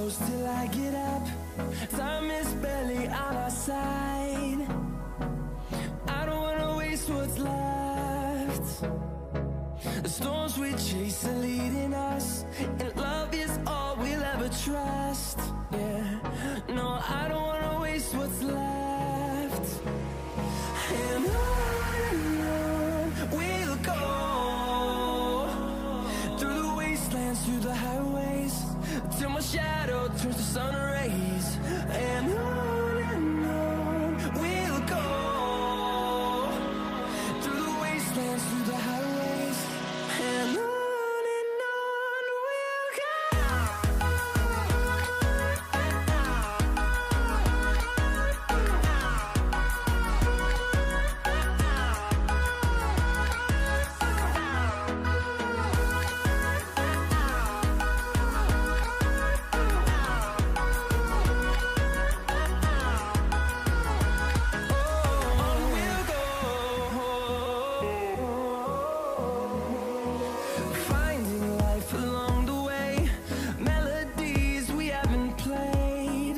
close till I get up. Time is barely on our side. I don't wanna waste what's left. The storms we chase are leading us, and love is all we'll ever trust. Yeah, no, I don't wanna waste what's left. And on we'll go, through the wastelands, through the highways, till my shadow turns to sun rays. And on we'll go, through the wastelands, through the highways, and on we'll go. Finding life along the way, melodies we haven't played.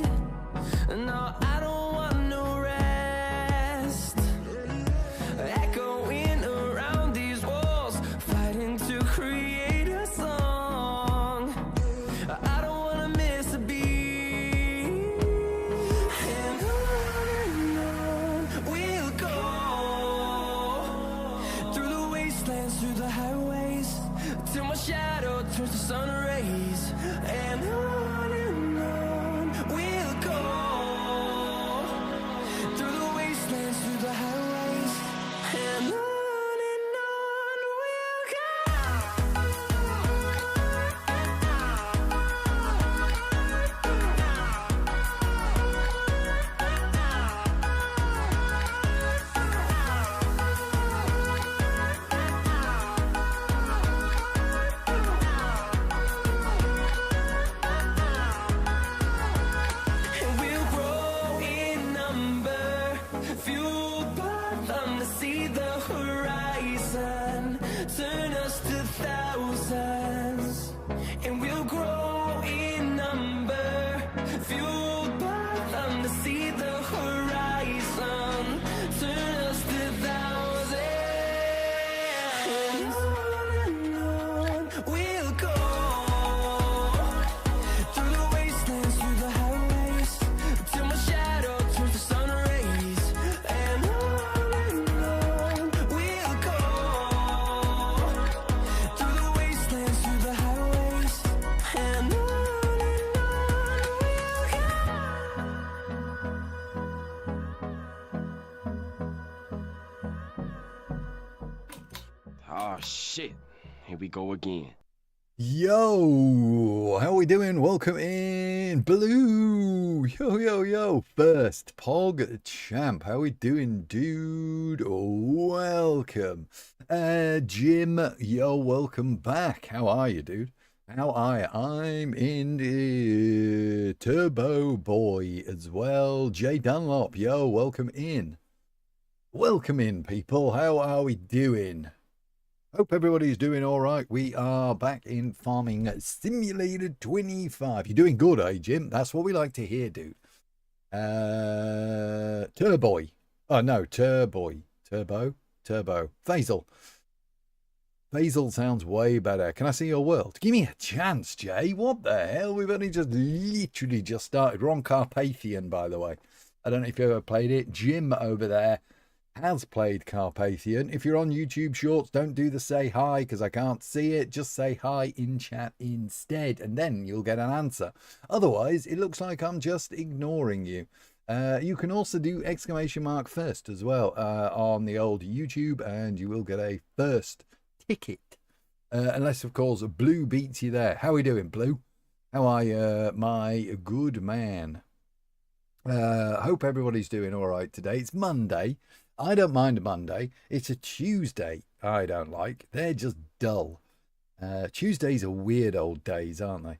No, I don't want no rest. Echoing around these walls, fighting to create a song. I don't wanna miss a beat. And on we'll go, through the wastelands, through the highways, till my shadow turns to sun rays. And on we'll go, through the wastelands, through the highways, and on we'll go. And we'll grow in number, fueled by them to see the horizon, turn us to thousands. And we'll grow in number, fueled by them to see the horizon, turn us to thousands. And on we'll go, through the wastelands, through the highways, till my shadow turns to sun rays. And on we'll go, through the wastelands, through the highways, and on we'll go. Oh shit. Here we go again. Yo, how we doing? Welcome in, Blue. Yo. First Pog Champ. How we doing, dude? Welcome. Jim, yo, welcome back. How are you, dude? How are you? I'm in Turbo Boy as well. Jay Dunlop, yo, welcome in. Welcome in, people. How are we doing? Hope everybody's doing all right. We are back in Farming Simulator 25. You're doing good, eh, Jim? That's what we like to hear, dude. Turboy. Oh, no, Turboy. Turbo. Faisal. Faisal sounds way better. Can I see your world? Give me a chance, Jay. What the hell? We've only literally just started. Ron Carpathian, by the way. I don't know if you ever played it. Jim over there has played Carpathian. If you're on YouTube Shorts, don't do the say hi because I can't see it. Just say hi in chat instead, and then you'll get an answer. Otherwise, it looks like I'm just ignoring you. You can also do exclamation mark first as well on the old YouTube, and you will get a first ticket. Unless, of course, Blue beats you there. How are we doing, Blue? How are you, my good man? Hope everybody's doing all right today. It's Monday. I don't mind a Monday. It's a Tuesday I don't like. They're just dull. Tuesdays are weird old days, aren't they?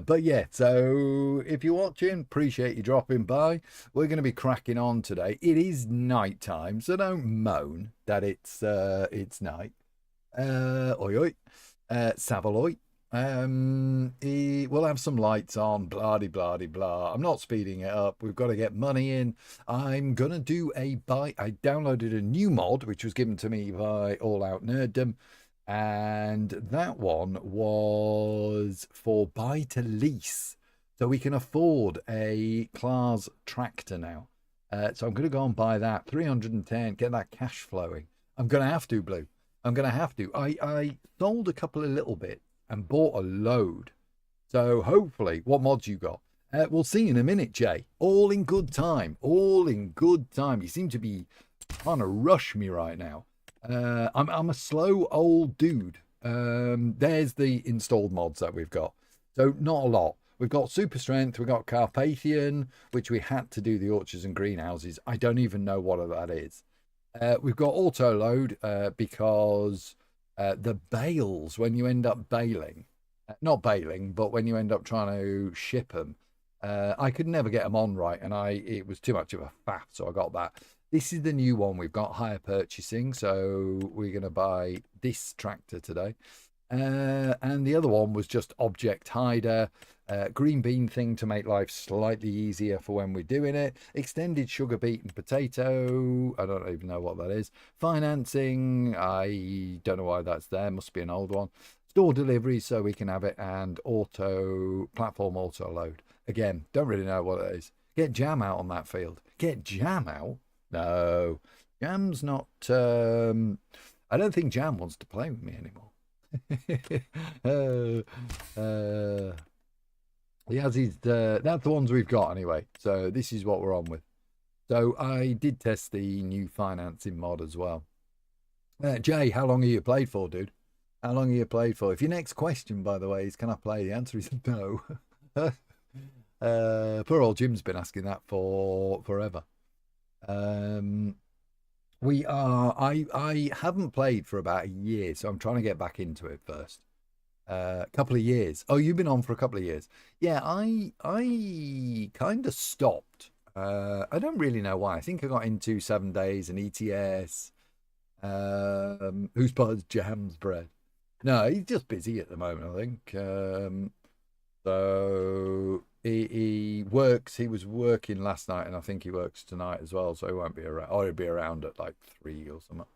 But yeah, so if you're watching, appreciate you dropping by. We're going to be cracking on today. It is night time, so don't moan that it's night. Oi oi, Savaloy. We'll have some lights on, blah de blah de blah. I'm not speeding it up. We've got to get money in. I'm gonna do a buy. I downloaded a new mod which was given to me by All Out Nerddom, and that one was for buy to lease, so we can afford a Claas tractor now. So I'm gonna go and buy that 310, get that cash flowing. I'm gonna have to, Blue. I'm gonna have to. I sold a couple of little bits and bought a load. So hopefully, what mods you got? We'll see in a minute, Jay. All in good time. All in good time. You seem to be trying to rush me right now. I'm a slow old dude. There's the installed mods that we've got. So not a lot. We've got Super Strength. We've got Carpathian, which we had to do the orchards and greenhouses. I don't even know what that is. We've got Auto Load because... the bales, when you end up baling, not baling, but when you end up trying to ship them, I could never get them on right, and it was too much of a faff, so I got that. This is the new one. We've got hire purchasing, so we're going to buy this tractor today. And the other one was just object hider, green bean thing to make life slightly easier for when we're doing it, extended sugar beet and potato, I don't even know what that is, financing, I don't know why that's there, must be an old one, store delivery so we can have it, and platform auto load. Again, don't really know what it is. Get Jam out on that field. Get Jam out? No, Jam's not, I don't think Jam wants to play with me anymore. That's the ones we've got anyway, so this is what we're on with. So I did test the new financing mod as well. Jay, how long have you played for, dude? How long have you played for? If your next question, by the way, is can I play, the answer is no. Poor old Jim's been asking that for forever. I haven't played for about a year, so I'm trying to get back into it first. Couple of years. Oh, you've been on for a couple of years. Yeah, I kind of stopped. I don't really know why. I think I got into 7 days and ETS. Who's part of Jam's bread? No, he's just busy at the moment, I think. So he works. He was working last night, and I think he works tonight as well. So he won't be around. Or he'll be around at like 3 or something.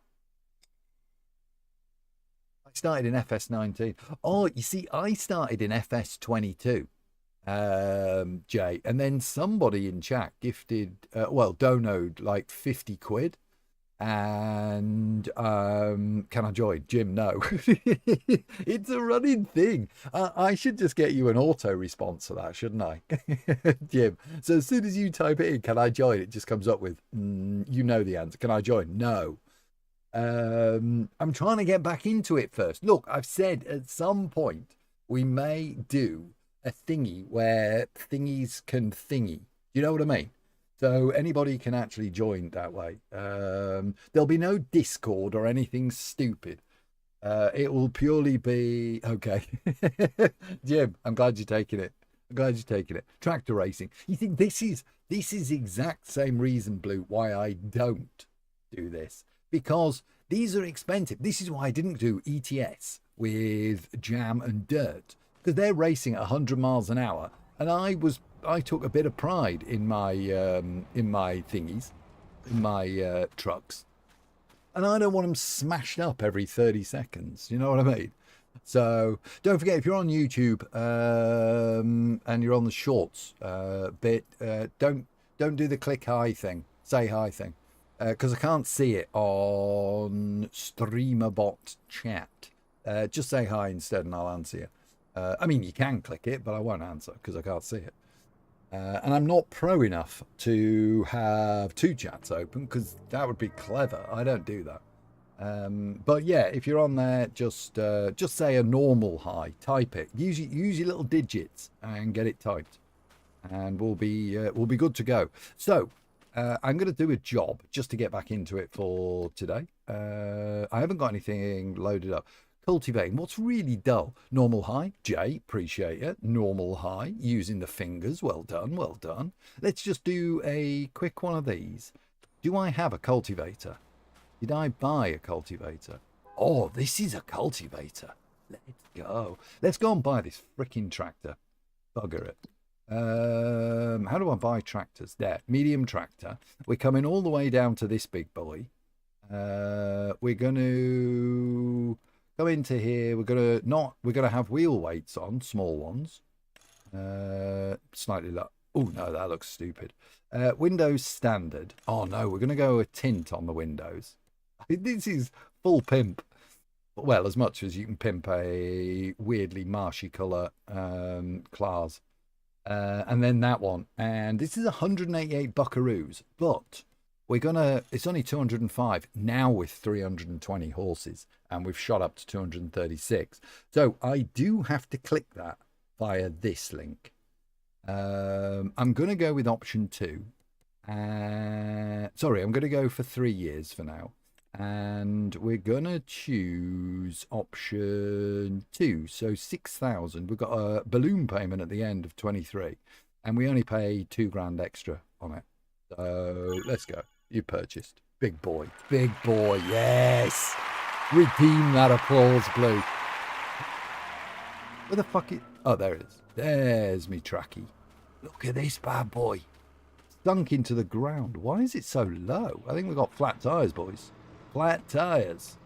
I started in FS19. Oh, you see, I started in FS22, Jay, and then somebody in chat gifted, donoed like 50 quid. And can I join? Jim, no. It's a running thing. I should just get you an auto response to that, shouldn't I? Jim, so as soon as you type it in, can I join, it just comes up with you know the answer. Can I join? No. I'm trying to get back into it first. Look, I've said at some point we may do a thingy where thingies can thingy. You know what I mean? So anybody can actually join that way. There'll be no Discord or anything stupid. It will purely be okay. Jim, I'm glad you're taking it. I'm glad you're taking it. Tractor racing. You think this is exact same reason, Blue, why I don't do this, because these are expensive. This is why I didn't do ETS with Jam and Dirt, because they're racing at 100 miles an hour, and I took a bit of pride in my thingies, in my trucks, and I don't want them smashed up every 30 seconds. You know what I mean? So don't forget, if you're on YouTube and you're on the shorts bit, don't do the click hi thing, say hi thing, because I can't see it on StreamerBot chat. Just say hi instead, and I'll answer you. I mean, you can click it, but I won't answer because I can't see it. And I'm not pro enough to have 2 chats open, because that would be clever. I don't do that. But yeah, if you're on there, just say a normal hi. Type it. Use your little digits and get it typed, and we'll be good to go. So I'm going to do a job just to get back into it for today. I haven't got anything loaded up. Cultivating. What's really dull? Normal high. Jay, appreciate it. Normal high. Using the fingers. Well done. Well done. Let's just do a quick one of these. Do I have a cultivator? Did I buy a cultivator? Oh, this is a cultivator. Let's go. Let's go and buy this freaking tractor. Bugger it. How do I buy tractors? There, medium tractor. We're coming all the way down to this big boy. We're going to go into here. We're going to have wheel weights on, small ones. Slightly low. Oh no, that looks stupid. Windows standard. Oh no, we're going to go a tint on the windows. This is full pimp. Well, as much as you can pimp a weirdly marshy colour class. And then that one. And this is 188 buckaroos. But we're going to... It's only 205 now with 320 horses. And we've shot up to 236. So I do have to click that via this link. I'm going to go with option 2. Sorry, I'm going to go for 3 years for now. And we're going to choose option 2. So 6,000. We've got a balloon payment at the end of 23. And we only pay 2 grand extra on it. So let's go. You purchased. Big boy. Big boy. Yes. Redeem that applause, Blue. Where the fuck is... Oh, there it is. There's me tracky. Look at this bad boy. Sunk into the ground. Why is it so low? I think we've got flat tyres, boys. Flat tyres.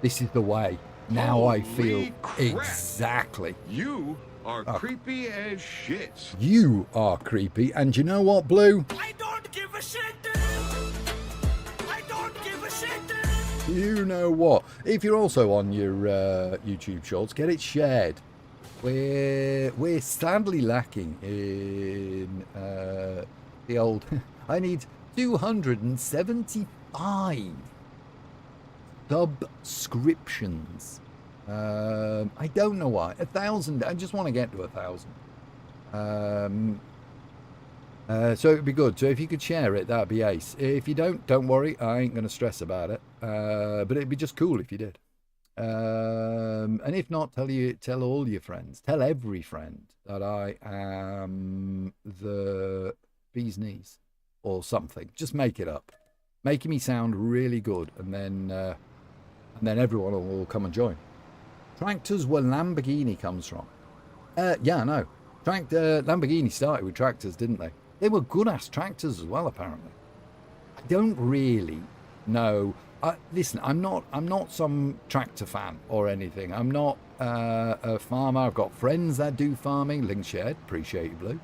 This is the way. Now Holy I feel crap. exactly. You are creepy as shit. You are creepy. And you know what, Blue? I don't give a shit. I don't give a shit. You know what? If you're also on your YouTube shorts, get it shared. We're sadly lacking in the old... I need 275 subscriptions. I don't know why. 1,000. I just want to get to 1,000. So it'd be good. So if you could share it, that'd be ace. If you don't worry. I ain't going to stress about it. But it'd be just cool if you did. And if not, tell all your friends. Tell every friend that I am the bee's knees or something. Just make it up. Making me sound really good, and then everyone will come and join. Tractors where Lamborghini comes from. Yeah, I know. Lamborghini started with tractors, didn't they? They were good-ass tractors as well, apparently. I don't really know. Listen, I'm not some tractor fan or anything. I'm not a farmer. I've got friends that do farming. Link shared. Appreciate you, Blue.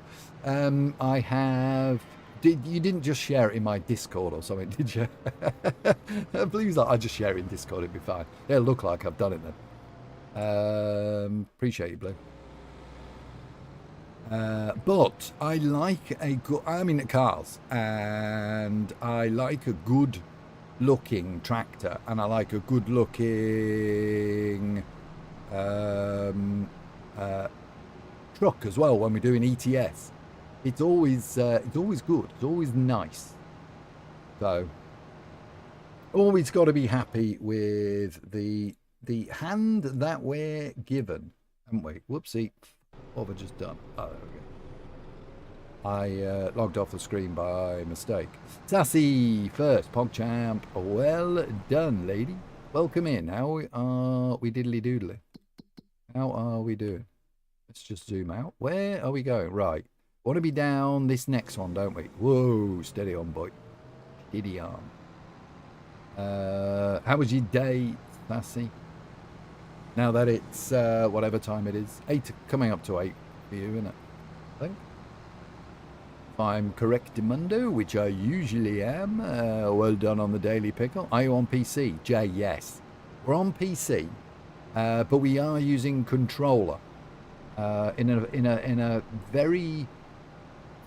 I have... You didn't just share it in my Discord or something, did you? Blue's like, I just share it in Discord, it'd be fine. It'll look like I've done it then. Appreciate you, Blue. But I like a good... I'm into cars, and I like a good looking tractor, and I like a good looking truck as well when we're doing ETS. It's always good. It's always nice. So always got to be happy with the hand that we're given, haven't we? Whoopsie. What have I just done? Oh, there we go. I logged off the screen by mistake. Sassy first, PogChamp. Well done, lady. Welcome in. How are we diddly doodly? How are we doing? Let's just zoom out. Where are we going? Right. Want to be down this next one, don't we? Whoa, steady on, boy. Steady on. How was your day, Sassy? Now that it's whatever time it is. 8, coming up to 8 for you, isn't it? I think. If I'm correct, Mundo, which I usually am. Well done on the Daily Pickle. Are you on PC? Jay, yes. We're on PC, but we are using controller in a very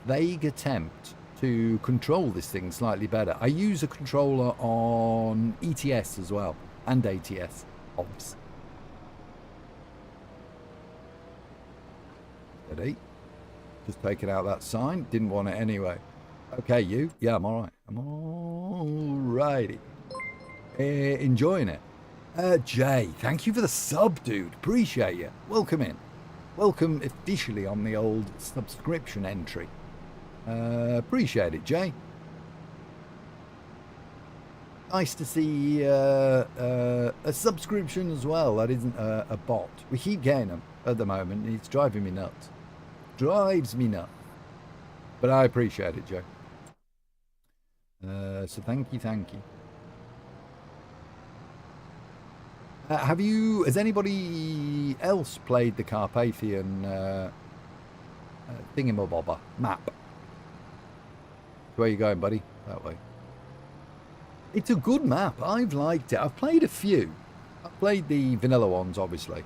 vague attempt to control this thing slightly better. I use a controller on ETS as well, and ATS, obs. Steady. Just taking out that sign. Didn't want it anyway. Okay, you? Yeah, I'm all right. I'm all righty. Enjoying it. Jay, thank you for the sub, dude. Appreciate you. Welcome in. Welcome officially on the old subscription entry. Appreciate it, Jay. Nice to see a subscription as well. That isn't a bot. We keep getting them at the moment. It's driving me nuts. Drives me nuts. But I appreciate it, Joe. So thank you. Has anybody else played the Carpathian thingamabobber map? Where are you going, buddy? That way. It's a good map. I've liked it. I've played a few. I've played the vanilla ones, obviously.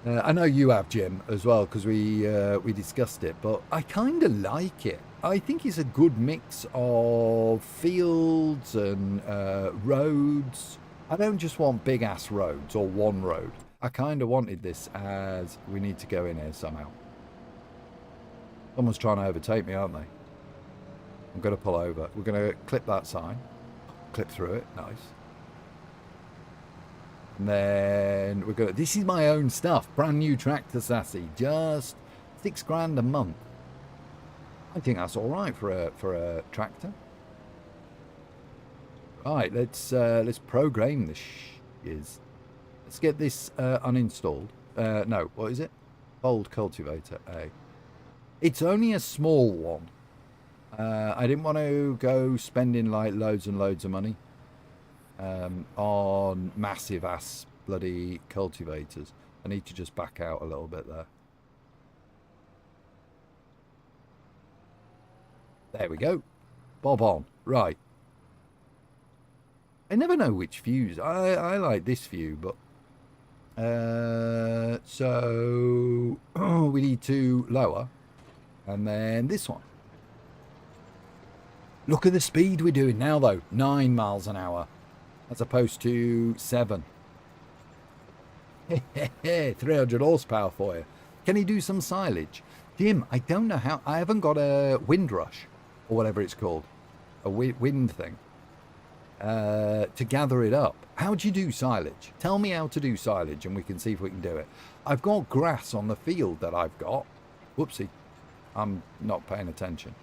I know you have, Jim, as well, because we discussed it. But I kind of like it. I think it's a good mix of fields and roads. I don't just want big-ass roads or one road. I kind of wanted this as we need to go in here somehow. Someone's trying to overtake me, aren't they? I'm going to pull over. We're going to clip that sign. Clip through it. Nice. And then we're going to... This is my own stuff. Brand new tractor, Sassy. Just $6,000 a month. I think that's all right for a tractor. Right, let's program this Let's get this uninstalled. No, what is it? Old cultivator A. It's only a small one. I didn't want to go spending like loads and loads of money on massive ass bloody cultivators. I need to just back out a little bit there. There we go. Bob on. Right. I never know which views. I like this view, but so we need to lower, and then this one. Look at the speed we're doing now, though. 9 miles an hour, as opposed to 7. 300 horsepower for you. Can he do some silage? Jim, I don't know how. I haven't got a windrush, or whatever it's called, a wind thing, to gather it up. How do you do silage? Tell me how to do silage, and we can see if we can do it. I've got grass on the field that I've got. Whoopsie. I'm not paying attention.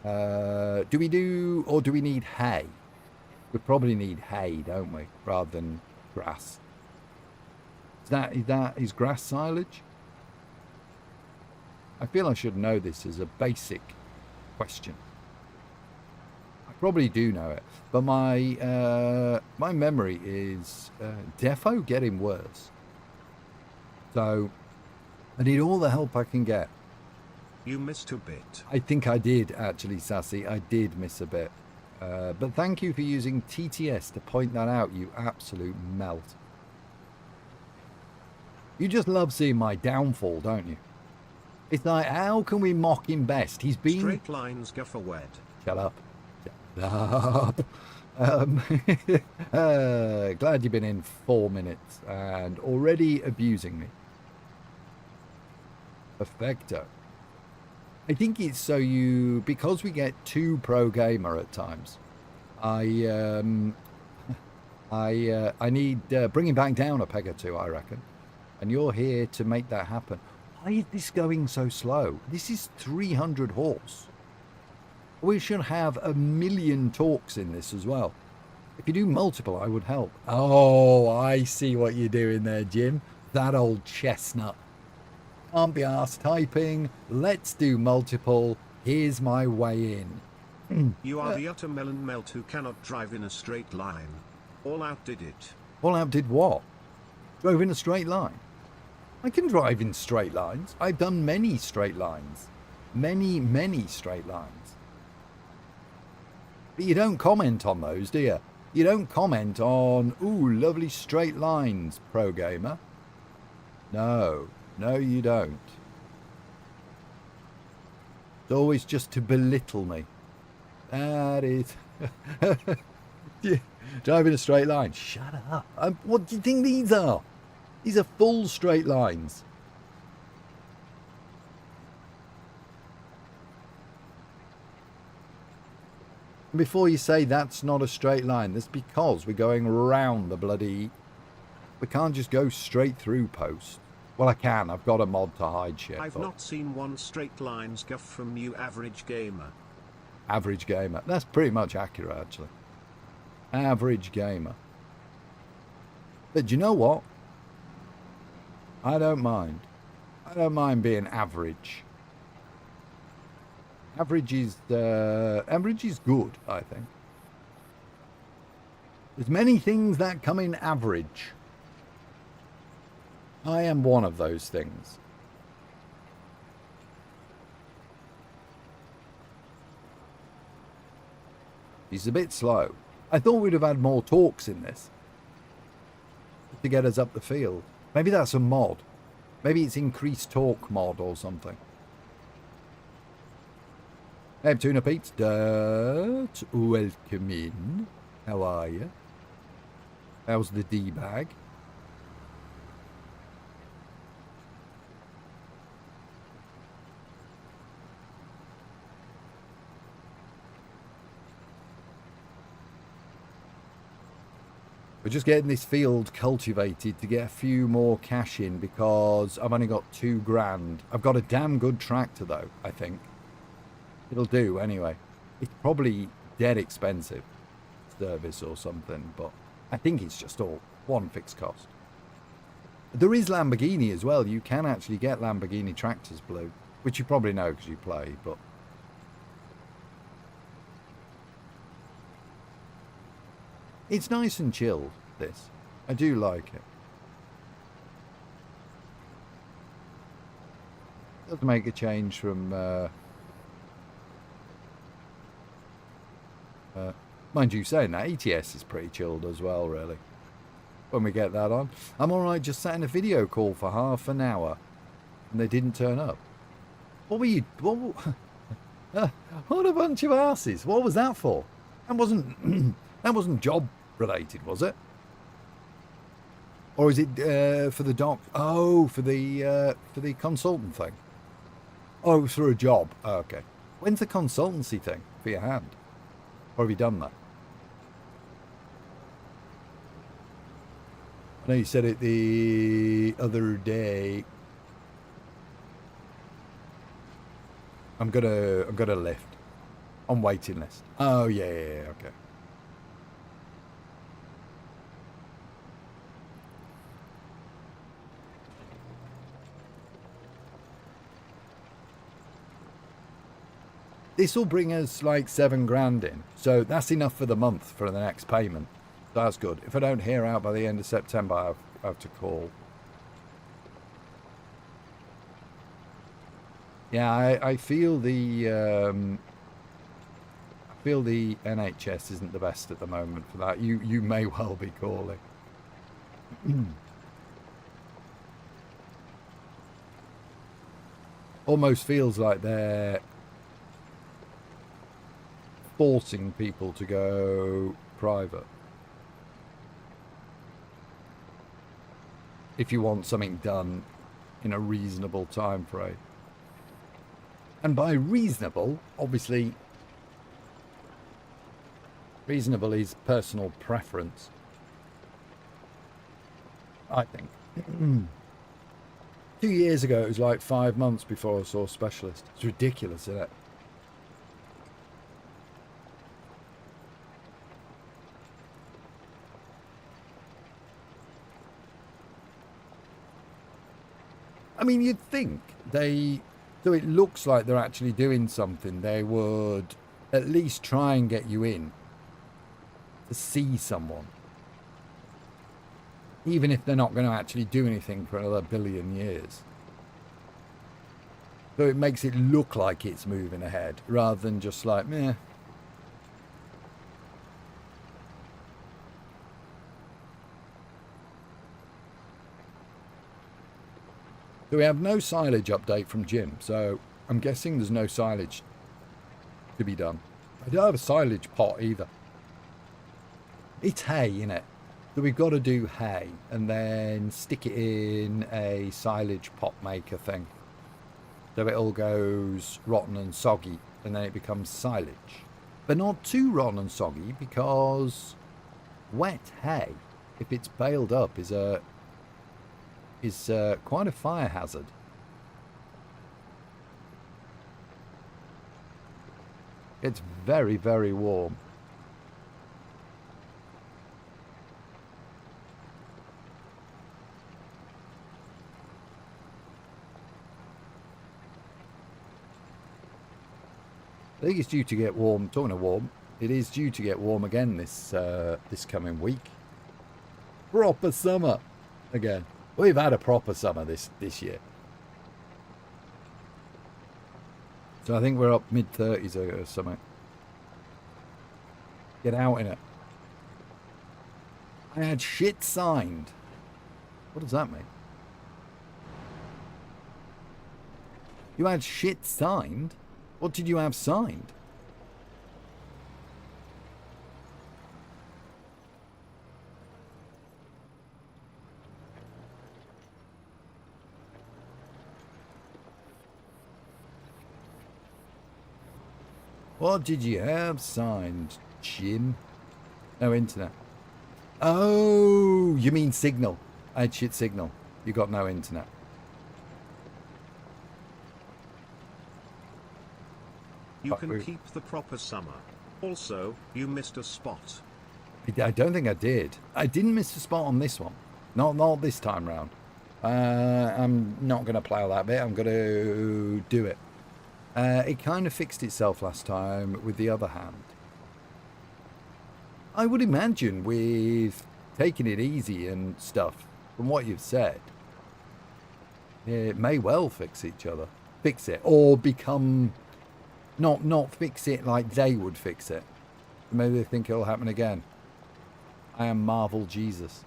Do we do, or do we need hay? We probably need hay, don't we, rather than grass. Is grass silage? I feel I should know this as a basic question. I probably do know it, but my memory is defo getting worse. So I need all the help I can get. You missed a bit. I think I did, actually, Sassy. I did miss a bit. But thank you for using TTS to point that out, you absolute melt. You just love seeing my downfall, don't you? It's like, how can we mock him best? He's been... Straight lines go for wed. Shut up. Shut up. Glad you've been in 4 minutes and already abusing me. Perfecto. I think it's so you, because we get too pro gamer at times. I need bringing back down a peg or two, I reckon. And you're here to make that happen. Why is this going so slow? This is 300 horse. We should have 1,000,000 torques in this as well. If you do multiple, I would help. Oh, I see what you're doing there, Jim. That old chestnut. Can't be arsed typing. Let's do multiple. Here's my way in. You are the utter melon melt who cannot drive in a straight line. All Out did it. All Out did what? Drove in a straight line. I can drive in straight lines. I've done many straight lines. Many straight lines. But you don't comment on those, do you? You don't comment on, ooh, lovely straight lines, pro gamer. No, you don't. It's always just to belittle me. That is... Driving a straight line. Shut up. What do you think these are? These are full straight lines. Before you say that's not a straight line, that's because we're going round the bloody... We can't just go straight through post. Well, I can. I've got a mod to hide shit. I've not seen one straight line scuff from you, average gamer. Average gamer. That's pretty much accurate, actually. Average gamer. But do you know what? I don't mind. I don't mind being average. Average is good, I think. There's many things that come in average. I am one of those things. He's a bit slow. I thought we'd have had more talks in this to get us up the field. Maybe that's a mod. Maybe it's increased talk mod or something. Hey, Tuna Pete. Welcome in. How are you? How's the D-bag? We're just getting this field cultivated to get a few more cash in because I've only got £2,000. I've got a damn good tractor though, I think. It'll do anyway. It's probably dead expensive service or something, but I think it's just all one fixed cost. There is Lamborghini as well. You can actually get Lamborghini tractors, Blue, which you probably know because you play, but it's nice and chilled, this. I do like it. Does make a change from... mind you saying that, ETS is pretty chilled as well, really. When we get that on. I'm alright just sat in a video call for half an hour. And they didn't turn up. What were you... what a bunch of asses. What was that for? That wasn't... that wasn't job related, was it? Or is it for the doc? Oh, for the consultant thing. Oh, it was for a job. Oh, okay. When's the consultancy thing for your hand? Or have you done that? I know you said it the other day. I'm gonna lift. On waiting list. Oh yeah, okay. This will bring us like £7,000 in. So that's enough for the month for the next payment. That's good. If I don't hear out by the end of September, I have to call. Yeah, I feel the NHS isn't the best at the moment for that. You may well be calling. Almost feels like they're forcing people to go private. If you want something done in a reasonable time frame. And by reasonable, obviously, reasonable is personal preference. I think. 2 years ago, it was like 5 months before I saw a specialist. It's ridiculous, isn't it? I mean, you'd think so it looks like they're actually doing something. They would at least try and get you in to see someone. Even if they're not going to actually do anything for another billion years. So it makes it look like it's moving ahead, rather than just like, meh. So we have no silage update from Jim, so I'm guessing there's no silage to be done. I don't have a silage pot either. It's hay, innit? So we've got to do hay and then stick it in a silage pot maker thing. So it all goes rotten and soggy and then it becomes silage. But not too rotten and soggy because wet hay, if it's baled up, is quite a fire hazard. It's very, very warm. I think it's due to get warm. Talking of warm, it is due to get warm again this coming week. Proper summer again. We've had a proper summer this year. So I think we're up mid-30s or something. Get out in it. I had shit signed. What does that mean? You had shit signed? What did you have signed? What did you have signed, Jim? No internet. Oh, you mean signal. I had shit signal. You got no internet. You can keep the proper summer. Also, you missed a spot. I don't think I did. I didn't miss a spot on this one. Not this time round. I'm not going to plough that bit. I'm going to do it. It kind of fixed itself last time with the other hand. I would imagine with taking it easy and stuff, from what you've said, it may well fix each other. Fix it. Or become... Not fix it like they would fix it. Maybe they think it'll happen again. I am Marvel Jesus.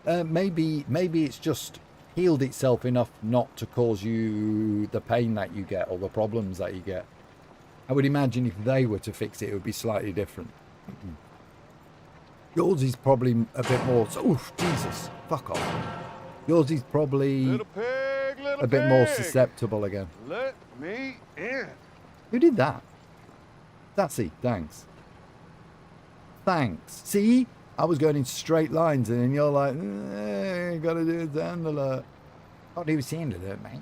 Maybe it's just healed itself enough not to cause you the pain that you get or the problems that you get. I would imagine if they were to fix it, it would be slightly different. Yours is probably a bit more... Oof, Jesus. Fuck off. Yours is probably a bit more susceptible again. Let me in. Who did that? Sassy, thanks. Thanks. See? I was going in straight lines and then you're like, gotta do a sound alert. I'll do a sound alert, mate.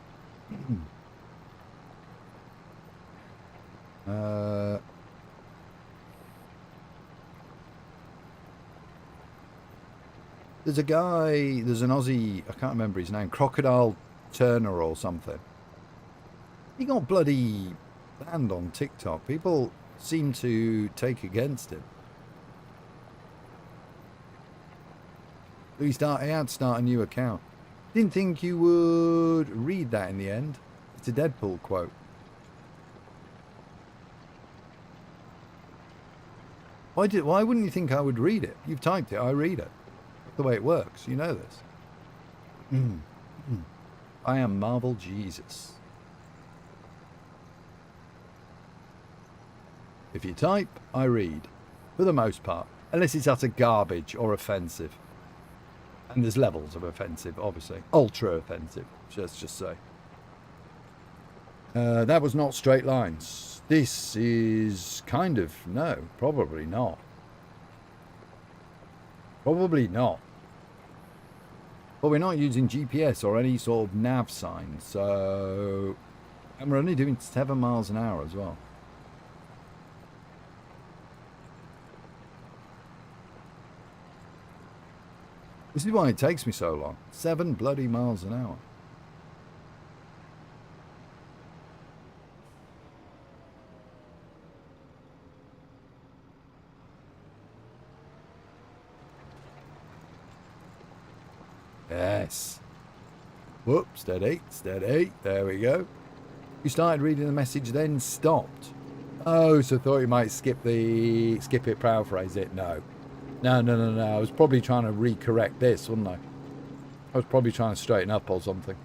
There's a guy, there's an Aussie, I can't remember his name, Crocodile Turner or something. He got bloody banned on TikTok. People seem to take against him. He had to start a new account. Didn't think you would read that in the end. It's a Deadpool quote. Why wouldn't you think I would read it? You've typed it, I read it. That's the way it works. You know this. I am Marvel Jesus. If you type, I read. For the most part. Unless it's utter garbage or offensive. And there's levels of offensive, obviously. Ultra offensive, let's just say. That was not straight lines. This is kind of... No, probably not. Probably not. But we're not using GPS or any sort of nav sign, so... And we're only doing 7 miles an hour as well. This is why it takes me so long. 7 bloody miles an hour. Yes. Whoop, steady, steady. There we go. You started reading the message, then stopped. Oh, so thought you might skip it, paraphrase it. No. No. I was probably trying to recorrect this, wasn't I? I was probably trying to straighten up or something.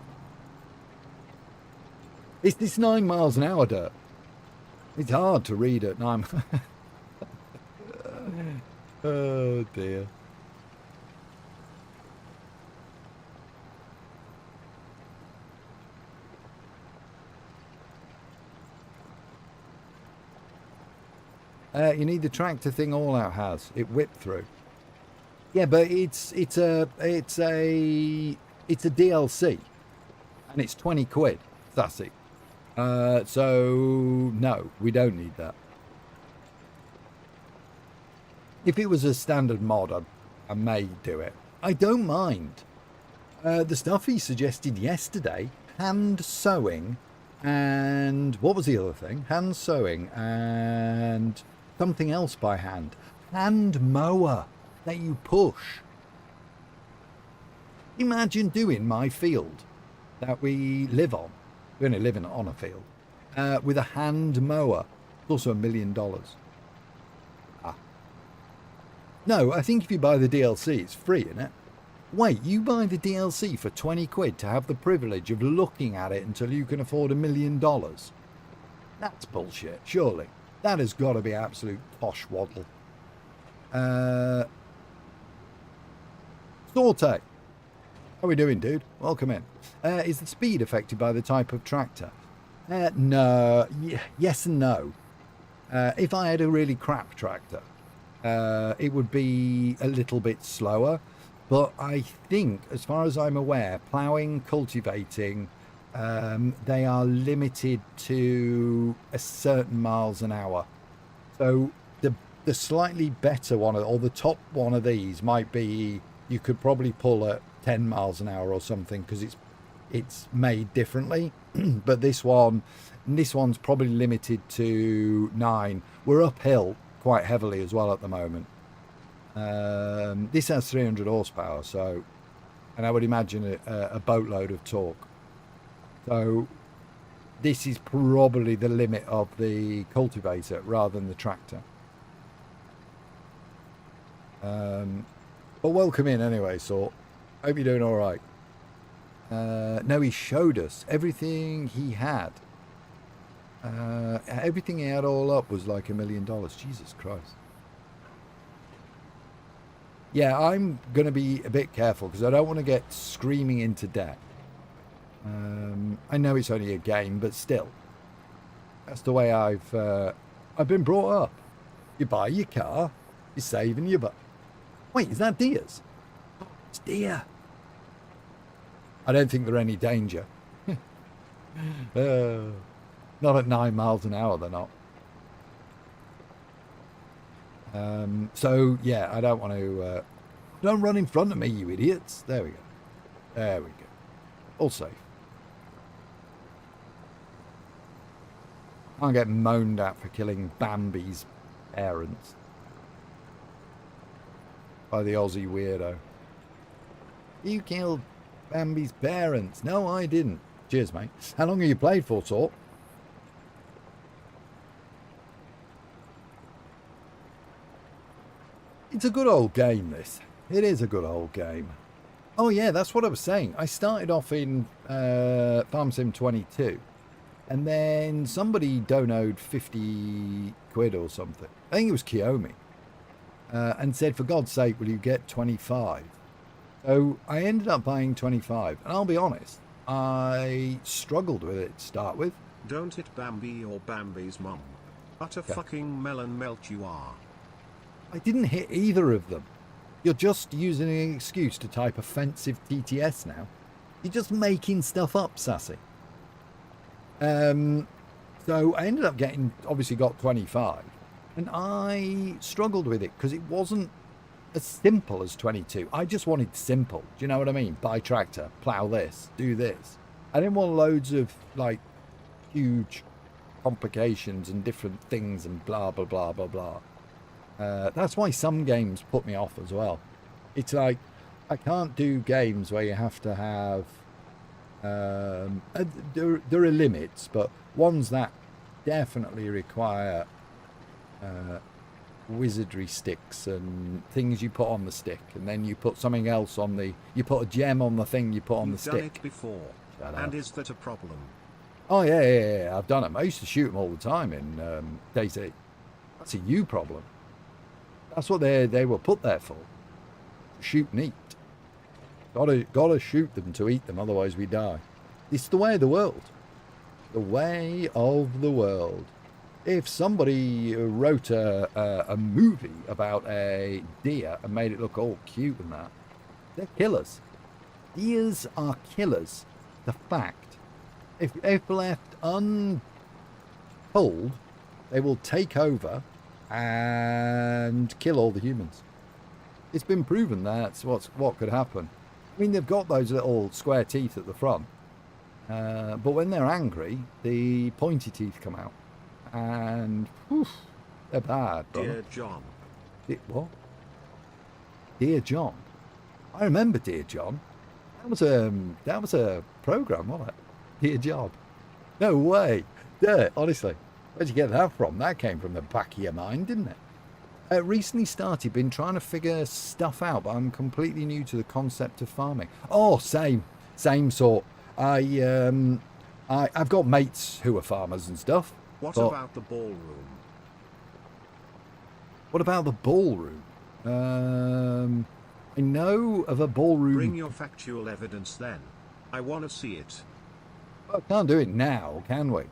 It's this 9 miles an hour dirt. It's hard to read at 9. Oh dear. You need the tractor thing all out has. It whipped through. Yeah, but it's a DLC. And it's 20 quid. That's it. So no, we don't need that. If it was a standard mod, I may do it. I don't mind. The stuff he suggested yesterday, hand sewing And what was the other thing? Hand sewing and something else by hand. Hand mower that you push. Imagine doing my field that we live on. We only live on a field. With a hand mower. It's also $1 million. No, I think if you buy the DLC, it's free, isn't it? Wait, you buy the DLC for 20 quid to have the privilege of looking at it until you can afford $1 million? That's bullshit, surely. That has got to be absolute posh waddle. Sorte. How are we doing, dude? Welcome in. Is the speed affected by the type of tractor? No. Yes and no. If I had a really crap tractor, it would be a little bit slower. But I think, as far as I'm aware, ploughing, cultivating, they are limited to a certain miles an hour. So the slightly better one, or the top one of these, might be you could probably pull at 10 miles an hour or something, because it's made differently. But this one's probably limited to 9. We're uphill quite heavily as well at the moment. This has 300 horsepower, so, and I would imagine a boatload of torque. So this is probably the limit of the cultivator rather than the tractor. But welcome in anyway, Sort. Hope you're doing all right. No, he showed us everything he had. Everything he had all up was like $1 million. Jesus Christ. Yeah, I'm going to be a bit careful because I don't want to get screaming into debt. I know it's only a game, but still. That's the way I've been brought up. You buy your car, you're saving your butt. Wait, is that deers? It's deer. I don't think they're any danger. Not at 9 miles an hour, they're not. So yeah, I don't want to. Don't run in front of me, you idiots. There we go. There we go. All safe. Can't get moaned at for killing Bambi's parents by the Aussie weirdo. You killed Bambi's parents. No, I didn't. Cheers, mate. How long have you played for, Talk? It's a good old game, this. It is a good old game. Oh, yeah, that's what I was saying. I started off in Farm Sim 22. And then somebody donoed 50 quid or something. I think it was Kiyomi. And said, for God's sake, will you get 25? So I ended up buying 25. And I'll be honest, I struggled with it to start with. Don't hit Bambi or Bambi's mum. Utter fucking melon melt you are. I didn't hit either of them. You're just using an excuse to type offensive TTS now. You're just making stuff up, Sassy. So I ended up obviously got 25. And I struggled with it because it wasn't as simple as 22. I just wanted simple. Do you know what I mean? Buy tractor, plough this, do this. I didn't want loads of like huge complications and different things and blah, blah, blah, blah, blah. That's why some games put me off as well. It's like, I can't do games where you have to have, there are limits, but ones that definitely require wizardry sticks and things you put on the stick, and then you put something else on you put a gem on the thing you put on the stick. You've done it before, and is that a problem? Oh, yeah, I've done them. I used to shoot them all the time in DayZ. That's a you problem. That's what they were put there for. Shoot and eat. Gotta shoot them to eat them, otherwise we die. It's the way of the world. The way of the world. If somebody wrote a movie about a deer and made it look all cute and that, they're killers. Deers are killers. The fact. If left unpulled, they will take over and kill all the humans. It's been proven that's what could happen. I mean, they've got those little square teeth at the front. But when they're angry, the pointy teeth come out. And oof, they're bad, brother. Dear John. What? Dear John? I remember Dear John. That was a program, wasn't it? Dear John. No way. Yeah, honestly. Where'd you get that from? That came from the back of your mind, didn't it? Recently started, been trying to figure stuff out, but I'm completely new to the concept of farming. Oh, same sort. I've got mates who are farmers and stuff. What about the ballroom? What about the ballroom? I know of a ballroom. Bring your factual evidence then. I want to see it. Well, can't do it now, can we?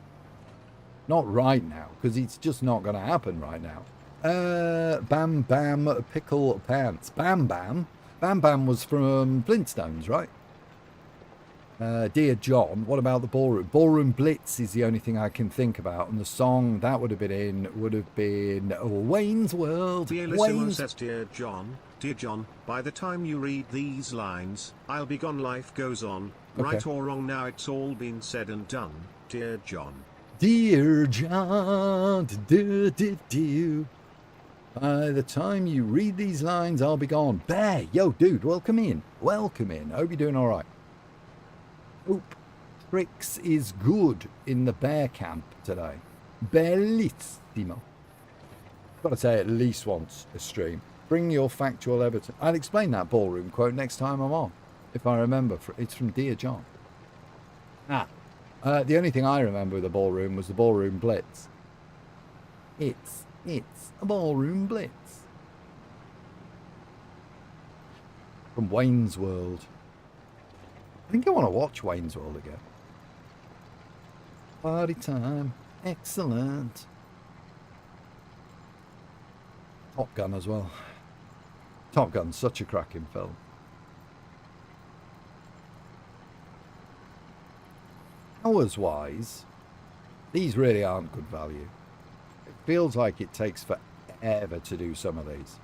Not right now, because it's just not going to happen right now. Bam Bam Pickle Pants. Bam Bam? Bam Bam was from Flintstones, right? Dear John, what about the ballroom? Ballroom Blitz is the only thing I can think about, and the song that would have been Wayne's World. Bealissimo says, Dear John, by the time you read these lines, I'll be gone, life goes on. Okay. Right or wrong, now it's all been said and done. Dear John. Dear John, do. By the time you read these lines, I'll be gone. Bear, yo, dude, welcome in. Welcome in. Hope you're doing all right. Hope Tricks is good in the bear camp today. Bellissimo. Got to say at least once a stream. Bring your factual evidence. I'll explain that ballroom quote next time I'm on, if I remember. It's from Dear John. The only thing I remember with the ballroom was the ballroom blitz. It's a ballroom blitz. From Wayne's World. I think I want to watch Wayne's World again. Party time. Excellent. Top Gun as well. Top Gun's such a cracking film. Hours-wise, these really aren't good value. It feels like it takes forever to do some of these.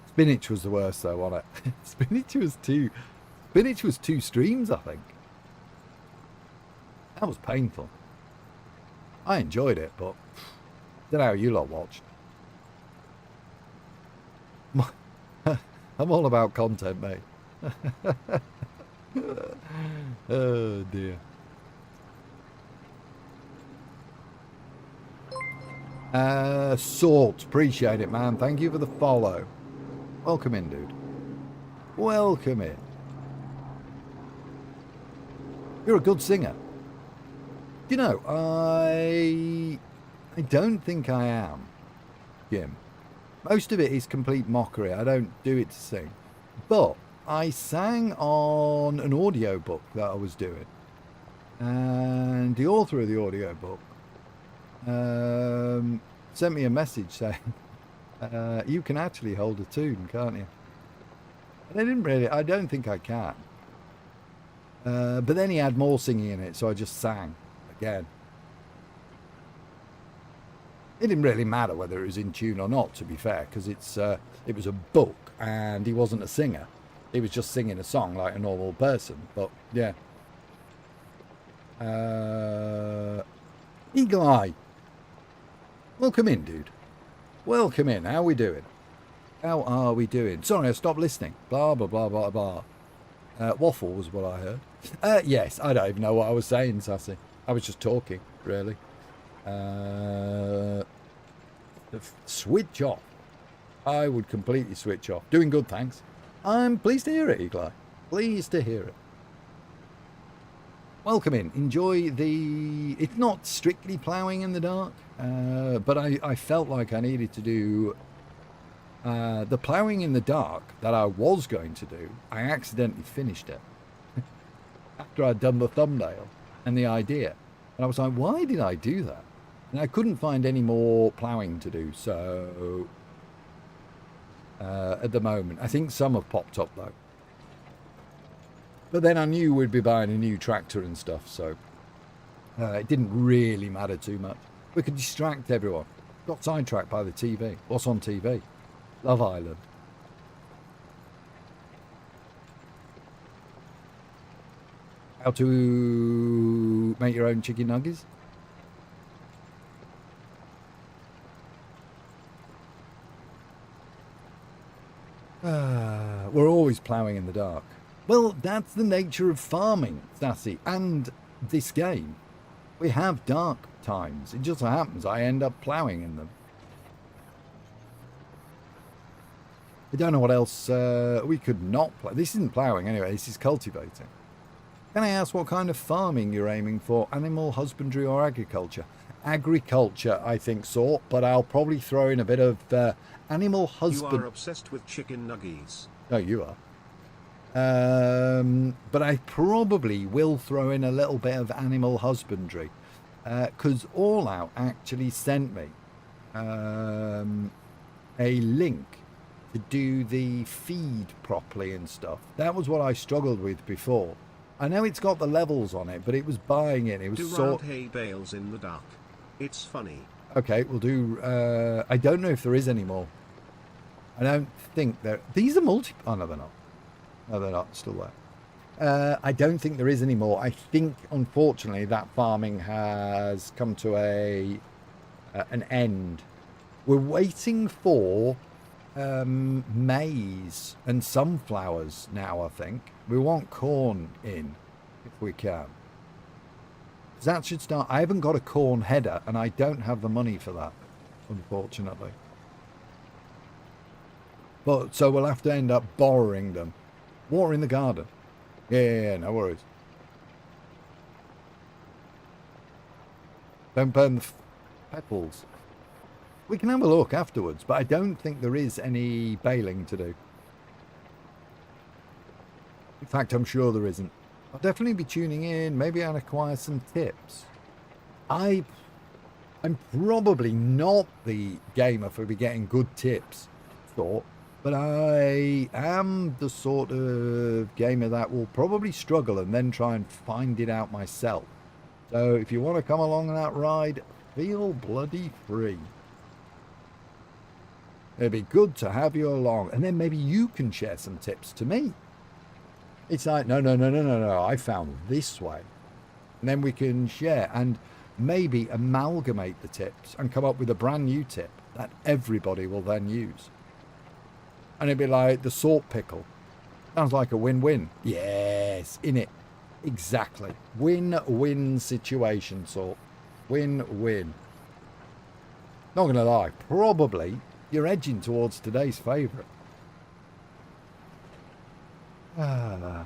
Spinach was the worst though, wasn't it? Spinach was two streams, I think. That was painful. I enjoyed it, but don't know how you lot watched. I'm all about content, mate. Oh dear. Salt, appreciate it, man. Thank you for the follow. Welcome in, dude. Welcome in. You're a good singer. You know, I don't think I am, Jim. Most of it is complete mockery. I don't do it to sing. But I sang on an audiobook that I was doing. And the author of the audiobook sent me a message saying, you can actually hold a tune, can't you? And I don't think I can. But then he had more singing in it, so I just sang again. It didn't really matter whether it was in tune or not, to be fair, because it was a book and he wasn't a singer. He was just singing a song like a normal person. But yeah. Eagle Eye. Welcome in, dude. Welcome in. How are we doing? How are we doing? Sorry, I stopped listening. Blah, blah, blah, blah, blah. Waffle was what I heard. Yes, I don't even know what I was saying, Sassy. I was just talking, really. Switch off. I would completely switch off. Doing good, thanks. I'm pleased to hear it, Eagle Eye. Pleased to hear it. Welcome in. Enjoy the... It's not strictly ploughing in the dark, but I felt like I needed to do... the ploughing in the dark that I was going to do, I accidentally finished it. After I'd done the thumbnail and the idea. And I was like, why did I do that? And I couldn't find any more ploughing to do, so... at the moment. I think some have popped up, though. But then I knew we'd be buying a new tractor and stuff, so it didn't really matter too much. We could distract everyone. Got sidetracked by the TV. What's on TV? Love Island. How to make your own chicken nuggets? We're always ploughing in the dark. Well, that's the nature of farming, Sassy, and this game. We have dark times. It just so happens I end up ploughing in them. I don't know what else we could not plough. This isn't ploughing anyway, this is cultivating. Can I ask what kind of farming you're aiming for? Animal husbandry or agriculture? Agriculture, I think, sort, but I'll probably throw in a bit of animal husband. You are obsessed with chicken nuggies. Oh, you are. But I probably will throw in a little bit of animal husbandry. Because All Out actually sent me a link to do the feed properly and stuff. That was what I struggled with before. I know it's got the levels on it, but it was buying it. It was Do round hay bales in the dark. It's funny. Okay, we'll do... I don't know if there is any more. I don't think there... These are multi... Oh, no, they're not. No, they're not. Still there. I don't think there is any more. I think, unfortunately, that farming has come to an end. We're waiting for maize and sunflowers now, I think. We want corn in, if we can. That should start... I haven't got a corn header, and I don't have the money for that, unfortunately. But so we'll have to end up borrowing them. Watering the garden. Yeah, no worries. Don't burn the petals. We can have a look afterwards, but I don't think there is any baling to do. In fact, I'm sure there isn't. I'll definitely be tuning in. Maybe I'll acquire some tips. I'm probably not the gamer for be getting good tips, thought. But I am the sort of gamer that will probably struggle and then try and find it out myself. So if you want to come along that ride, feel bloody free. It'd be good to have you along, and then maybe you can share some tips to me. It's like, no, I found this way. And then we can share and maybe amalgamate the tips and come up with a brand new tip that everybody will then use. And it'd be like the salt pickle. Sounds like a win-win. Yes, in it. Exactly. Win-win situation, salt. Win-win. Not going to lie. Probably you're edging towards today's favourite. I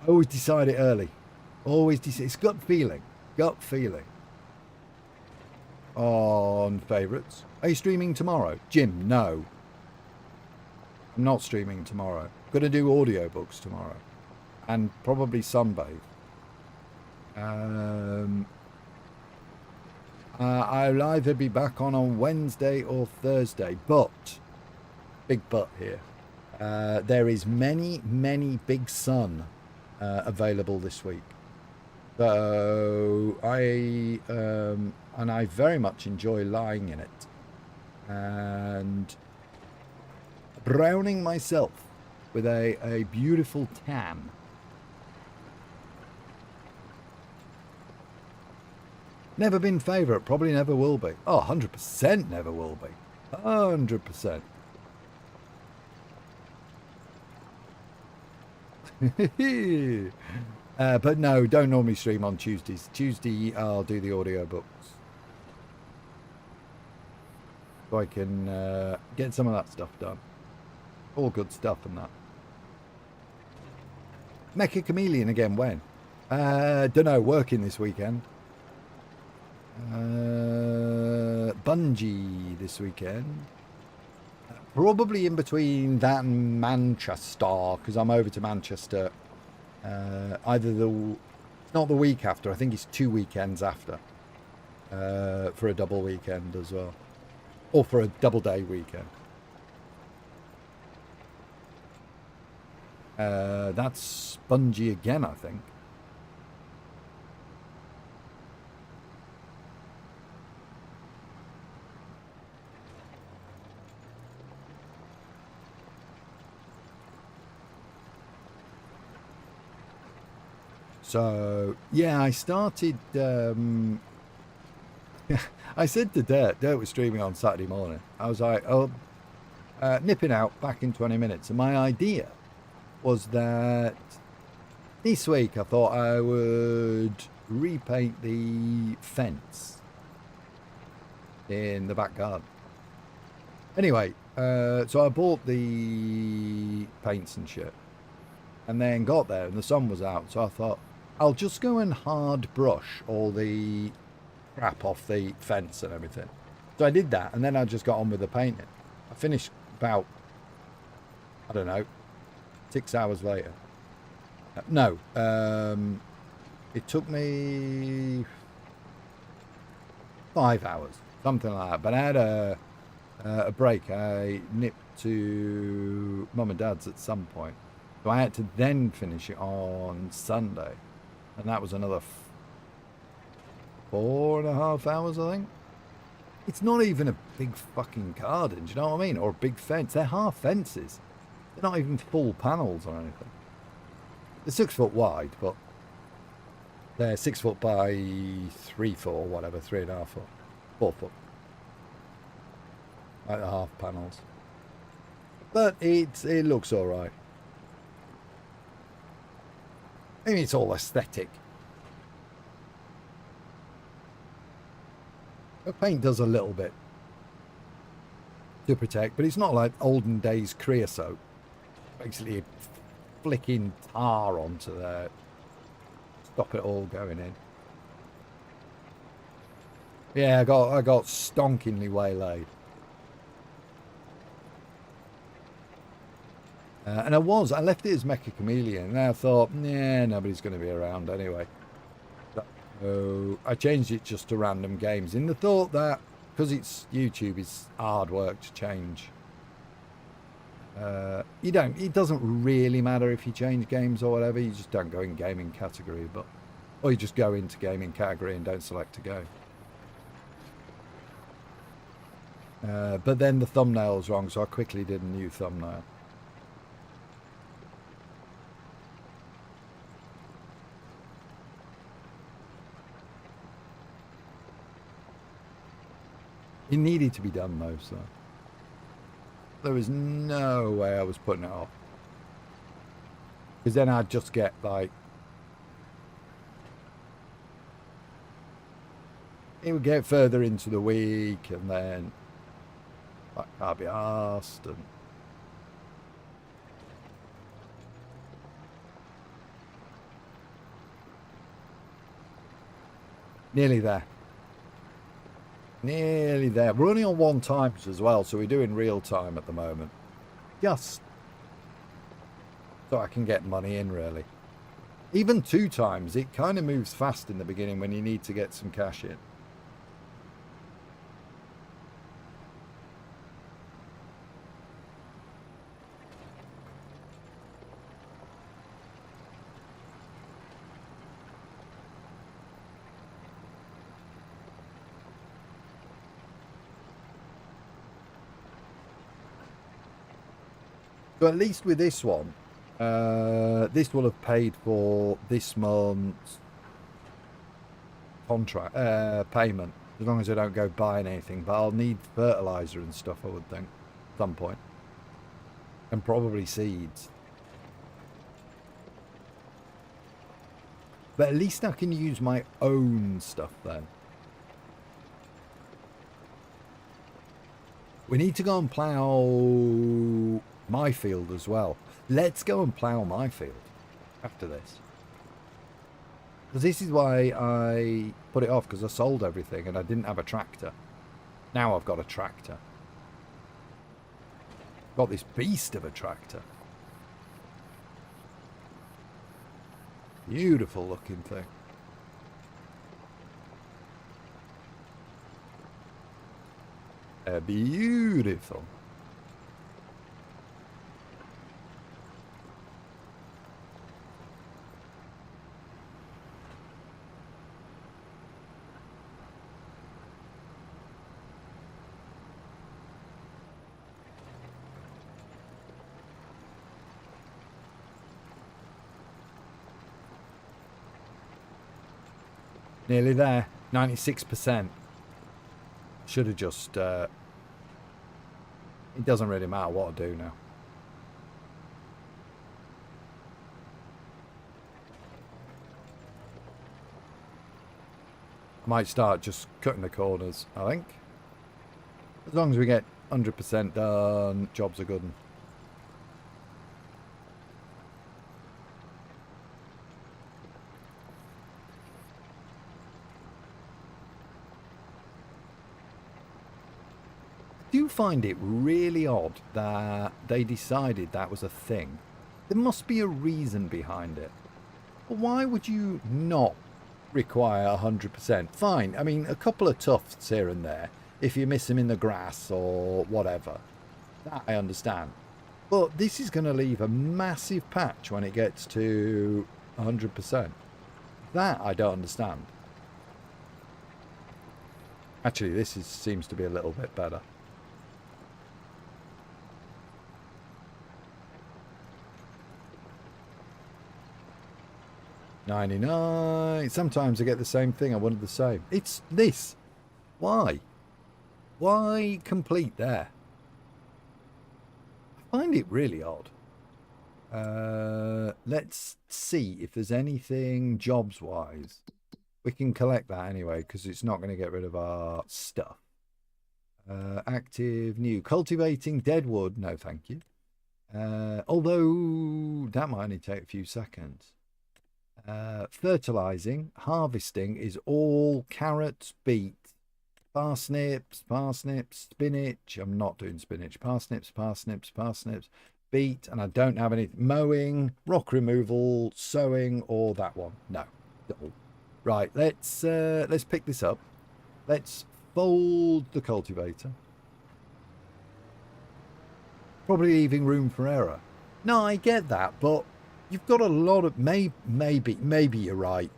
always decide it early. Always decide. It's gut feeling. Gut feeling. On favourites. Are you streaming tomorrow? Jim, no. I'm not streaming tomorrow. Going to do audiobooks tomorrow. And probably sunbathe. I'll either be back on Wednesday or Thursday. But, big but here. There is many big sun available this week. So and I very much enjoy lying in it and browning myself with a beautiful tan. Never been favourite, probably never will be. Oh, 100% never will be. 100%. But no, don't normally stream on Tuesdays. Tuesday I'll do the audiobooks. So I can get some of that stuff done. All good stuff and that. Mecha Chameleon again, when? Don't know, working this weekend. Bungie this weekend. Probably in between that and Manchester, because I'm over to Manchester. Either not the week after, I think it's 2 weekends after. For a double weekend as well. Or for a double day weekend. That's spongy again, I think. So, yeah, I started... I said to Dirt was streaming on Saturday morning. I was like, oh, nipping out back in 20 minutes. And my idea was that this week I thought I would repaint the fence in the back garden. Anyway, so I bought the paints and shit. And then got there and the sun was out. So I thought, I'll just go and hard brush all the crap off the fence and everything. So I did that and then I just got on with the painting. I finished about, I don't know, 6 hours later. No, it took me 5 hours, something like that. But I had a break. I nipped to Mum and Dad's at some point. So I had to then finish it on Sunday. And that was another 4.5 hours, I think. It's not even a big fucking garden, do you know what I mean? Or a big fence. They're half fences. They're not even full panels or anything. They're 6 foot wide, but they're 6 foot by 3 foot or whatever, 3.5 foot, 4 foot. Like the half panels. But it looks alright. I mean, it's all aesthetic. The paint does a little bit to protect, but it's not like olden days creosote. Basically, flicking tar onto there, stop it all going in. Yeah, I got stonkingly waylaid. And I left it as Mecha Chameleon, and I thought, nah, nobody's going to be around anyway. So I changed it just to random games, in the thought that, because it's YouTube, it's hard work to change. It doesn't really matter if you change games or whatever, you just don't go in gaming category, or you just go into gaming category and don't select to go. But then the thumbnail's wrong, so I quickly did a new thumbnail. It needed to be done though, so there was no way I was putting it off. Because then I'd just get like, it would get further into the week and then like, I'd be arsed and nearly there. Nearly there. We're only on 1 times as well, so we're doing real time at the moment. Just so I can get money in, really. Even 2 times, it kind of moves fast in the beginning when you need to get some cash in. So at least with this one, this will have paid for this month's contract payment, as long as I don't go buying anything. But I'll need fertilizer and stuff, I would think, at some point, and probably seeds. But at least I can use my own stuff then. We need to go and plough my field as well. Let's go and plough my field after this. Because this is why I put it off, because I sold everything and I didn't have a tractor. Now I've got a tractor. Got this beast of a tractor. Beautiful looking thing. Beautiful. Nearly there. 96%. Should have just... it doesn't really matter what I do now. I might start just cutting the corners, I think. As long as we get 100% done, jobs are good. I do find it really odd that they decided that was a thing. There must be a reason behind it. But why would you not require 100%? Fine, I mean, a couple of tufts here and there, if you miss them in the grass or whatever, that I understand. But this is going to leave a massive patch when it gets to 100%. That I don't understand. Actually, this seems to be a little bit better. $99. Sometimes I get the same thing. I wanted the same. It's this. Why? Why complete there? I find it really odd. Let's see if there's anything jobs-wise. We can collect that anyway because it's not going to get rid of our stuff. Active, new. Cultivating dead wood. No, thank you. Although that might only take a few seconds. Fertilizing, harvesting is all carrots, beet, parsnips, spinach. I'm not doing spinach. Parsnips, beet, and I don't have any mowing, rock removal, sowing, or that one. No. Right, let's pick this up. Let's fold the cultivator. Probably leaving room for error. No, I get that, but you've got a lot of... Maybe you're right.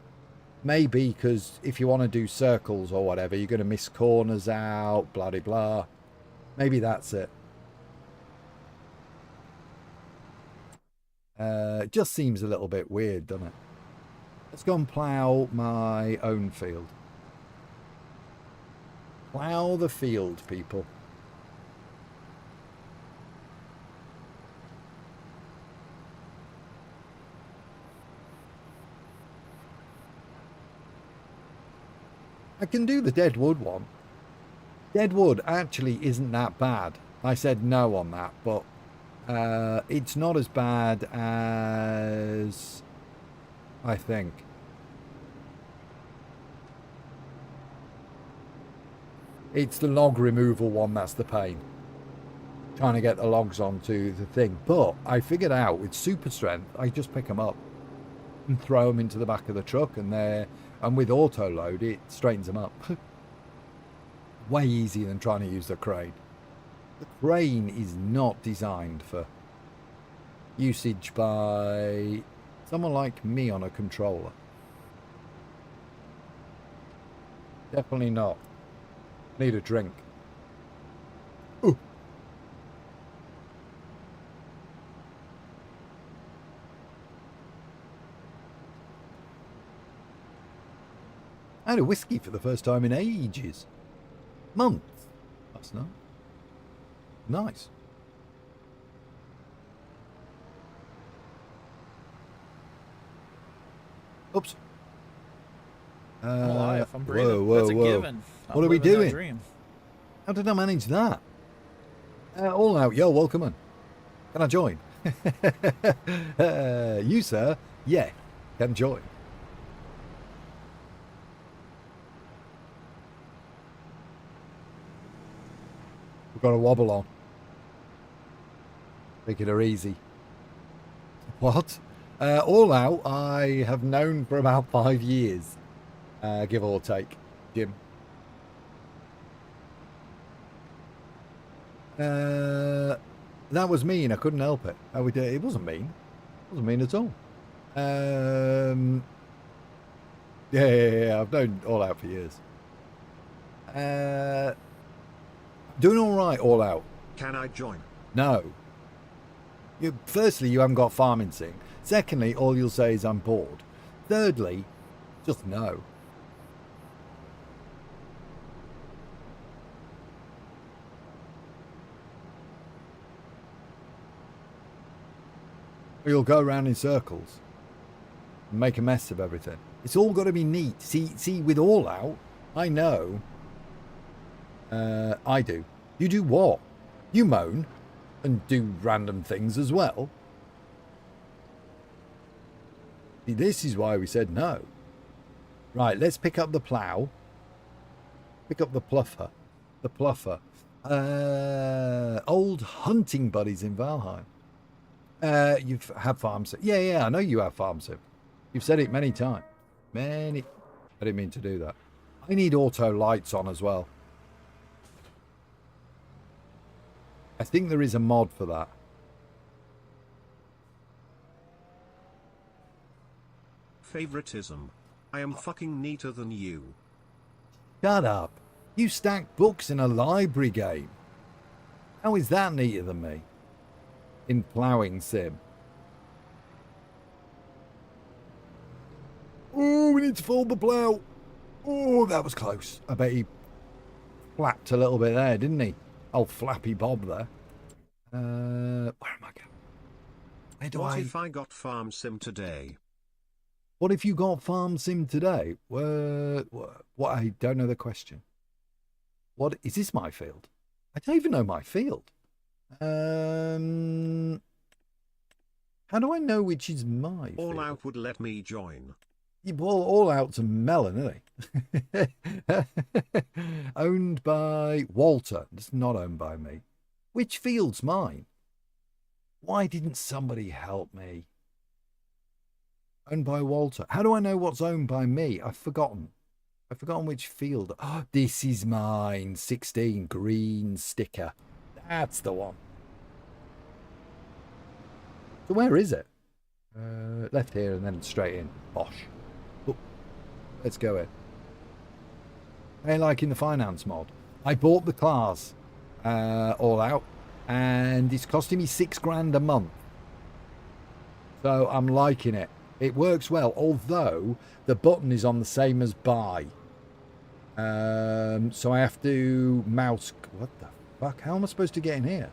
Maybe because if you want to do circles or whatever, you're going to miss corners out, blah, blah, blah. Maybe that's it. It just seems a little bit weird, doesn't it? Let's go and plough my own field. Plough the field, people. I can do the dead wood one. Dead wood actually isn't that bad. I said no on that, but it's not as bad as I think. It's the log removal one that's the pain. Trying to get the logs onto the thing. But I figured out with super strength, I just pick them up and throw them into the back of the truck, and with auto load it straightens them up. Way easier than trying to use the crane. The crane is not designed for usage by someone like me on a controller. Definitely not. Need a drink. Ooh. I had a whiskey for the first time in ages. Months. That's nice. Nice. Oops. I'm alive. I'm breathing. Whoa, That's a given. What are we doing? How did I manage that? All out. Yo, welcome on. Can I join? You, sir? Yeah, can join. We've got a wobble on. Taking her easy. What? All out, I have known for about 5 years. Give or take. Jim. That was mean. I couldn't help it. It wasn't mean. It wasn't mean at all. Yeah. I've known All Out for years. Doing all right, All Out. Can I join? No. Firstly, you haven't got farming sim. Secondly, all you'll say is I'm bored. Thirdly, just no. Or you'll go around in circles and make a mess of everything. It's all got to be neat. See, with All Out, I know. I do. You do what? You moan and do random things as well. See, this is why we said no. Right, let's pick up the plough. Pick up the pluffer. The pluffer. Old hunting buddies in Valheim. You've had farm sim. Yeah, I know you have farm sim. You've said it many times. I didn't mean to do that. I need auto lights on as well. I think there is a mod for that. Favoritism. I am fucking neater than you. Shut up. You stack books in a library game. How is that neater than me? In Ploughing sim. Oh, we need to fold the plough. Oh, that was close. I bet he flapped a little bit there, didn't he? Old Flappy Bob there. Where am I going? What if I got farm sim today? What if you got farm sim today? What? I don't know the question. What is this? My field? I don't even know my field. How do I know which is my field? All Out would let me join. Yeah, well, All Out's a melon, isn't he? Owned by Walter. It's not owned by me. Which field's mine? Why didn't somebody help me? Owned by Walter. How do I know what's owned by me? I've forgotten. I've forgotten which field. Oh, this is mine. 16 green sticker. That's the one. So where is it? Left here and then straight in. Bosh. Oh, let's go in. I ain't liking the finance mod. I bought the class All Out, and it's costing me $6 a month. So I'm liking it. It works well, although the button is on the same as buy. So I have to mouse... What the fuck? How am I supposed to get in here?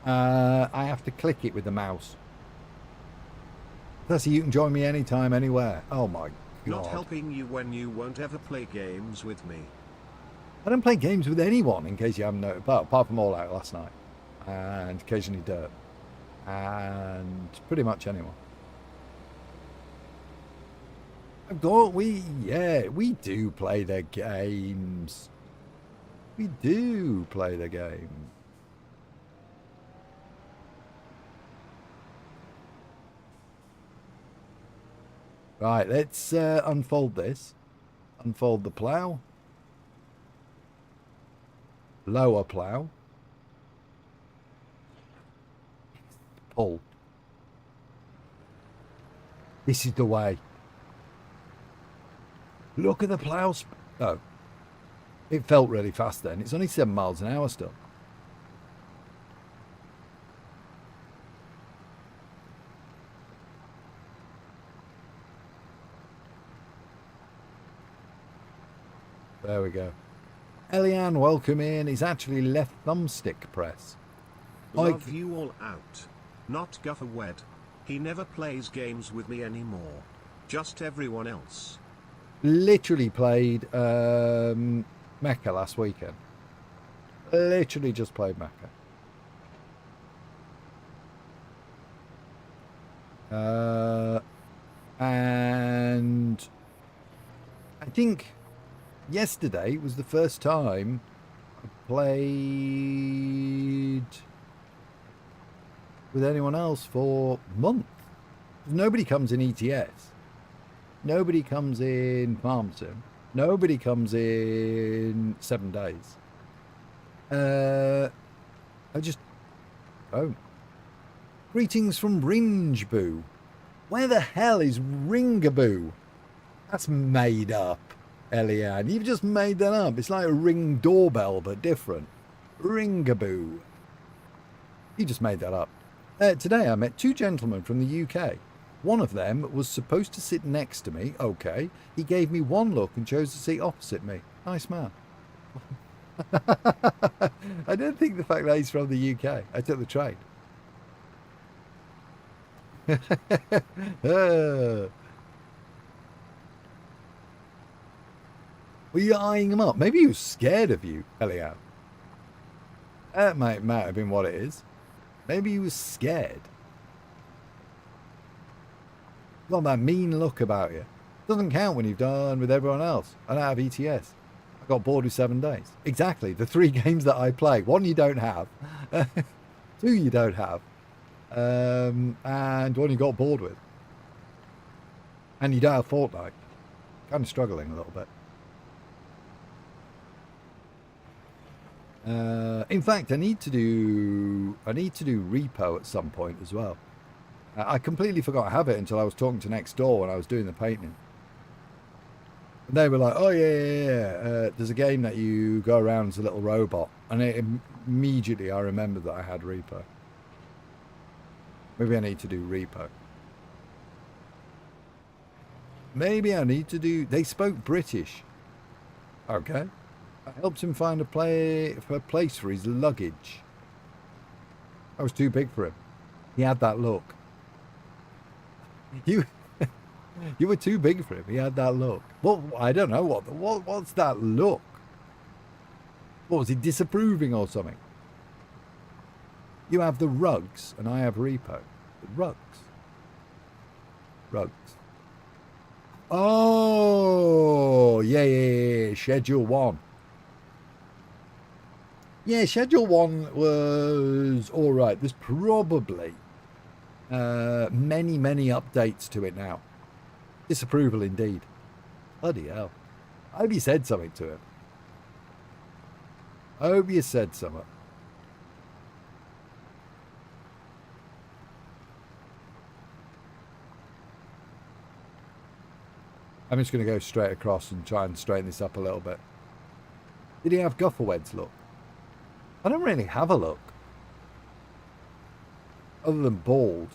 I have to click it with the mouse. Plus, you can join me anytime, anywhere. Oh my god. Not helping you when you won't ever play games with me. I don't play games with anyone, in case you haven't noticed. Apart from All Out last night. And occasionally Dirt. And pretty much anyone. We do play the games. We do play the game. Right, let's unfold this. Unfold the plough. Lower plough. Pull. This is the way. Look at the plough. Oh. It felt really fast then. It's only 7 miles an hour still. There we go. Eliane, welcome in. He's actually left thumbstick press. Love you All Out. Not Guffer Wed. He never plays games with me anymore. Just everyone else. Literally played Mecca last weekend. Literally just played Mecca. And I think yesterday was the first time I played with anyone else for months. Nobody comes in ETS. Nobody comes in Farm Sim. Nobody comes in 7 days. I just don't. Greetings from Ringaboo. Where the hell is Ringaboo? That's made up, Eliane. You've just made that up. It's like a Ring doorbell, but different. Ringaboo. You just made that up. Today I met 2 gentlemen from the UK. One of them was supposed to sit next to me. Okay. He gave me one look and chose to sit opposite me. Nice man. I don't think the fact that he's from the UK. I took the train. Were you eyeing him up? Maybe he was scared of you, Eliab. That might have been what it is. Maybe he was scared. Got that mean look about you. Doesn't count when you've done with everyone else. I don't have ETS. I got bored with 7 days. Exactly. The 3 games that I play. 1 you don't have. 2 you don't have. And 1 you got bored with. And you don't have Fortnite. Kind of struggling a little bit. In fact, I need to do repo at some point as well. I completely forgot I have it until I was talking to next door when I was doing the painting. And they were like, "Oh yeah. There's a game that you go around as a little robot," and immediately I remembered that I had repo. Maybe I need to do repo. Maybe I need to do. They spoke British. Okay. I helped him find a place for his luggage. I was too big for him. He had that look. You were too big for him. He had that look. Well, I don't know what's that look. What was he disapproving or something? You have the rugs and I have repo. The rugs. Oh, yeah. Schedule 1. Yeah, Schedule 1 was all right. There's probably many updates to it now. Disapproval indeed. Bloody hell. I hope you said something to him. I hope you said something. I'm just going to go straight across and try and straighten this up a little bit. Did he have Guffelwed's look? I don't really have a look. Other than bald.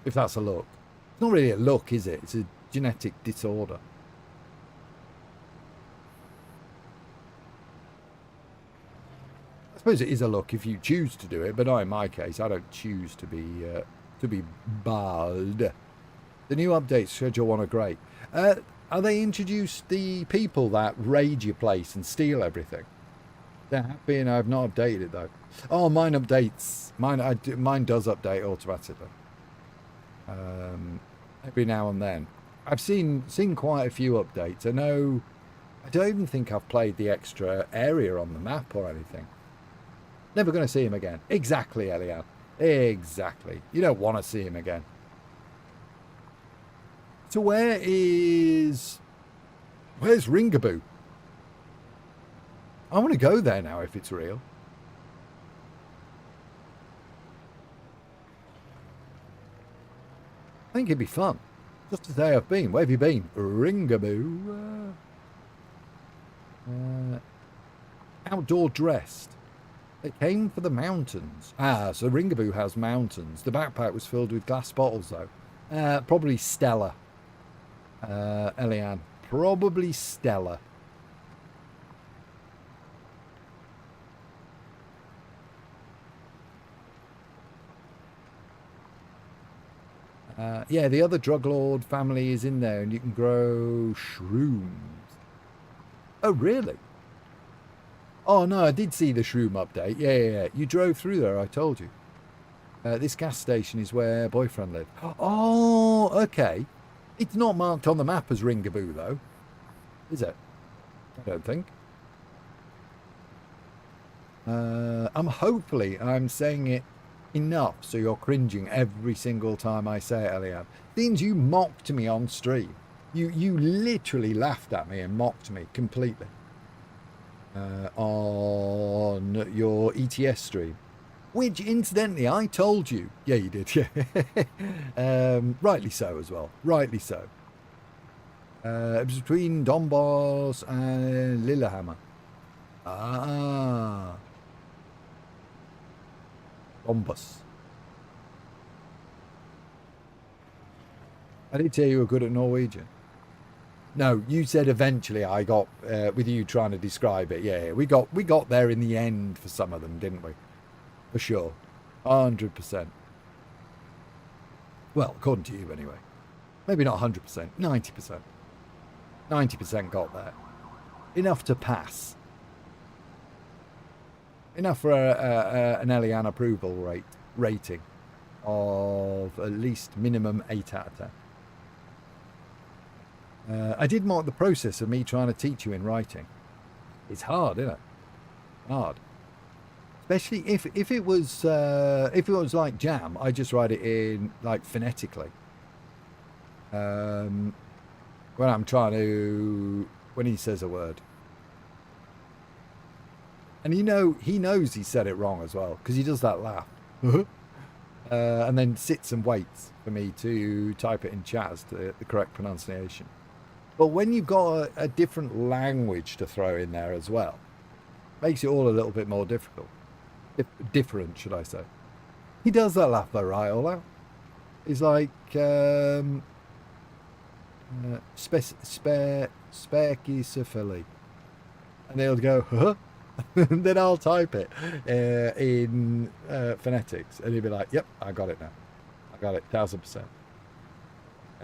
If that's a look. It's not really a look, is it? It's a genetic disorder. I suppose it is a look if you choose to do it, but not in my case. I don't choose to be bald. The new updates, Schedule 1, are great. Are they introduced the people that raid your place and steal everything? They're happy, and I've not updated it though. Oh, mine updates. Mine does update automatically. Every now and then. I've seen quite a few updates. I don't even think I've played the extra area on the map or anything. Never going to see him again. Exactly, Elian. Exactly. You don't want to see him again. So where's Ringaboo? I want to go there now if it's real. I think it'd be fun. Just to say I've been. Where have you been? Ringaboo. Outdoor dressed. They came for the mountains. Ah, so Ringaboo has mountains. The backpack was filled with glass bottles though. Probably Stella. Elian. Probably Stella. Yeah, the other drug lord family is in there and you can grow shrooms. Oh, really? Oh, no, I did see the shroom update. Yeah. You drove through there, I told you. This gas station is where boyfriend lived. Oh, okay. It's not marked on the map as Ringaboo, though. Is it? I don't think. I'm saying it enough so you're cringing every single time I say it, Eliab. Things you mocked me on stream. You literally laughed at me and mocked me completely. On your ETS stream. Which, incidentally, I told you. Yeah, you did, yeah. Rightly so as well. Rightly so. It was between Donbass and Lillehammer. Ah. Donbass. I did tell you were good at Norwegian. No, you said eventually. I got with you trying to describe it. Yeah, we got there in the end for some of them, didn't we? For sure, 100%. Well, according to you, anyway. Maybe not 100%, 90%. 90% got there. Enough to pass. Enough for an Elian approval rating of at least minimum 8 out of 10. I did mark the process of me trying to teach you in writing. It's hard, isn't it? Hard. Especially if it was like Jam, I just write it in like phonetically. When I'm trying to, when he says a word. And he knows he said it wrong as well, because he does that laugh. And then sits and waits for me to type it in chat as to the correct pronunciation. But when you've got a different language to throw in there as well, makes it all a little bit more difficult. Different, should I say. He does that laugh though, right, all out? He's like, Sperky. And they'll go, huh? And then I'll type it in phonetics, and he'll be like, yep, I got it now. I got it, 1000%.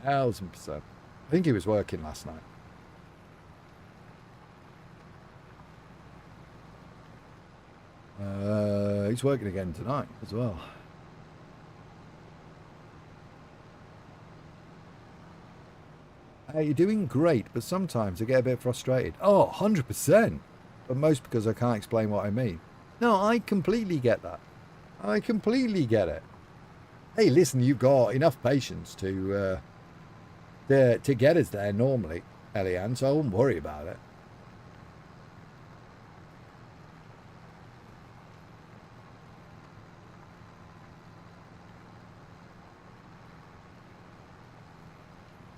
1000%. I think he was working last night. He's working again tonight as well. You're doing great, but sometimes I get a bit frustrated. Oh, 100%. But most because I can't explain what I mean. No, I completely get that. I completely get it. Hey, listen, you've got enough patience to get us there normally, Elian, so I wouldn't worry about it.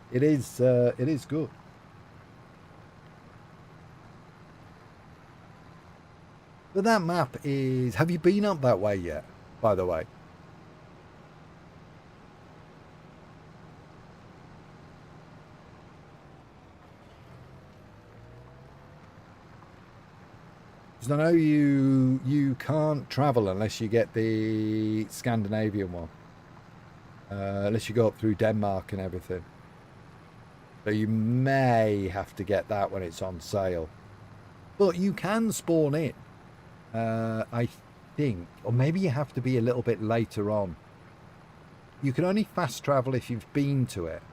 It is good. But that map is... Have you been up that way yet, by the way? Because I know you can't travel unless you get the Scandinavian one. Unless you go up through Denmark and everything. So you may have to get that when it's on sale. But you can spawn in. I think, or maybe you have to be a little bit later on. You can only fast travel if you've been to it.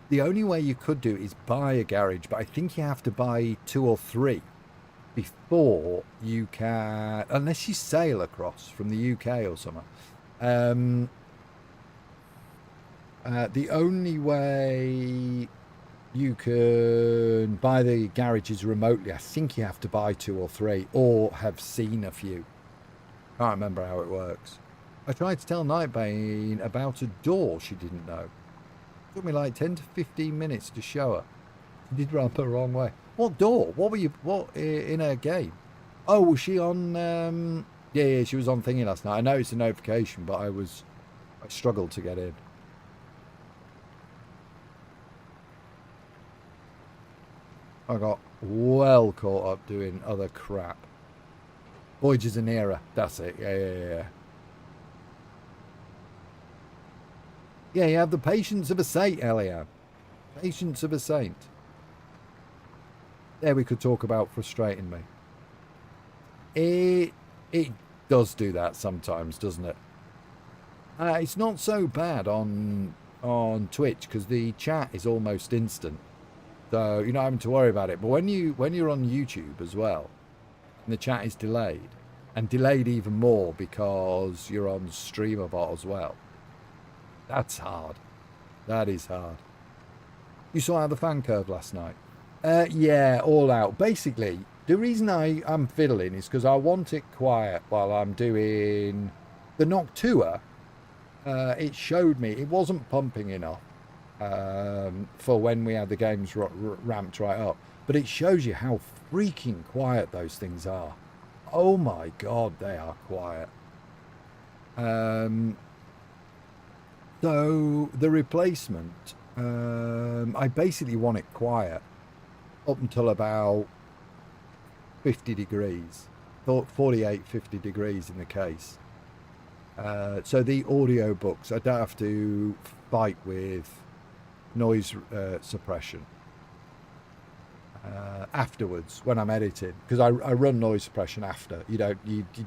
The only way you could do is buy a garage, but I think you have to buy 2 or 3 before you can, unless you sail across from the UK or somewhere. The only way you can buy the garages remotely, I think you have to buy 2 or 3 or have seen a few. Can't remember how it works. I tried to tell Nightbane about a door she didn't know. It took me like 10 to 15 minutes to show her. She did run the wrong way. What door? What in her game? Oh, was she on yeah, she was on thingy last night. I noticed a notification, but I struggled to get in. I got well caught up doing other crap. Voyages in Era, that's it. Yeah. Yeah, you have the patience of a saint, Elian. Patience of a saint. There we could talk about frustrating me. It does do that sometimes, doesn't it? It's not so bad on Twitch because the chat is almost instant. So you're not having to worry about it. But when you're on YouTube as well, and the chat is delayed, and delayed even more because you're on StreamerBot as well, that's hard. That is hard. You saw how the fan curve last night? Yeah, all out. Basically, the reason I'm fiddling is because I want it quiet while I'm doing the Noctua. It showed me it wasn't pumping enough. For when we had the games ramped right up, but it shows you how freaking quiet those things are. Oh my god, they are quiet. So the replacement I basically want it quiet up until about 50 degrees, 48, 50 degrees in the case. So the audio books, I don't have to fight with noise suppression afterwards when I'm editing, because I run noise suppression after. You don't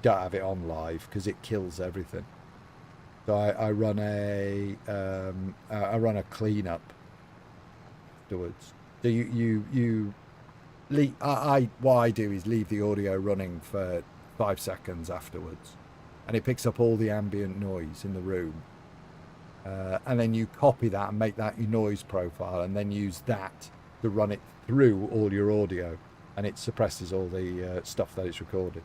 have it on live because it kills everything. So I run a cleanup afterwards. So what I do is leave the audio running for 5 seconds afterwards, and it picks up all the ambient noise in the room, and then you copy that and make that your noise profile, and then use that to run it through all your audio, and it suppresses all the stuff that it's recorded.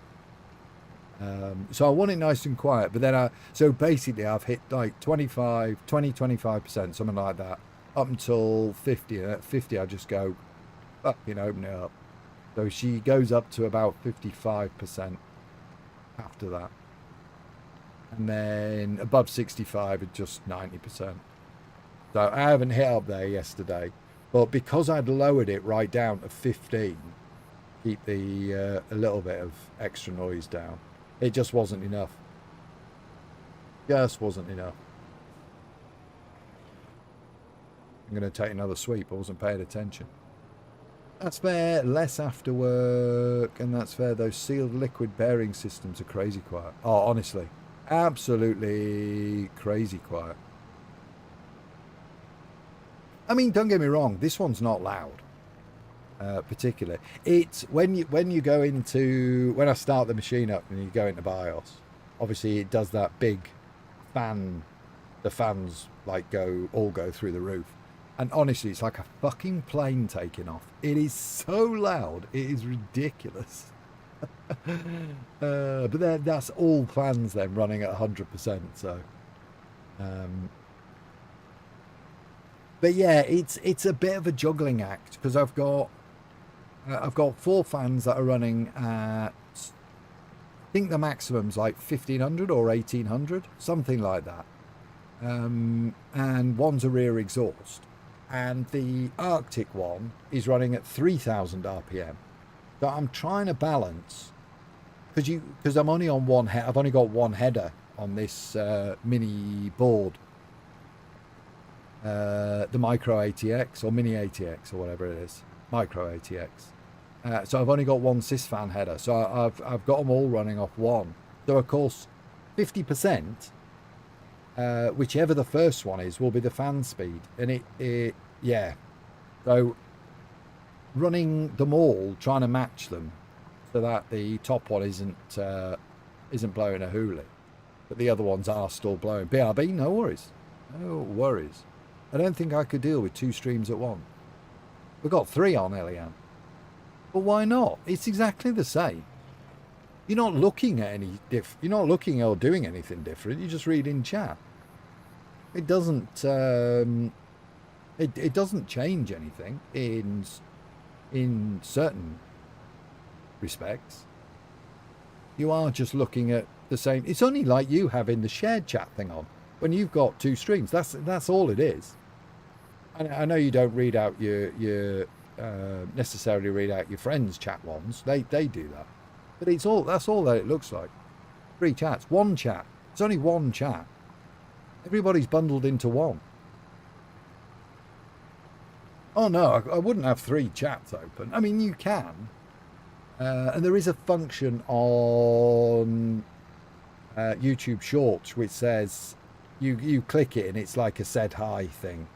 So I want it nice and quiet, but then so basically I've hit like 25%, something like that, up until 50, and at 50 I just go fucking open it up. So she goes up to about 55% after that, and then above 65 at just 90%. So I haven't hit up there yesterday, but because I'd lowered it right down to 15, keep the a little bit of extra noise down, it just wasn't enough. Just wasn't enough. I'm going to take another sweep. I wasn't paying attention. That's fair. Less after work, and that's fair. Those sealed liquid bearing systems are crazy quiet. Oh, honestly, absolutely crazy quiet. I mean, don't get me wrong. This one's not loud, particularly. It's when you go into, when I start the machine up and you go into BIOS, obviously it does that big fan. The fans like all go through the roof. And honestly, it's like a fucking plane taking off. It is so loud. It is ridiculous. But that's all fans then running at 100%. So, but yeah, it's a bit of a juggling act, because I've got 4 fans that are running at, I think the maximum's like 1500 or 1800, something like that. And one's a rear exhaust. And the Arctic one is running at 3,000 RPM. So I'm trying to balance, because I'm only on one head. I've only got one header on this mini board, the Micro ATX or Mini ATX or whatever it is, Micro ATX. So I've only got one Sysfan header. So I've got them all running off one. So of course, 50%. Whichever the first one is will be the fan speed, and yeah, so running them all, trying to match them so that the top one isn't blowing a hoolie, but the other ones are still blowing. BRB, no worries. I don't think I could deal with 2 streams at once. We've got 3 on Elian, but why not? It's exactly the same. You're not looking at you're not looking or doing anything different. You just read in chat. It doesn't it doesn't change anything in certain respects. You are just looking at the same. It's only like you having the shared chat thing on when you've got 2 streams. That's all it is. I know you don't read out your necessarily read out your friends' chat ones. They do that. But that's all that it looks like. 3 chats, 1 chat. It's only 1 chat. Everybody's bundled into one. Oh no, I wouldn't have 3 chats open. I mean, you can. And there is a function on YouTube Shorts which says you click it and it's like a said hi thing.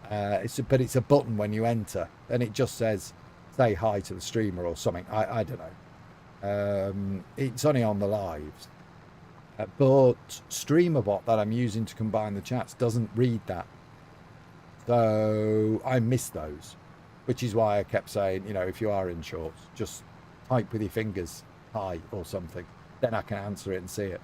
But it's a button when you enter, and it just says say hi to the streamer or something. I don't know. It's only on the lives. But StreamerBot that I'm using to combine the chats doesn't read that. So I miss those, which is why I kept saying, if you are in Shorts, just type with your fingers hi or something. Then I can answer it and see it.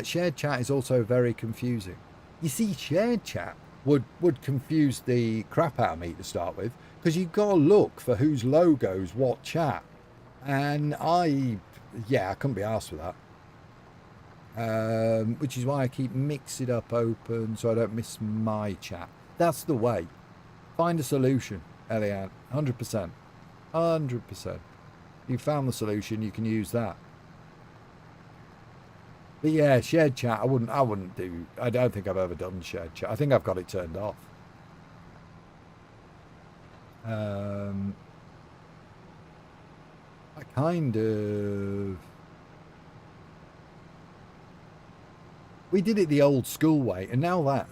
Shared chat is also very confusing. You see, shared chat would confuse the crap out of me to start with, because you've got to look for whose logos what chat, and I couldn't be arsed with that. Which is why I keep Mix It Up open so I don't miss my chat. That's the way. Find a solution, Eliane. 100%. 100%. You found the solution, you can use that. But yeah, shared chat, I wouldn't do. I don't think I've ever done shared chat. I think I've got it turned off. I kind of. We did it the old school way, and now that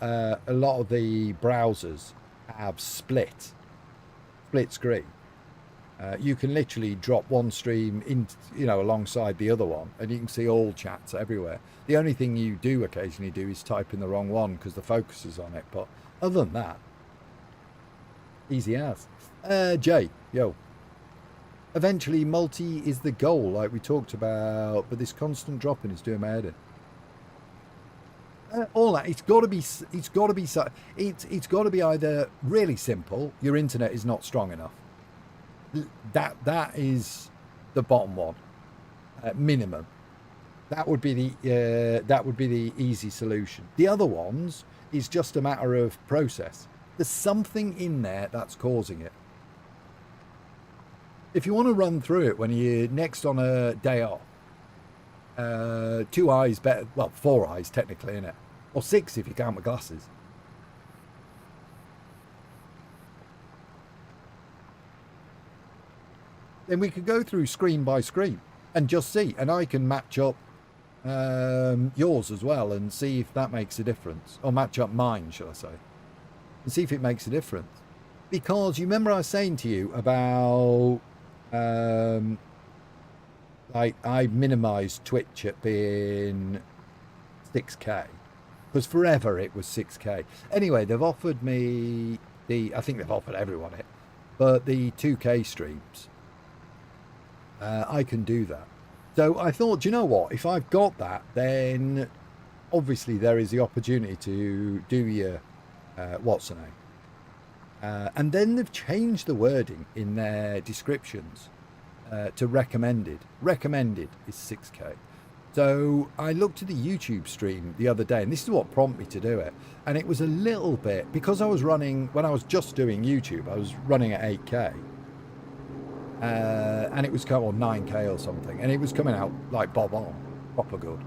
a lot of the browsers have split screen. You can literally drop one stream in, alongside the other one, and you can see all chats everywhere. The only thing you do occasionally do is type in the wrong one because the focus is on it. But other than that, easy as. Jay, yo. Eventually, multi is the goal, like we talked about, but this constant dropping is doing my head in. All that it's got to be either really simple. Your internet is not strong enough. That is the bottom one, minimum. That would be the easy solution. The other ones is just a matter of process. There's something in there that's causing it. If you want to run through it when you're next on a day off, 2 eyes better. Well, 4 eyes technically, innit? Or 6 if you count my glasses. Then we could go through screen by screen and just see, and I can match up yours as well and see if that makes a difference, or match up mine, shall I say, and see if it makes a difference. Because you remember I was saying to you about like I minimized Twitch at being 6K, because forever it was 6K. Anyway, they've offered me I think they've offered everyone it, but the 2K streams. I can do that. So I thought, do you know what? If I've got that, then obviously there is the opportunity to do your what's the name. And then they've changed the wording in their descriptions to recommended. Recommended is 6K. So I looked at the YouTube stream the other day, and this is what prompted me to do it. And it was a little bit, because I was running, when I was just doing YouTube, I was running at 8K. And it was coming on 9K or something, and it was coming out like bob on, proper good.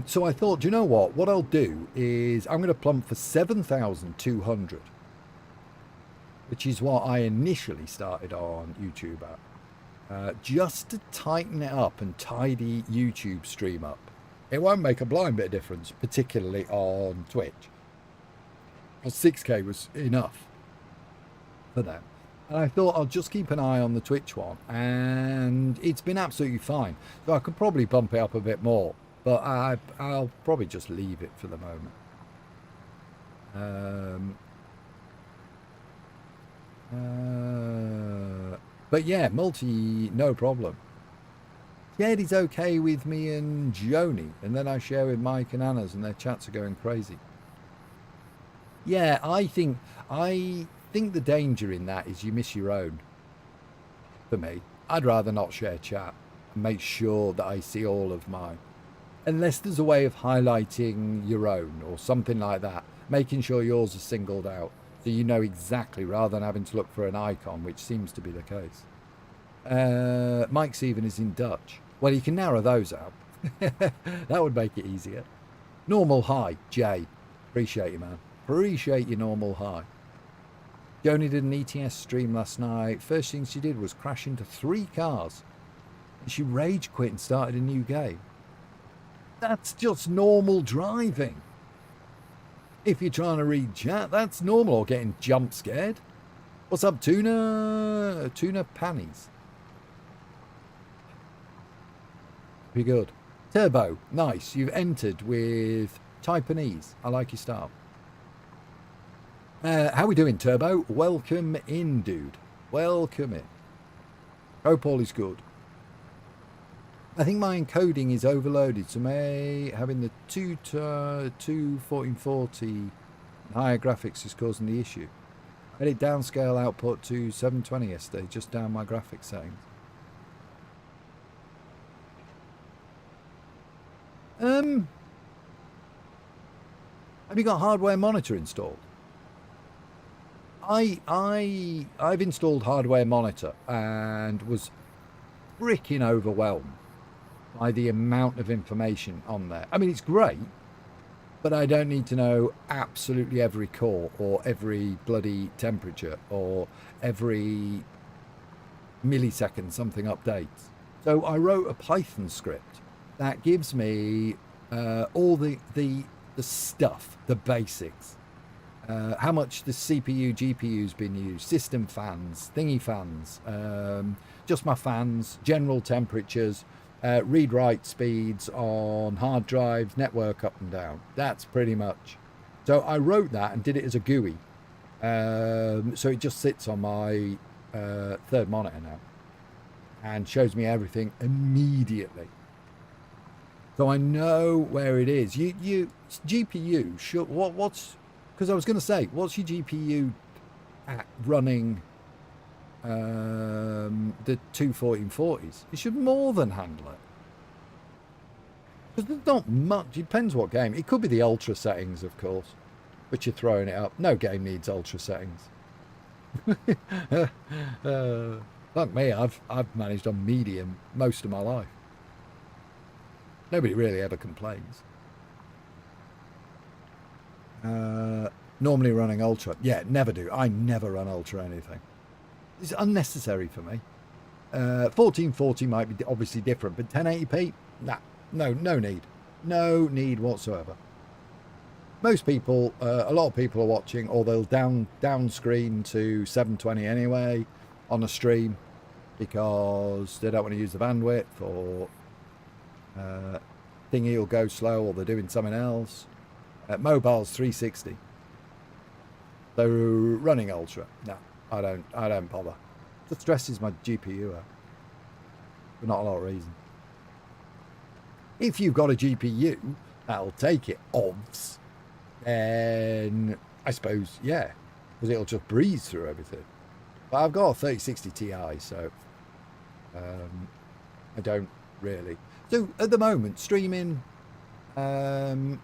So I thought, do you know what I'll do is I'm going to plump for 7,200, which is what I initially started on YouTube at, just to tighten it up and tidy YouTube stream up. It won't make a blind bit of difference, particularly on Twitch, because 6K was enough for them. And I thought I'll just keep an eye on the Twitch one, and it's been absolutely fine. So I could probably bump it up a bit more, but I'll probably just leave it for the moment. But yeah, multi, no problem. Jed is okay with me and Joni, and then I share with Mike and Anna's, and their chats are going crazy. Yeah, I think the danger in that is you miss your own. For me, I'd rather not share chat and make sure that I see all of mine, unless there's a way of highlighting your own or something like that, making sure yours are singled out so you know exactly, rather than having to look for an icon, which seems to be the case. Mike's even is in Dutch. Well, you can narrow those out. That would make it easier. Normal hi, Jay. Appreciate you, man. Appreciate your normal hi. Joni did an ETS stream last night. First thing she did was crash into 3 cars. And she rage quit and started a new game. That's just normal driving. If you're trying to read chat, that's normal. Or getting jump scared. What's up, Tuna? Tuna panties. Pretty good. Turbo, nice. You've entered with type and ease. I like your style. How we doing, Turbo? Welcome in, dude. Welcome in. Hope all is good. I think my encoding is overloaded, so may having the 2 1440 Higher graphics is causing the issue. I had it downscale output to 720 yesterday, just down my graphics settings. Have you got hardware monitor installed? I've installed hardware monitor and was freaking overwhelmed by the amount of information on there. I mean, it's great, but I don't need to know absolutely every core or every bloody temperature or every millisecond something updates. So I wrote a Python script that gives me all the stuff, the basics. How much the CPU, GPU's been used, system fans, thingy fans, just my fans, general temperatures, read-write speeds on hard drives, network up and down. That's pretty much. So I wrote that and did it as a GUI. So it just sits on my third monitor now and shows me everything immediately. So I know where it is. You GPU, sure, what's... Because I was going to say, what's your GPU at running the two 1440s? It should more than handle it. Because there's not much. It depends what game. It could be the ultra settings, of course, but you're throwing it up. No game needs ultra settings. Like me, I've managed on medium most of my life. Nobody really ever complains. Normally running ultra. Yeah, never do. I never run ultra anything. It's unnecessary for me. 1440 might be obviously different, but 1080p? Nah, no need. No need whatsoever. Most people, a lot of people are watching, or they'll down screen to 720 anyway on a stream because they don't want to use the bandwidth, or thingy will go slow, or they're doing something else. Mobile's 360. So running ultra, no, I don't bother. It stresses my GPU out for not a lot of reason. If you've got a GPU that'll take it, obvs, then I suppose, yeah, because it'll just breeze through everything. But I've got a 3060 Ti, so I don't really. So at the moment, streaming, playing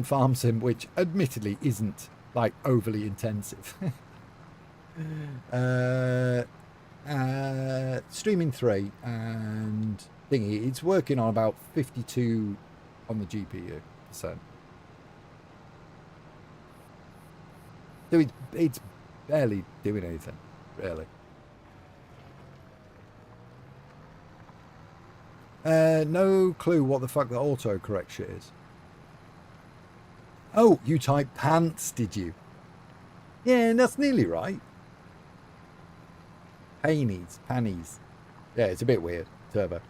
Farm Sim, which admittedly isn't like overly intensive. Streaming 3 and thingy, it's working on about 52 on the GPU %. So it's barely doing anything, really. No clue what the fuck the autocorrect shit is. Oh, you typed pants, did you? Yeah, that's nearly right. Pannies. Yeah, it's a bit weird. Turbo.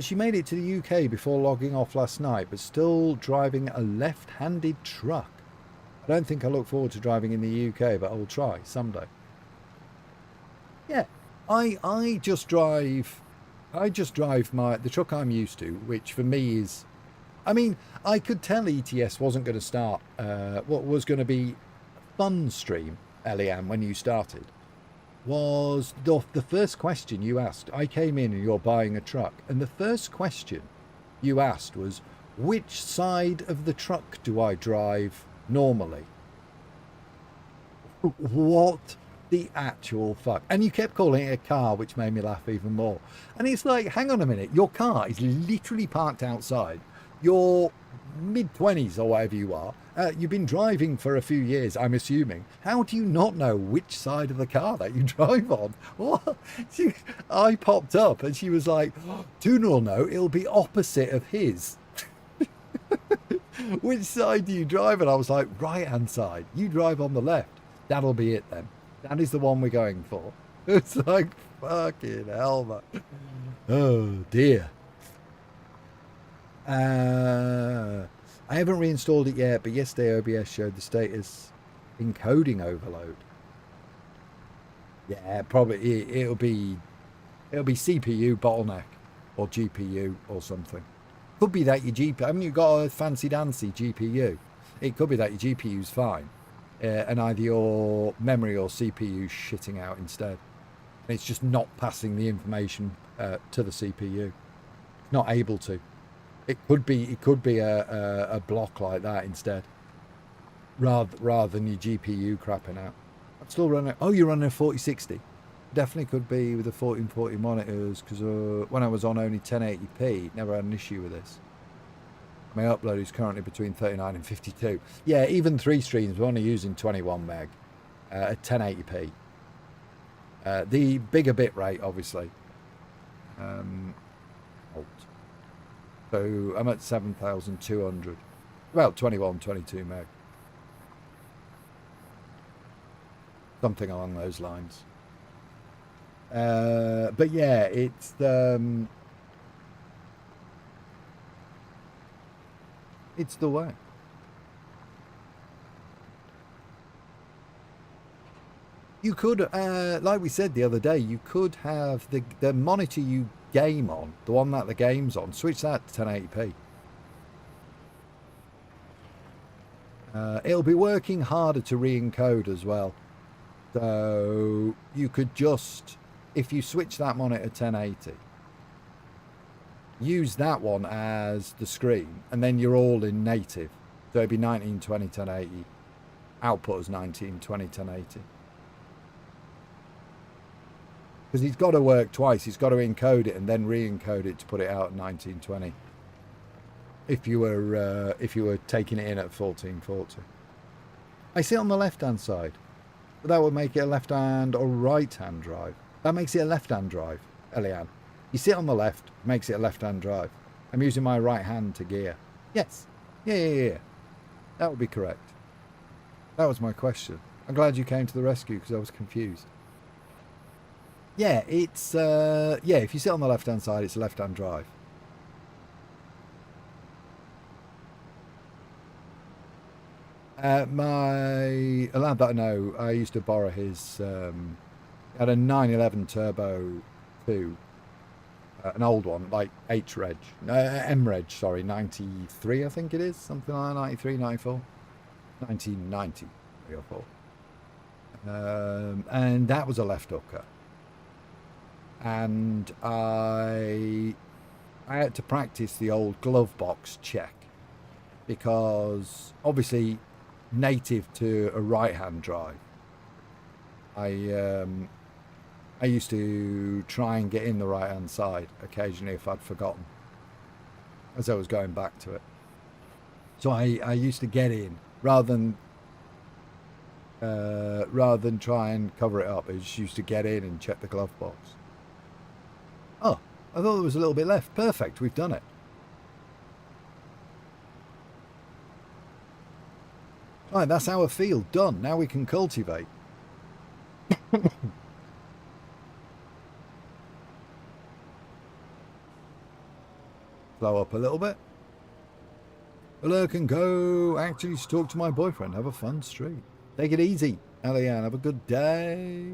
She made it to the UK before logging off last night, but still driving a left-handed truck. I don't think I look forward to driving in the UK, but I'll try someday. Yeah, I just drive the truck I'm used to, which for me is, I mean, I could tell ETS wasn't going to start what was going to be a fun stream, Eliane, when you started, was the first question you asked. I came in and you're buying a truck, and the first question you asked was, which side of the truck do I drive normally? What the actual fuck? And you kept calling it a car, which made me laugh even more. And it's like, hang on a minute, your car is literally parked outside. You're mid-20s or whatever you are. You've been driving for a few years, I'm assuming. How do you not know which side of the car that you drive on? What? I popped up and she was like, Tuna will know, it'll be opposite of his. Which side do you drive? And I was like, right-hand side. You drive on the left. That'll be it then. That is the one we're going for. It's like, fucking hell, man. Oh, dear. I haven't reinstalled it yet, but yesterday OBS showed the status encoding overload. Yeah, probably it'll be CPU bottleneck or GPU or something. Could be that your GPU. I mean, you've got a fancy dancy GPU, It could be that your GPU's fine, and either your memory or CPU shitting out instead. And it's just not passing the information to the CPU. Not able to. It could be a block like that instead, rather than your GPU crapping out. I'm still running. Oh, you're running a 4060. Definitely could be with the 1440 monitors, because when I was on only 1080p, never had an issue with this. My upload is currently between 39 and 52. Yeah, even 3 streams, we're only using 21 meg at 1080p. The bigger bit rate, obviously. So I'm at 7,200. Well, 21, 22 meg. Something along those lines. But yeah, it's the way. You could, like we said the other day, you could have the monitor you game on, the one that the game's on, switch that to 1080p. It'll be working harder to re-encode as well. So you could just, if you switch that monitor to 1080, use that one as the screen, and then you're all in native. So it'd be 1920 1080. Output is 1920 1080. Because he's got to work twice. He's got to encode it and then re-encode it to put it out at 1920. If you were taking it in at 1440. I see it on the left-hand side. But that would make it a left-hand or right-hand drive. That makes it a left-hand drive, Eliane. You sit on the left, makes it a left-hand drive. I'm using my right hand to gear. Yes. Yeah. That would be correct. That was my question. I'm glad you came to the rescue because I was confused. Yeah, it's... yeah, if you sit on the left-hand side, it's a left-hand drive. A lad that I know, I used to borrow his... had a 911 Turbo 2. An old one, like H-Reg. M-Reg, sorry, 93 I think it is. Something like that, 93, 94. 1990, 3 or 4. And that was a left hooker. And I had to practice the old glove box check, because obviously native to a right-hand drive, I used to try and get in the right-hand side occasionally if I'd forgotten, as I was going back to it. So I used to get in rather than try and cover it up. I just used to get in and check the glove box. Oh, I thought there was a little bit left. Perfect, we've done it. Right, that's our field done. Now we can cultivate. Slow up a little bit. Hello, can go actually talk to my boyfriend. Have a fun stream. Take it easy, Eliane. Have a good day.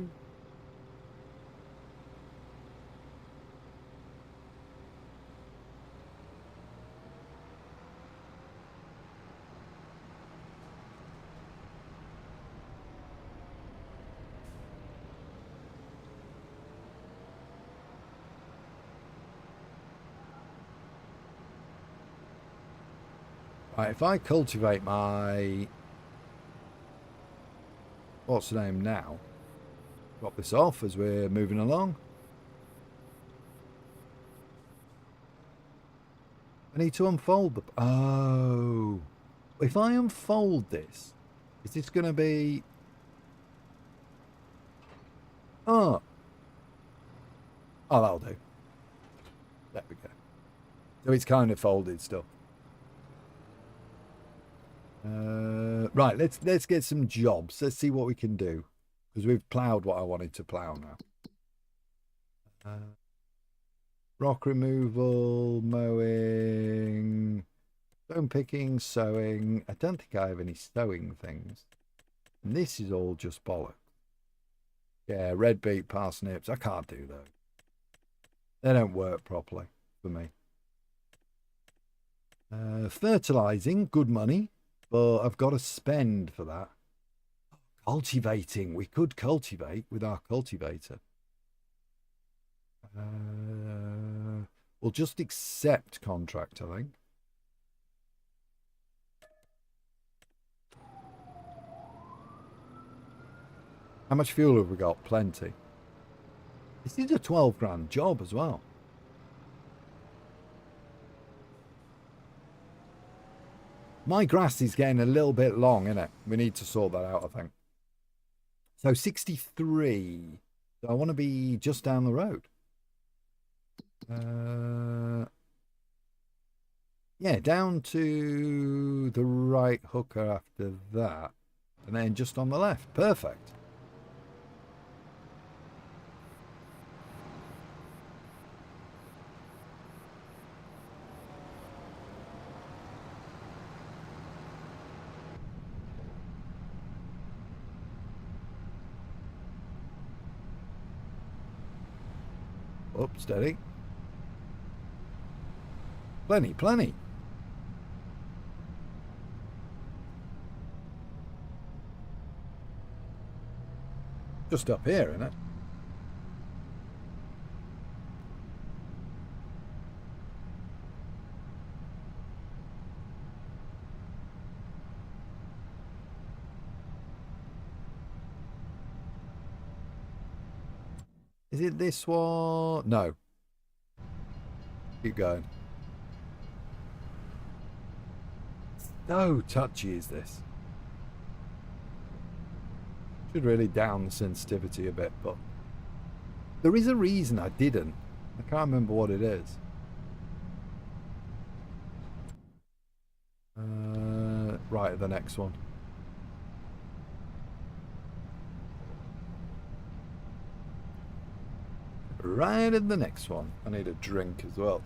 Right, if I cultivate my... What's the name now? Drop this off as we're moving along. I need to unfold the... Oh. If I unfold this, is this going to be... Oh. Oh, that'll do. There we go. So it's kind of folded still. Right, let's get some jobs. Let's see what we can do, because we've ploughed what I wanted to plough now. Rock removal, mowing, stone picking, sowing. I don't think I have any sowing things. And this is all just bollocks. Yeah, red beet, parsnips. I can't do those. They don't work properly for me. Fertilizing, good money. but I've got to spend for that. Cultivating. We could cultivate with our cultivator. We'll just accept contract, I think. How much fuel have we got? Plenty. This is a 12 grand job as well. My grass is getting a little bit long, isn't it? We need to sort that out, I think. So 63. So I want to be just down the road. Yeah, down to the right hooker after that. And then just on the left. Perfect. Up, steady. Plenty, plenty. Just up here, isn't it? Is it this one? No. Keep going. So touchy is this. Should really down the sensitivity a bit, but there is a reason I didn't. I can't remember what it is. Right, the next one. Right at the next one. I need a drink as well.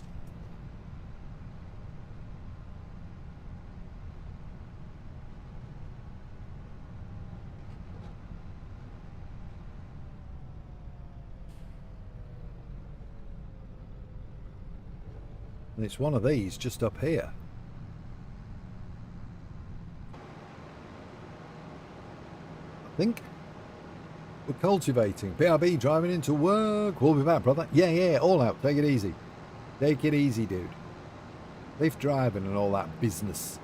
And it's one of these just up here. I think. We're cultivating. BRB driving into work. We'll be back, brother. Yeah, yeah, all out. Take it easy. Take it easy, dude. Safe driving and all that business.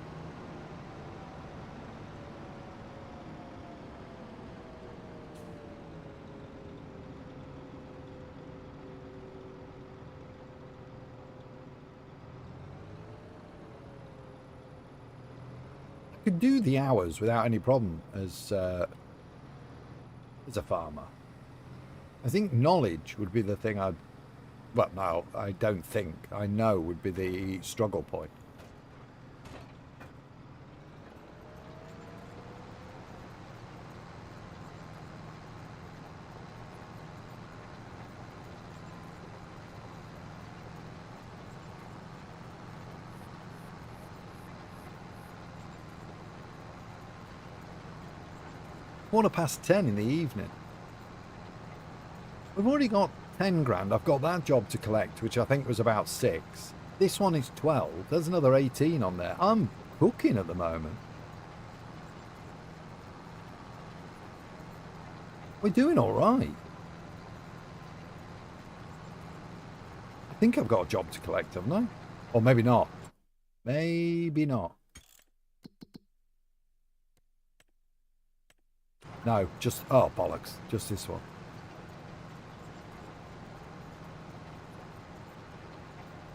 I could do the hours without any problem as a farmer. I think knowledge would be the thing I'd... Well, no, I don't think. I know would be the struggle point. £10 in the evening. We've already got 10 grand. I've got that job to collect, which I think was about 6. This one is 12. There's another 18 on there. I'm cooking at the moment. We're doing all right. I think I've got a job to collect, haven't I? Or maybe not. Maybe not. No, just... Oh, bollocks. Just this one.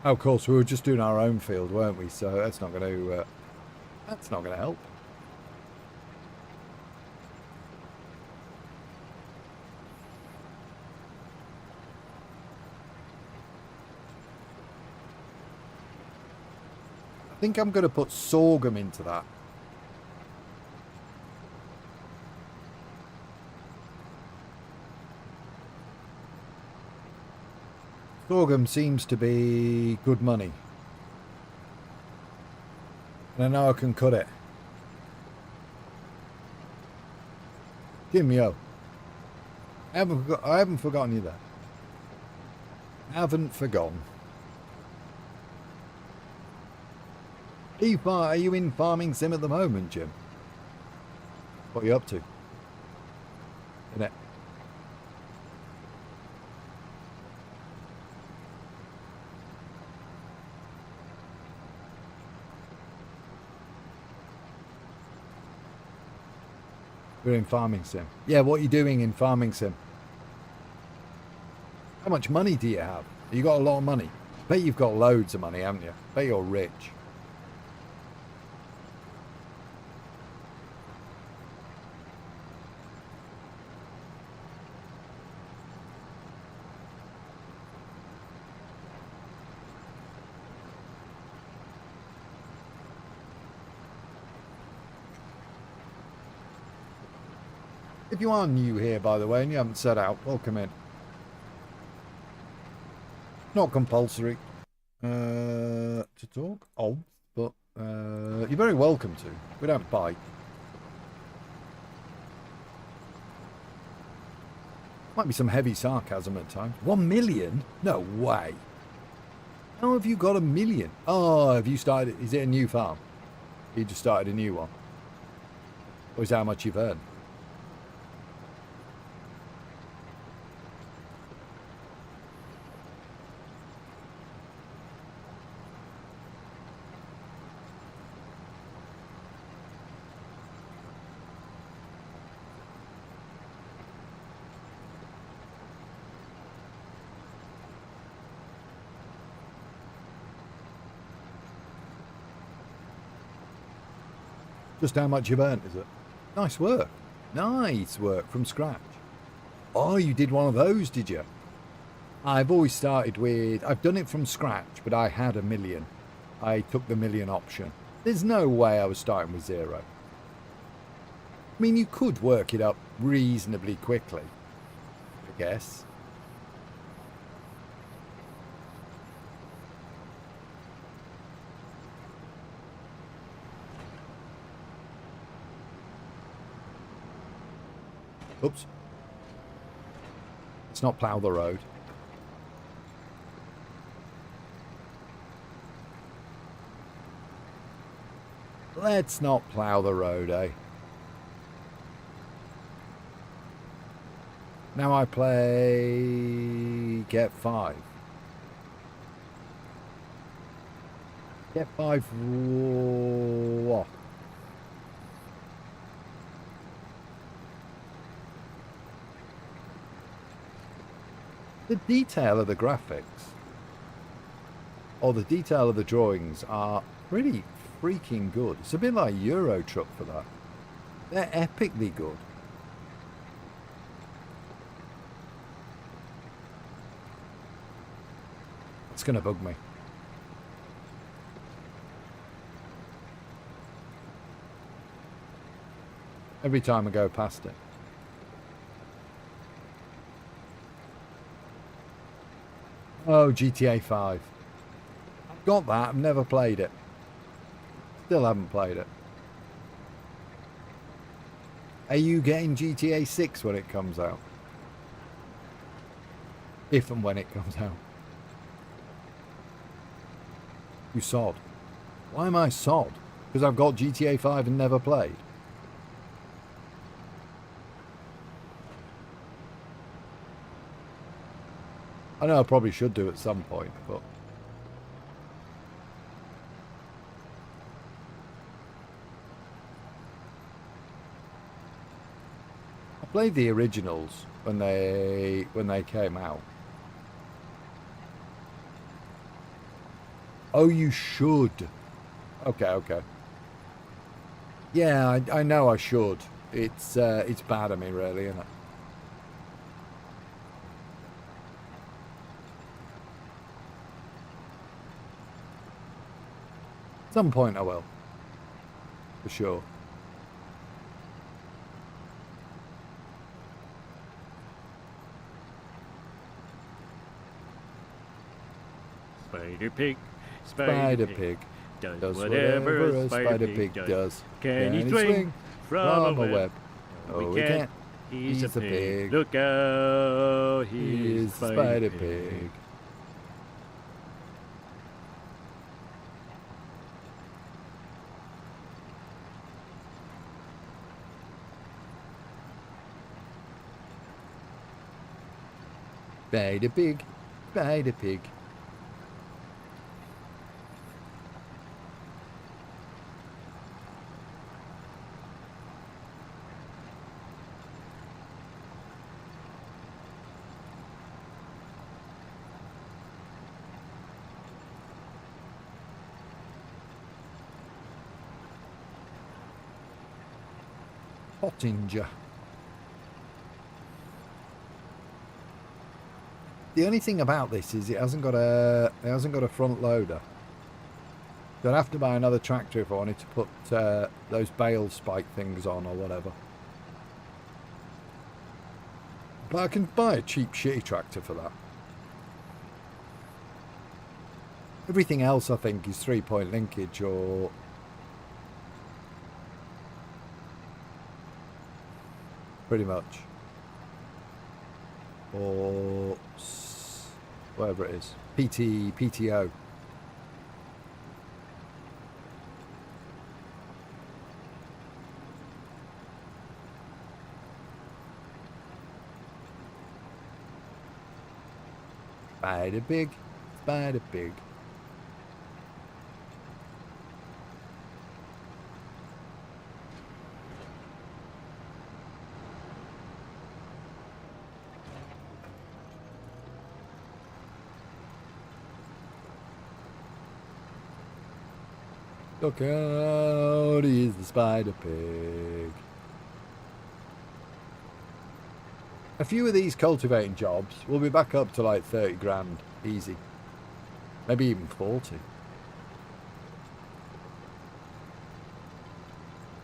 Oh, of course, we were just doing our own field, weren't we? So that's not going to... that's not going to help. I think I'm going to put sorghum into that. Sorghum seems to be good money. And I know I can cut it. Jimmy-o. I haven't forgotten you there. Haven't forgotten. Are you in farming sim at the moment, Jim? What are you up to? Innit? We're in farming sim. Yeah, what are you doing in farming sim? How much money do you have? You got a lot of money. Bet you've got loads of money, haven't you? Bet you're rich. If you are new here, by the way, and you haven't set out, welcome in. Not compulsory to talk, but you're very welcome to. We don't bite. Might be some heavy sarcasm at times. 1 million? No way. How have you got 1 million? Oh, have you started? Is it a new farm? You just started a new one? Or is that how much you've earned? Just how much you've earned, is it? Nice work. Nice work from scratch. Oh, you did one of those, did you? I've always started with... I've done it from scratch, but I had 1 million. I took the 1 million option. There's no way I was starting with 0. I mean, you could work it up reasonably quickly, I guess. Oops. Let's not plough the road. Let's not plough the road, eh? Now I play... Get 5. Get 5... What? The detail of the graphics, or the detail of the drawings, are pretty freaking good. It's a bit like Euro Truck for that. They're epically good. It's going to bug me. Every time I go past it. Oh, GTA 5. I've got that. I've never played it. Still haven't played it. Are you getting GTA 6 when it comes out? If and when it comes out. You sod. Why am I sod? Because I've got GTA 5 and never played. I know I probably should do at some point, but... I played the originals when they came out. Oh, you should. Okay. Yeah, I know I should. It's bad of me, really, isn't it? At some point I will. For sure. Spider Pig. Spider Pig does whatever a Spider Pig does. Can he swing from a web? Oh, he can't. He's a pig. Look out. He's a Spider Pig. Spider pig. Spider pig. Pottinger. The only thing about this is it hasn't got a front loader. So I'd have to buy another tractor if I wanted to put those bale spike things on or whatever. But I can buy a cheap shitty tractor for that. Everything else I think is 3-point linkage or pretty much, or whatever it is, PTO. Spider pig, spider pig. Look out, he's the spider pig. A few of these cultivating jobs will be back up to like 30 grand, easy. Maybe even 40.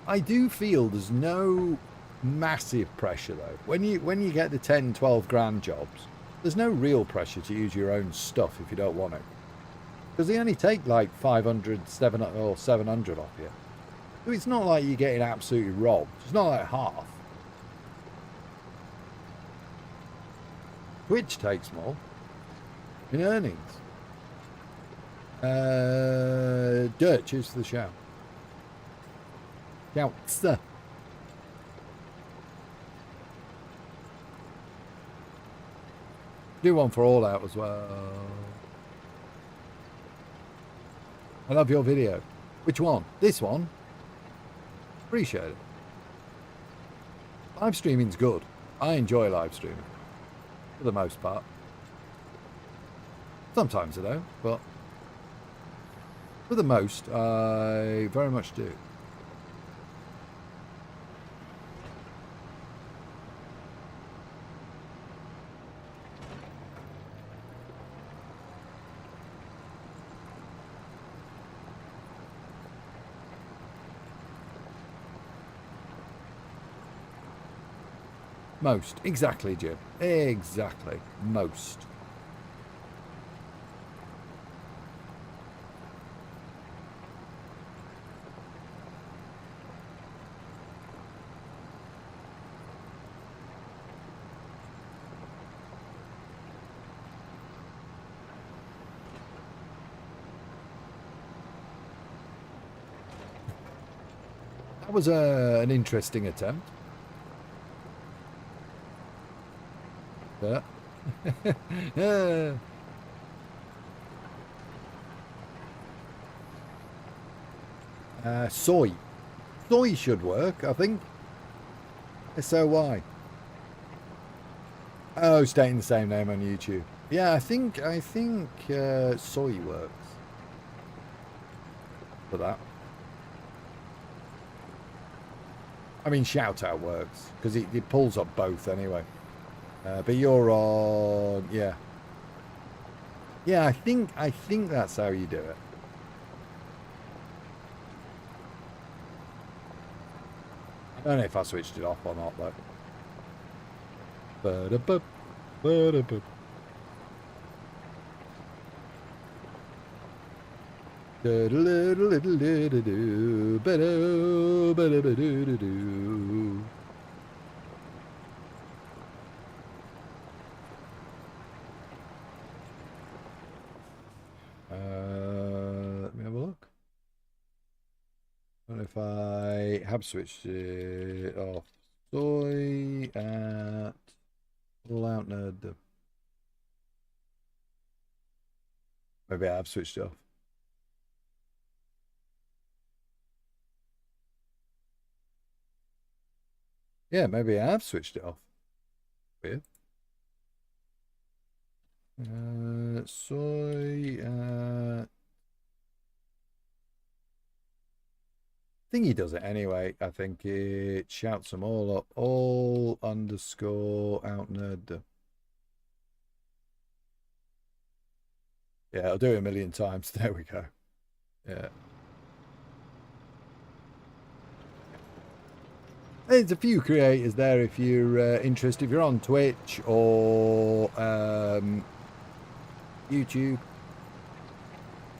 I do feel there's no massive pressure though. When you get the 10, 12 grand jobs, there's no real pressure to use your own stuff if you don't want it. Because they only take like 500, 700 or 700 off you. So it's not like you're getting absolutely robbed. It's not like half. Twitch takes more in earnings. Dirt, cheers to the show. Shouts. Do one for All Out as well. I love your video. Which one? This one? Appreciate it. Live streaming's good. I enjoy live streaming. For the most part. Sometimes I don't, but for the most, I very much do. Most. Exactly, Jim. Exactly. Most. That was an interesting attempt. Soy. Soy should work, I think. SOY. Oh, stating the same name on YouTube. Yeah, I think soy works for that. I mean, shout out works because it pulls up both anyway. But you're on, yeah. Yeah, I think that's how you do it. I don't know if I switched it off or not though. Ba-da-bup, ba-da-bup. Da-da-da-da-da-da-da-do, ba-do, ba-da-ba-do-do-do. Let me have a look. I don't know if I have switched it off. Soy at All Out Nerd. Maybe I have switched off. Yeah, maybe I have switched it off. Weird. Soy. I think he does it anyway. I think it shouts them all up. All underscore out nerd. Yeah, I'll do it a million times. There we go. Yeah. There's a few creators there if you're interested. If you're on Twitch or YouTube.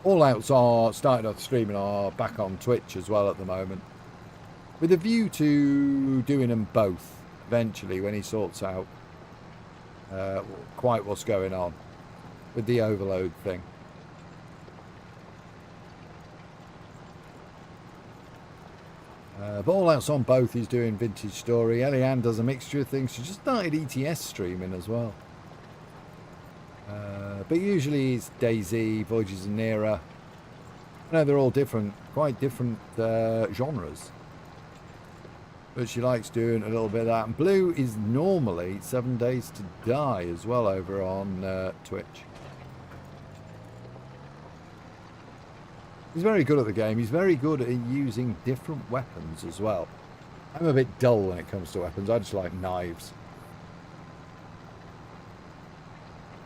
All Outs are started off streaming are back on Twitch as well at the moment. With a view to doing them both eventually when he sorts out quite what's going on with the overload thing. But All Outs on both, he's doing Vintage Story. Eliane does a mixture of things. She just started ETS streaming as well. But usually it's DayZ, Voyages of Nera. I know they're all different, quite different genres. But she likes doing a little bit of that. And Blue is normally 7 Days to Die as well over on Twitch. He's very good at the game. He's very good at using different weapons as well. I'm a bit dull when it comes to weapons. I just like knives.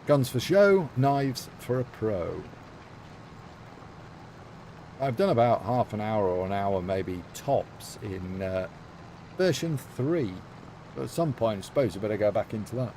Guns for show, knives for a pro. I've done about half an hour or an hour maybe tops in version 3. But at some point I suppose I better go back into that.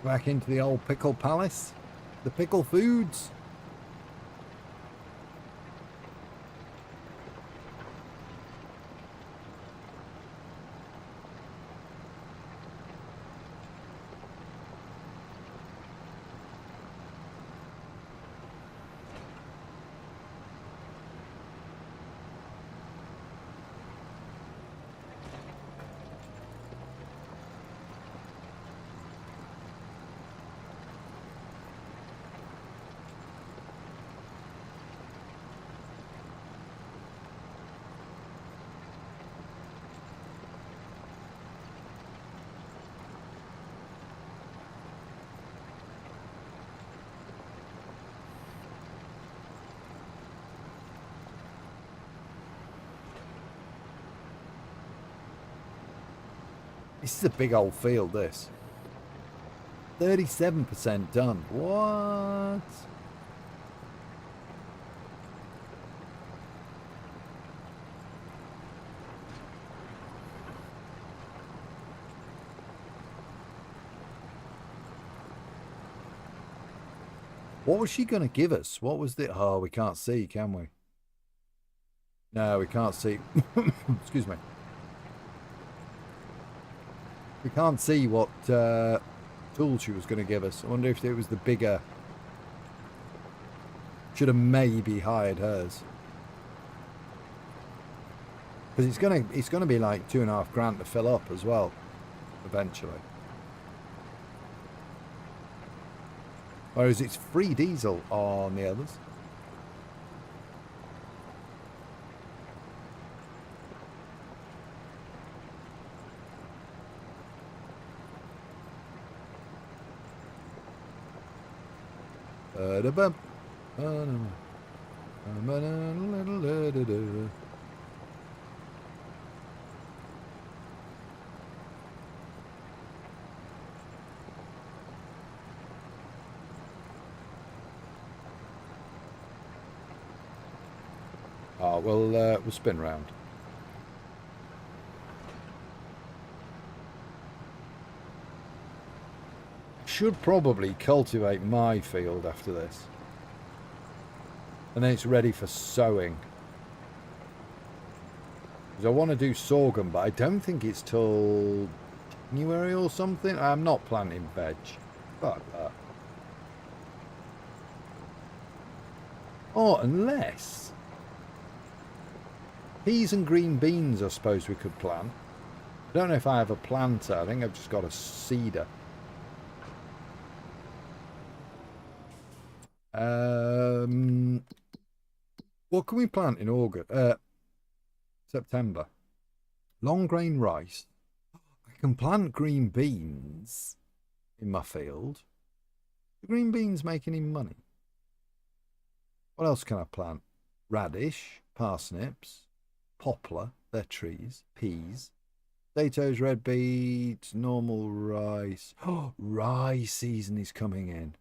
Back into the old Pickle Palace. The Pickle Foods. This is a big old field, this. 37% done. What? What was she going to give us? What was the... Oh, we can't see, can we? No, we can't see. Excuse me. We can't see what tool she was going to give us. I wonder if it was the bigger. Should have maybe hired hers. Because it's gonna be like $2.5 grand to fill up as well, eventually. Whereas it's free diesel on the others. Oh, we'll spin round. should probably cultivate my field after this. And then it's ready for sowing. Because I want to do sorghum, but I don't think it's till January or something. I'm not planting veg. Fuck that. Oh, unless peas and green beans, I suppose we could plant. I don't know if I have a planter. I think I've just got a seeder. What can we plant in August? September. Long grain rice. I can plant green beans in my field. The green beans make any money? What else can I plant? Radish, parsnips, poplar, they're trees, peas, potatoes, red beets, normal rice. Oh, rye season is coming in.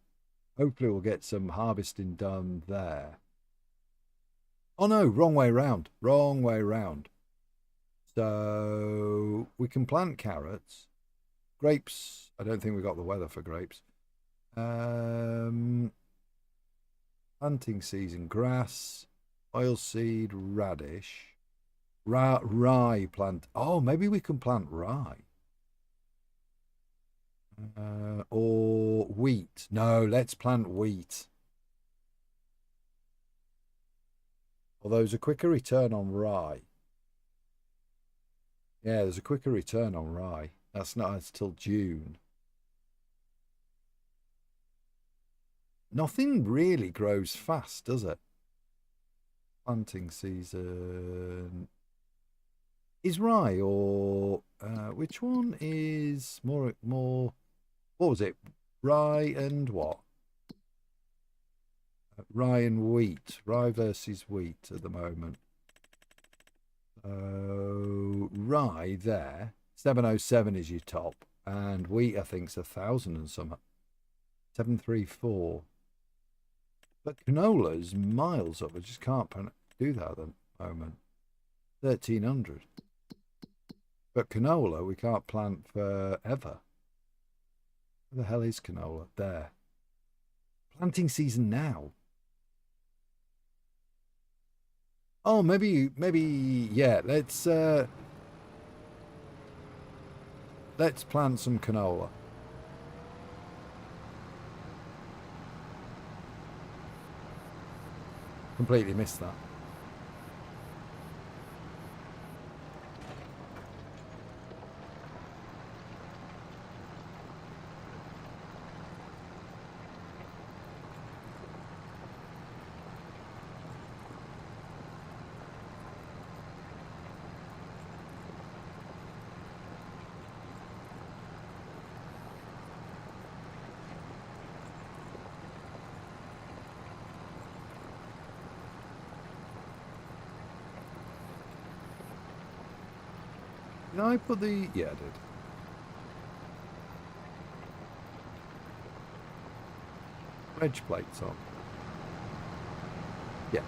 Hopefully we'll get some harvesting done there. Oh no, wrong way round. Wrong way round. So we can plant carrots. Grapes, I don't think we got the weather for grapes. Planting season, grass, oilseed, radish, rye plant. Oh, maybe we can plant rye. Or wheat. No, let's plant wheat. Although there's a quicker return on rye. Yeah, there's a quicker return on rye. That's not until June. Nothing really grows fast, does it? Planting season. Is rye or which one is more? What was it? Rye and what? Rye and wheat. Rye versus wheat at the moment. Rye there. 707 is your top. And wheat, I think, is 1,000 and something. 734. But canola's miles up. I just can't do that at the moment. 1,300. But canola we can't plant forever. Where the hell is canola? There. Planting season now. Oh, maybe, yeah. Let's plant some canola. Completely missed that. Did I put the... Yeah, I did. Wedge plates on. Yeah.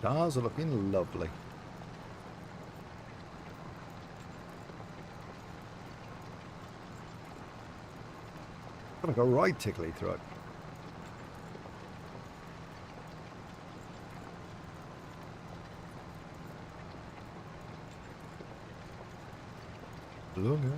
Cars are looking lovely. Gotta go right tickly throat. Ploughing.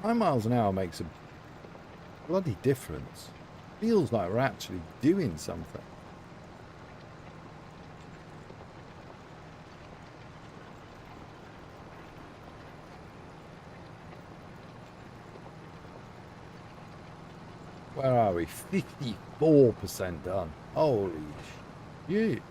Nine miles an hour makes a bloody difference. Feels like we're actually doing something. Where are we? 54% done. Holy shit.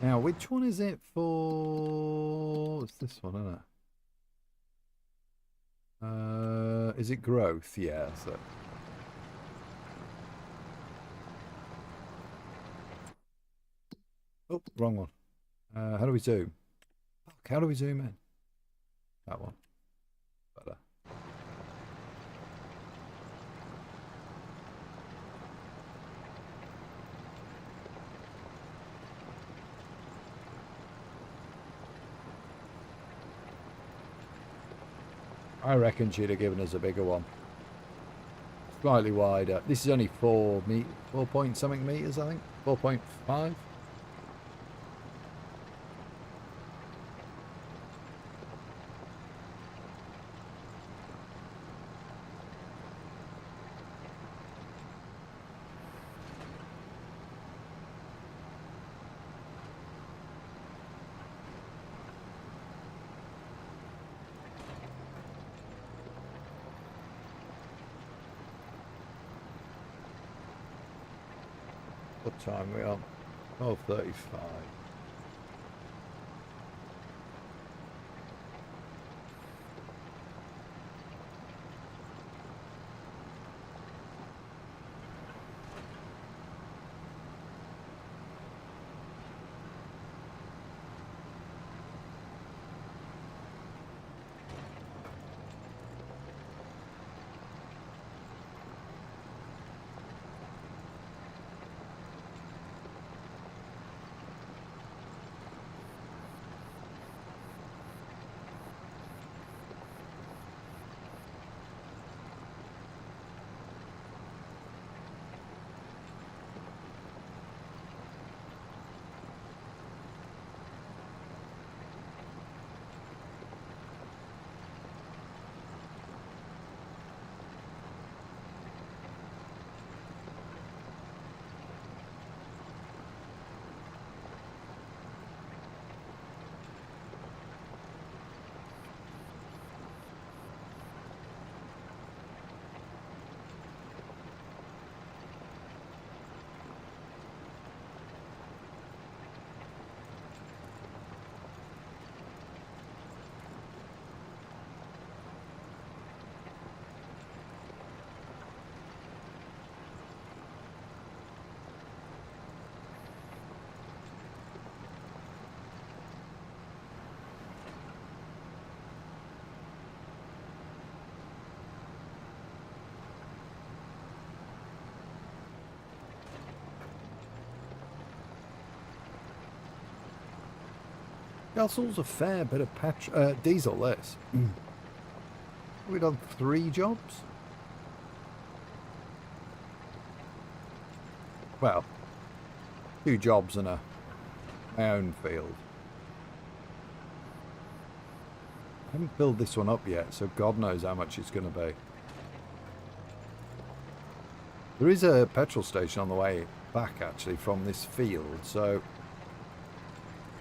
Now, which one is it for? It's this one, isn't it? Is it growth? Yeah, so. Oh, wrong one. How do we zoom? Fuck, how do we zoom in? That one. Better. I reckon she'd have given us a bigger one. Slightly wider. This is only 4 point something meters, I think. 4.5. What time are we on? 12:35. Gasol's a fair bit of diesel, this. We've done 3 jobs? Well, 2 jobs and my own field. I haven't filled this one up yet, so God knows how much it's going to be. There is a petrol station on the way back, actually, from this field, so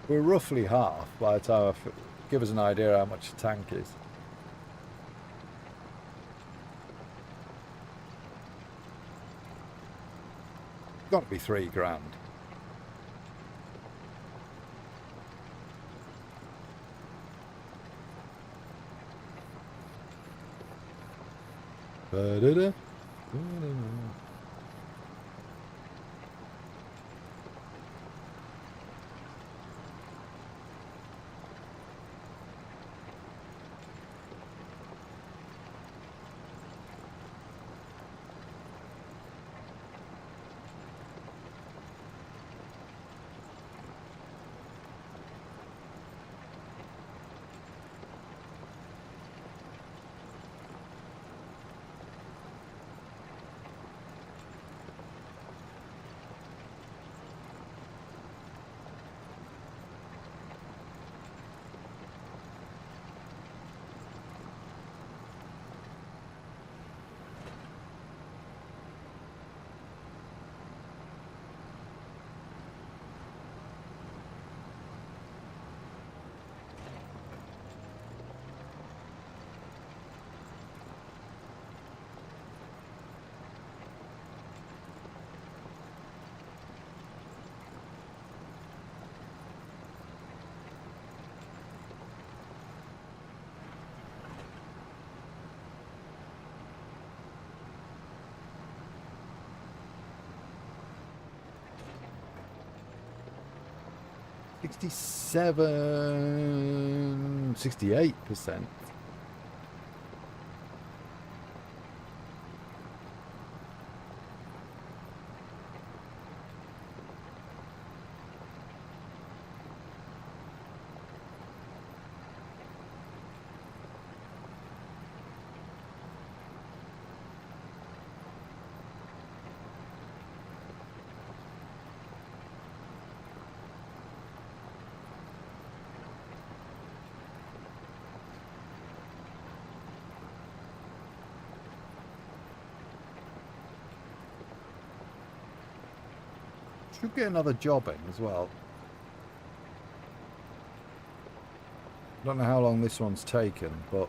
we're roughly half by the time I give us an idea how much the tank is. Got to be £3 grand. Ba-da-da. Ba-da-da. $67, 68%. Should get another job in as well. Don't know how long this one's taken, but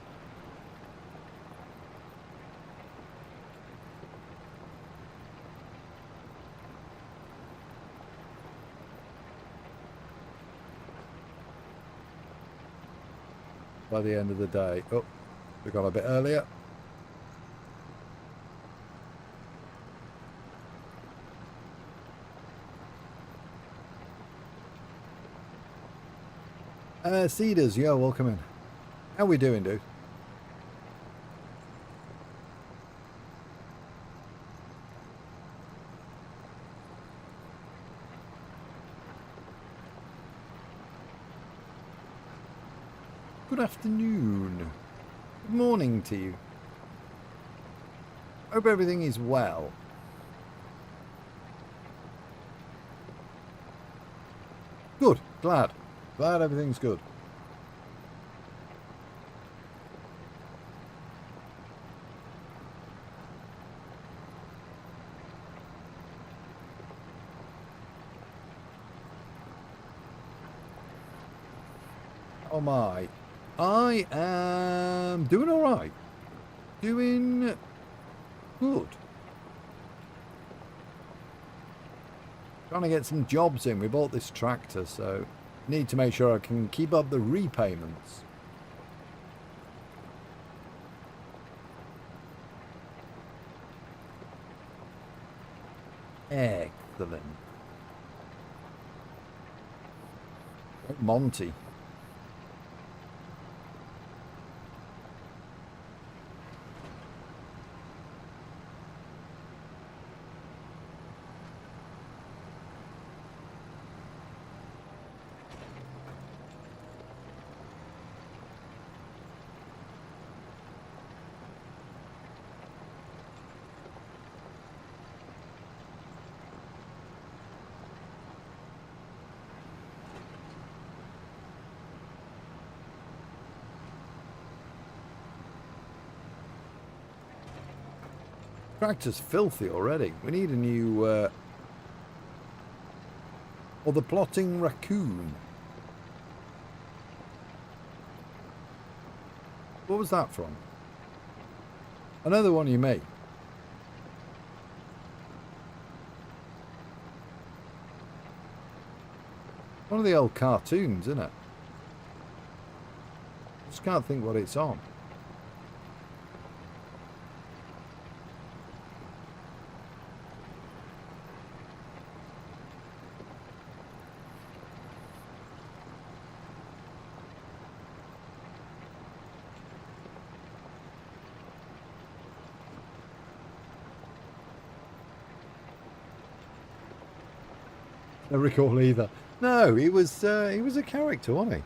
by the end of the day. Oh, we got a bit earlier. Cedars, yeah, welcome in. How we doing, dude? Good afternoon. Good morning to you. Hope everything is well. Good, glad everything's good. Oh my. I am doing alright. Doing good. Trying to get some jobs in. We bought this tractor, so need to make sure I can keep up the repayments. Excellent. Monty. Tractor's filthy already. We need a new... or the Ploughing raccoon. What was that from? Another one you made. One of the old cartoons, isn't it? Just can't think what it's on. I don't recall either. No, he was a character, wasn't he?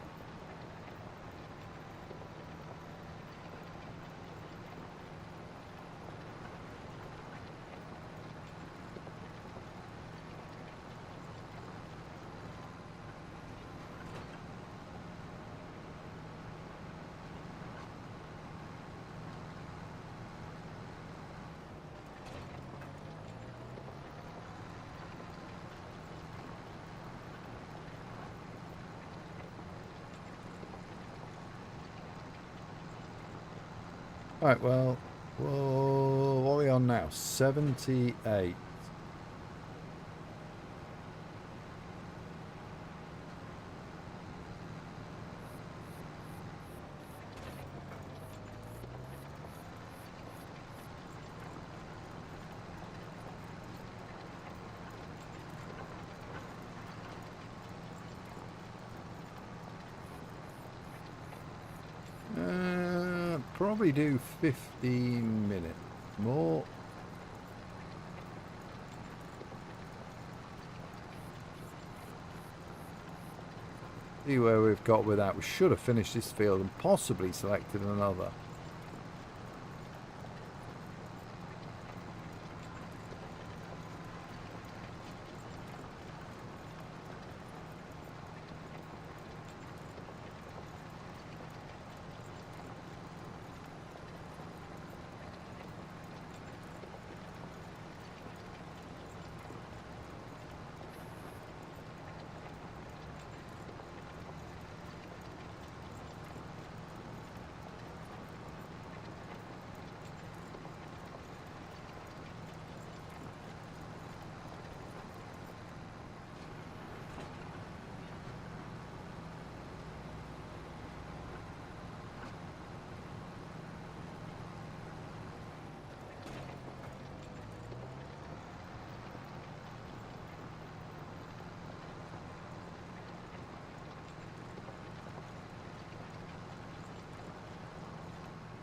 Right, well, whoa, what are we on now? 78. Probably do 15 minutes more. See where we've got with that. We should have finished this field and possibly selected another.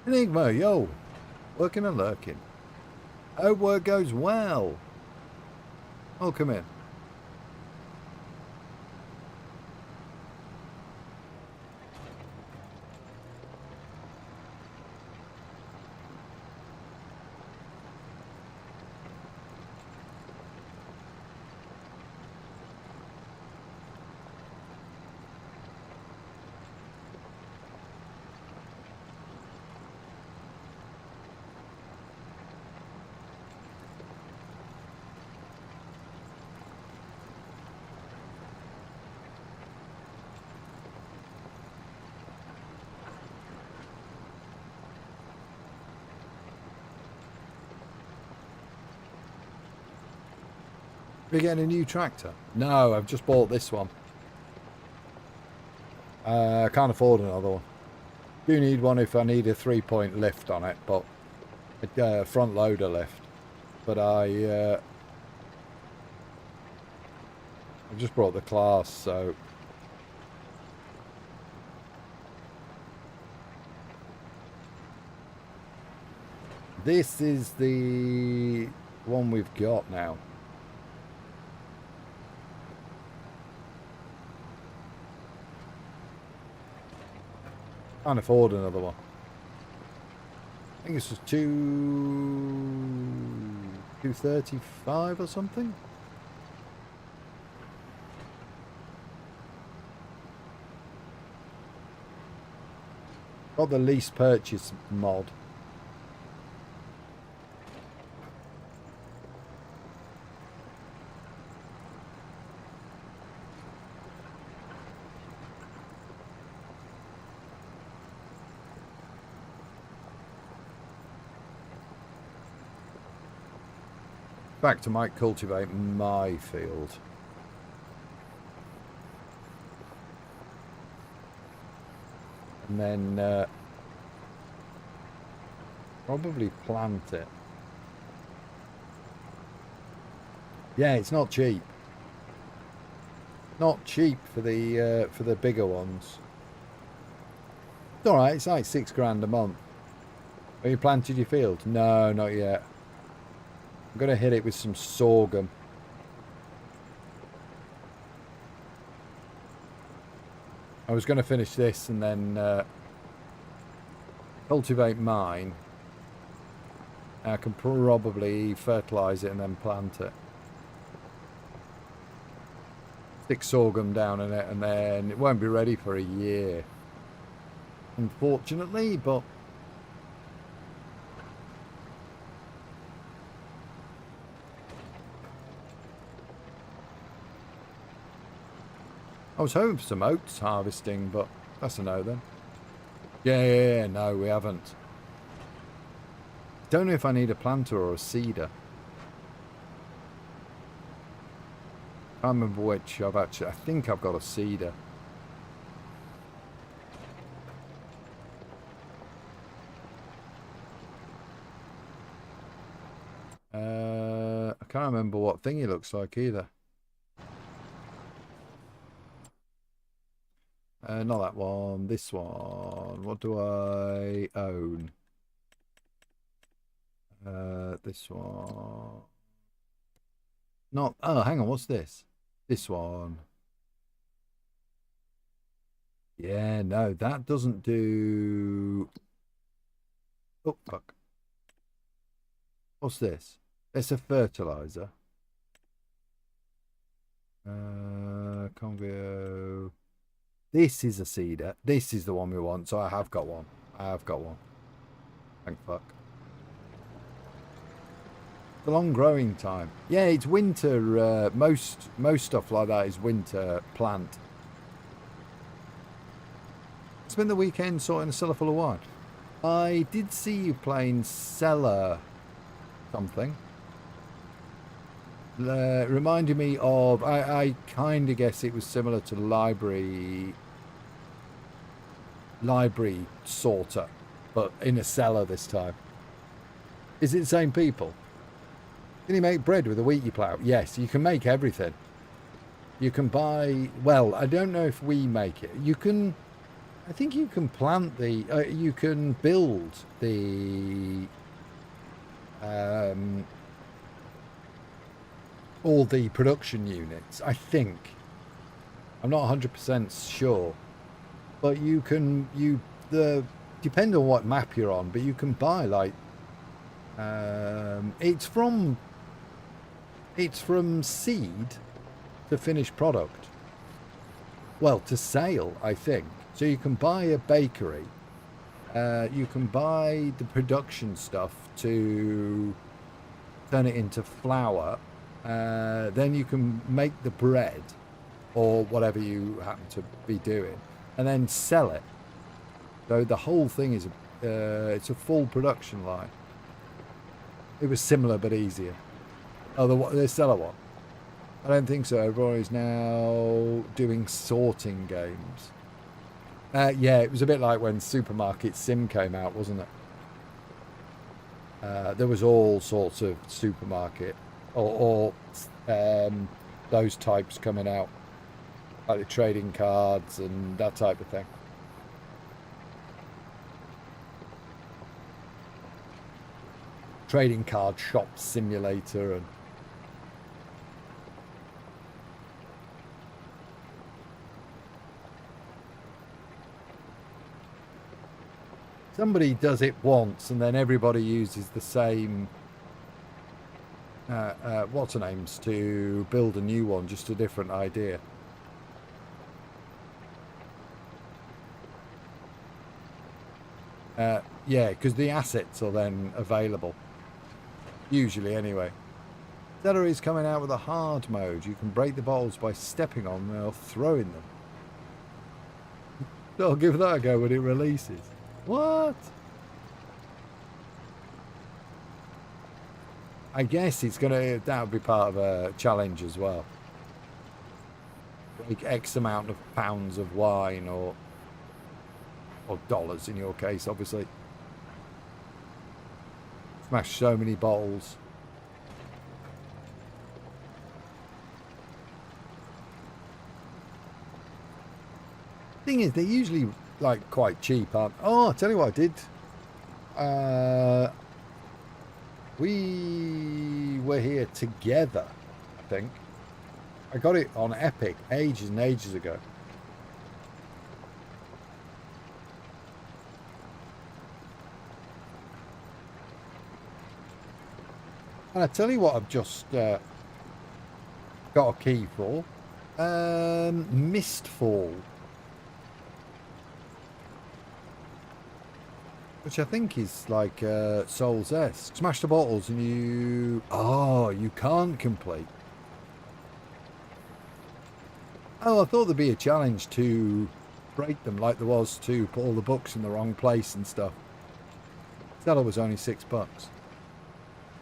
Enigma, yo, working and lurking. Hope work goes well. Oh, come in. We're getting a new tractor. No, I've just bought this one. I can't afford another one. Do need one if I need a 3-point lift on it, but a front loader lift. But I just brought the class, so this is the one we've got now. Can't afford another one. I think it's just 235 or something. Got the lease purchase mod. back to might cultivate my field. And then probably plant it. Yeah, it's not cheap. Not cheap for the bigger ones. It's all right. It's like £6 a month. Have you planted your field? No, not yet. I'm gonna hit it with some sorghum. I was gonna finish this and then cultivate mine. I can probably fertilise it and then plant it. Stick sorghum down in it and then it won't be ready for a year. Unfortunately, but I was hoping for some oats harvesting, but that's a no then. Yeah, no, we haven't. Don't know if I need a planter or a seeder. Can't remember which I've actually. I think I've got a seeder. I can't remember what thing he looks like either. Not that one. This one. What do I own? This one. Not. Oh, hang on. What's this? This one. Yeah, no, that doesn't do. Oh, fuck. What's this? It's a fertilizer. Convio. This is a seeder. This is the one we want. So I have got one. I have got one. Thank fuck. The long growing time. Yeah, it's winter. Most stuff like that is winter plant. Spend the weekend sorting a cellar full of wine. I did see you playing cellar something. Reminded me of. I kind of guess it was similar to library sorter, but in a cellar this time. Is it the same people? Can you make bread with a wheat you plough? Yes, you can make everything. You can buy. Well, I don't know if we make it. You can. I think you can plant the. You can build the. All the production units. I think. I'm not 100% sure, but you can. Depend on what map you're on, but you can buy like. It's from seed to finished product. Well, to sale, I think. So you can buy a bakery. You can buy the production stuff to turn it into flour. Then you can make the bread or whatever you happen to be doing and then sell it. So the whole thing is it's a full production line. It was similar but easier. Oh, the seller one? I don't think so. Everyone is now doing sorting games. Yeah, it was a bit like when Supermarket Sim came out, wasn't it? There was all sorts of supermarket or those types coming out, like the trading cards and that type of thing. Trading card shop simulator and somebody does it once and then everybody uses the same what's her names to build a new one, just a different idea. Yeah, because the assets are then available. Usually, anyway. Celery is coming out with a hard mode. You can break the bottles by stepping on them or throwing them. I'll give that a go when it releases. What? I guess it's gonna, that would be part of a challenge as well. Like X amount of pounds of wine or dollars in your case, obviously. Smash so many bottles. Thing is, they're usually like quite cheap, aren't? Oh, I'll tell you what I did. We were here together, I think. I got it on Epic ages and ages ago. And I tell you what I've just got a key for. Mistfall. Which I think is like Souls-esque. Smash the bottles and you... Oh, you can't complete. Oh, I thought there'd be a challenge to break them like there was to put all the books in the wrong place and stuff. That was only $6.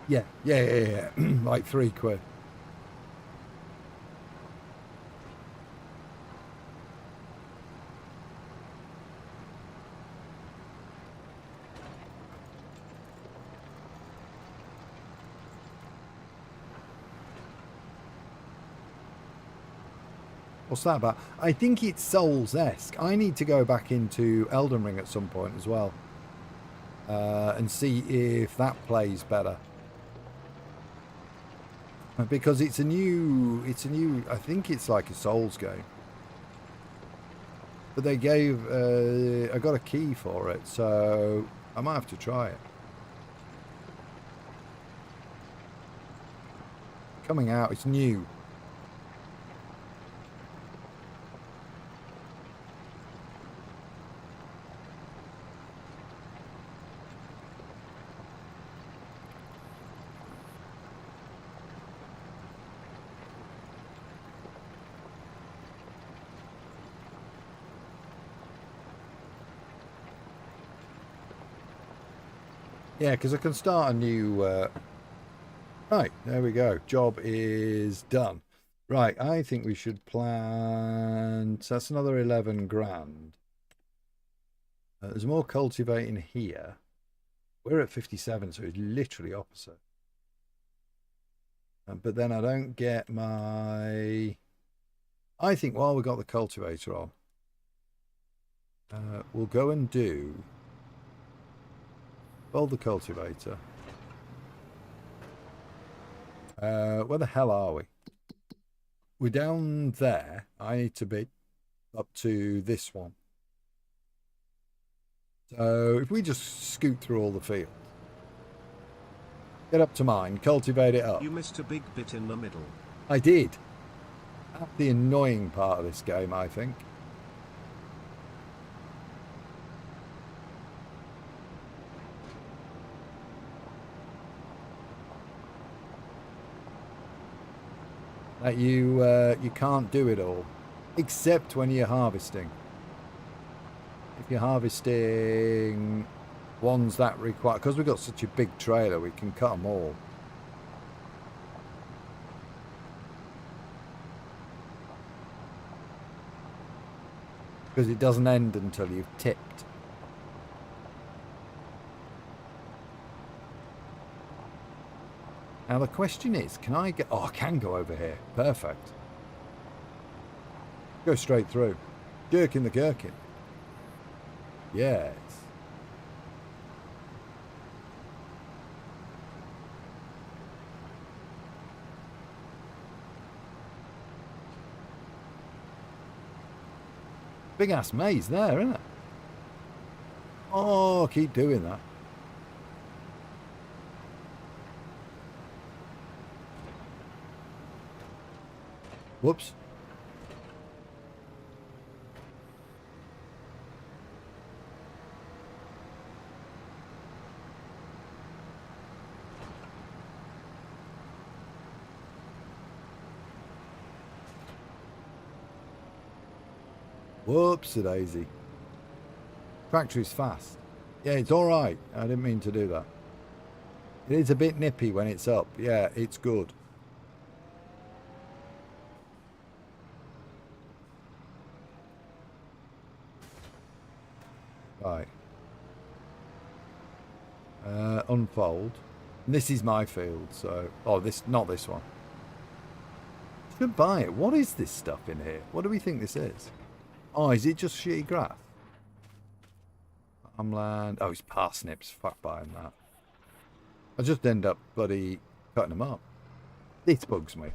Yeah. Like £3. What's that about? I think it's Souls-esque. I need to go back into Elden Ring at some point as well. And see if that plays better. Because it's a new, I think it's like a Souls game. But they gave, I got a key for it, so I might have to try it. Coming out, it's new. Yeah, because I can start a new... Right, there we go. Job is done. Right, I think we should plan... So that's another 11 grand. There's more cultivating here. We're at 57, so it's literally opposite. But then I don't get my... I think while we've got the cultivator on, we'll go and do... Build the cultivator. Where the hell are we? We're down there. I need to be up to this one. So if we just scoot through all the field. Get up to mine, cultivate it up. You missed a big bit in the middle. I did. That's the annoying part of this game, I think. That you can't do it all, except when you're harvesting. If you're harvesting ones that require, because we've got such a big trailer, we can cut them all. Because it doesn't end until you've tipped. Now the question is, can I get... Oh, I can go over here. Perfect. Go straight through. Gherkin the gherkin. Yes. Big ass maze there, isn't it? Oh, keep doing that. Whoops. Whoopsie-daisy. Factory's fast. Yeah, it's all right. I didn't mean to do that. It is a bit nippy when it's up. Yeah, it's good. Right. Unfold. And this is my field, so... Oh, not this one. Should buy it. What is this stuff in here? What do we think this is? Oh, is it just shitty grass? Farmland. Oh, it's parsnips. Fuck buying that. I just end up bloody cutting them up. This bugs me.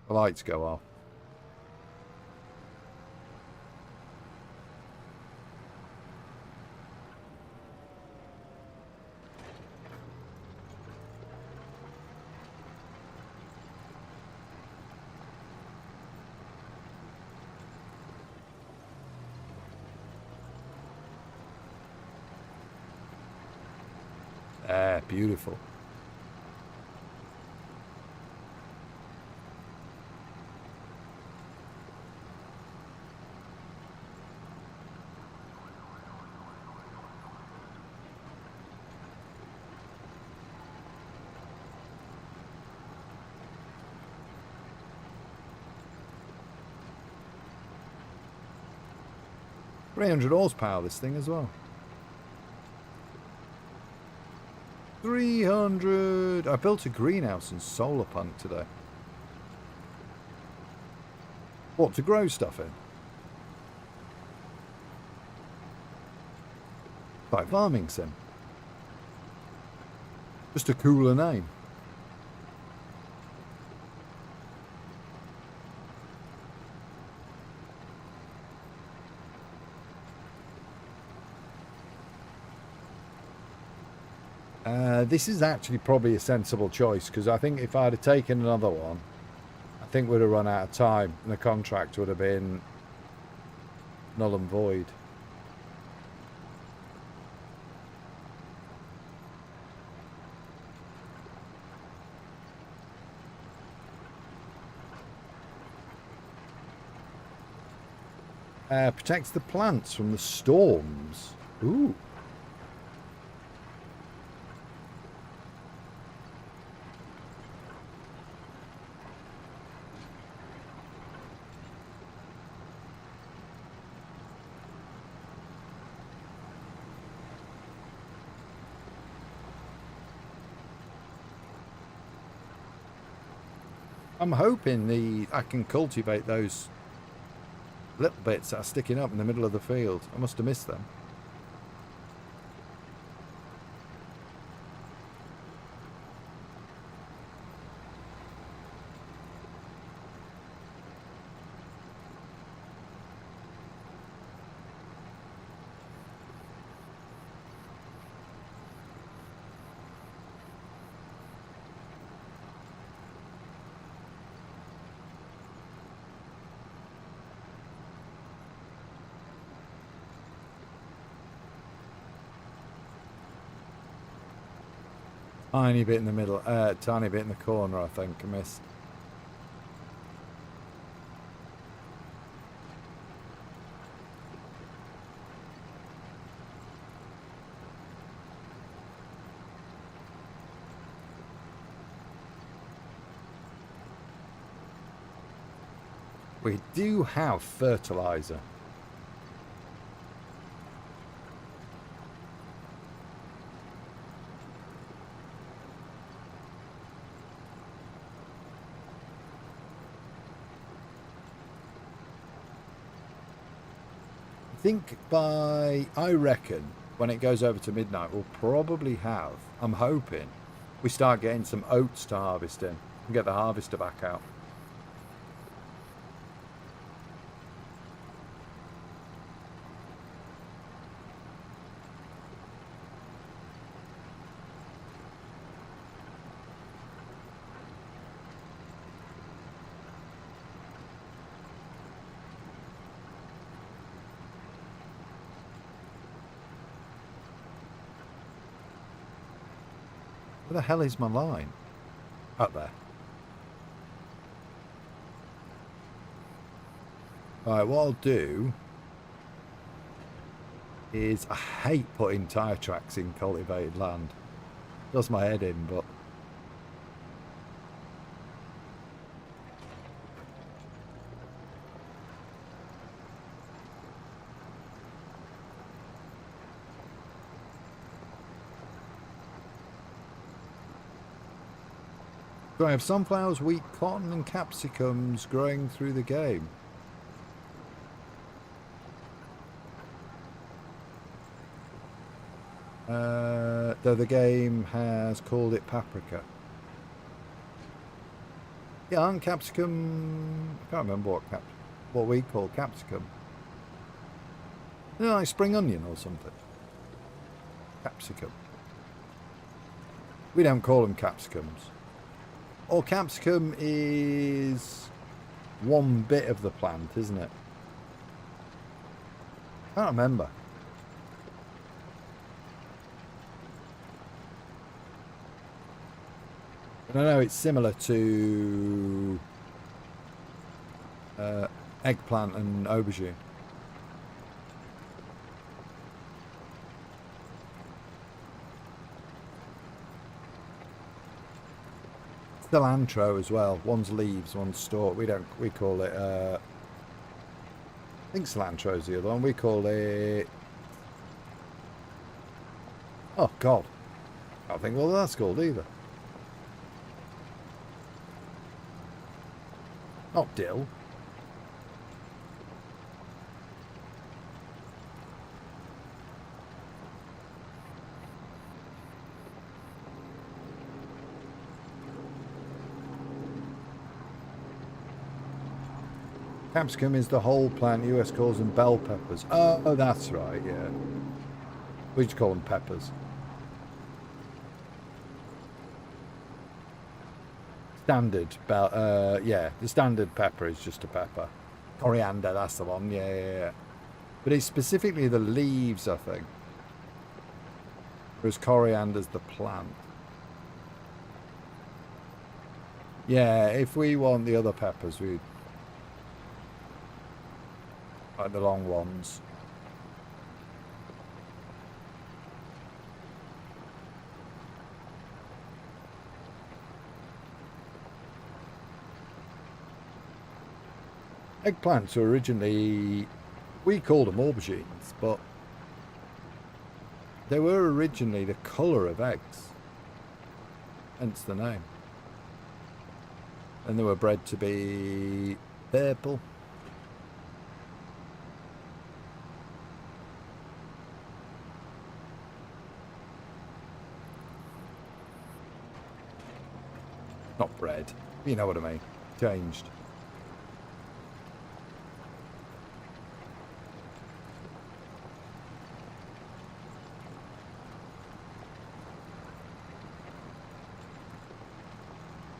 The lights go off. Beautiful. £300 this thing as well. 300. I built a greenhouse in solar punk today. What, to grow stuff in? Like farming sim. Just a cooler name. This is actually probably a sensible choice, because I think if I'd have taken another one, I think we'd have run out of time and the contract would have been null and void. Protects the plants from the storms. Ooh. I'm hoping I can cultivate those little bits that are sticking up in the middle of the field. I must have missed them. Tiny bit in the middle, tiny bit in the corner, I think I missed. We do have fertilizer. I reckon when it goes over to midnight, we'll probably have, I'm hoping, we start getting some oats to harvest in and get the harvester back out. Where the hell is my line? Up there. Right, what I'll do is I hate putting tyre tracks in cultivated land. Does my head in, but so I have sunflowers, wheat, cotton and capsicums growing through the game. Though the game has called it paprika. Yeah, aren't capsicum... I can't remember what we call capsicum. You know, like spring onion or something. Capsicum. We don't call them capsicums. Or capsicum is one bit of the plant, isn't it? I can't remember. But I know it's similar to eggplant and aubergine. Cilantro as well. One's leaves, one's stalk. We call it I think cilantro's the other one. We call it, oh god, I don't think what that's called either. Not dill. Capsicum is the whole plant. US calls them bell peppers. Oh, that's right, yeah. We just call them peppers. Standard bell, yeah, the standard pepper is just a pepper. Coriander, that's the one, yeah. But it's specifically the leaves, I think. Whereas coriander's the plant. Yeah, if we want the other peppers, we like the long ones. Eggplants were originally, we called them aubergines, but they were originally the colour of eggs, hence the name. And they were bred to be purple. Not bred, you know what I mean, changed.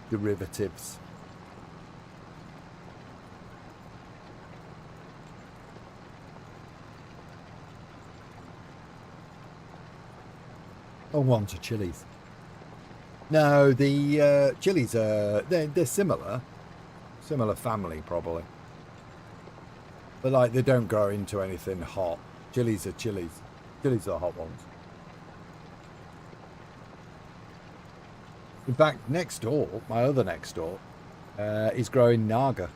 Derivatives. Oh, ones are chilies. No, the chilies are they're similar family probably, but like they don't grow into anything hot. Chilies are chilies. Chilies are hot ones. In fact, next door, my other next door, is growing Naga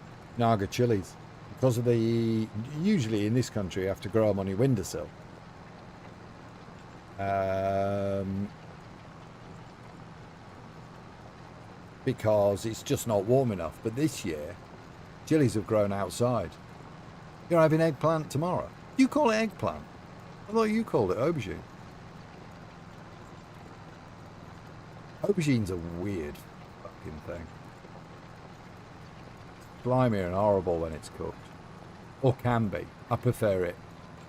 chilies. Because of the, usually in this country you have to grow them on your windowsill. Because it's just not warm enough. But this year, chilies have grown outside. You're having eggplant tomorrow. You call it eggplant? I thought you called it aubergine. Aubergine's a weird fucking thing. Slimy and horrible when it's cooked. Or can be. I prefer it.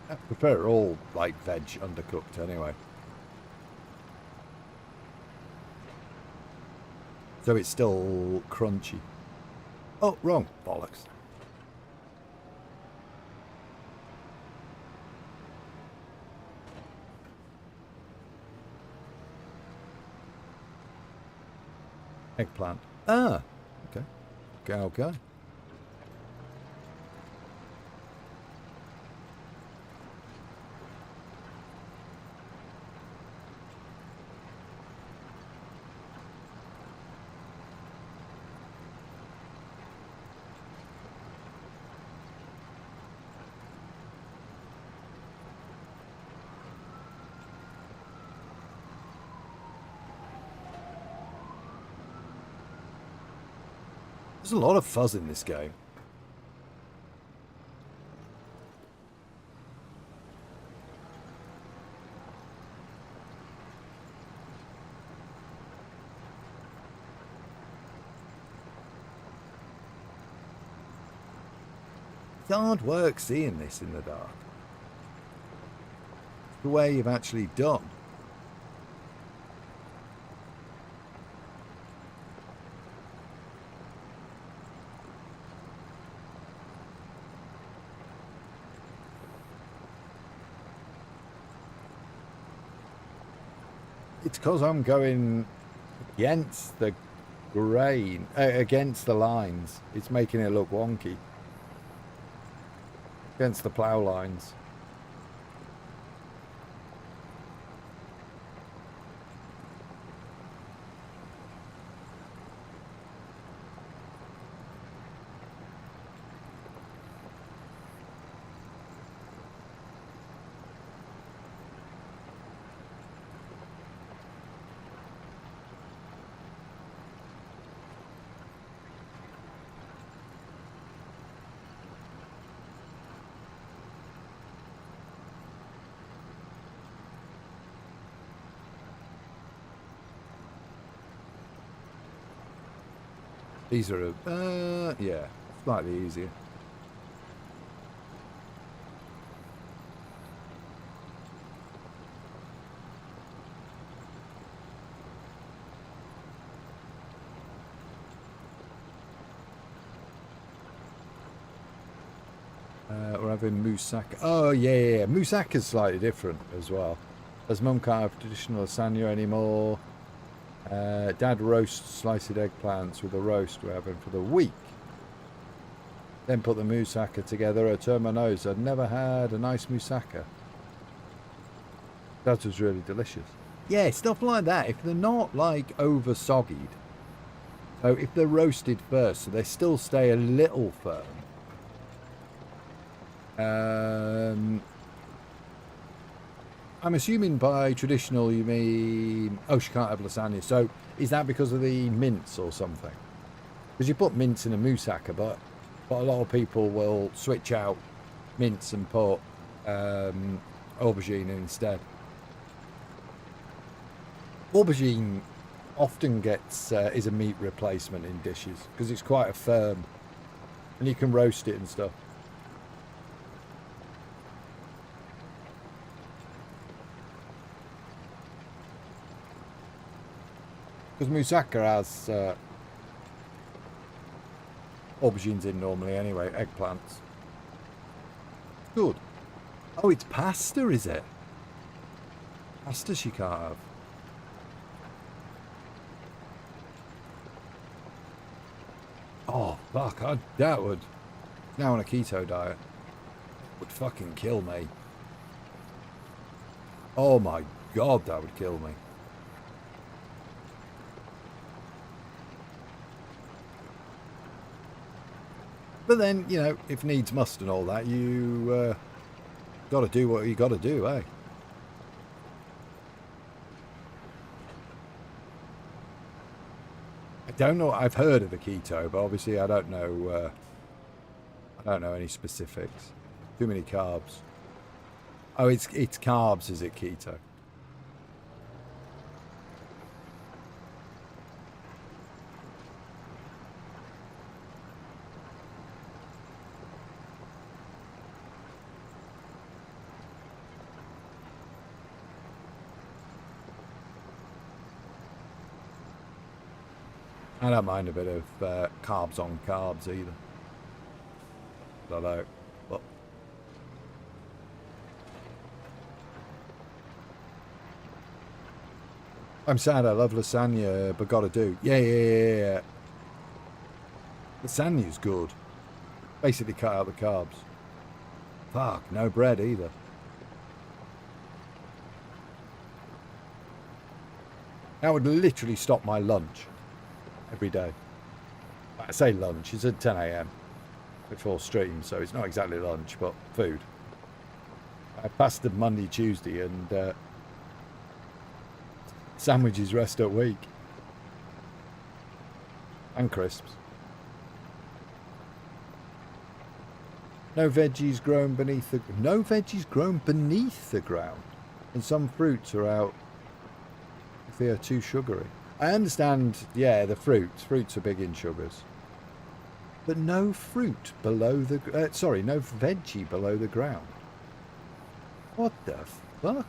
I prefer it all like veg undercooked anyway. So it's still crunchy. Oh, wrong. Bollocks. Eggplant. Ah, okay. Okay. There's a lot of fuzz in this game. It's hard work seeing this in the dark. It's the way you've actually done. It's because I'm going against the grain, against the lines. It's making it look wonky. Against the plough lines. These are, yeah, slightly easier. We're having moussaka. Oh, yeah. Moussaka's slightly different as well. As Mum can't have traditional lasagna anymore. Dad roasts sliced eggplants with a roast we're having for the week. Then put the moussaka together. I turned my nose. I'd never had a nice moussaka. That was really delicious. Yeah, stuff like that. If they're not like over soggied. So if they're roasted first, so they still stay a little firm. I'm assuming by traditional you mean, oh, she can't have lasagna. So is that because of the mince or something? Because you put mince in a moussaka, but a lot of people will switch out mince and put aubergine in instead. Aubergine often gets is a meat replacement in dishes because it's quite a firm, and you can roast it and stuff. Because moussaka has aubergines in normally anyway, eggplants. Good. Oh, it's pasta, is it? Pasta she can't have. Oh, fuck, that would... Now on a keto diet. Would fucking kill me. Oh my god, that would kill me. But then, you know, if needs must and all that, you got to do what you got to do, eh? I don't know. I've heard of the keto, but obviously I don't know. I don't know any specifics. Too many carbs. Oh, it's carbs, is it keto? I don't mind a bit of carbs on carbs either. I don't know. But I'm sad. I love lasagna, but gotta do. Yeah. Lasagna's good. Basically cut out the carbs. Fuck, no bread either. That would literally stop my lunch. Every day. I say lunch, it's at 10 AM before stream, so it's not exactly lunch, but food. I passed the Monday, Tuesday, and sandwiches rest at week. And crisps. No veggies grown beneath the... No veggies grown beneath the ground. And some fruits are out if they are too sugary. I understand, yeah, the fruits. Fruits are big in sugars. But no fruit below the... no veggie below the ground. What the fuck?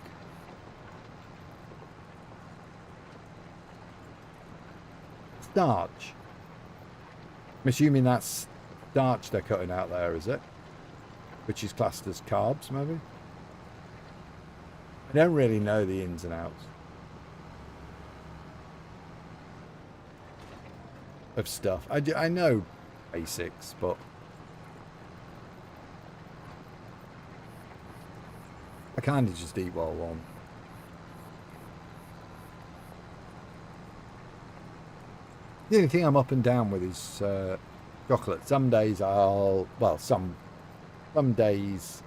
Starch. I'm assuming that's starch they're cutting out there, is it? Which is classed as carbs, maybe? I don't really know the ins and outs of stuff. I know basics, but I kind of just eat what I want. The only thing I'm up and down with is chocolate. Some days I'll... Well, some days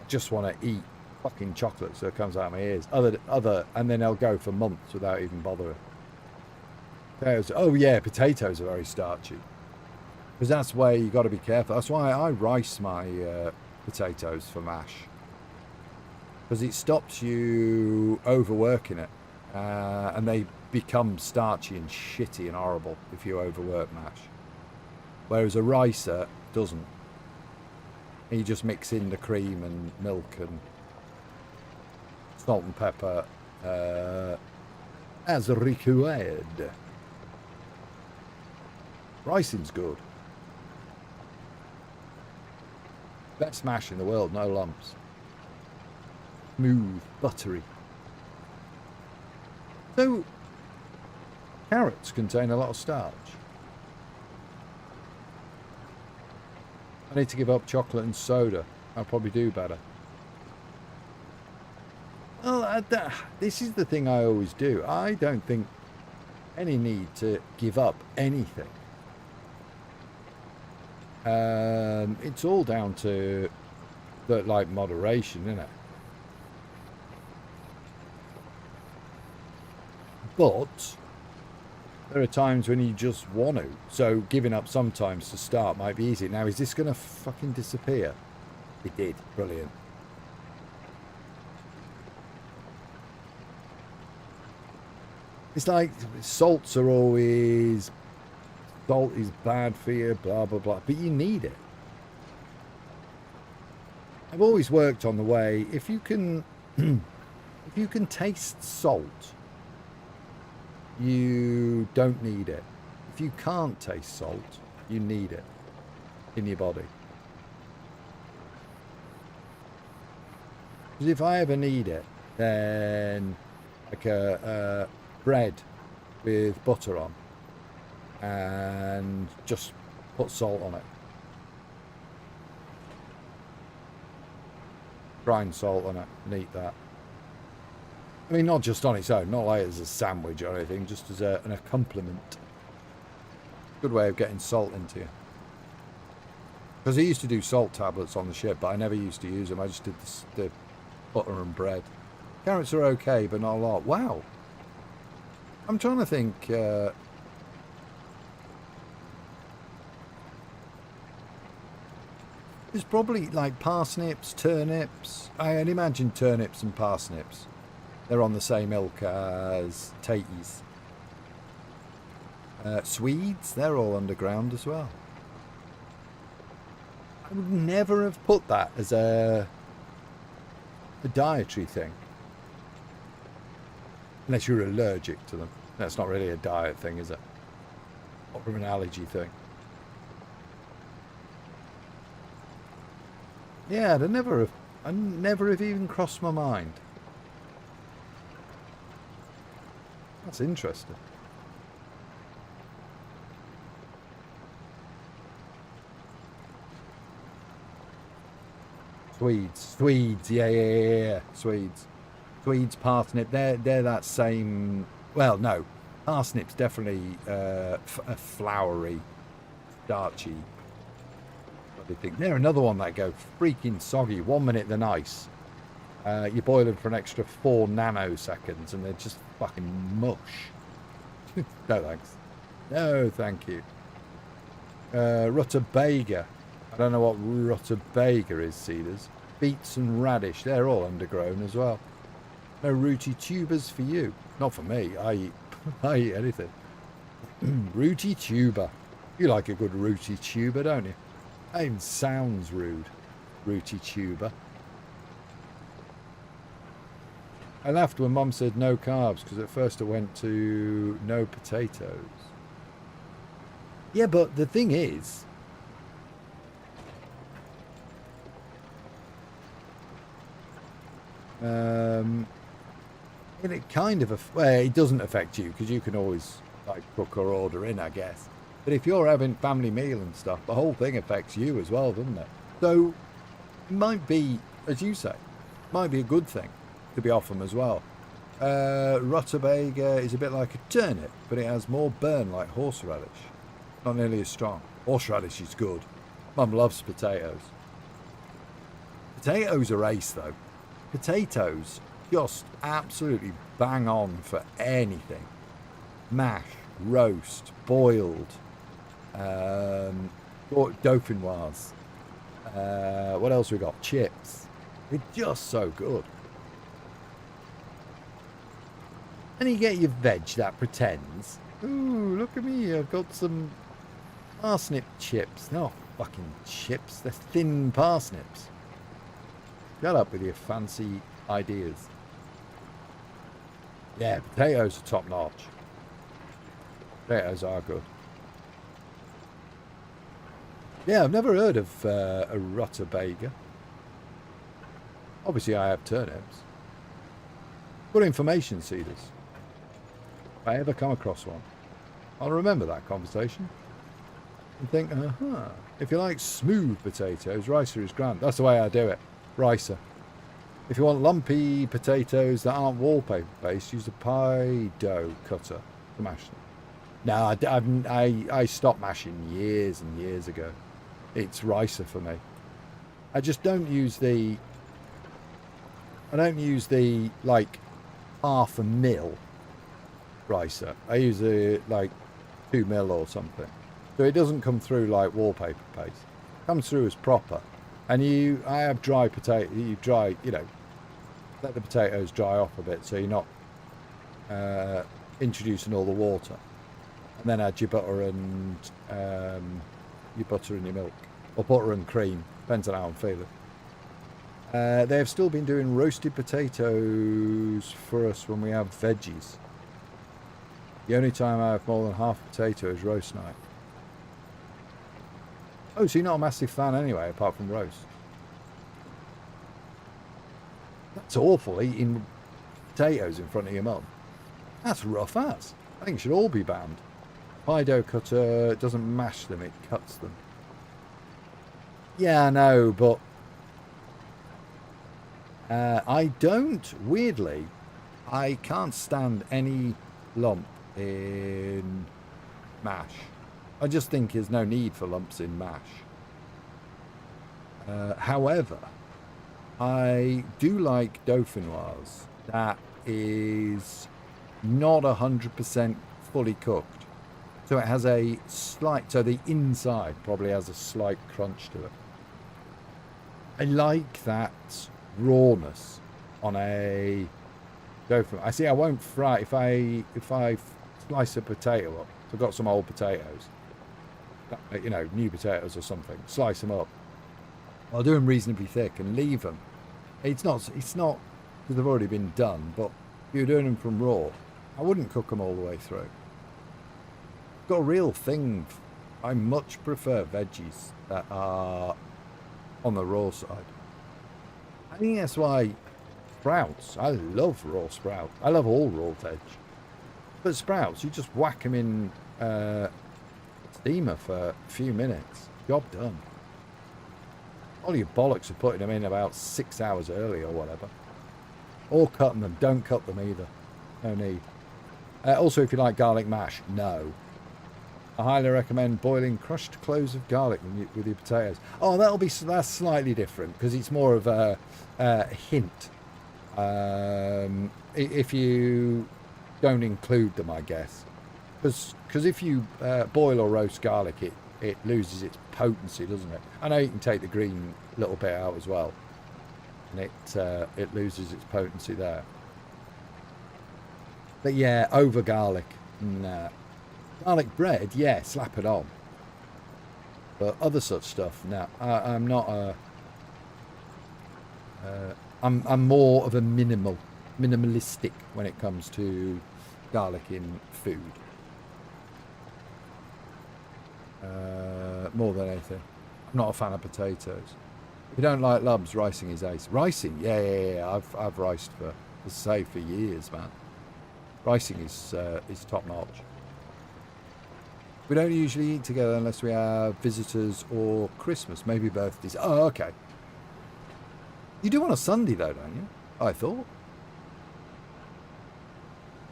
I just want to eat fucking chocolate so it comes out of my ears. And then I'll go for months without even bothering. Potatoes. Oh yeah, potatoes are very starchy. Because that's where you got to be careful. That's why I rice my potatoes for mash. Because it stops you overworking it. And they become starchy and shitty and horrible if you overwork mash. Whereas a ricer doesn't. And you just mix in the cream and milk and salt and pepper as required. Ricing's good. Best mash in the world, no lumps. Smooth, buttery. So, carrots contain a lot of starch. I need to give up chocolate and soda. I'll probably do better. Well, this is the thing I always do. I don't think any need to give up anything. It's all down to like moderation, isn't it? But there are times when you just want to. So giving up sometimes to start might be easy. Now, is this going to fucking disappear? It did. Brilliant. It's like salts are always... Salt is bad for you, blah, blah, blah. But you need it. I've always worked on the way, if you can... if you can taste salt... you don't need it. If you can't taste salt, you need it in your body. Because if I ever need it, then like a bread with butter on and just put salt on it. Grind salt on it and eat that. I mean, not just on its own, not like as a sandwich or anything, just as an accompaniment. Good way of getting salt into you. Because I used to do salt tablets on the ship, but I never used to use them. I just did the butter and bread. Carrots are okay, but not a lot. Wow. I'm trying to think... there's probably like parsnips, turnips. I'd imagine turnips and parsnips. They're on the same ilk as taties. Swedes, they're all underground as well. I would never have put that as a dietary thing. Unless you're allergic to them. That's not really a diet thing, is it? Or an allergy thing. Yeah, I'd never have even crossed my mind. That's interesting. Swedes, yeah. Swedes, parsnip, they're that same, well, no, parsnip's definitely a floury, starchy. What do you think? They're another one that go freaking soggy. 1 minute they're nice. You boil them for an extra 4 nanoseconds and they're just fucking mush. No thanks. No thank you. Rutabaga. I don't know what rutabaga is, Cedars. Beets and radish, they're all undergrown as well. No rooty tubers for you. Not for me. I eat anything. Rooty tuber. You like a good rooty tuber, don't you? That even sounds rude. Rooty tuber. I laughed when Mum said no carbs because at first I went to no potatoes. Yeah, but the thing is, it kind of, well, it doesn't affect you because you can always like cook or order in, I guess. But if you're having family meal and stuff, the whole thing affects you as well, doesn't it? So it might be, as you say, might be a good thing to be off them as well. Rutabaga is a bit like a turnip, but it has more burn like horseradish. Not nearly as strong. Horseradish is good. Mum loves potatoes. Potatoes are ace though. Potatoes just absolutely bang on for anything. Mash, roast, boiled, dauphinoise. What else we got? Chips. They're just so good. And you get your veg that pretends. Ooh, look at me. I've got some parsnip chips. No fucking chips. They're thin parsnips. Shut up with your fancy ideas. Yeah, potatoes are top notch. Potatoes are good. Yeah, I've never heard of a rutabaga. Obviously, I have turnips. Good information, Cedars. If I ever come across one, I'll remember that conversation and think, if you like smooth potatoes, ricer is grand. That's the way I do it, ricer. If you want lumpy potatoes that aren't wallpaper based, use a pie dough cutter to mash them. No, I stopped mashing years and years ago. It's ricer for me. I just don't use the, like, 1/2 mil ricer. I use like 2 mil or something. So it doesn't come through like wallpaper paste. It comes through as proper. And I have dry potato, let the potatoes dry off a bit so you're not introducing all the water. And then add your butter and your milk. Or butter and cream, depends on how I'm feeling. They have still been doing roasted potatoes for us when we have veggies. The only time I have more than half a potato is roast night. Oh, so you're not a massive fan anyway, apart from roast? That's awful, eating potatoes in front of your mum. That's rough ass. I think it should all be banned. Pie dough cutter doesn't mash them, it cuts them. Yeah, I know, but I don't, weirdly, I can't stand any lump in mash. I just think there's no need for lumps in mash. However, I do like dauphinoise that is not 100% fully cooked. So it has a slight, so the inside probably has a slight crunch to it. I like that rawness on a dauphinoise. I see I won't fry, if I slice a potato up, so I've got some old potatoes, new potatoes or something, slice them up. I'll do them reasonably thick and leave them. It's not because they've already been done, but if you're doing them from raw, I wouldn't cook them all the way through. Got a real thing. I much prefer veggies that are on the raw side. I think that's why sprouts, I love raw sprouts. I love all raw veg. But sprouts, you just whack them in steamer for a few minutes. Job done. All your bollocks of putting them in about 6 hours early or whatever. Or cutting them. Don't cut them either. No need. Also, if you like garlic mash, no. I highly recommend boiling crushed cloves of garlic with your potatoes. Oh, that's slightly different because it's more of a hint. If you don't include them, I guess. Because if you boil or roast garlic, it loses its potency, doesn't it? I know you can take the green little bit out as well, and it loses its potency there. But yeah, over garlic, nah. Garlic bread, yeah, slap it on. But other such stuff, no. I'm not a. I'm more of a minimalistic when it comes to garlic in food. More than anything. I'm not a fan of potatoes. If you don't like lubs, ricing is ace. Ricing, yeah. I've riced for years, man. Ricing is top notch. We don't usually eat together unless we have visitors or Christmas, maybe birthdays. Oh, okay. You do on a Sunday though, don't you? I thought.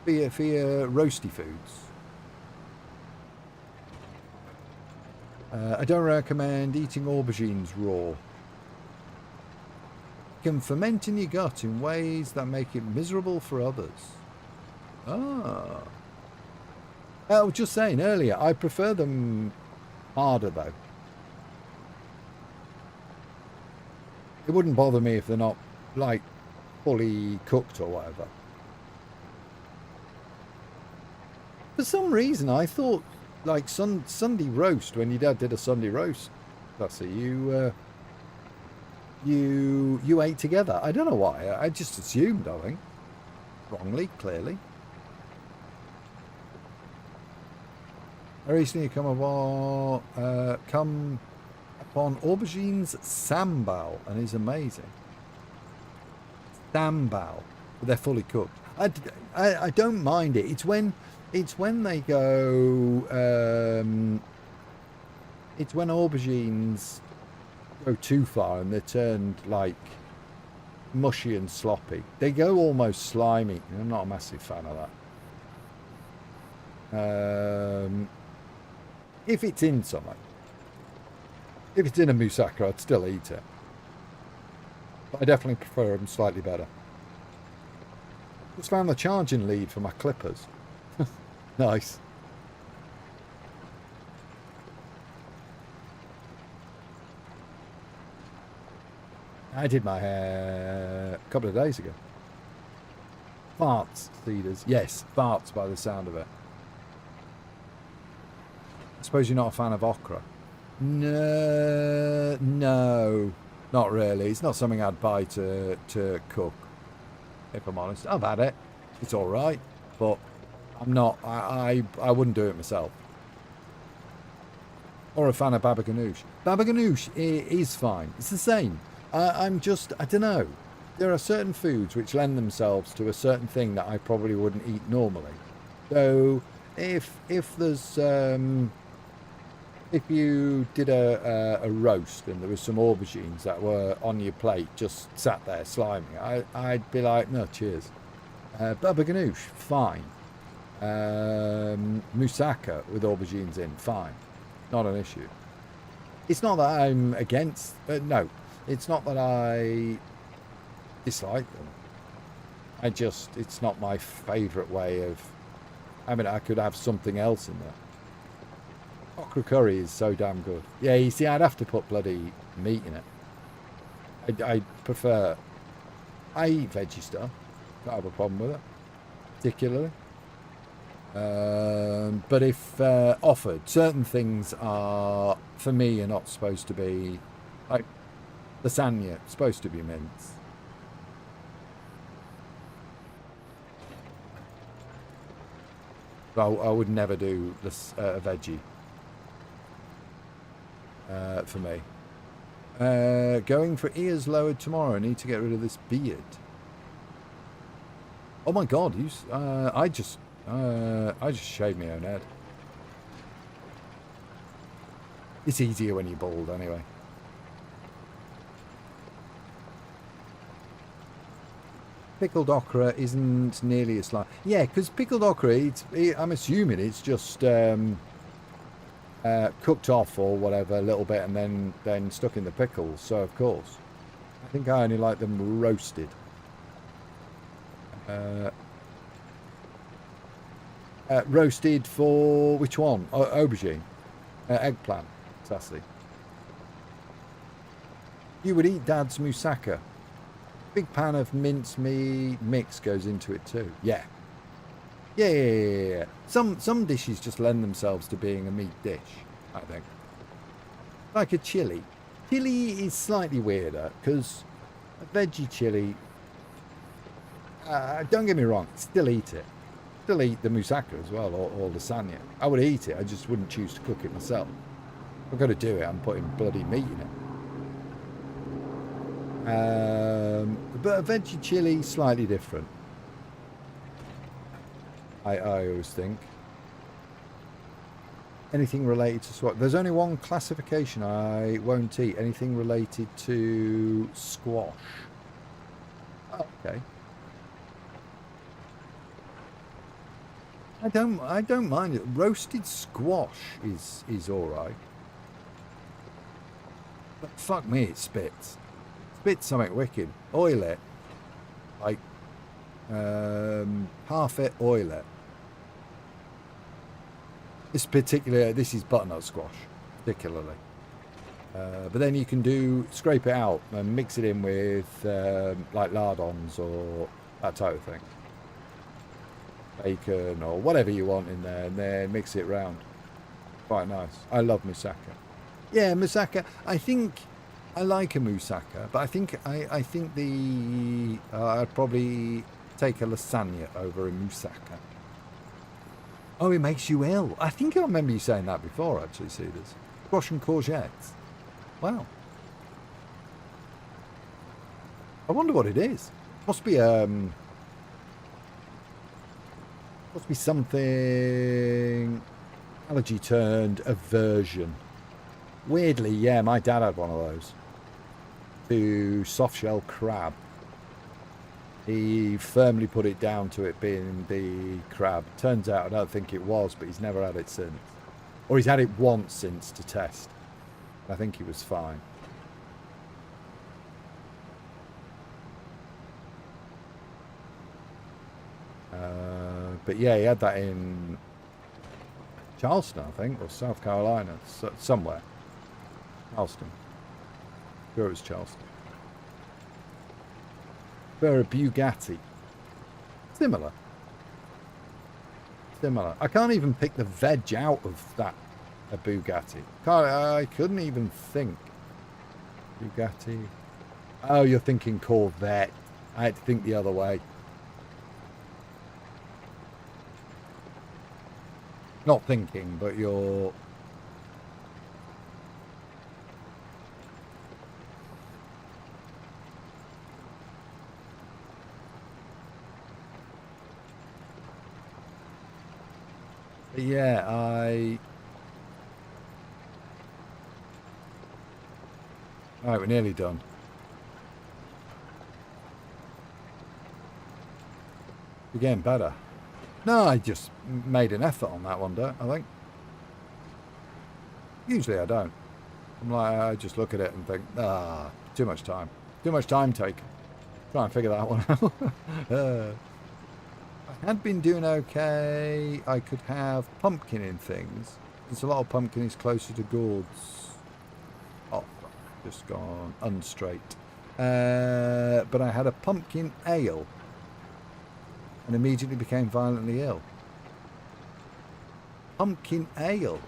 For your roasty foods. I don't recommend eating aubergines raw. It can ferment in your gut in ways that make it miserable for others. Ah. I was just saying earlier, I prefer them harder though. It wouldn't bother me if they're not, like, fully cooked or whatever. For some reason, I thought, like, Sunday roast, when your dad did a Sunday roast, that's it, you ate together. I don't know why. I just assumed, I think. Wrongly, clearly. I recently come upon aubergines sambal, and it's amazing. Sambal, but they're fully cooked. I don't mind it. It's when they go. It's when aubergines go too far and they're turned like mushy and sloppy. They go almost slimy. I'm not a massive fan of that. If it's in something. If it's in a moussaka, I'd still eat it. But I definitely prefer them slightly better. Just found the charging lead for my clippers. Nice. I did my hair a couple of days ago. Farts, Cedars. Yes, farts by the sound of it. I suppose you're not a fan of okra. No, not really. It's not something I'd buy to cook, if I'm honest. I've had it. It's all right, but I'm not. I wouldn't do it myself. Or a fan of baba ganoush. Baba ganoush is fine. It's the same. I don't know. There are certain foods which lend themselves to a certain thing that I probably wouldn't eat normally. So if there's if you did a roast and there was some aubergines that were on your plate, just sat there slimy, I'd be like, no, cheers. Baba ganoush, fine. Moussaka with aubergines in, fine. Not an issue. It's not that I'm against, no, it's not that I dislike them. It's not my favourite way of, I mean, I could have something else in there. Okra curry is so damn good. Yeah, you see, I'd have to put bloody meat in it. I prefer, I eat veggie stuff. Don't have a problem with it, particularly. But if offered, certain things are, for me, are not supposed to be, like lasagna, supposed to be mince. I would never do this a veggie for me. Going for ears lowered tomorrow. I need to get rid of this beard. Oh my god! I just shaved my own head. It's easier when you're bald, anyway. Pickled okra isn't nearly as slimy. Yeah, because pickled okra, I'm assuming it's just cooked off or whatever a little bit and then stuck in the pickles. So, of course. I think I only like them roasted. Roasted for which one? Aubergine? Eggplant. Sassy. You would eat Dad's moussaka. Big pan of mincemeat mix goes into it too. Yeah. Yeah. Some dishes just lend themselves to being a meat dish, I think. Like a chili. Chili is slightly weirder because a veggie chili, don't get me wrong, still eat it. Still eat the moussaka as well, or lasagna. I would eat it, I just wouldn't choose to cook it myself. If I've got to do it, I'm putting bloody meat in it. But a veggie chili, slightly different. I always think. Anything related to squash. There's only one classification I won't eat. Anything related to squash. Oh, okay. I don't mind it. Roasted squash is alright. But fuck me, it spits. Spits something wicked. Oil it. Like half it, oil it. This is butternut squash, particularly. But then you can scrape it out and mix it in with like lardons or that type of thing. Bacon or whatever you want in there, and then mix it round. Quite nice. I love moussaka. Yeah, moussaka. I think I like a moussaka, but I think I'd probably take a lasagna over a moussaka. Oh, it makes you ill. I think I remember you saying that before, actually, Cedars. Squash and courgettes. Wow. I wonder what it is. Must be something allergy turned aversion. Weirdly, yeah, my dad had one of those. To soft shell crab. He firmly put it down to it being the crab. Turns out I don't think it was, but he's never had it since. Or he's had it once since to test. I think he was fine. But yeah, he had that in Charleston, I think, or South Carolina, somewhere. Charleston. Sure, it was Charleston. For a Bugatti. Similar. I can't even pick the veg out of that, a Bugatti. I couldn't even think. Bugatti. Oh, you're thinking Corvette. I had to think the other way. Not thinking, but you're... Yeah, Alright, we're nearly done. We're getting better. No, I just made an effort on that one, I think. Usually I don't. I'm like, I just look at it and think, too much time. Too much time taken. Try and figure that one out. I had been doing okay. I could have pumpkin in things. There's a lot of pumpkin is closer to gourds. Oh, just gone unstraight. But I had a pumpkin ale and immediately became violently ill. Pumpkin ale.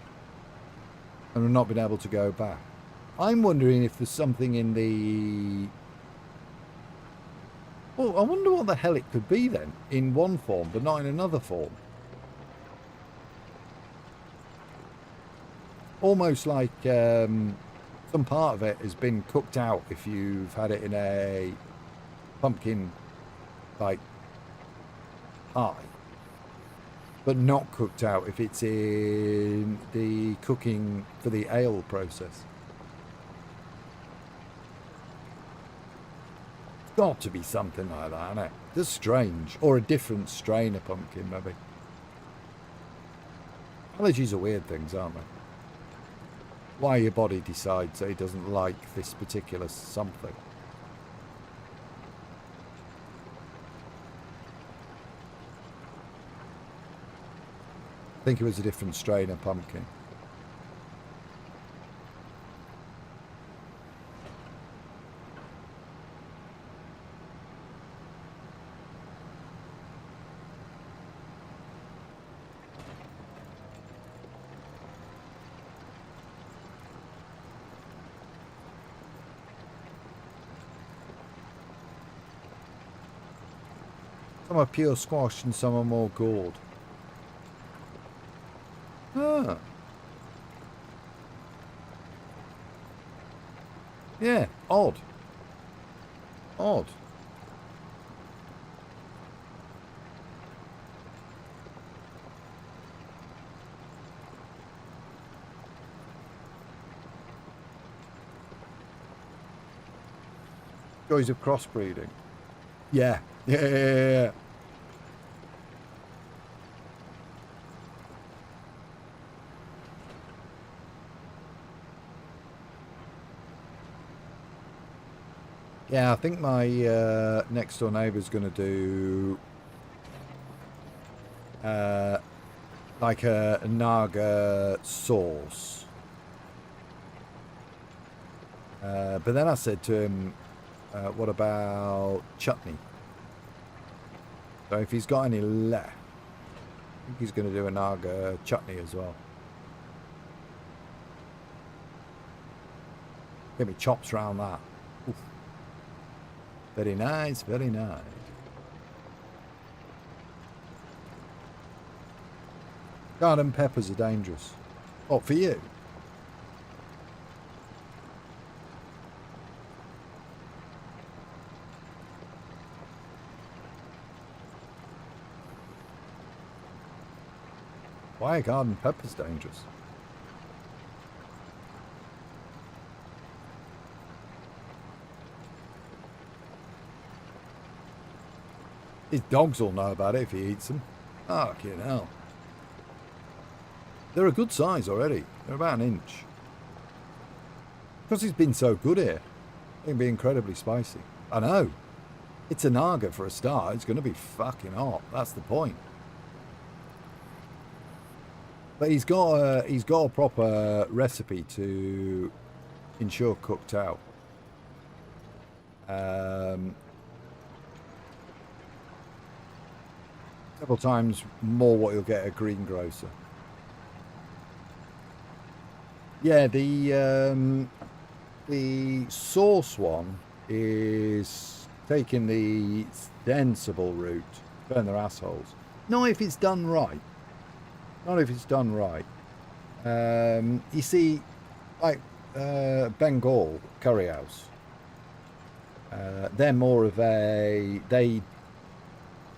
And I've not been able to go back. I'm wondering if there's something in the... Oh, I wonder what the hell it could be then, in one form, but not in another form. Almost like some part of it has been cooked out if you've had it in a pumpkin, like, pie. But not cooked out if it's in the cooking for the ale process. Got to be something like that, isn't it? Just strange. Or a different strain of pumpkin, maybe. Allergies are weird things, aren't they? Why your body decides that it doesn't like this particular something. I think it was a different strain of pumpkin. Some are pure squash and some are more gourd. Ah. Yeah, odd. Odd. Joys of crossbreeding. Yeah. Yeah. Yeah, I think my next door neighbour's going to do like a Naga sauce. But then I said to him, what about chutney? So if he's got any left, I think he's going to do a Naga chutney as well. Get me chops round that. Oof. Very nice, very nice. Garden peppers are dangerous. What, for you? Why are garden peppers dangerous? His dogs will know about it if he eats them. Fucking hell. They're a good size already. They're about an inch. Because he's been so good here, they can be incredibly spicy. I know. It's a Naga for a start. It's going to be fucking hot. That's the point. But he's got a proper recipe to ensure cooked out. Several times more what you'll get at a greengrocer. Yeah, the sauce one is taking the sensible route. Burn their assholes. Not if it's done right. Not if it's done right. You see, like Bengal Curry House, they're more of a... They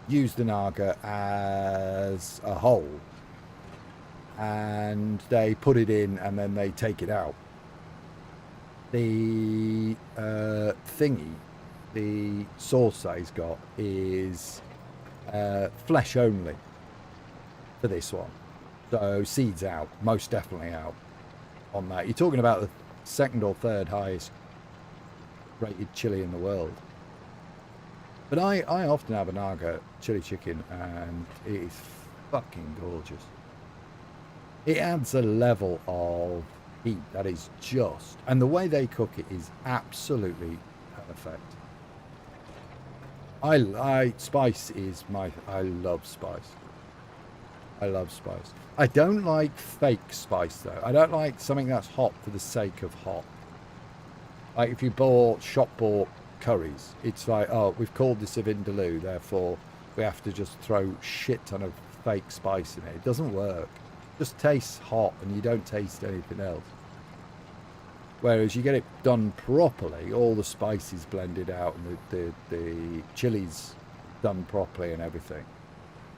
use the Naga as a whole. And they put it in and then they take it out. The thingy, the sauce that he's got is flesh only for this one. So seeds out, most definitely out on that. You're talking about the second or third highest rated chili in the world. But I often have a Naga chili chicken and it is fucking gorgeous. It adds a level of heat that is just... And the way they cook it is absolutely perfect. Spice is my... I love spice. I love spice. I don't like fake spice though. I don't like something that's hot for the sake of hot. Like if you bought shop-bought curries, it's like, oh, we've called this a vindaloo, therefore we have to just throw shit ton of fake spice in it. It doesn't work. It just tastes hot and you don't taste anything else. Whereas you get it done properly, all the spices blended out and the chilies done properly and everything.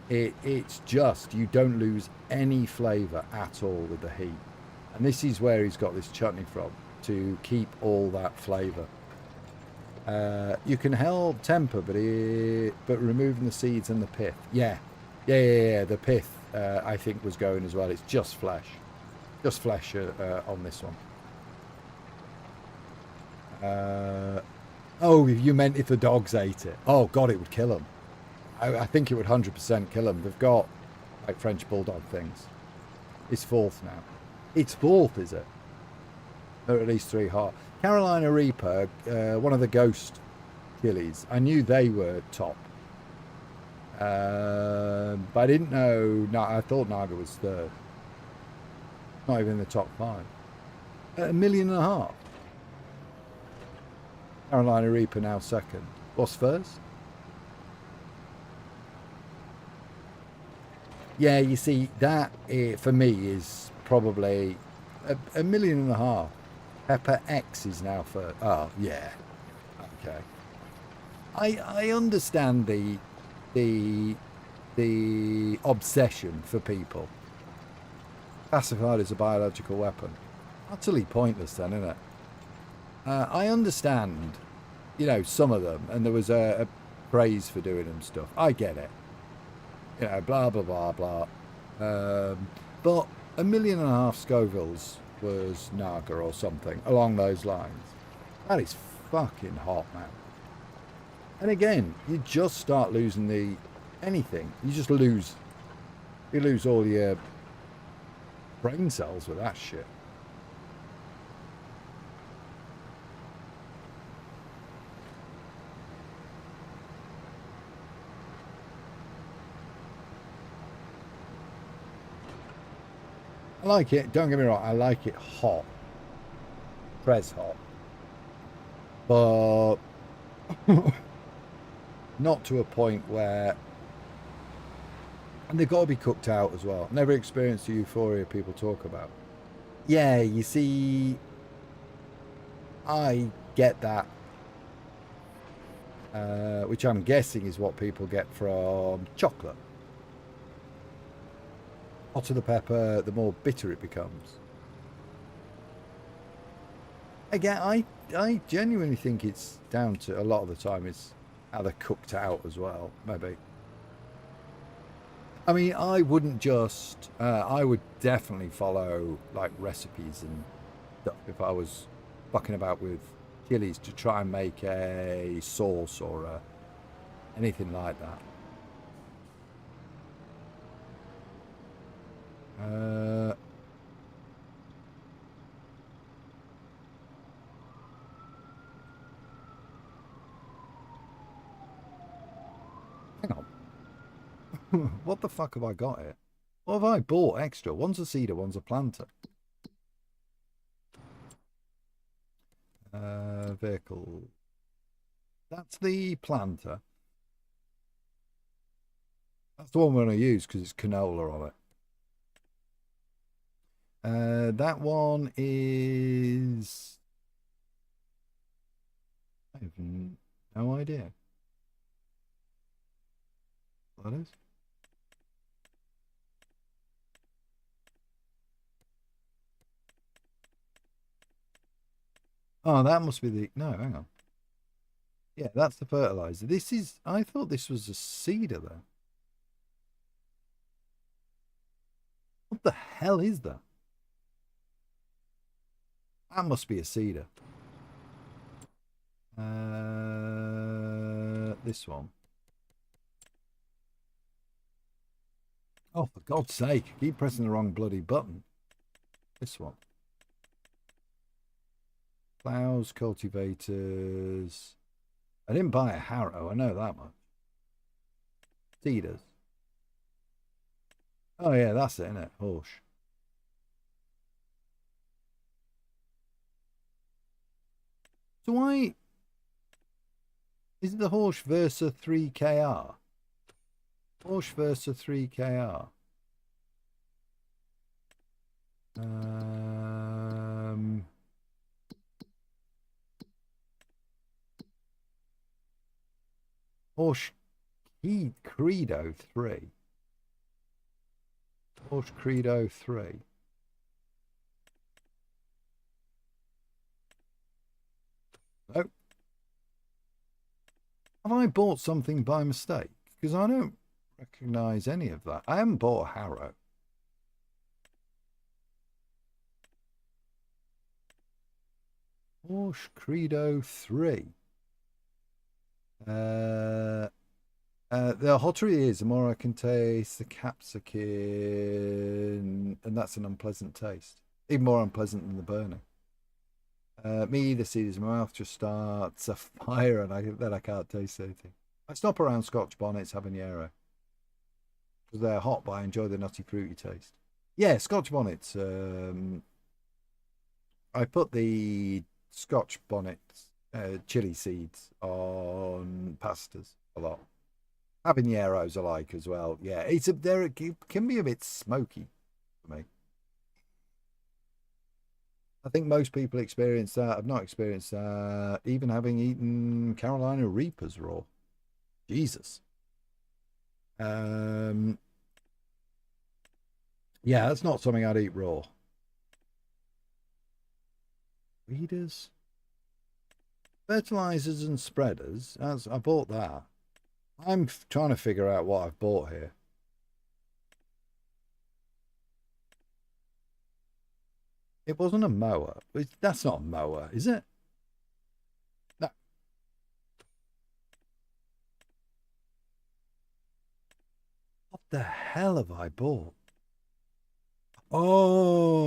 It's just, you don't lose any flavour at all with the heat. And this is where he's got this chutney from, to keep all that flavour. You can help temper, but removing the seeds and the pith. Yeah. The pith, I think, was going as well. It's just flesh. Just flesh on this one. Oh, you meant if the dogs ate it. Oh, God, it would kill them. I think it would 100% kill them. They've got, like, French Bulldog things. It's fourth now. It's fourth, is it? There are at least 3 hot. Carolina Reaper, one of the ghost chilies. I knew they were top. But I didn't know... No, I thought Naga was third. Not even in the top 5. $1.5 million. Carolina Reaper now second. What's first? Yeah, you see, that for me is probably $1.5 million. Pepper X is now for... Oh, yeah. Okay. I understand the obsession for people. Classified as a biological weapon. Utterly pointless then, isn't it? I understand, you know, some of them, and there was a praise for doing them stuff. I get it. You know, blah, blah, blah, blah. But $1.5 million Scovilles was Naga or something along those lines. That is fucking hot, man. And again, you just start losing anything. You just lose. You lose all your brain cells with that shit. I like it, don't get me wrong, I like it hot. Press hot. But not to a point where... And they've got to be cooked out as well. Never experienced the euphoria people talk about. Yeah, you see, I get that. Which I'm guessing is what people get from chocolate. Hotter the pepper, the more bitter it becomes. Again, I genuinely think it's down to, a lot of the time, it's how they're cooked out as well, maybe. I mean, I wouldn't just... I would definitely follow, like, recipes and stuff if I was fucking about with chilies to try and make a sauce or anything like that. Hang on. What the fuck have I got here? What have I bought extra? One's a seeder, one's a planter. Vehicle. That's the planter. That's the one we're going to use because it's canola on it. That one is... I have no idea. What that is? Oh, that must be the... No, hang on. Yeah, that's the fertilizer. This is... I thought this was a seeder, though. What the hell is that? That must be a seeder. This one. Oh, for God's sake. I keep pressing the wrong bloody button. This one. Plows, cultivators. I didn't buy a harrow, I know that much. Seeders. Oh yeah, that's it, isn't it? Horse. So why... Is it the Horse Versa 3KR? Horse Versa 3KR. Horse Credo 3. Horse Credo 3. Oh. Have I bought something by mistake? Because I don't recognise any of that. I haven't bought a harrow. Horse Credo 3. The hotter it is, the more I can taste the capsicum, and that's an unpleasant taste. Even more unpleasant than the burning. Me, the seeds, my mouth just starts a fire, and then I can't taste anything. I stop around Scotch bonnets, habanero, because they're hot, but I enjoy the nutty, fruity taste. Yeah, Scotch bonnets. I put the Scotch bonnets, chili seeds on pastas a lot. Habaneros I like as well. Yeah, it's a, it can be a bit smoky for me. I think most people experience that. I've not experienced that, even having eaten Carolina Reapers raw. Jesus. Yeah, that's not something I'd eat raw. Feeders, fertilizers and spreaders. I bought that. I'm trying to figure out what I've bought here. It wasn't a mower. That's not a mower, is it? No. What the hell have I bought? Oh,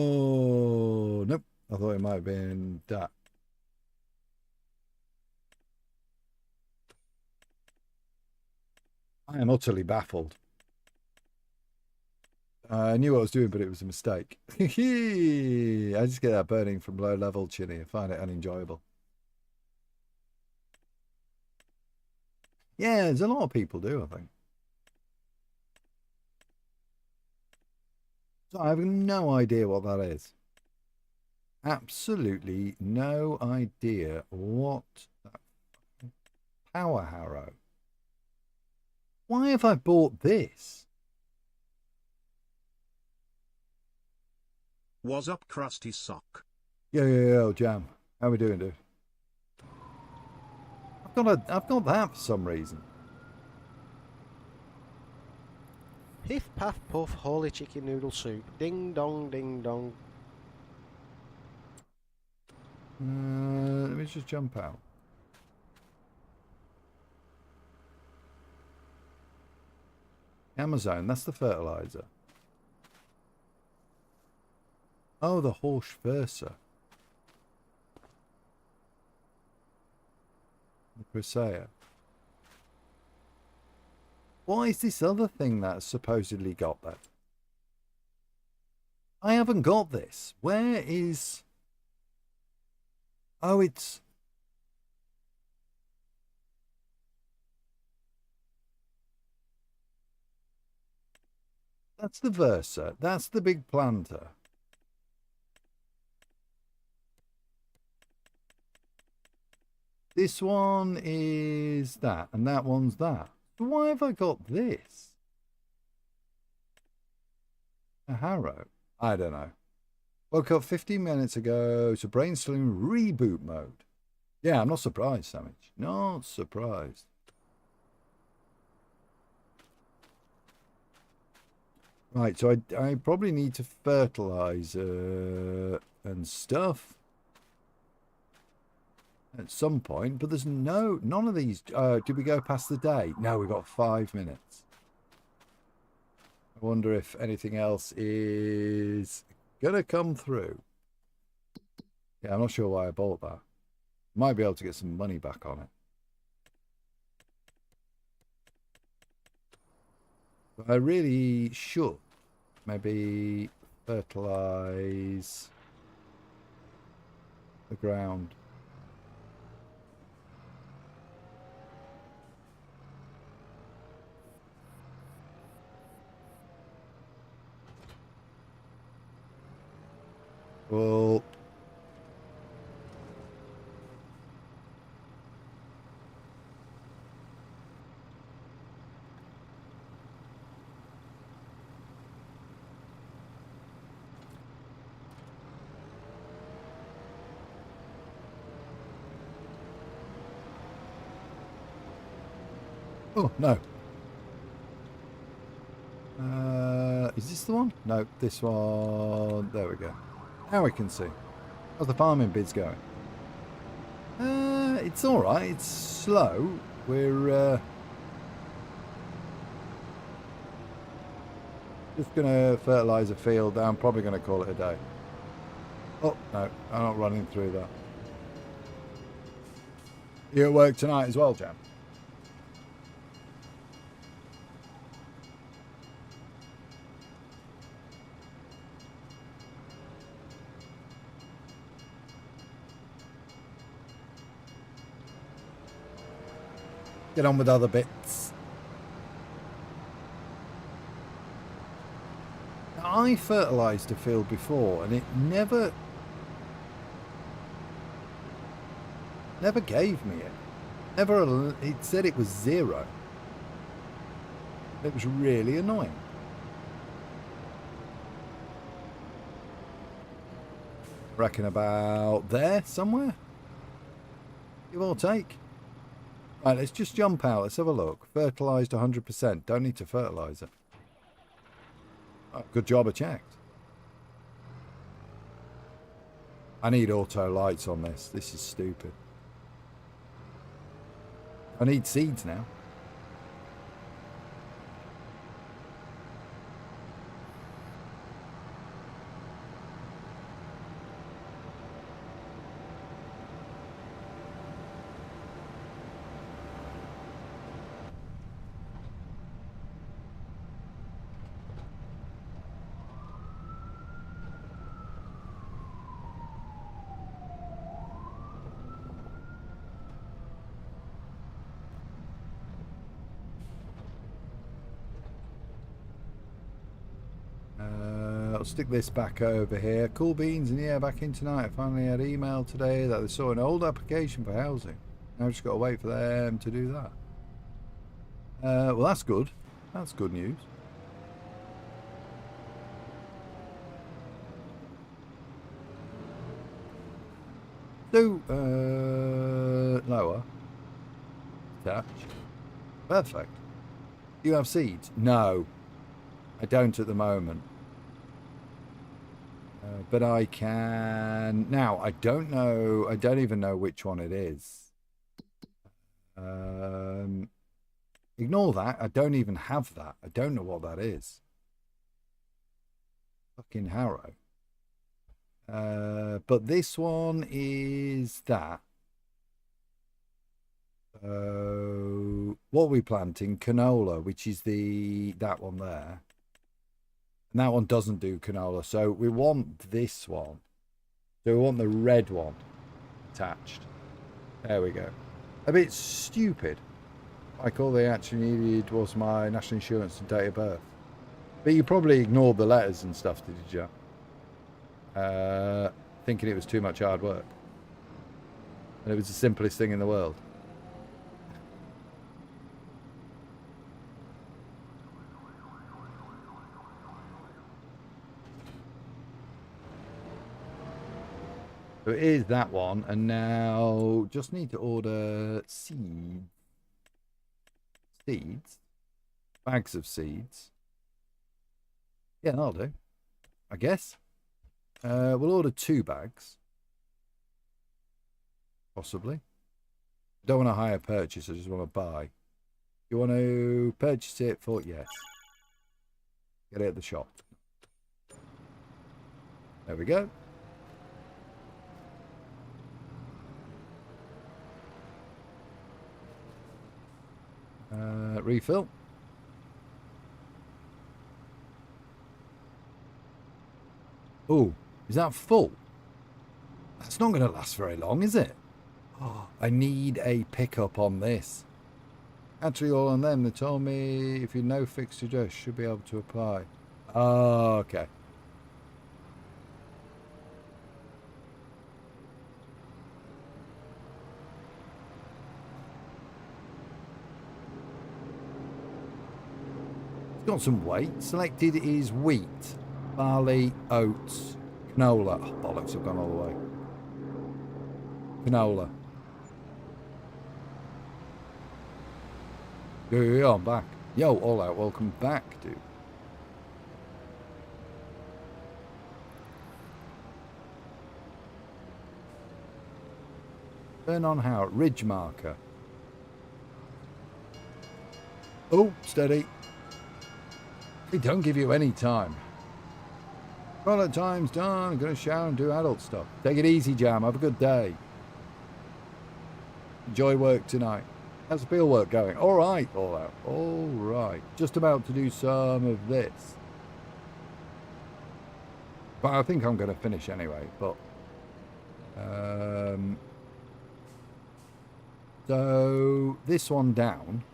nope. I thought it might have been that. I am utterly baffled. I knew what I was doing, but it was a mistake. I just get that burning from low level chinny. I find it unenjoyable. Yeah, there's a lot of people do, I think. So I have no idea what that is. Absolutely no idea what that power harrow. Why have I bought this? Was up, Krusty Sock? Yo, Jam. How we doing, dude? I've got that for some reason. Piff paff puff, holy chicken noodle soup. Ding dong, ding dong. Let me just jump out. Amazon, that's the fertilizer. Oh, the horse versa. The Crusader. Why is this other thing that's supposedly got that? I haven't got this. Where is... Oh, it's... That's the Versa. That's the big planter. This one is that, and that one's that. Why have I got this? A harrow? I don't know. Woke up 15 minutes ago, so brain still in reboot mode. Yeah, I'm not surprised, Sandwich. Not surprised. Right, so I probably need to fertilize and stuff at some point, but there's none of these. Did we go past the day? No, we've got 5 minutes. I wonder if anything else is gonna come through. Yeah, I'm not sure why I bought that. Might be able to get some money back on it. But I really should maybe fertilize the ground. Well, oh, no. Is this the one? No, this one. There we go. Now we can see. How's the farming bids going? It's all right. It's slow. We're just going to fertilise a field. I'm probably going to call it a day. Oh, no. I'm not running through that. You at work tonight as well, Jam? Get on with other bits. I fertilised a field before and it never gave me it. It said it was 0. It was really annoying. Reckon about there somewhere, give or take. Right, let's just jump out. Let's have a look. Fertilised 100%. Don't need to fertilise it. Oh, good job I checked. I need auto lights on this. This is stupid. I need seeds now. I'll stick this back over here. Cool beans, and yeah, back in tonight. I finally had email today that they saw an old application for housing. Now I've just got to wait for them to do that. Well, that's good. That's good news. So, lower. Touch. Perfect. Do you have seeds? No. I don't at the moment. But I can... Now, I don't know... I don't even know which one it is. Ignore that. I don't even have that. I don't know what that is. Fucking Harrow. But this one is that. What are we planting? Canola, which is that one there. And that one doesn't do canola, so we want this one. So we want the red one attached. There we go. A bit stupid. Like all they actually needed was my national insurance and date of birth. But you probably ignored the letters and stuff, did you? Thinking it was too much hard work. And it was the simplest thing in the world. So it is that one, and now just need to order seeds. Bags of seeds. Yeah, that'll do, I guess. We'll order 2 bags. Possibly. Don't want to hire purchase, I just want to buy. You want to purchase it for... Yes. Get it at the shop. There we go. Refill. Oh, is that full? That's not going to last very long, is it? Oh, I need a pickup on this. Actually, all on them. They told me if you know fixed address, should be able to apply. Oh, okay. Got some weight. Selected is wheat, barley, oats, canola. Oh, bollocks, I've gone all the way. Canola. Yo, I'm back. Yo, all out, welcome back, dude. Turn on how? Ridge marker. Oh, steady. They don't give you any time. Toilet time's done. I'm going to shower and do adult stuff. Take it easy, Jam. Have a good day. Enjoy work tonight. How's the field work going? All right, all out. All right. Just about to do some of this. But I think I'm going to finish anyway. But so this one down.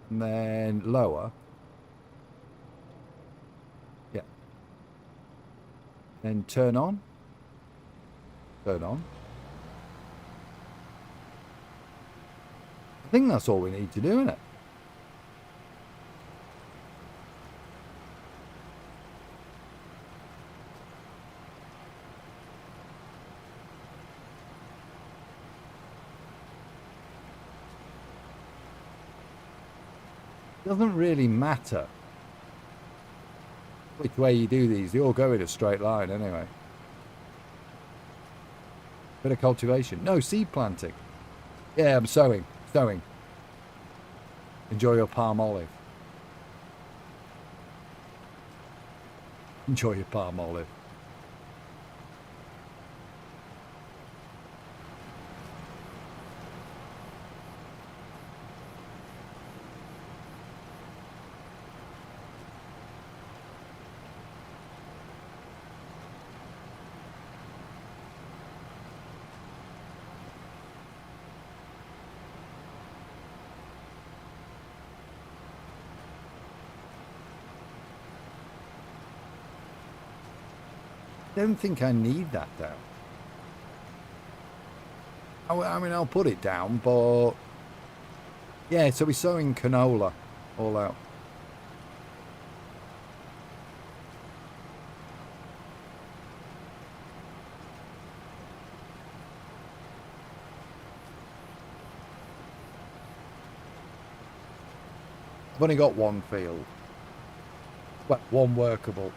And then lower. Then turn on. Turn on. I think that's all we need to do, isn't it? Doesn't really matter which way you do these. They all go in a straight line anyway. Bit of cultivation. No, seed planting. Yeah, I'm sowing. Sowing. Enjoy your palm olive. Enjoy your palm olive. I don't think I need that down. I mean, I'll put it down, but... Yeah, so we're sowing canola all out. I've only got one field. Well, one workable.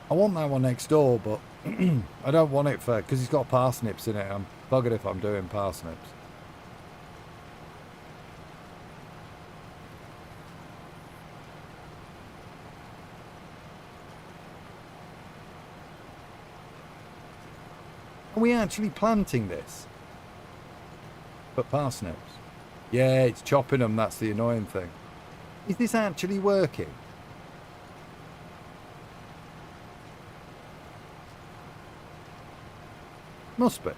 I want that one next door, but I don't want it for... Because it's got parsnips in it. I'm buggered if I'm doing parsnips. Are we actually planting this? But parsnips? Yeah, it's chopping them. That's the annoying thing. Is this actually working? Must be.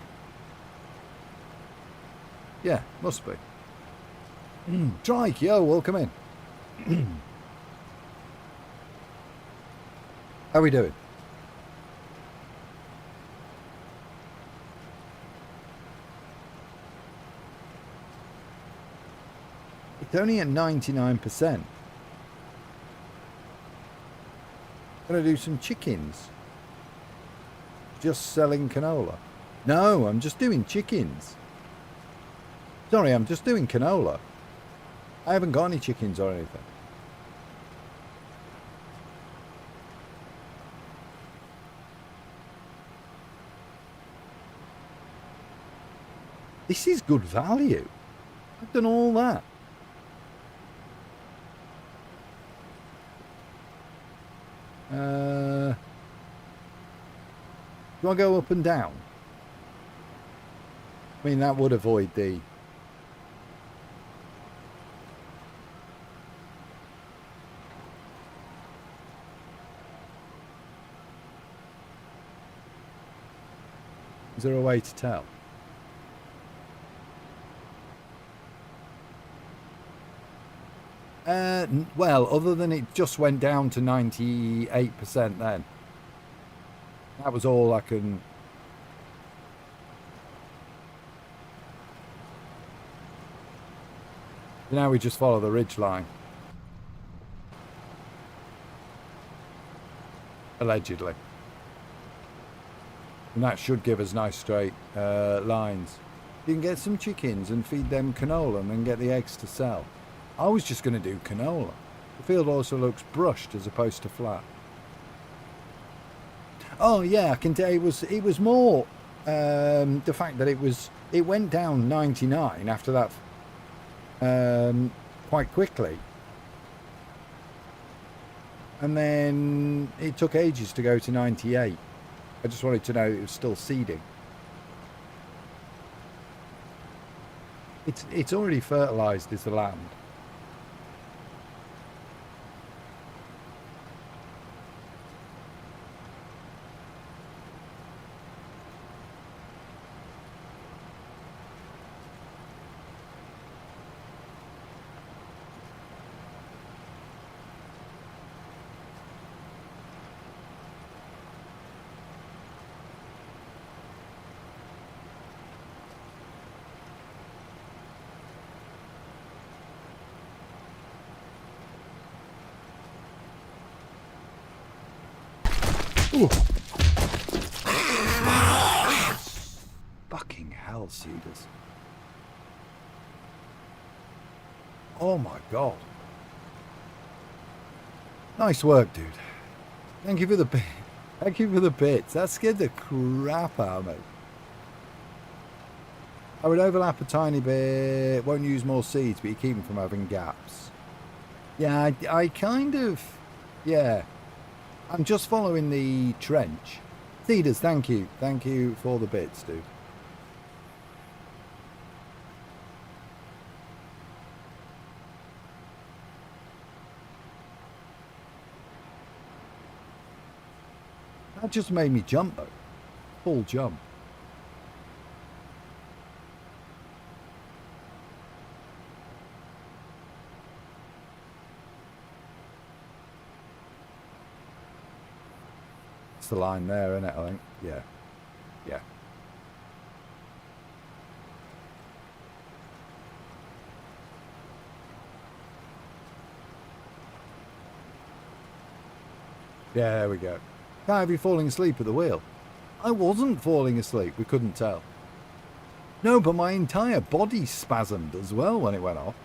Yeah, must be. Trike, yo, welcome in. How are we doing? It's only at 99%. Gonna do some chickens. Just selling canola. No, I'm just doing chickens. Sorry, I'm just doing canola. I haven't got any chickens or anything. This is good value. I've done all that. Do I go up and down? I mean, that would avoid the... Is there a way to tell? Well, other than it just went down to 98% then. That was all I can... Now we just follow the ridge line. Allegedly. And that should give us nice straight lines. You can get some chickens and feed them canola and then get the eggs to sell. I was just going to do canola. The field also looks brushed as opposed to flat. Oh yeah, I can tell it was more the fact that it went down 99 after that quite quickly, and then it took ages to go to 98. I just wanted to know it was still seeding. It's already fertilized is the land. Ooh. Fucking hell, Cedars. Oh my god. Nice work, dude. Thank you for the thank you for the bits. That scared the crap out of me. I would overlap a tiny bit, won't use more seeds, but you keep them from having gaps. Yeah, I kind of, yeah. I'm just following the trench. Cedars, thank you. Thank you for the bits, dude. That just made me jump, though. Full jump. It's the line there, isn't it, I think? Yeah. Yeah. Yeah, there we go. Can't have you falling asleep at the wheel. I wasn't falling asleep, we couldn't tell. No, but my entire body spasmed as well when it went off.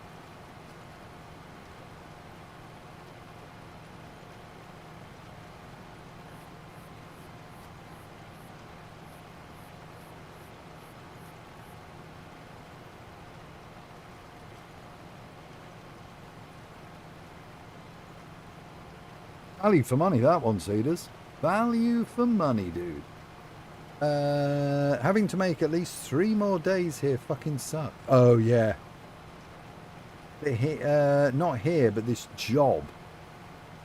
Value for money, that one, Cedars. Value for money, dude. Having to make at least 3 more days here fucking suck. Oh, yeah. Not here, but this job.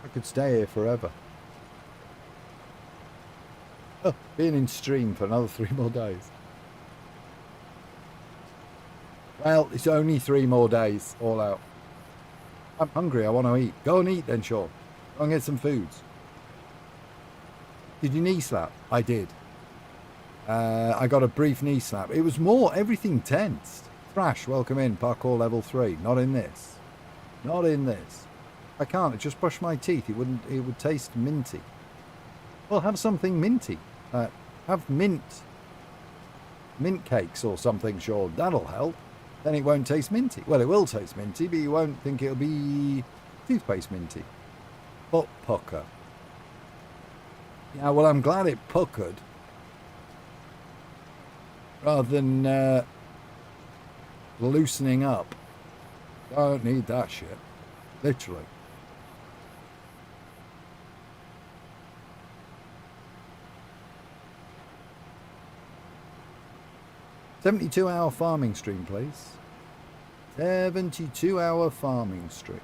I could stay here forever. Oh, being in stream for another 3 more days. Well, it's only 3 more days, all out. I'm hungry, I want to eat. Go and eat then, Sean. Go and get some foods. Did you knee slap? I did. I got a brief knee slap. It was more, everything tensed. Thrash, welcome in, parkour level 3. Not in this. Not in this. I can't, just brush my teeth. It would taste minty. Well, have something minty. Have mint cakes or something, sure. That'll help. Then it won't taste minty. Well, it will taste minty, but you won't think it'll be toothpaste minty. But pucker. Yeah, well, I'm glad it puckered. Rather than loosening up. I don't need that shit. Literally. "72-hour farming stream, please." 72-hour farming stream.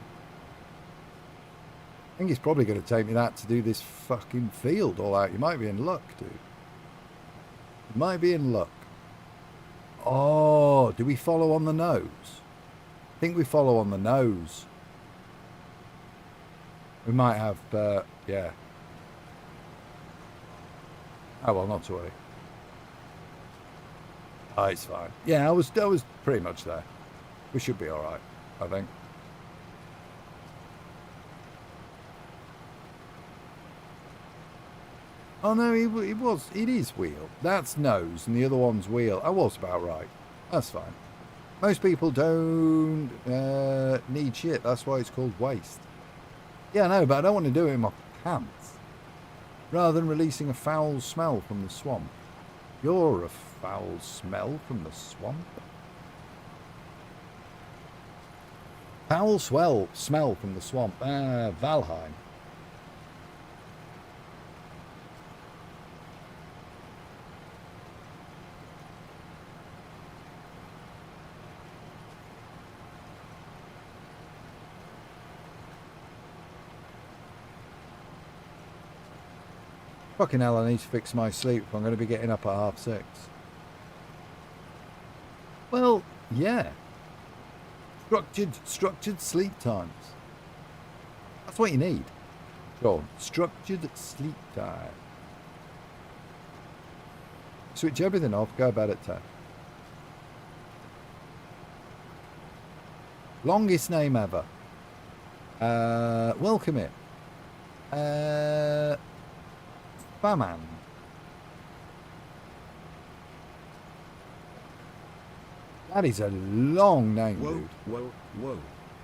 I think it's probably going to take me that to do this fucking field all out. You might be in luck, dude. You might be in luck. Oh, do we follow on the nose? I think we follow on the nose. We might have, yeah. Oh, well, not to worry. Oh, it's fine. Yeah, I was pretty much there. We should be all right, I think. Oh no, it is wheel. That's nose and the other one's wheel. I was about right. That's fine. Most people don't need shit. That's why it's called waste. Yeah, no, but I don't want to do it in my pants. Rather than releasing a foul smell from the swamp. You're a foul smell from the swamp. Foul smell from the swamp. Valheim. Fucking hell, I need to fix my sleep if I'm going to be getting up at 6:30. Well, yeah. Structured sleep times. That's what you need. Sure, structured sleep time. Switch everything off, go bed at 10. Longest name ever. Welcome it. Faman. That is a long name, Whoa, dude. whoa, whoa.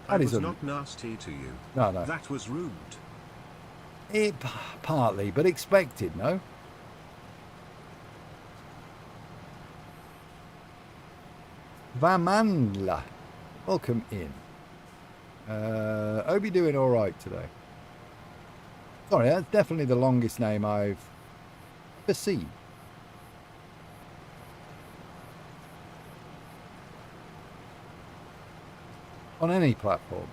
That I is was a- not nasty to you. No, no. That was rude. It partly, but expected, no? Vamandla. Welcome in. Hope you're doing all right today. Sorry, that's definitely the longest name I've ever seen. On any platform.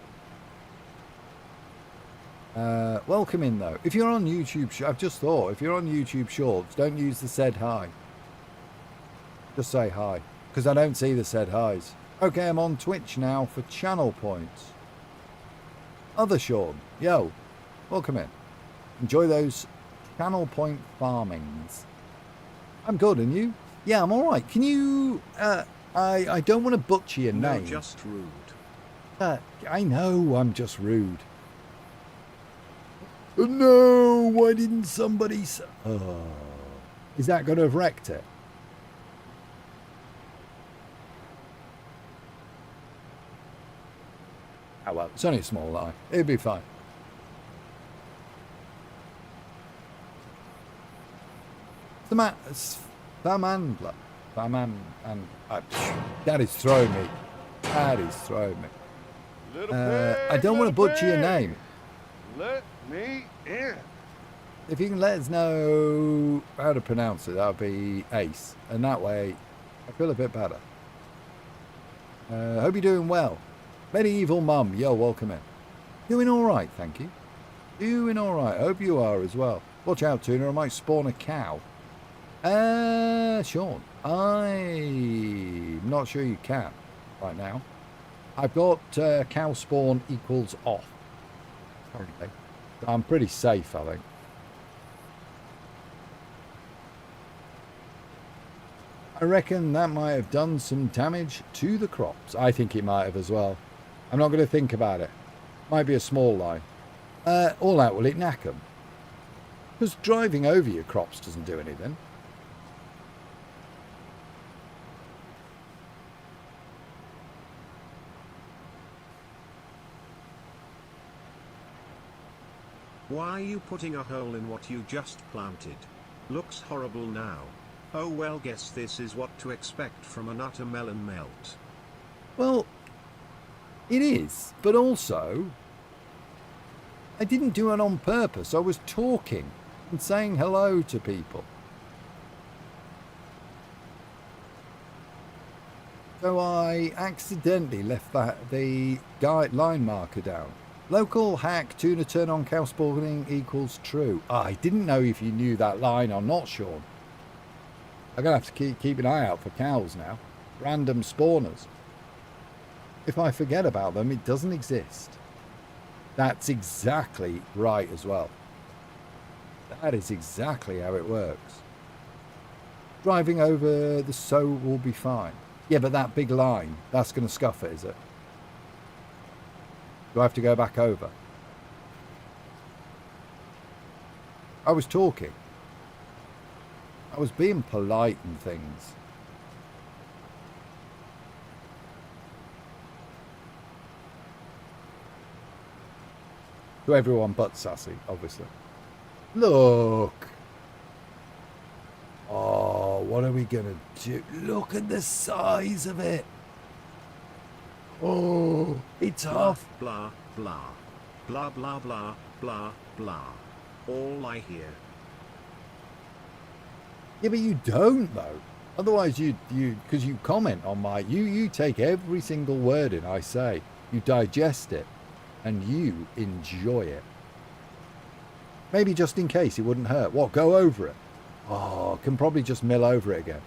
Welcome in though. If you're on YouTube, I've just thought, if you're on YouTube Shorts, don't use the said hi. Just say hi, because I don't see the said highs. Okay, I'm on Twitch now for channel points. Other Sean, yo, welcome in. Enjoy those channel point farmings. I'm good, and you? Yeah, I'm all right. Can you? I don't want to butcher your No, name. just rude. I know I'm just rude. No, why didn't somebody say... Oh. Is that going to have wrecked it? Oh well, it's only a small lie. It'll be fine. Famandla. Faman and... that is throwing me. That is throwing me. I don't want to butcher your name. Let me in. If you can let us know how to pronounce it, that would be ace. And that way, I feel a bit better. Hope you're doing well. Medieval Mum, yo, welcome in. Doing all right, thank you. Doing all right. Hope you are as well. Watch out, Tuna, I might spawn a cow. Sean, I'm not sure you can right now. I've got cow spawn equals off. Okay. I'm pretty safe, I think. I reckon that might have done some damage to the crops. I think it might have as well. I'm not going to think about it. Might be a small line. All out, will it knack them? Because driving over your crops doesn't do anything. Why are you putting a hole in what you just planted? Looks horrible now. Oh well, guess this is what to expect from an utter melon melt. Well, it is, but also, I didn't do it on purpose. I was talking and saying hello to people. So I accidentally left the line marker down. Local hack tuna turn on cow spawning equals true. I didn't know if you knew that line or not, Sean. I'm going to have to keep an eye out for cows now. Random spawners. If I forget about them, it doesn't exist. That's exactly right as well. That is exactly how it works. Driving over the sow will be fine. Yeah, but that big line, that's going to scuff it, is it? Do I have to go back over? I was talking. I was being polite and things. To everyone but Sassy, obviously. Look. Oh, what are we going to do? Look at the size of it. Oh, it's off. Blah, blah. Blah, blah, blah, blah, blah. All I hear. Yeah, but you don't though. Otherwise you because you comment on my, you take every single word in I say. You digest it and you enjoy it. Maybe just in case it wouldn't hurt. What, go over it? Oh, can probably just mill over it again.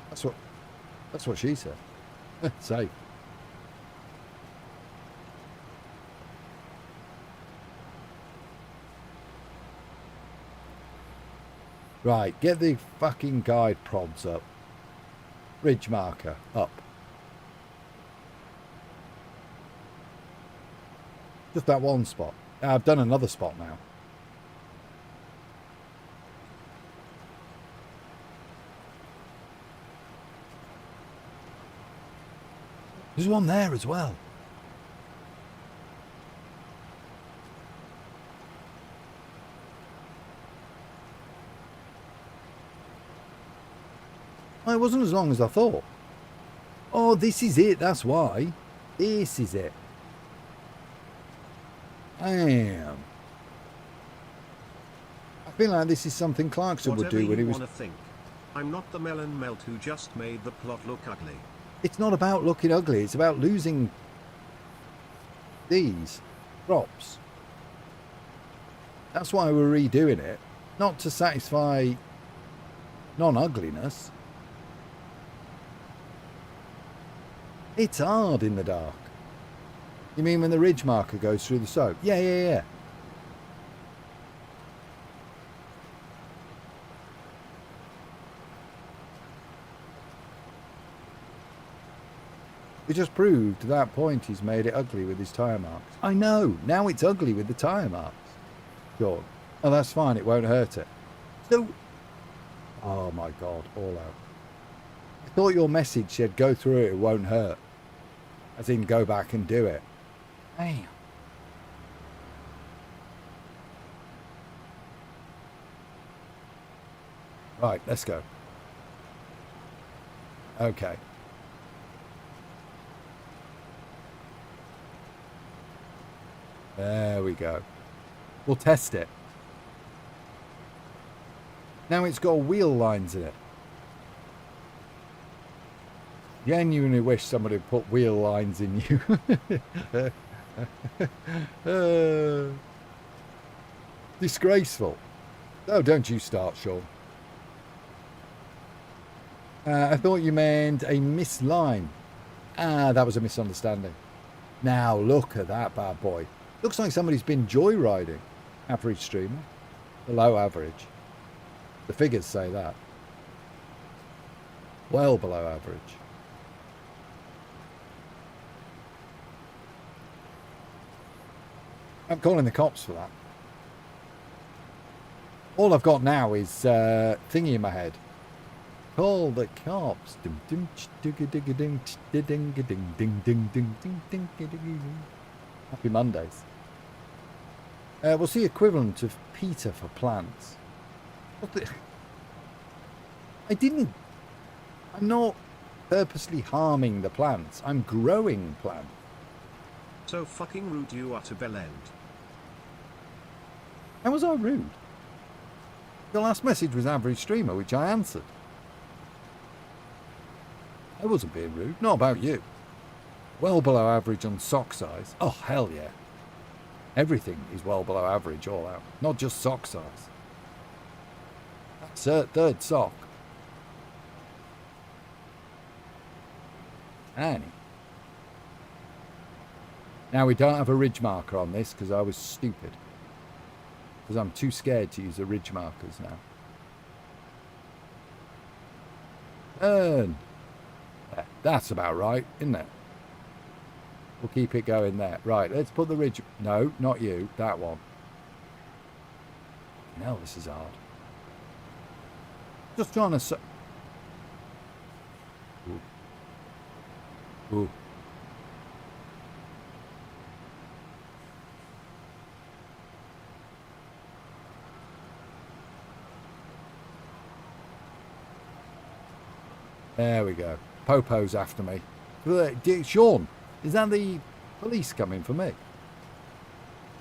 That's what she said. Safe. Right, get the fucking guide prods up. Ridge marker, up. Just that one spot. I've done another spot now. There's one there as well. Oh, it wasn't as long as I thought. Oh, this is it. That's why. This is it. Damn. I feel like this is something Clarkson would do when he was... Whatever you wanna think. I'm not the melon melt who just made the plot look ugly. It's not about looking ugly. It's about losing these crops. That's why we're redoing it. Not to satisfy non-ugliness. It's hard in the dark. You mean when the ridge marker goes through the soap? Yeah. It just proved to that point he's made it ugly with his tyre marks. I know, now it's ugly with the tyre marks. Sure. Oh, that's fine, it won't hurt it. So, oh my God, all out. I thought your message said go through it, it won't hurt. As in go back and do it. Damn. Right, let's go. Okay. There we go. We'll test it. Now it's got wheel lines in it. Genuinely wish somebody would put wheel lines in you. Disgraceful. Oh, don't you start, Sean. I thought you meant a misline. Ah, that was a misunderstanding. Now look at that bad boy. Looks like somebody's been joyriding. Average streamer. Below average. The figures say that. Well below average. I'm calling the cops for that. All I've got now is thingy in my head. Call the cops. Happy Mondays. What's the equivalent of Peter for plants? What the... I'm not purposely harming the plants. I'm growing plants. So fucking rude you are to Bellend. How was I rude? The last message was average streamer, which I answered. I wasn't being rude. Not about you. Well below average on sock size. Oh, hell yeah. Everything is well below average all out. Not just sock size. That's a third sock. Annie. Now we don't have a ridge marker on this because I was stupid. Because I'm too scared to use the ridge markers now. Turn. There. That's about right, isn't it? We'll keep it going there. Right, let's put the ridge... No, not you. That one. No, this is hard. Just trying to... Ooh. Ooh. There we go. Popo's after me. Sean, is that the police coming for me?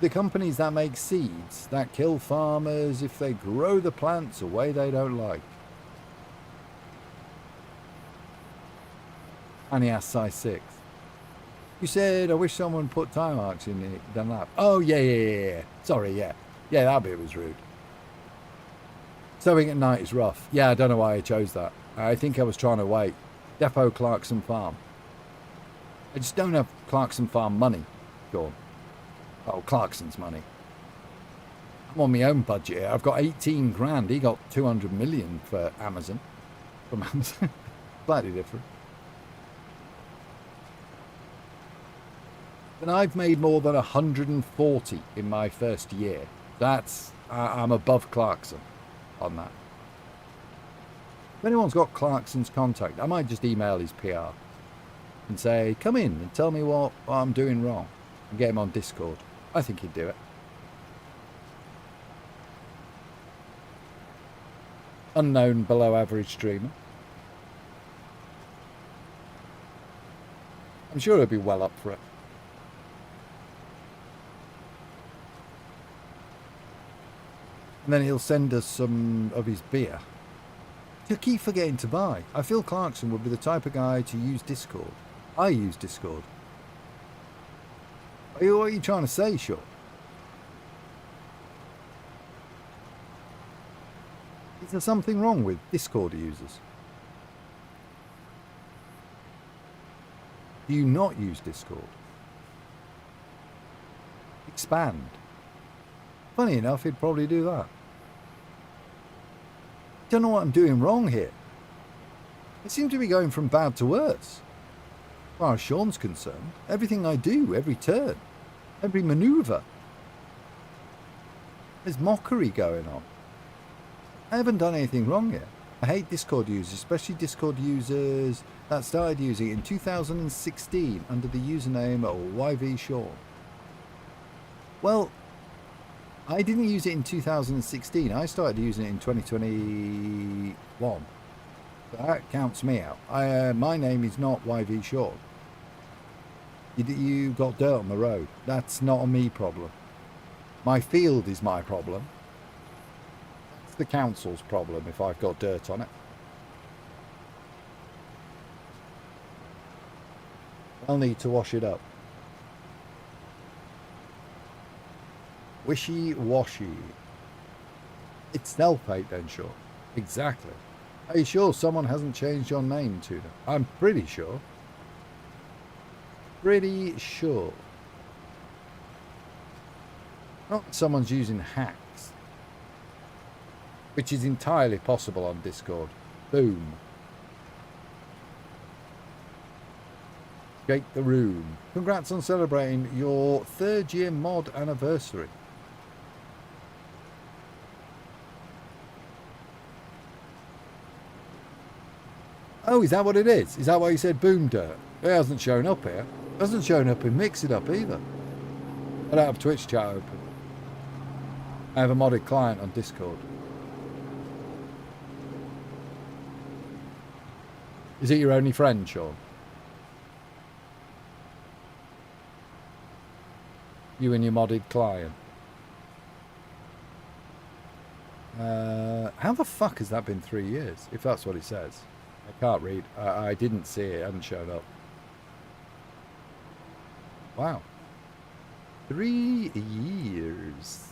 The companies that make seeds that kill farmers if they grow the plants a way they don't like. And he asked size 6. You said, I wish someone put time marks in the lap. Oh, yeah. Sorry, yeah. Yeah, that bit was rude. Sowing at night is rough. Yeah, I don't know why I chose that. I think I was trying to wait. Depot Clarkson Farm. I just don't have Clarkson Farm money. Sure. Oh, Clarkson's money. I'm on my own budget here. I've got 18 grand. He got 200 million for Amazon. From Amazon. Slightly different. And I've made more than 140 in my first year. That's... I'm above Clarkson on that. If anyone's got Clarkson's contact, I might just email his PR. and say, come in and tell me what I'm doing wrong, and get him on Discord. I think he'd do it. Unknown below average streamer. I'm sure he'll be well up for it. And then he'll send us some of his beer. You keep forgetting to buy. I feel Clarkson would be the type of guy to use Discord. I use Discord. What are you trying to say, Sean? Is there something wrong with Discord users? Do you not use Discord? Expand. Funny enough, he'd probably do that. Don't know what I'm doing wrong here. It seems to be going from bad to worse. As far as Sean's concerned, everything I do, every turn, every manoeuvre, there's mockery going on. I haven't done anything wrong yet. I hate Discord users, especially Discord users that started using it in 2016 under the username YVSean. Well, I didn't use it in 2016. I started using it in 2021. So that counts me out. My name is not YVSean. You got dirt on the road. That's not a me problem. My field is my problem. It's the council's problem if I've got dirt on it. I'll need to wash it up. Wishy-washy. It's self-hate then, sure. Exactly. Are you sure someone hasn't changed your name, Tuna? I'm pretty sure. Pretty sure. Not that someone's using hacks. Which is entirely possible on Discord. Boom. Shake the room. Congrats on celebrating your 3rd year mod anniversary. Oh, is that what it is? Is that why you said boom dirt? It hasn't shown up here. It hasn't shown up in Mix It Up either. I don't have Twitch chat open. I have a modded client on Discord. Is it your only friend, Sean? You and your modded client. How the fuck has that been 3 years? If that's what it says. I can't read. I didn't see it. It hadn't shown up. Wow. 3 years.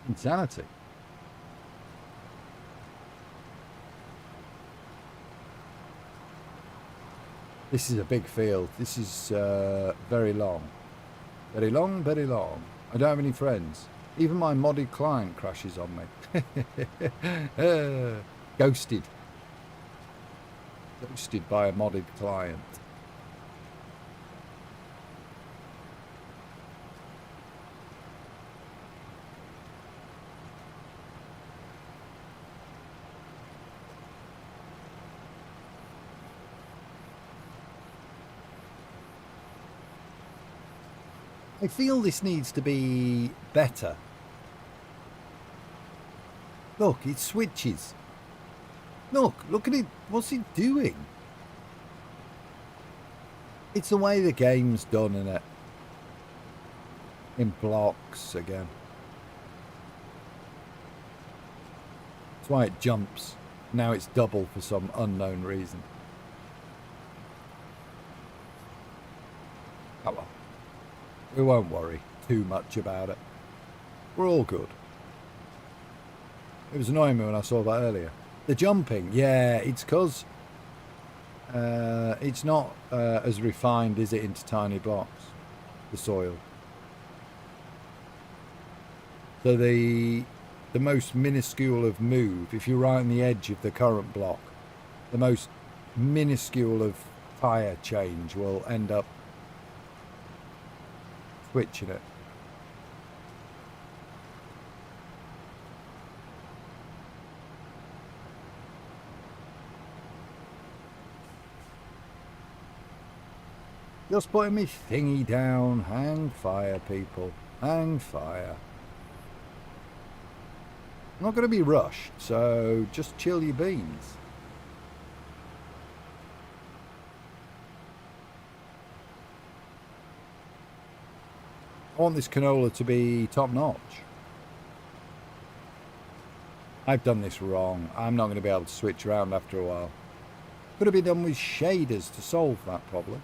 Insanity. This is a big field. This is very long. Very long, very long. I don't have any friends. Even my modded client crashes on me. Ghosted. Ghosted by a modded client. I feel this needs to be better. Look, it switches. Look at it. What's it doing? It's the way the game's done, innit? In blocks again. That's why it jumps. Now it's double for some unknown reason. Oh well. We won't worry too much about it. We're all good. It was annoying me when I saw that earlier. The jumping, yeah, it's because it's not as refined, is it, into tiny blocks, the soil. So the most minuscule of move, if you're right on the edge of the current block, the most minuscule of tyre change will end up switching it. Just putting me thingy down. Hang fire, people. Hang fire. I'm not going to be rushed, so just chill your beans. I want this canola to be top notch. I've done this wrong. I'm not going to be able to switch around after a while. Could have been done with shaders to solve that problem.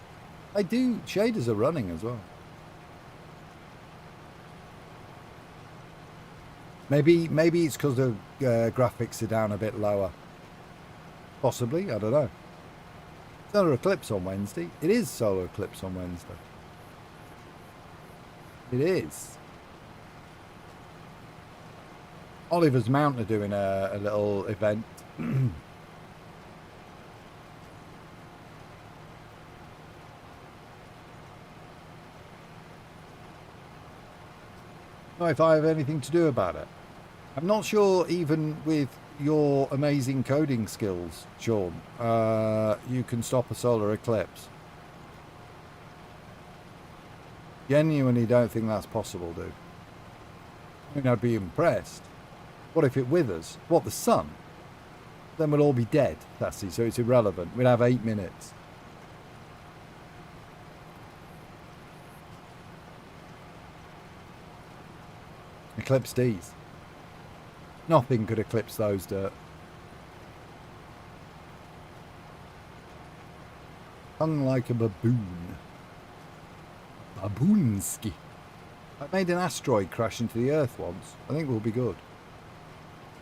I do. Shaders are running as well. Maybe it's because the graphics are down a bit lower. Possibly. I don't know. Solar eclipse on Wednesday. It is solar eclipse on Wednesday. It is. Oliver's Mount are doing a little event. If I have anything to do about it. I'm not sure even with your amazing coding skills, Sean, you can stop a solar eclipse. Genuinely don't think that's possible, dude. I mean, I'd be impressed. What if it withers? What, the sun? Then we'll all be dead, Sassy, so it's irrelevant. We'll have 8 minutes. Eclipse D's. Nothing could eclipse those dirt. Hung like a baboon. Baboonski. I made an asteroid crash into the Earth once. I think we'll be good.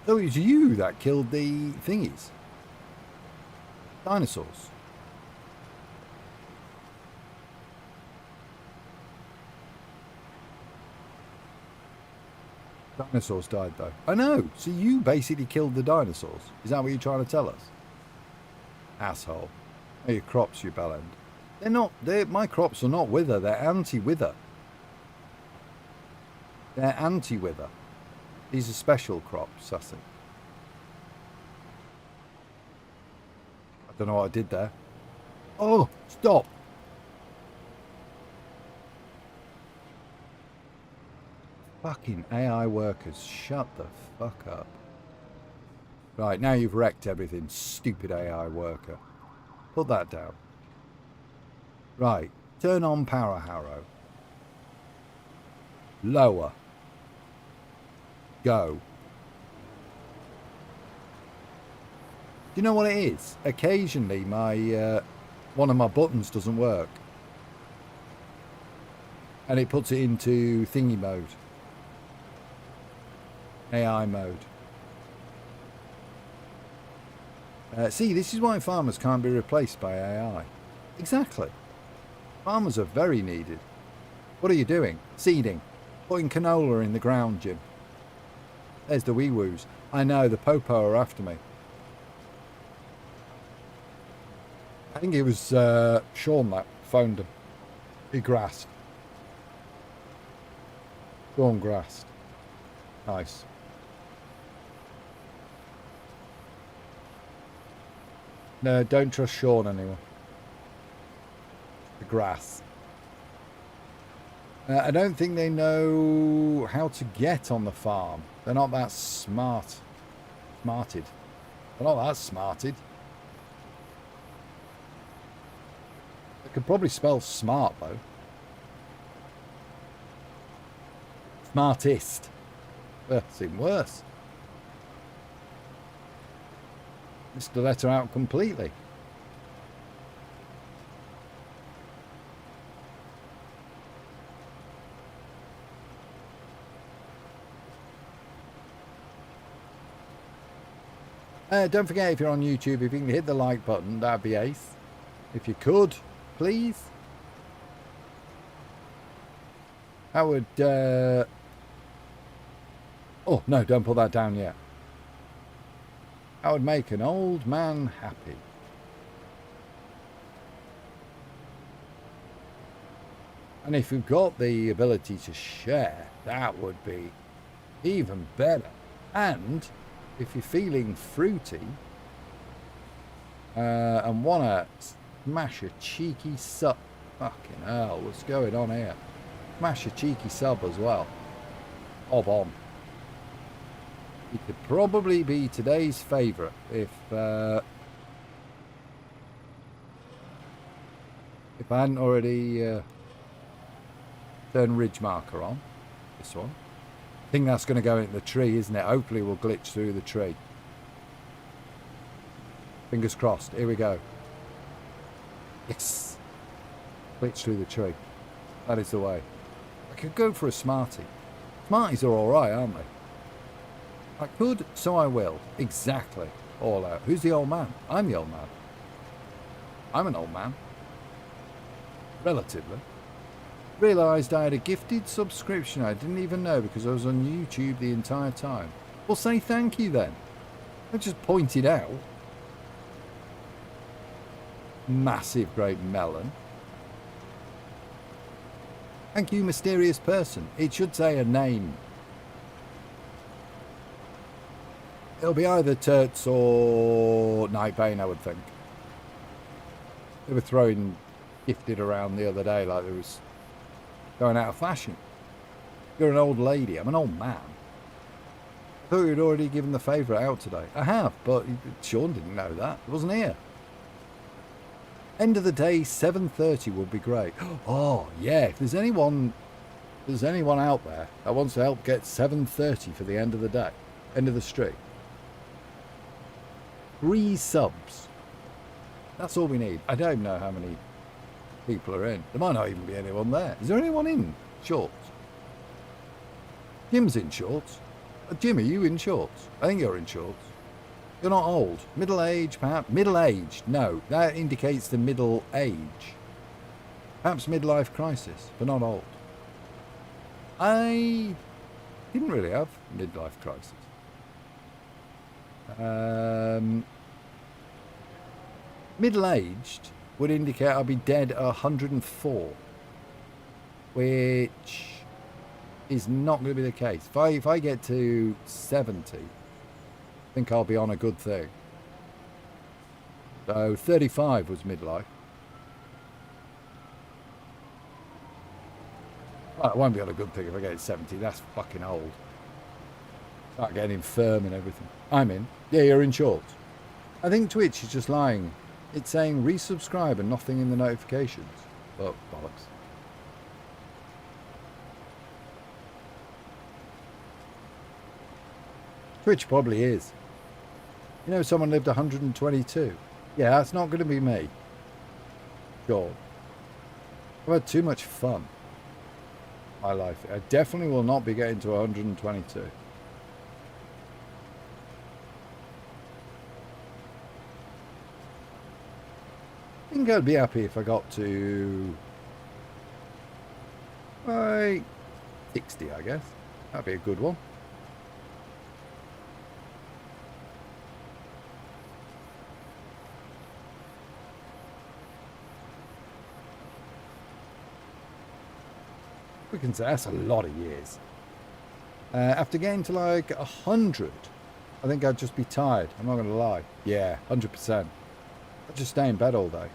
So it was you that killed the thingies. Dinosaurs. Dinosaurs died though. I know. So you basically killed the dinosaurs. Is that what you're trying to tell us? Asshole. Oh, your crops, you bellend. They're not. My crops are not wither. They're anti-wither. They're anti-wither. These are special crops, Sassy. I don't know what I did there. Oh, stop. Fucking AI workers, shut the fuck up. Right, now you've wrecked everything, stupid AI worker. Put that down. Right, turn on power harrow. Lower. Go. Do you know what it is? Occasionally my one of my buttons doesn't work. And it puts it into thingy mode. AI mode. See, this is why farmers can't be replaced by AI. Exactly. Farmers are very needed. What are you doing? Seeding. Putting canola in the ground, Jim. There's the wee-woos. I know, the popo are after me. I think it was Sean that phoned him. He grassed. Sean grassed. Nice. No, don't trust Sean anymore. The grass. I don't think they know how to get on the farm. They're not that smarted. They're not that smarted. They could probably spell smart, though. Smartest. It's even worse. Missed the letter out completely. Don't forget, if you're on YouTube, if you can hit the like button, that'd be ace. If you could, please. I would... Oh, no, don't put that down yet. I would make an old man happy. And if you've got the ability to share, that would be even better. And if you're feeling fruity and want to smash a cheeky sub, Fucking hell, what's going on here? Smash a cheeky sub as well. Bob on. He could probably be today's favourite if I hadn't already turned ridge marker on. This one. I think that's going to go into the tree, isn't it? Hopefully we'll glitch through the tree. Fingers crossed. Here we go. Yes. Glitch through the tree. That is the way. I could go for a Smartie. Smarties are alright, aren't they? I could, so I will. Exactly. All out. Who's the old man? I'm the old man. I'm an old man. Relatively. Realised I had a gifted subscription I didn't even know because I was on YouTube the entire time. Well, say thank you then. I just pointed out. Massive great melon. Thank you, mysterious person. It should say a name. It'll be either Turts or Nightbane, I would think. They were throwing gifted around the other day like it was going out of fashion. You're an old lady. I'm an old man. I thought you'd already given the favourite out today. I have, but Sean didn't know that. He wasn't here. End of the day, 7:30 would be great. Oh, yeah. If there's anyone out there that wants to help get 7:30 for the end of the day, end of the street. 3 subs. That's all we need. I don't know how many people are in. There might not even be anyone there. Is there anyone in shorts? Jim's in shorts. Jim, are you in shorts? I think you're in shorts. You're not old. Middle age, perhaps. Middle aged. No, that indicates the middle age. Perhaps midlife crisis, but not old. I didn't really have midlife crisis. Middle-aged would indicate I'll be dead at 104, which is not going to be the case. If I get to 70, I think I'll be on a good thing. So 35 was midlife. Well, I won't be on a good thing if I get to 70. That's fucking old. Start getting infirm and everything. I'm in. Yeah, you're in shorts. I think Twitch is just lying. It's saying resubscribe and nothing in the notifications. Oh, bollocks. Twitch probably is. You know, someone lived 122. Yeah, that's not going to be me. Sure. I've had too much fun in my life. I definitely will not be getting to 122. I think I'd be happy if I got to 60, I guess. That'd be a good one. We can say that's a lot of years. After getting to like 100, I think I'd just be tired. I'm not going to lie. Yeah, 100%. I'd just stay in bed all day.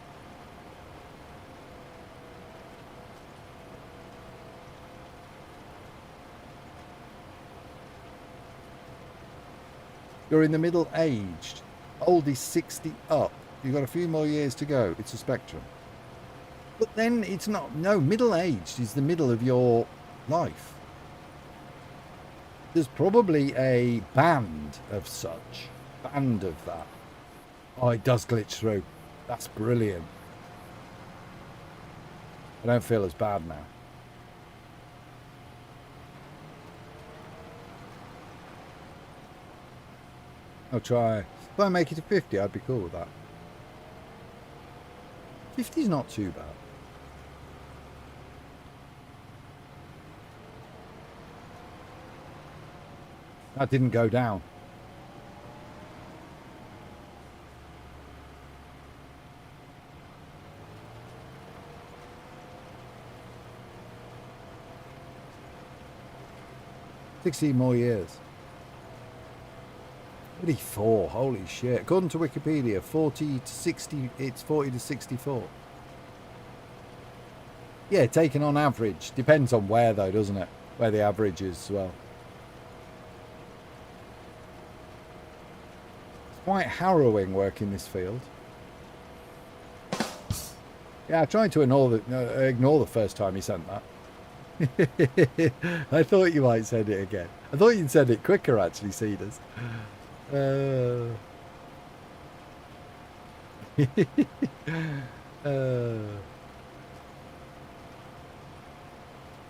You're in the middle aged. Old is 60 up. You've got a few more years to go. It's a spectrum. But then it's not. No, middle aged is the middle of your life. There's probably a band of such. Band of that. Oh, it does glitch through. That's brilliant. I don't feel as bad now. I'll try. If I make it to 50, I'd be cool with that. 50 is not too bad. That didn't go down. "16 more years. 34, holy shit. According to Wikipedia, 40 to 60, it's 40 to 64. Yeah, taken on average. Depends on where, though, doesn't it? Where the average is as well. It's quite harrowing working this field. Yeah, I tried to ignore the first time you sent that. I thought you might send it again. I thought you'd send it quicker, actually, Cedars.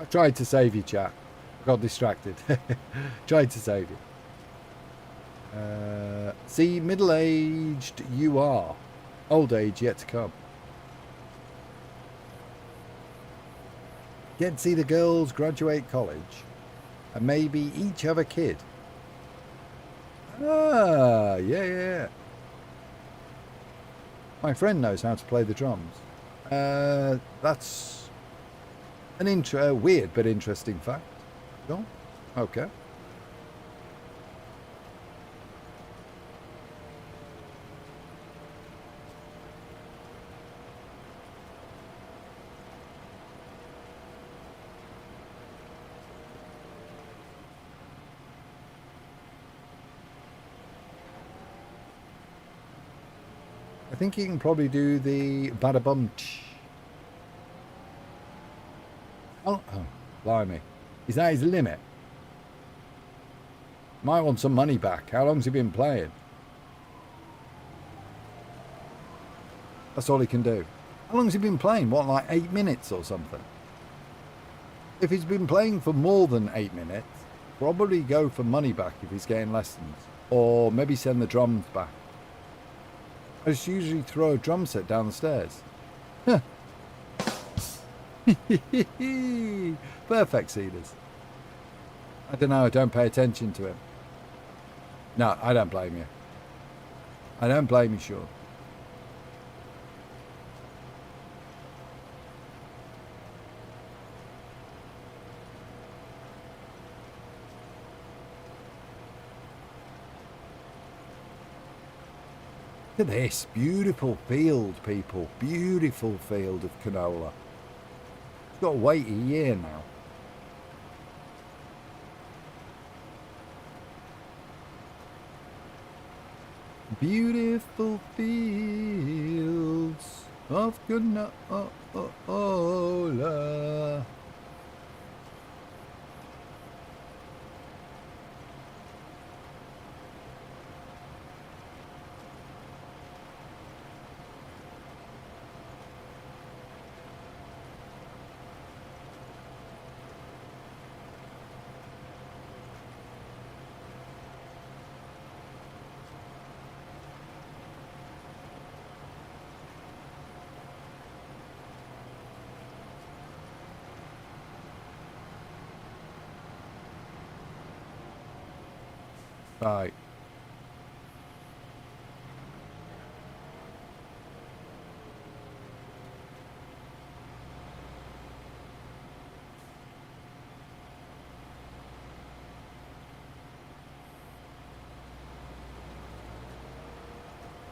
I tried to save you, chat. I got distracted. Tried to save you. See, middle-aged you are. Old age yet to come. Get to see the girls graduate college and maybe each have a kid. Ah, yeah. My friend knows how to play the drums. That's an weird but interesting fact. Oh, okay. I think you can probably do the bada-bum-tsh. Oh, blimey. Is that his limit? Might want some money back. How long's he been playing? That's all he can do. How long's he been playing? What, like 8 minutes or something? If he's been playing for more than 8 minutes, probably go for money back if he's getting lessons. Or maybe send the drums back. I just usually throw a drum set down the stairs. Huh. Perfect, Cedars. I don't know, I don't pay attention to him. No, I don't blame you. I don't blame you, sure. Look at this beautiful field, people. Beautiful field of canola. It's got to wait a year now. Beautiful fields of canola. Right.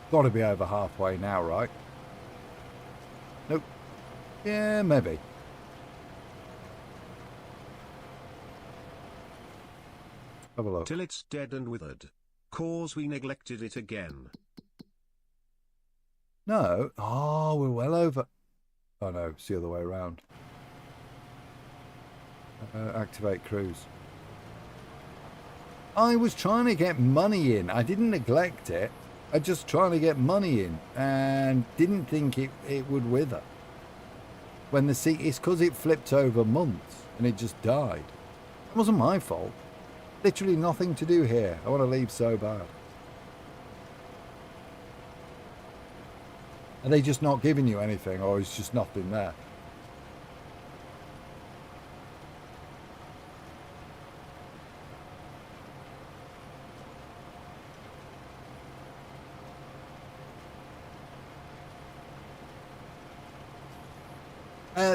Got to be over halfway now, right? Nope. Yeah, maybe. Have a look. Till it's dead and withered. 'Cause we neglected it again. No. Oh, we're well over. Oh no, it's the other way around. Activate cruise. I was trying to get money in. I didn't neglect it. I just trying to get money in and didn't think it would wither. When the sea, it's because it flipped over months and it just died. It wasn't my fault. Literally nothing to do here. I want to leave so bad. Are they just not giving you anything, or is just nothing there?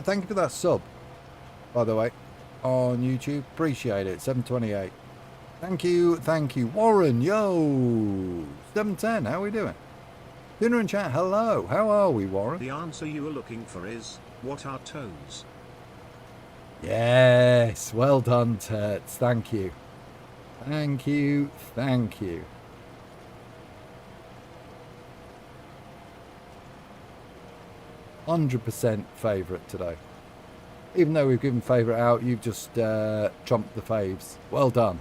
Thank you for that sub, by the way, on YouTube. Appreciate it. 728. Thank you. Warren, yo! 710, how are we doing? Dinner and chat, hello. How are we, Warren? The answer you were looking for is, what are toes? Yes, well done, Turts. Thank you. Thank you, thank you. %100% favourite today. Even though we've given favourite out, you've just trumped the faves. Well done.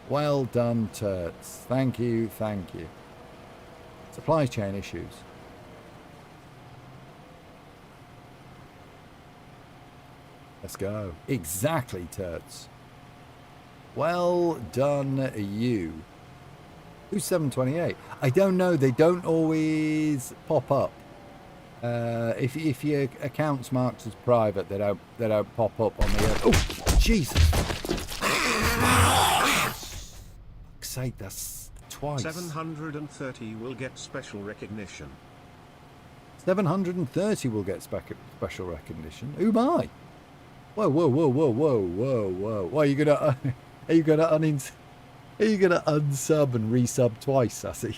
Well done, Turts. Thank you, thank you. Supply chain issues. Let's go. Exactly, Turts. Well done, you. Who's 728? I don't know. They don't always pop up. If your account's marked as private, they don't pop up on the. Oh, Jesus! Fuck's sake, that's twice. 730 will get special recognition. 730 will get special recognition. Who am I? Whoa, whoa, whoa, whoa, whoa, whoa, whoa! What are you gonna? Are you gonna unsub and resub twice, Sassy?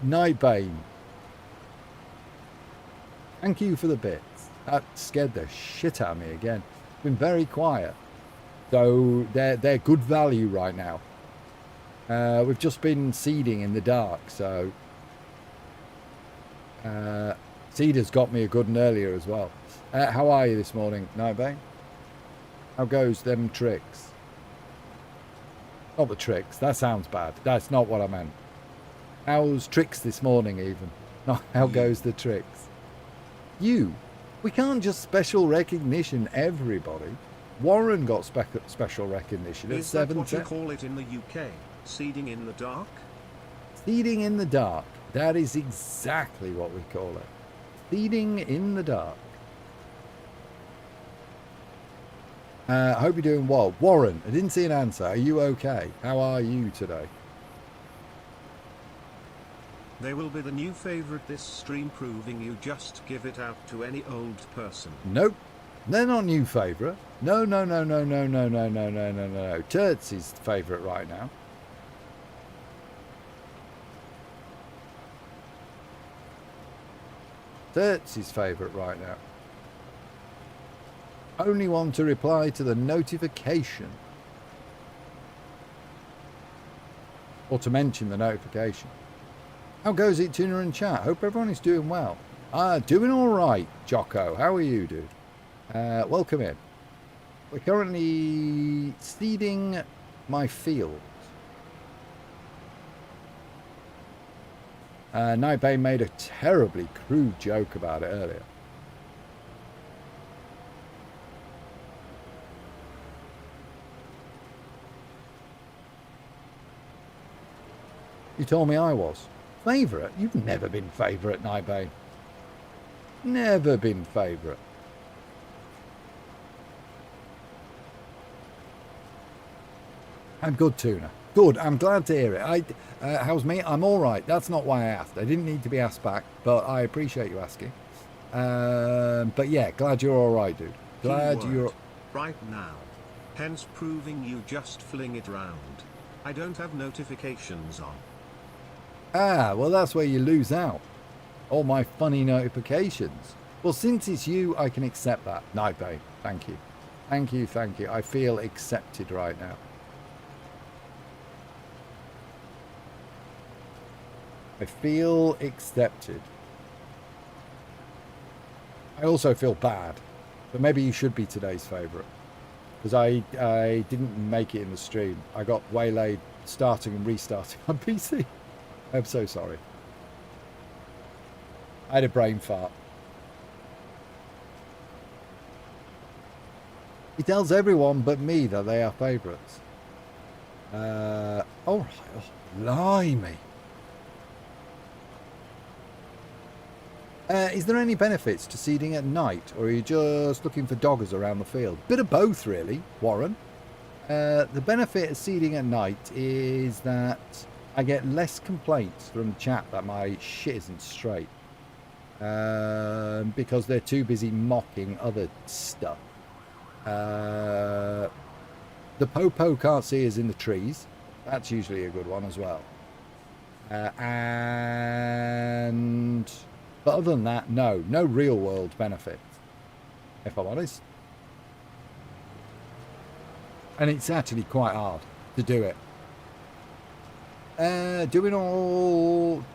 Nightbane. Thank you for the bits. That scared the shit out of me again. It's been very quiet. So they're good value right now. We've just been seeding in the dark, so Cedar's got me a good one earlier as well. How are you this morning, Nightbane? How goes them tricks? Not the tricks, that sounds bad. That's not what I meant. How's tricks this morning even? Not how goes the tricks? We can't just special recognition everybody. Warren got special recognition at 7. Is that what you call it in the UK? Seeding in the dark? Seeding in the dark. That is exactly what we call it. Seeding in the dark. I hope you're doing well. Warren, I didn't see an answer. Are you okay? How are you today? They will be the new favourite this stream, proving you just give it out to any old person. Nope. They're not new favourite. No. Turts is favourite right now. Turts is favourite right now. Only one to reply to the notification. Or to mention the notification. How goes it, Tuna and chat? Hope everyone is doing well. Doing alright, Jocko. How are you, dude? Welcome in. We're currently seeding my field. Nightbane made a terribly crude joke about it earlier. You told me I was. Favourite? You've never been favourite, Nightbane. Never been favourite. I'm good, Tuna. Good, I'm glad to hear it. How's me? I'm alright. That's not why I asked. I didn't need to be asked back, but I appreciate you asking. But yeah, glad you're alright, dude. Glad Keyword, you're... right now. Hence proving you just fling it round. I don't have notifications on. Ah, well that's where you lose out. All my funny notifications. Well, since it's you, I can accept that. Nightbane, thank you. Thank you, thank you. I feel accepted right now. I feel accepted. I also feel bad, but maybe you should be today's favourite. Because I didn't make it in the stream. I got waylaid starting and restarting on PC. I'm so sorry. I had a brain fart. He tells everyone but me that they are favourites. Alright, oh, blimey. Is there any benefits to seeding at night, or are you just looking for doggers around the field? Bit of both, really, Warren. The benefit of seeding at night is that I get less complaints from the chat that my shit isn't straight. Because they're too busy mocking other stuff. The popo can't see us in the trees. That's usually a good one as well. And But other than that, no real world benefits, if I'm honest. And it's actually quite hard to do it.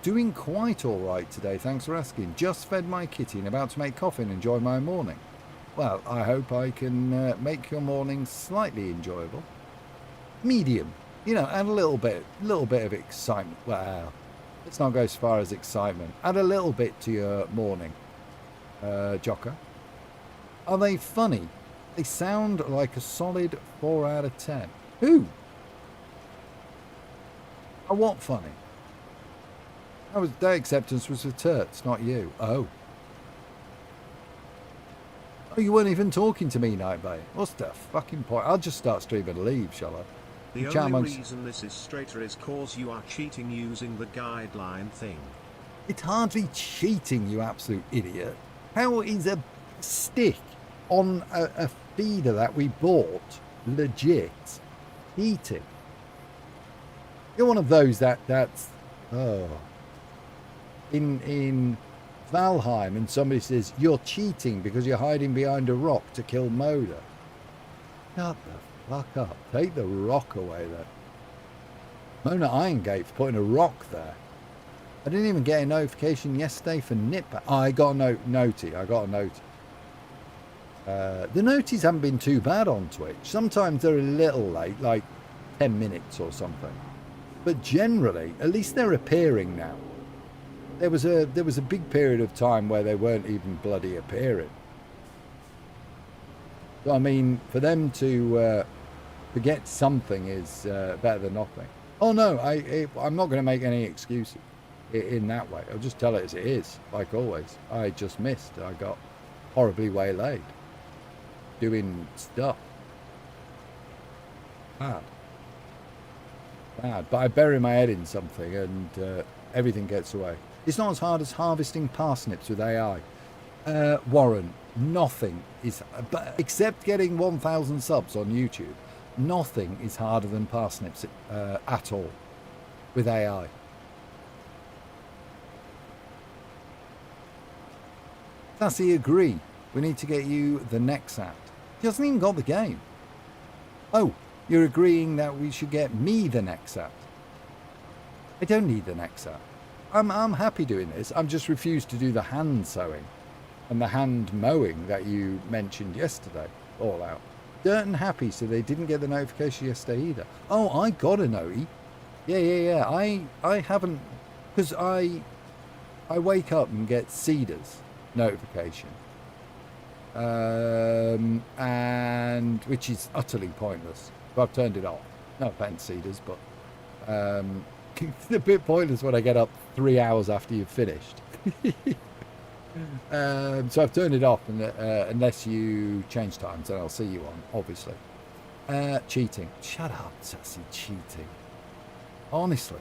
Doing quite all right today, thanks for asking. Just fed my kitty and about to make coffee and enjoy my morning. Well, I hope I can make your morning slightly enjoyable. Medium, you know, add a little bit of excitement. Well, let's not go as far as excitement. Add a little bit to your morning, Jocker. Are they funny? They sound like a solid 4 out of 10. Who? Oh, what funny? That acceptance was for Turts, not you. Oh, you weren't even talking to me, Nightbait. What's the fucking point? I'll just start streaming and leave, shall I? The only reason this is straighter is cause you are cheating using the guideline thing. It's hardly cheating, you absolute idiot. How is a stick on a feeder that we bought legit cheating? You're one of those that's in Valheim, and somebody says you're cheating because you're hiding behind a rock to kill Moda. Shut the fuck up. Take the rock away then. Mona Irongate for putting a rock there. I didn't even get a notification yesterday for Nipper. Oh, I got a notie. I got a notie. The noties haven't been too bad on Twitch. Sometimes they're a little late, like 10 minutes or something. But generally, at least they're appearing now. There was a big period of time where they weren't even bloody appearing. So, I mean, for them to get something is better than nothing. Oh no, I'm not going to make any excuses in that way. I'll just tell it as it is, like always. I just missed. I got horribly waylaid doing stuff. Bad. But I bury my head in something and everything gets away. It's not as hard as harvesting parsnips with AI. Warren, nothing is, except getting 1,000 subs on YouTube, nothing is harder than parsnips at all with AI. Sassy, agree. We need to get you the next app. He hasn't even got the game. Oh, you're agreeing that we should get me the next app. I don't need the next app. I'm happy doing this. I'm just refused to do the hand sewing and the hand mowing that you mentioned yesterday. All out. Dirt and Happy, so they didn't get the notification yesterday either. Oh, I got a notie. Yeah. I haven't, because I wake up and get Cedar's notification. And which is utterly pointless. So I've turned it off. No offense, Cedars, but it's a bit pointless when I get up 3 hours after you've finished. So I've turned it off, and unless you change times, then I'll see you on, obviously. Cheating. Shut up, Sassy. Cheating. Honestly.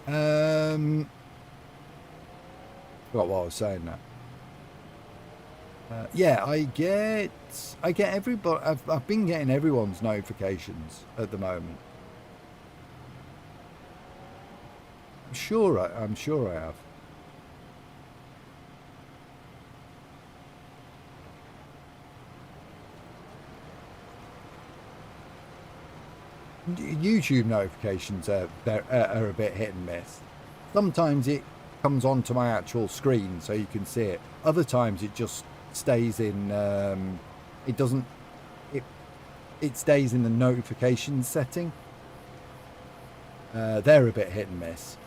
Forgot what I was saying now. Yeah, I get everybody. I've been getting everyone's notifications at the moment. I'm sure I have. YouTube notifications are a bit hit and miss. Sometimes it comes onto my actual screen so you can see it. Other times it just stays in. It stays in the notifications setting. They're a bit hit and miss.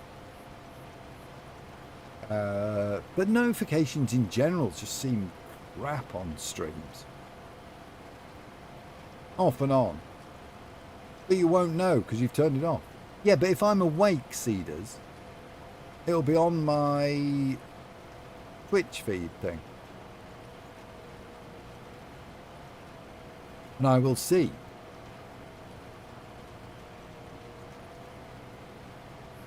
But notifications in general just seem crap on streams. Off and on. But you won't know because you've turned it off. Yeah, but if I'm awake, Cedars, it'll be on my Twitch feed thing. And I will see.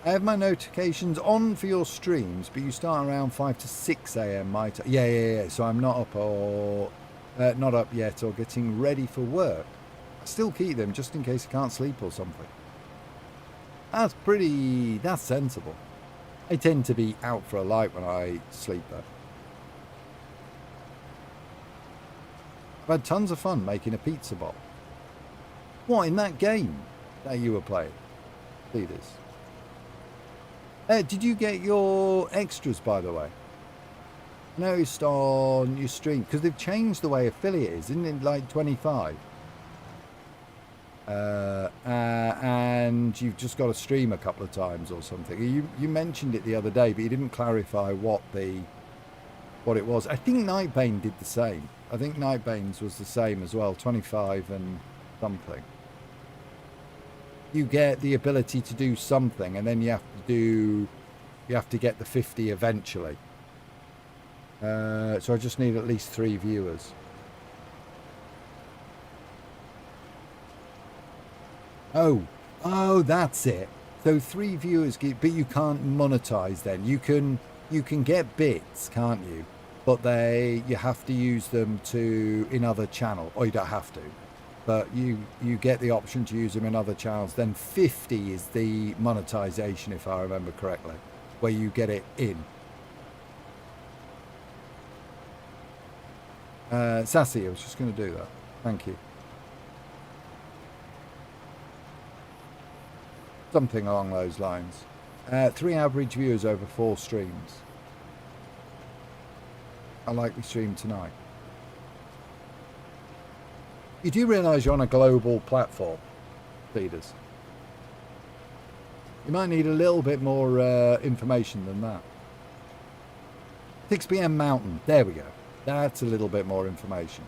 I have my notifications on for your streams, but you start around 5 to 6 a.m. my time. Yeah. So I'm not up not up yet or getting ready for work. I still keep them just in case I can't sleep or something. That's sensible. I tend to be out for a light when I sleep though. I've had tons of fun making a pizza box. What, in that game that you were playing? Leaders. Did you get your extras, by the way? I noticed on your stream, because they've changed the way affiliate is, isn't it like 25? And you've just got to stream a couple of times or something. You mentioned it the other day, but you didn't clarify what it was. I think Nightbane did the same. I think Nightbane's was the same as well, 25 and something. You get the ability to do something, and then you have to get the 50 eventually. So I just need at least 3 viewers. Oh, that's it. So 3 viewers, but you can't monetize then. You can get bits, can't you? But you have to use them in other channels, or you don't have to. But you get the option to use them in other channels. Then 50 is the monetization, if I remember correctly, where you get it in. Sassy, I was just going to do that. Thank you. Something along those lines. 3 average viewers over 4 streams. I likely stream tonight. You do realise you're on a global platform, feeders. You might need a little bit more information than that. 6 PM Mountain. There we go. That's a little bit more information.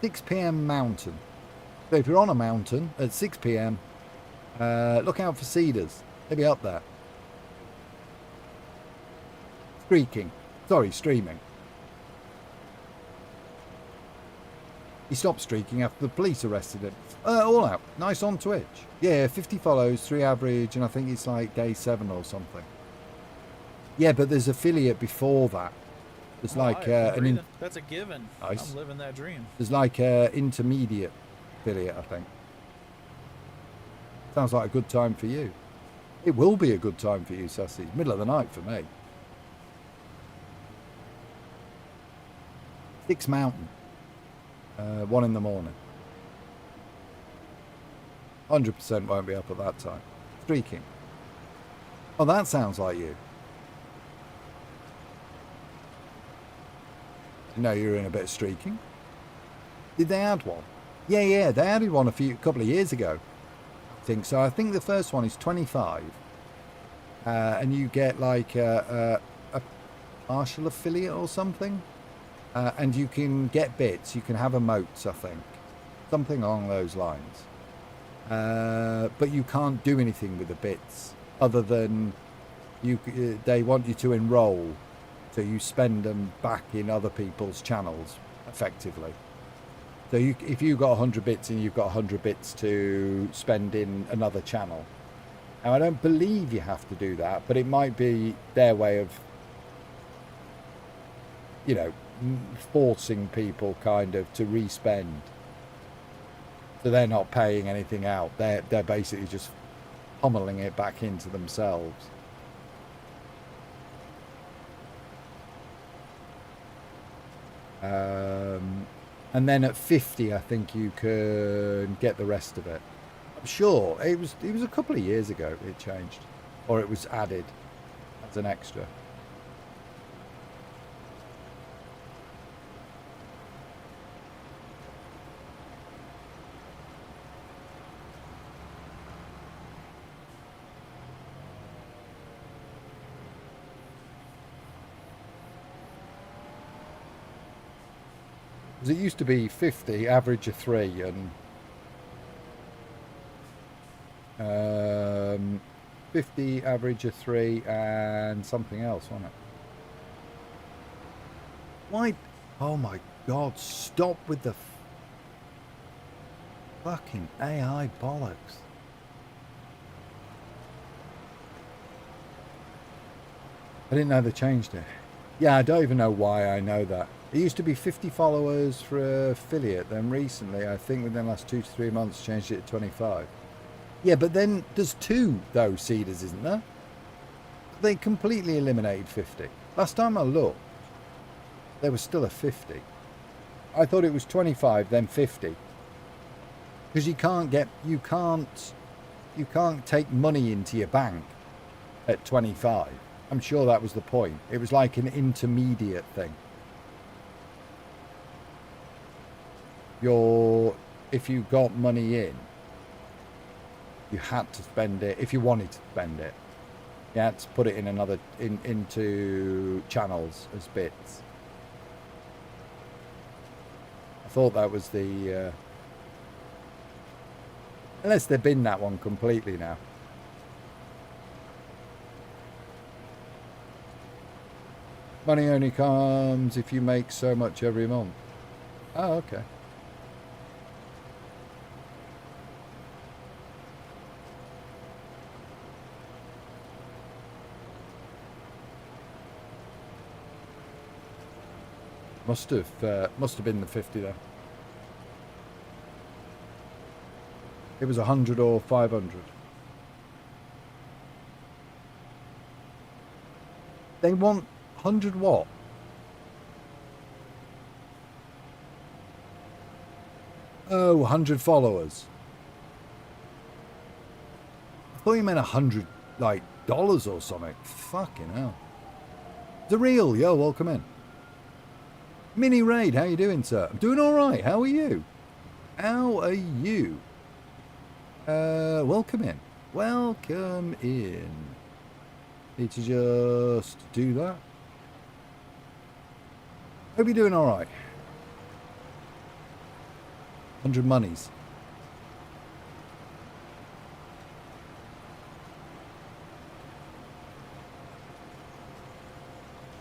6 PM Mountain. So if you're on a mountain at 6 PM, look out for cedars. They'll be up there. Streaming. He stopped streaking after the police arrested him. All out. Nice on Twitch. Yeah, 50 follows, 3 average, and I think it's like day 7 or something. Yeah, but there's affiliate before that. There's that's a given. Nice. I'm living that dream. There's like intermediate affiliate, I think. Sounds like a good time for you. It will be a good time for you, Sassy. Middle of the night for me. 6 Mountain. 1 in the morning. 100% won't be up at that time. Streaking. Oh, that sounds like you. You know you're in a bit of streaking. Did they add one? Yeah, they added one a couple of years ago. I think so. I think the first one is 25. And you get like a partial affiliate or something. And you can get bits. You can have emotes, I think. Something along those lines. But you can't do anything with the bits other than they want you to enroll. So you spend them back in other people's channels, effectively. So if you've got 100 bits and you've got 100 bits to spend in another channel. Now, I don't believe you have to do that, but it might be their way of, you know, forcing people kind of to respend. So they're not paying anything out. They're basically just pummeling it back into themselves. And then at 50, I think you can get the rest of it. I'm sure it was a couple of years ago it changed, or it was added as an extra. It used to be 50, average of 3, and 50, average of 3, and something else, wasn't it? Why? Oh my God! Stop with the fucking AI bollocks. I didn't know they changed it. Yeah, I don't even know why I know that. It used to be 50 followers for affiliate, then recently, I think within the last 2 to 3 months, changed it to 25. Yeah, but then there's 2, though, seeders, isn't there? They completely eliminated 50. Last time I looked, there was still a 50. I thought it was 25, then 50. Because you can't take money into your bank at 25. I'm sure that was the point. It was like an intermediate thing. If you got money in, you had to spend it. If you wanted to spend it, you had to put it in into channels as bits. I thought that was the unless they've been that one completely now. Money only comes if you make so much every month. Oh, okay. Must have been the 50 though. It was 100 or 500. They want 100 what? Oh, 100 followers. I thought you meant 100 like dollars or something. Fucking hell. The real, yo, welcome in. Mini Raid, how you doing, sir? I'm doing all right. How are you? How are you? Welcome in. Welcome in. Need to just do that. Hope you're doing all right. 100 monies.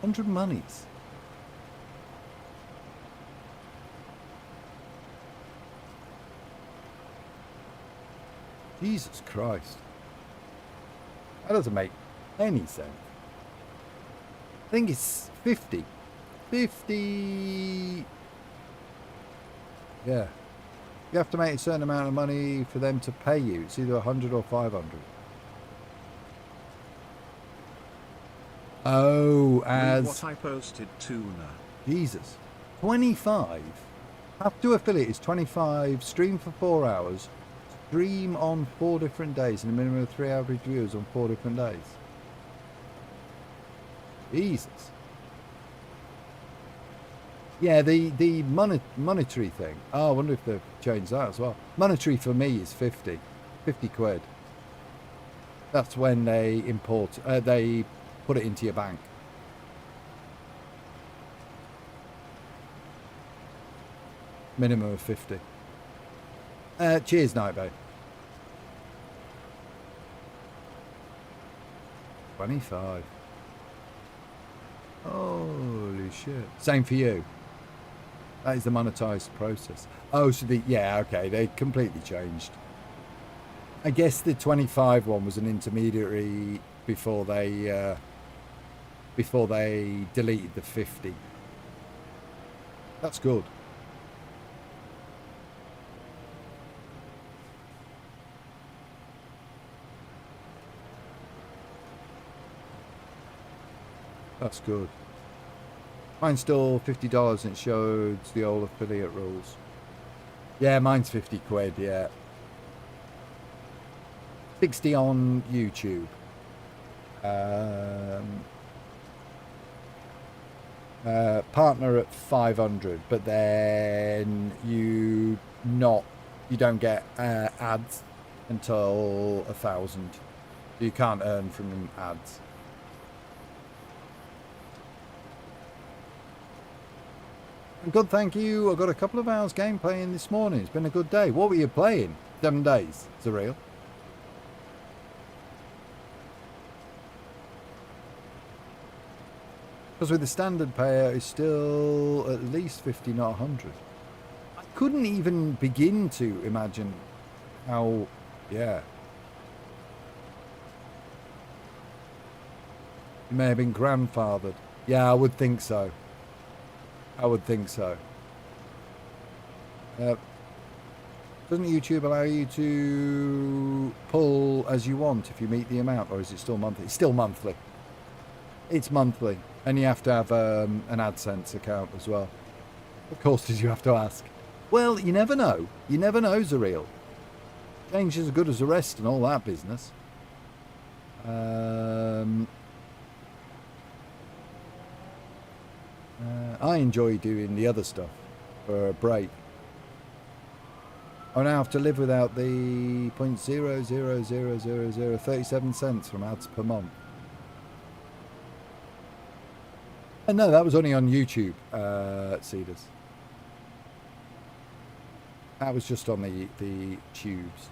$100 monies. Jesus Christ. That doesn't make any sense. I think it's 50. 50. Yeah. You have to make a certain amount of money for them to pay you. It's either 100 or 500. Oh, Read what I posted, Tuna. Jesus. 25. Have to affiliate is 25. Stream for 4 hours. Stream on 4 different days and a minimum of 3 average viewers on 4 different days. Jesus. Yeah, the monetary thing. Oh, I wonder if they've changed that as well. Monetary for me is 50. 50 quid. That's when they they put it into your bank. Minimum of 50. Cheers, Nightbait. 25. Holy shit. Same for you. That is the monetized process. Oh, so yeah, okay, they completely changed. I guess the 25 one was an intermediary before they deleted the 50. That's good. That's good. Mine's still $50 and it shows the old affiliate rules. Yeah, mine's 50 quid, yeah. 60 on YouTube. Partner at 500, but then you don't get ads until 1,000. You can't earn from ads. Good, thank you. I got a couple of hours gameplay in this morning. It's been a good day. What were you playing? 7 days, Surreal. Because with the standard payout, it's still at least 50, not 100. I couldn't even begin to imagine how, yeah. You may have been grandfathered. Yeah, I would think so. I would think so. Doesn't YouTube allow you to pull as you want if you meet the amount, or is it still monthly? It's still monthly. It's monthly, and you have to have an AdSense account as well. Of course, did you have to ask? Well, you never know. You never know, Zareel. Change is as good as the rest and all that business. I enjoy doing the other stuff for a break. I now have to live without the 0.0000037 cents from ads per month. And no, that was only on YouTube, Cedars. That was just on the tubes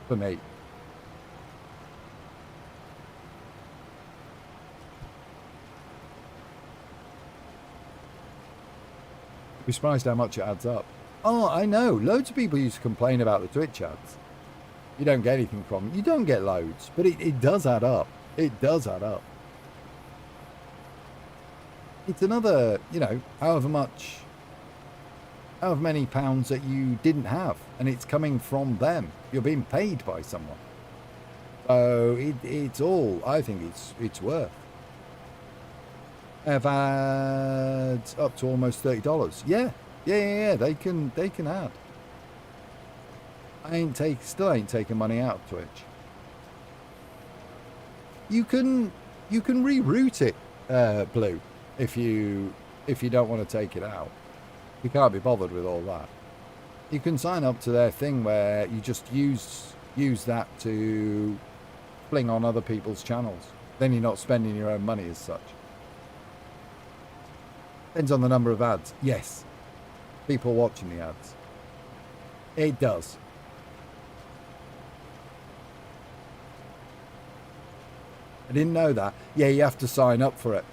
for me. I'd be surprised how much it adds up. Oh, I know. Loads of people used to complain about the Twitch ads. You don't get anything from it. You don't get loads, but it does add up. It does add up. It's another, you know, however many pounds that you didn't have, and it's coming from them. You're being paid by someone. So it's all, I think it's worth. I've had up to almost $30. Yeah. They can add. I still ain't taking money out of Twitch. You can reroute it, Blue, if you don't want to take it out. You can't be bothered with all that. You can sign up to their thing where you just use that to fling on other people's channels. Then you're not spending your own money as such. Depends on the number of ads. Yes. People watching the ads. It does. I didn't know that. Yeah, you have to sign up for it,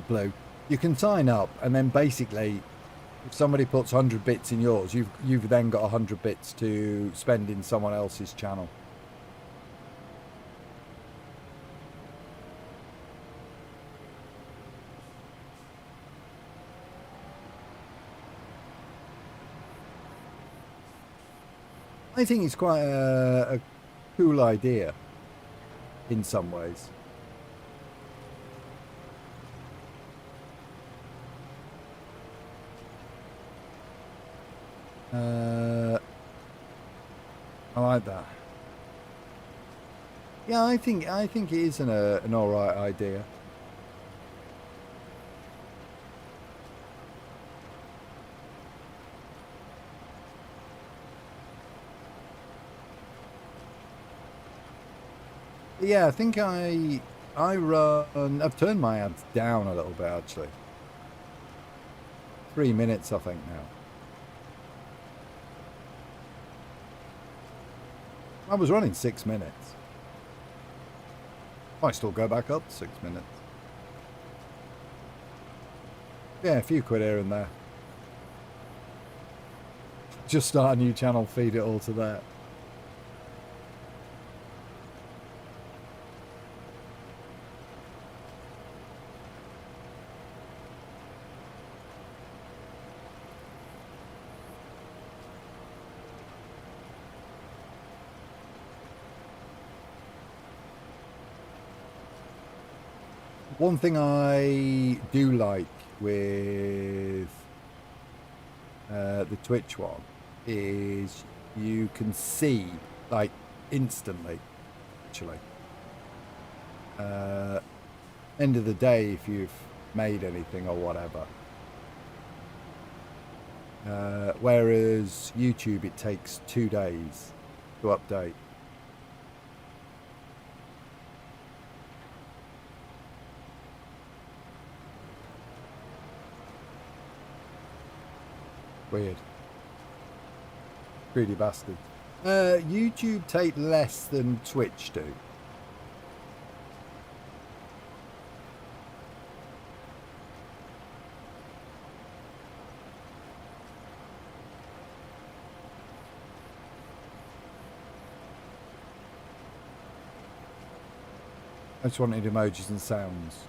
Blue. You can sign up, and then basically, if somebody puts 100 bits in yours, you've then got 100 bits to spend in someone else's channel. I think it's quite a cool idea in some ways. I like that. Yeah, I think it is an alright idea. Yeah, I think I run. I've turned my ads down a little bit actually. 3 minutes, I think now. I was running 6 minutes. Might still go back up to 6 minutes. Yeah, a few quid here and there. Just start a new channel, feed it all to that. One thing I do like with the Twitch one is you can see, like, instantly, actually. End of the day, if you've made anything or whatever. Whereas YouTube, it takes 2 days to update. Weird. Greedy bastard. YouTube take less than Twitch do. I just wanted emojis and sounds.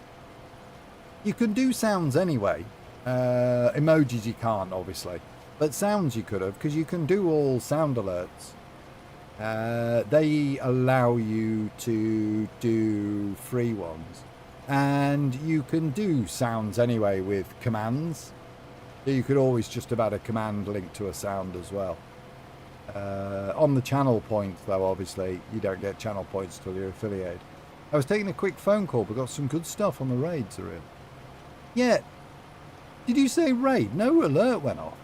You can do sounds anyway. Emojis you can't, obviously. But sounds you could have, because you can do all sound alerts. They allow you to do free ones. And you can do sounds anyway with commands. So you could always just about a command linked to a sound as well. On the channel points, though, obviously, you don't get channel points till you're affiliated. I was taking a quick phone call, but got some good stuff on the raid, Surreal. Yeah. Did you say raid? No alert went off.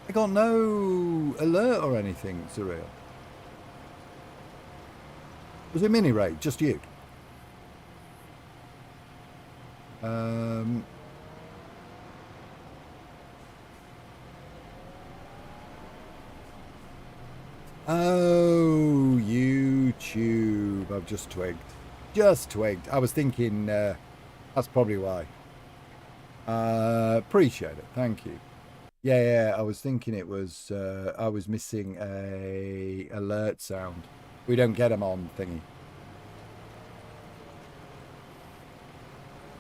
I got no alert or anything, Surreal. Was it mini raid? Just you? Oh, YouTube. I've just twigged. Just twigged. I was thinking that's probably why. Appreciate it. Thank you. Yeah, I was thinking it was, I was missing a alert sound. We don't get them on thingy.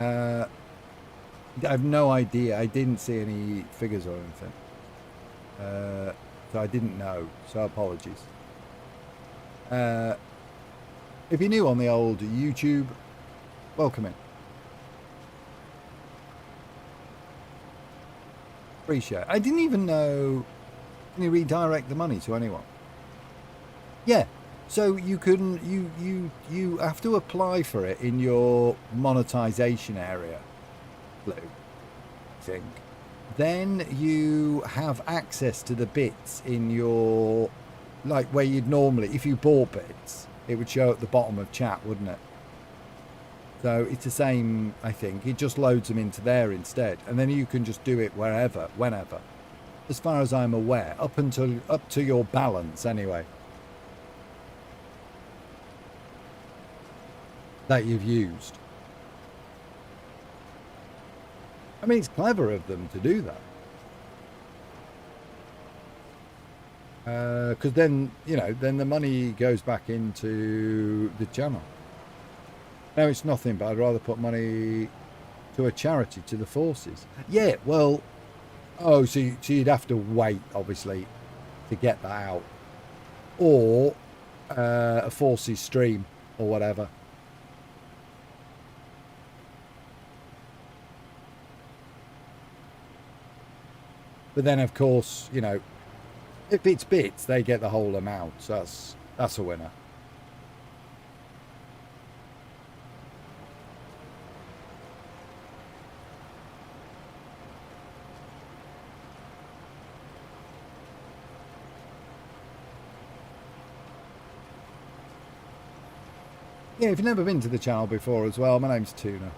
I have no idea. I didn't see any figures or anything. So I didn't know. So apologies. If you're new on the old YouTube, welcome in. Appreciate it. I didn't even know. Can you redirect the money to anyone? Yeah. So you can you have to apply for it in your monetization area, Blue, I think. Then you have access to the bits in your, like where you'd normally, if you bought bits, it would show at the bottom of chat, wouldn't it? So it's the same, I think. It just loads them into there instead, and then you can just do it wherever, whenever. As far as I'm aware, up to your balance anyway. That you've used. I mean, it's clever of them to do that. Because then, you know, then the money goes back into the channel. No, it's nothing, but I'd rather put money to a charity, to the forces. Yeah, well, oh, so you'd have to wait, obviously, to get that out. Or a forces stream or whatever. But then, of course, you know, if it's bits, they get the whole amount. So that's a winner. Yeah, if you've never been to the channel before as well, my name's Tuna.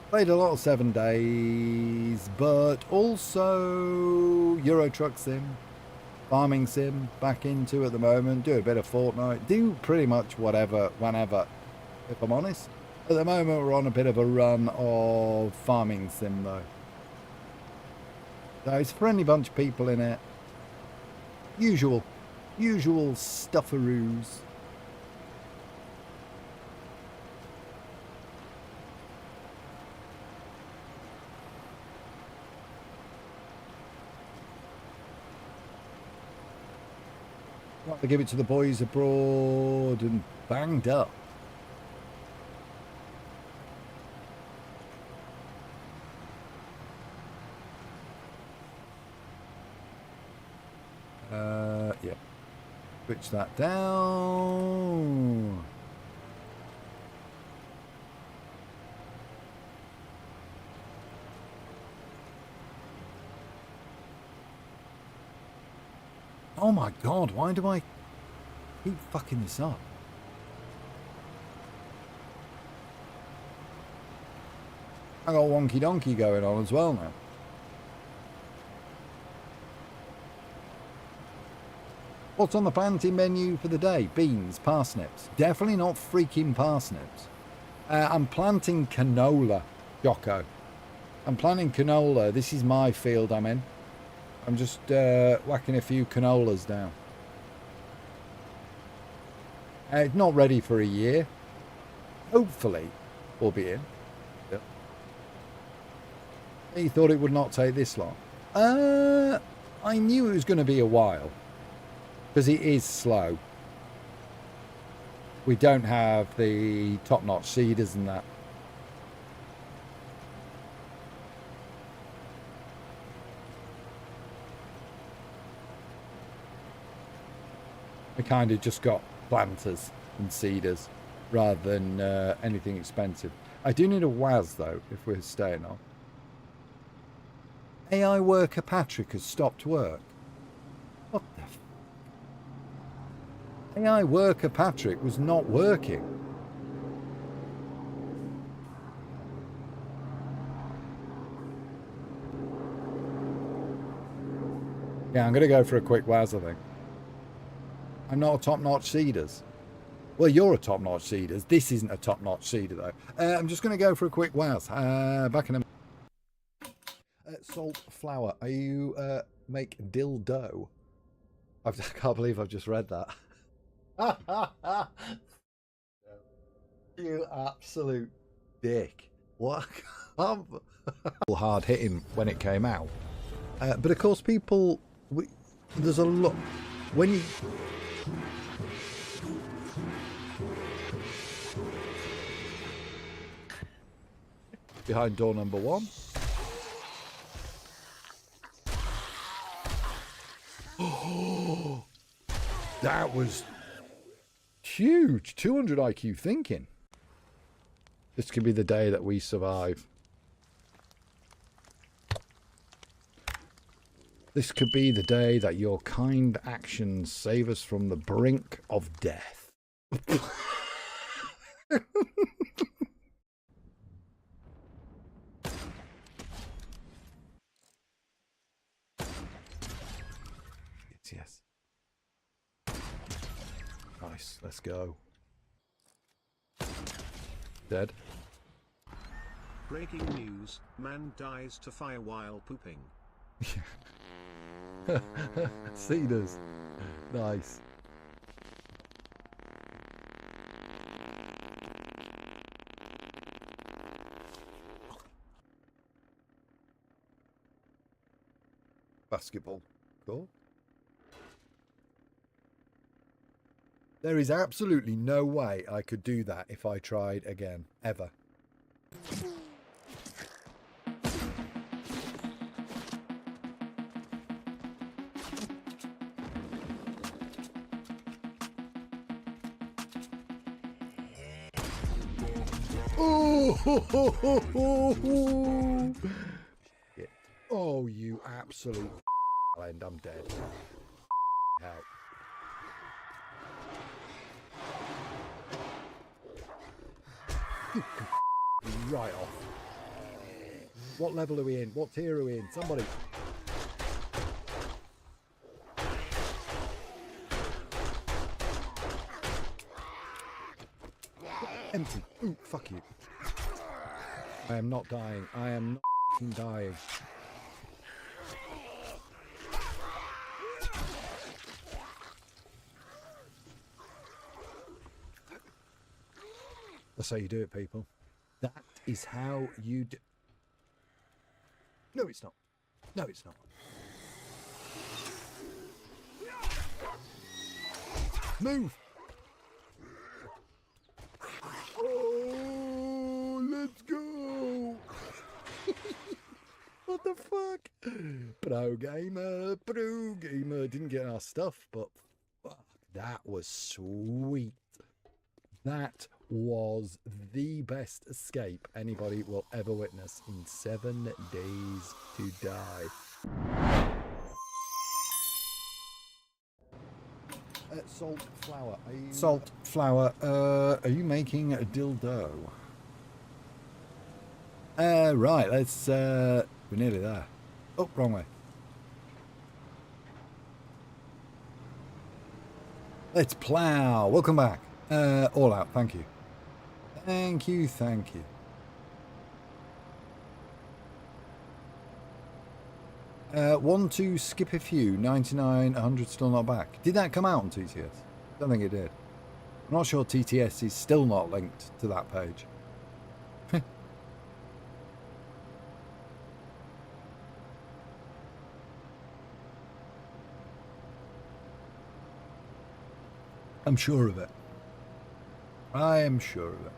Played a lot of 7 Days, but also Euro Truck Sim, Farming Sim, back into at the moment. Do a bit of Fortnite, do pretty much whatever, whenever, if I'm honest. At the moment, we're on a bit of a run of Farming Sim, though. So it's a friendly bunch of people in it. Usual stufferoos. Want to give it to the boys abroad and banged up. Yeah. Switch that down. Oh my god, why do I keep fucking this up? I got wonky donkey going on as well now. What's on the planting menu for the day? Beans, parsnips. Definitely not freaking parsnips. I'm planting canola, Jocko. I'm planting canola. This is my field I'm in. I'm just whacking a few canolas down. It's not ready for a year. Hopefully, we'll be in. Yep. He thought it would not take this long. I knew it was going to be a while. Because it is slow. We don't have the top-notch seeders and that. We kind of just got planters and seeders rather than anything expensive. I do need a WAS though, if we're staying on. AI worker Patrick has stopped work. What the f... AI worker Patrick was not working. Yeah, I'm going to go for a quick WAS, I think. I'm not a top-notch seeders. Well, you're a top-notch seeders. This isn't a top-notch seeder, though. I'm just going to go for a quick WAS. Back in a minute. Salt flour. Are you make dildo? I can't believe I've just read that. You absolute dick. What? Hard hitting when it came out. But of course, people... there's a lot... When you... Behind door number 1. Oh, that was huge. 200 IQ thinking. This could be the day that we survive. This could be the day that your kind actions save us from the brink of death. Yes. Nice, let's go. Dead. Breaking news, man dies to fire while pooping. Cedars. Nice. Basketball. Cool. There is absolutely no way I could do that if I tried again, ever. Oh, shit. Oh, you absolute and I'm dead. Help. Right off. What level are we in? What tier are we in? Somebody. Empty. Ooh, fuck you. I am not dying. I am not dying. That's how you do it, people. That is how you do... No, it's not. No, it's not. Move! Oh, let's go! What the fuck? Pro gamer. Didn't get our stuff, but fuck, that was sweet. That was the best escape anybody will ever witness in 7 days to die. Salt flour. Salt flour. Are you making a dildo? Right. Let's. We're nearly there. Oh, wrong way. Let's plough. Welcome back. All out. Thank you. Thank you. Thank you. 1, 2, skip a few, 99, 100 still not back. Did that come out on TTS? Don't think it did. I'm not sure TTS is still not linked to that page. I'm sure of it. I am sure of it.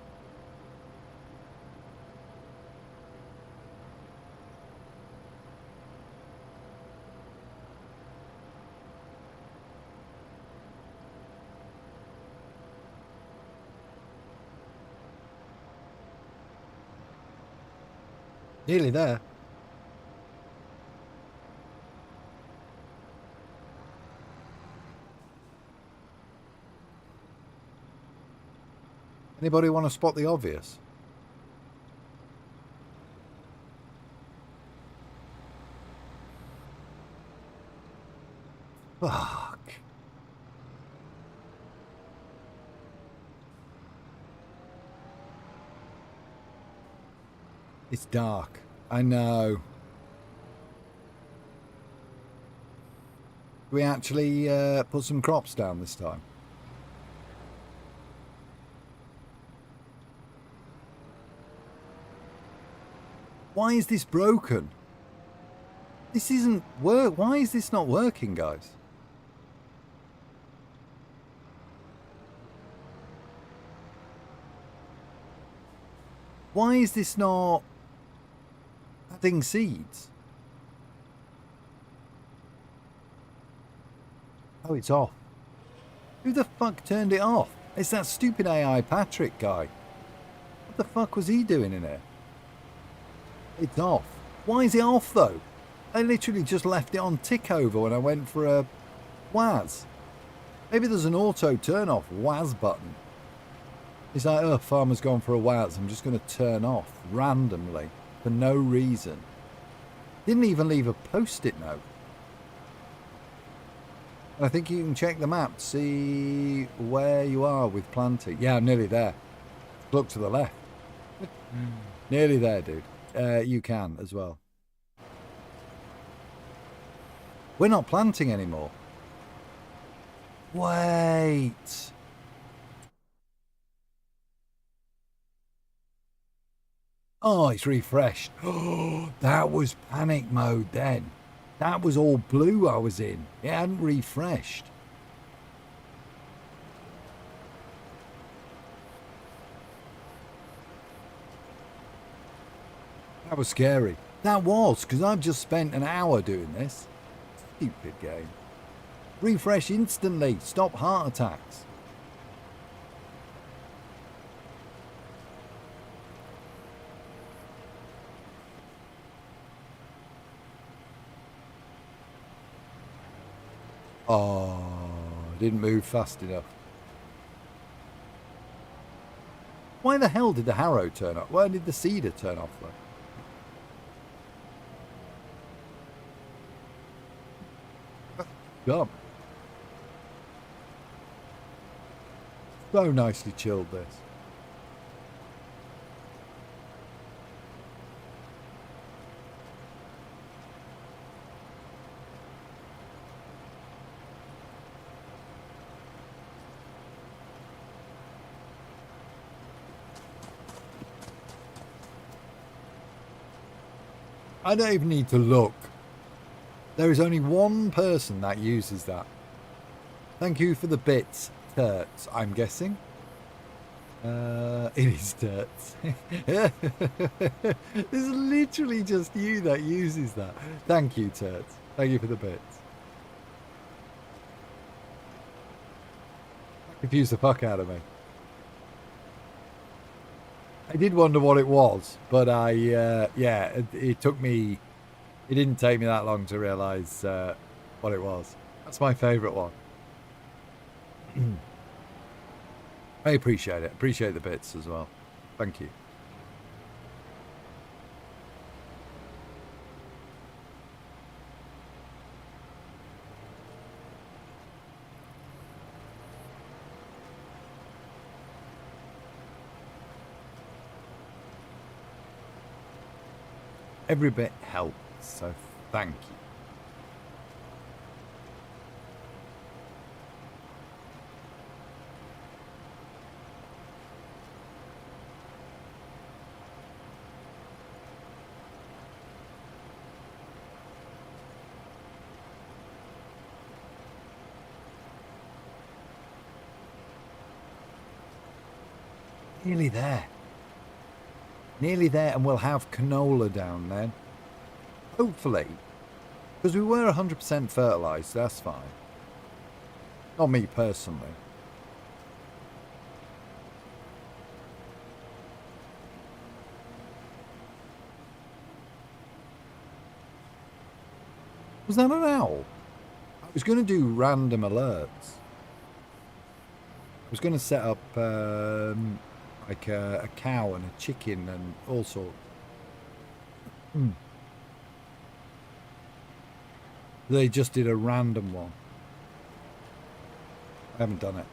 Nearly there. Anybody want to spot the obvious? Fuck. It's dark. I know. Do we actually put some crops down this time? Why is this broken? This isn't work. Why is this not working, guys? Why is this not adding seeds? Oh, it's off. Who the fuck turned it off? It's that stupid AI Patrick guy. What the fuck was he doing in here? It's off. Why is it off though? I literally just left it on tick over when I went for a WAS. Maybe there's an auto turn off WAS button. It's like, oh, farmer's gone for a WAS. I'm just going to turn off randomly for no reason. Didn't even leave a post-it note. I think you can check the map to see where you are with planting. Yeah, I'm nearly there. Look to the left. Nearly there, dude. You can as well. We're not planting anymore. Wait. Oh, it's refreshed. Oh, that was panic mode then. That was all blue I was in. It hadn't refreshed. That was scary. That was, because I've just spent an hour doing this. Stupid game. Refresh instantly. Stop heart attacks. Oh, didn't move fast enough. Why the hell did the harrow turn off? Why did the seeder turn off though? Dumb. So nicely chilled this. I don't even need to look. There is only one person that uses that. Thank you for the bits, Turts, I'm guessing. It is Turts. It's literally just you that uses that. Thank you, Turts. Thank you for the bits. Confused the fuck out of me. I did wonder what it was, but yeah, it took me, it didn't take me that long to realise what it was. That's my favourite one. I appreciate it. Appreciate the bits as well. Thank you. Every bit helps, so thank you. Nearly there. Nearly there, and we'll have canola down then. Hopefully. Because we were 100% fertilised, that's fine. Not me personally. Was that an owl? I was going to do random alerts. I was going to set up like a cow and a chicken and all sorts. They just did a random one. I haven't done it.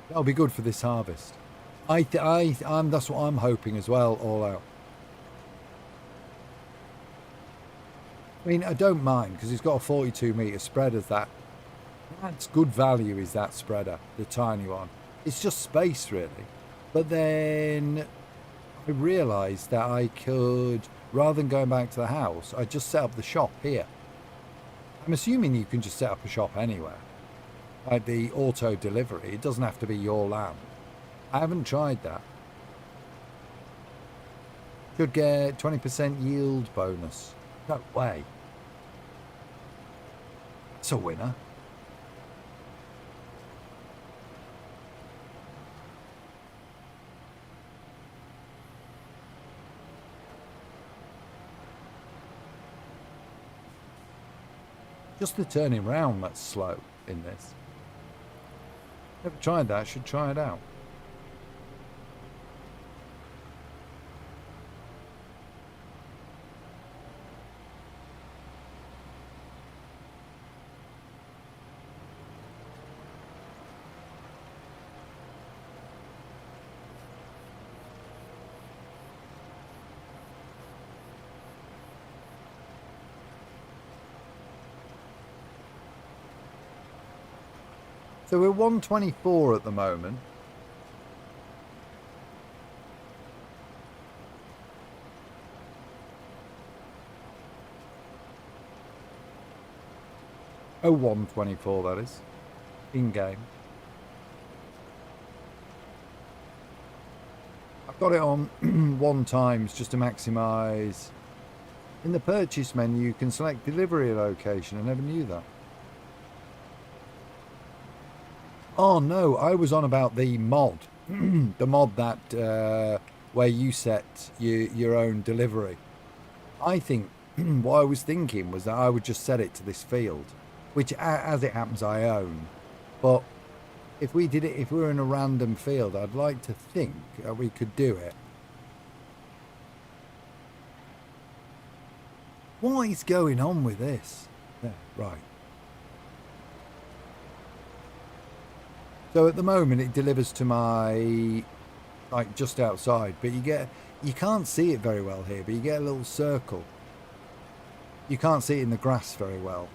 That'll be good for this harvest. That's what I'm hoping as well, all out. I mean, I don't mind because it's got a 42 metre spread as that. That's good value, is that spreader, the tiny one. It's just space, really. But then I realised that I could, rather than going back to the house, I just set up the shop here. I'm assuming you can just set up a shop anywhere. Like the auto delivery, it doesn't have to be your land. I haven't tried that. Should get 20% yield bonus. No way. It's a winner. Just the turning round that's slow in this. Never tried that, should try it out. So we're 124 at the moment. Oh, 124 that is. In-game. I've got it on 1 times just to maximise. In the purchase menu you can select delivery location. I never knew that. Oh no, I was on about the mod. The mod that where you set your own delivery. I think what I was thinking was that I would just set it to this field, which as it happens I own. But if we did it, if we were in a random field, I'd like to think we could do it. What is going on with this? Yeah, right. So at the moment it delivers to my, like just outside, but you can't see it very well here, but you get a little circle. You can't see it in the grass very well.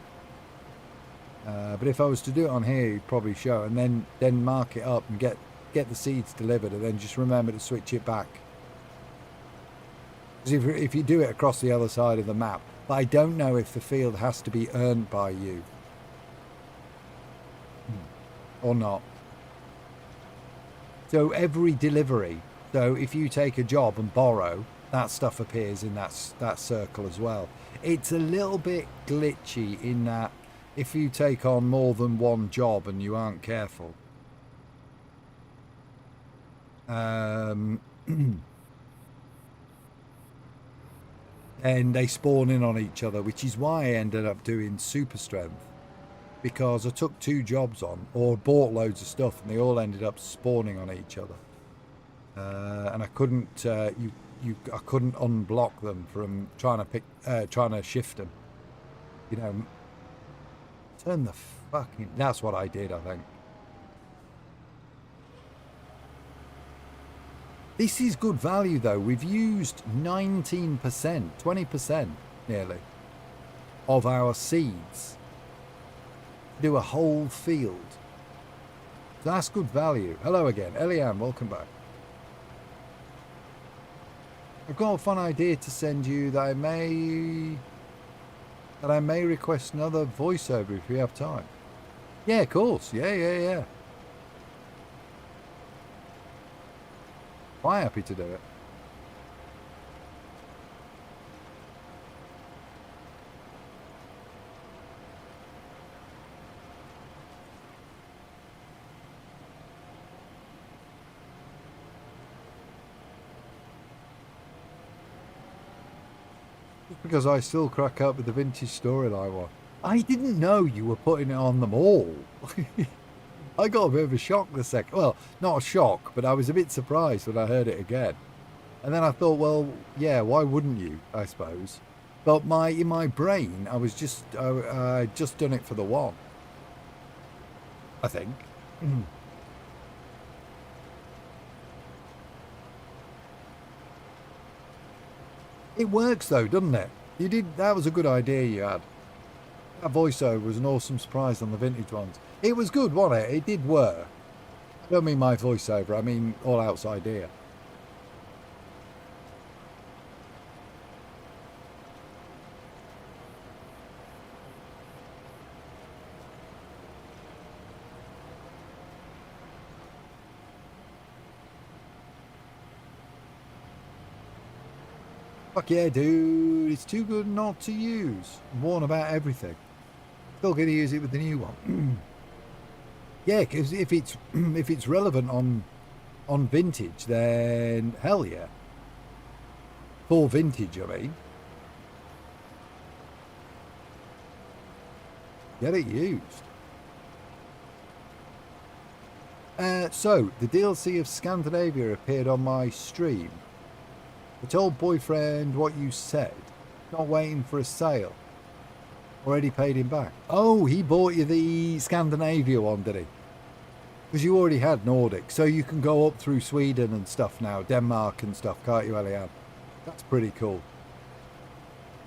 But if I was to do it on here, you'd probably show, and then mark it up and get the seeds delivered, and then just remember to switch it back. Because if you do it across the other side of the map, but I don't know if the field has to be earned by you or not. So every delivery, so if you take a job and borrow, that stuff appears in that circle as well. It's a little bit glitchy in that if you take on more than one job and you aren't careful, and they spawn in on each other, which is why I ended up doing super strength. Because I took 2 jobs on, or bought loads of stuff, and they all ended up spawning on each other, and I couldn't, I couldn't unblock them from trying to shift them. You know, turn the fucking. That's what I did, I think. This is good value though. We've used 19%, 20% nearly, of our seeds. Do a whole field. That's good value. Hello again, Eliane, welcome back. I've got a fun idea to send you that I may request another voiceover if we have time. Yeah, of course. Yeah. Quite happy to do it. Just because I still crack up with the vintage storyline one. I didn't know you were putting it on them all. I got a bit of a shock the second. Well, not a shock, but I was a bit surprised when I heard it again. And then I thought, well, yeah, why wouldn't you, I suppose. But in my brain, I was just, I just done it for the one. I think. It works though, doesn't it? That was a good idea you had. That voiceover was an awesome surprise on the vintage ones. It was good, wasn't it? It did work. I don't mean my voiceover, I mean all out's idea. Fuck yeah, dude. It's too good not to use. Warn about everything. Still going to use it with the new one. Yeah, because if it's relevant on vintage, then hell yeah. For vintage, I mean. Get it used. So, the DLC of Scandinavia appeared on my stream. I told boyfriend what you said. Not waiting for a sale. Already paid him back. Oh, he bought you the Scandinavia one, did he? Because you already had Nordic. So you can go up through Sweden and stuff now. Denmark and stuff, can't you, Eliane? That's pretty cool.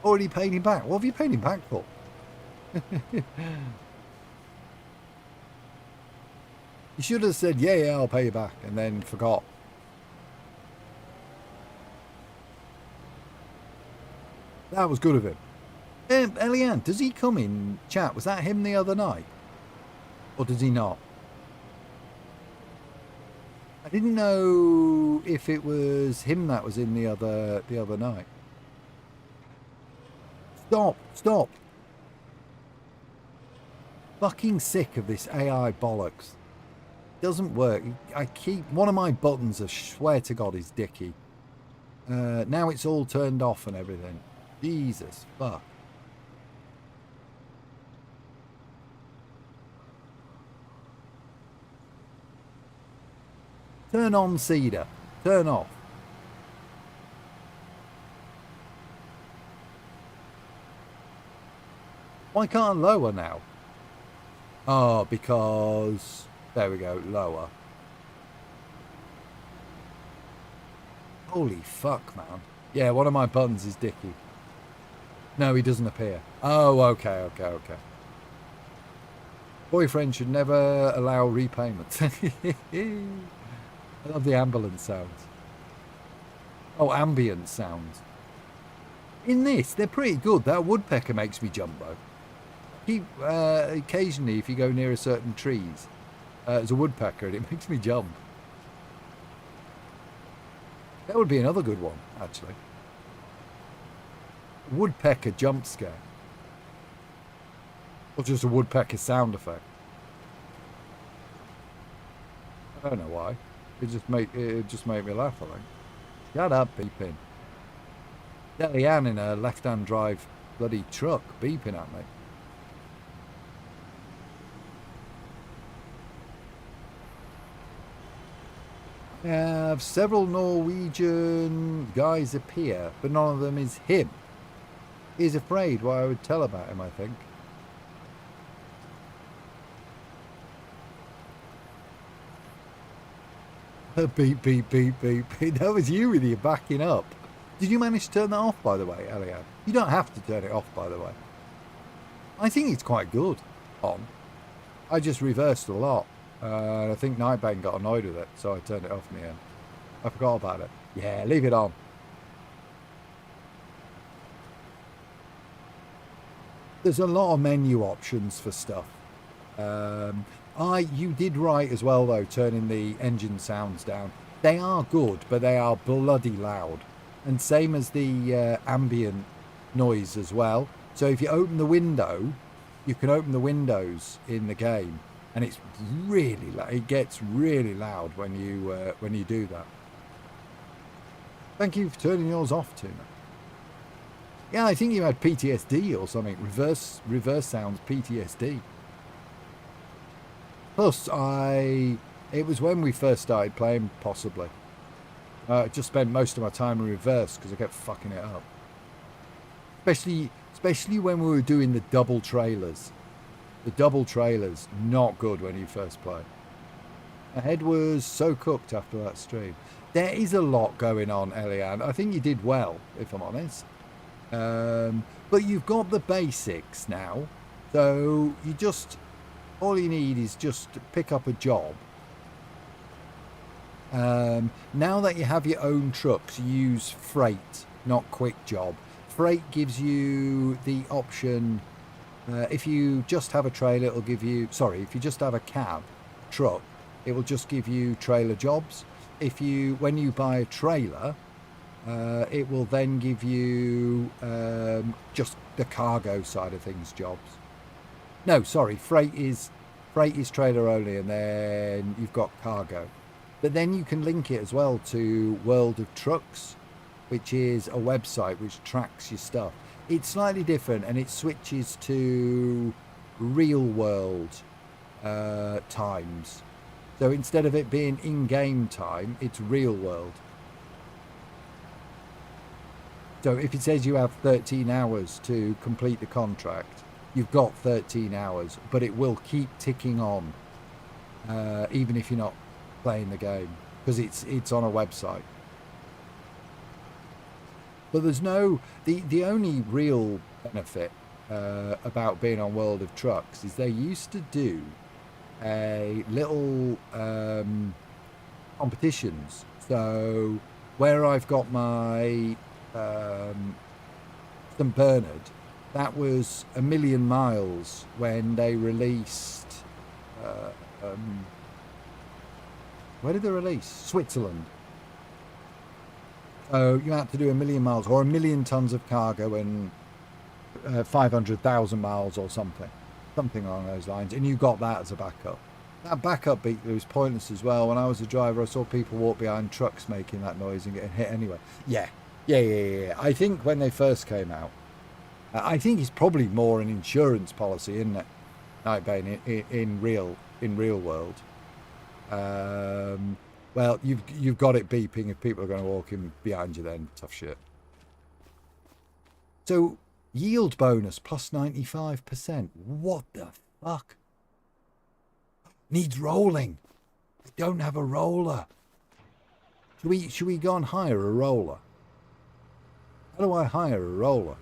Already paid him back. What have you paid him back for? You should have said, yeah, I'll pay you back. And then forgot. That was good of him. Eliane, does he come in chat? Was that him the other night? Or does he not? I didn't know if it was him that was in the other night. Stop. Fucking sick of this AI bollocks. Doesn't work. One of my buttons, I swear to God, is Dicky. Now it's all turned off and everything. Jesus fuck. Turn on Cedar. Turn off. Why can't I lower now? Oh, because... There we go, lower. Holy fuck, man. Yeah, one of my buttons is Dicky. No, he doesn't appear. Oh, okay. Boyfriend should never allow repayment. I love the ambulance sounds. Oh, ambient sounds. In this, they're pretty good. That woodpecker makes me jump, though. Occasionally, if you go near a certain trees, there's a woodpecker and it makes me jump. That would be another good one, actually. Woodpecker jump scare. Or just a woodpecker sound effect. I don't know why. It just made me laugh, I think. Shut up, beeping. Eliane in a left-hand drive bloody truck beeping at me. I have several Norwegian guys appear, but none of them is him. He's afraid what I would tell about him, I think. Beep, beep, beep, beep, beep. That was you with your backing up. Did you manage to turn that off, by the way, Eliane? You don't have to turn it off, by the way. I think it's quite good on. I just reversed a lot. I think Nightbane got annoyed with it, so I turned it off in the end. I forgot about it. Yeah, leave it on. There's a lot of menu options for stuff. You did right as well, though, turning the engine sounds down. They are good, but they are bloody loud. And same as the ambient noise as well. So if you open the window, you can open the windows in the game, and it's really it gets really loud when you do that. Thank you for turning yours off, Tuna. Yeah, I think you had PTSD or something. Reverse sounds PTSD. Plus, it was when we first started playing, possibly. I just spent most of my time in reverse because I kept fucking it up. Especially when we were doing the double trailers. The double trailers, not good when you first play. My head was so cooked after that stream. There is a lot going on, Eliane. I think you did well, if I'm honest. But you've got the basics now. So all you need is just to pick up a job. Now that you have your own trucks, use freight, not quick job. Freight gives you the option, if you just have a trailer, it'll give you, if you just have a cab, truck, it will just give you trailer jobs. When you buy a trailer, it will then give you just the cargo side of things jobs. No, sorry, freight is trailer only, and then you've got cargo. But then you can link it as well to World of Trucks, which is a website which tracks your stuff. It's slightly different, and it switches to real world times. So instead of it being in-game time, it's real world. So if it says you have 13 hours to complete the contract, you've got 13 hours, but it will keep ticking on, even if you're not playing the game, because it's on a website. But there's the only real benefit about being on World of Trucks is they used to do a little competitions. So where I've got my St Bernard, that was 1,000,000 miles when they released where did they release? Switzerland. So you had to do 1,000,000 miles or 1,000,000 tons of cargo and 500,000 miles or something along those lines, and you got that as a backup. That backup beat was pointless as well. When I was a driver, I saw people walk behind trucks making that noise and getting hit anyway. Yeah. I think when they first came out, I think it's probably more an insurance policy, isn't it? Nightbane in real world. Well, you've got it beeping if people are going to walk in behind you. Then tough shit. So yield bonus plus 95%. What the fuck? Needs rolling. I don't have a roller. Should we go and hire a roller? How do I hire a roller?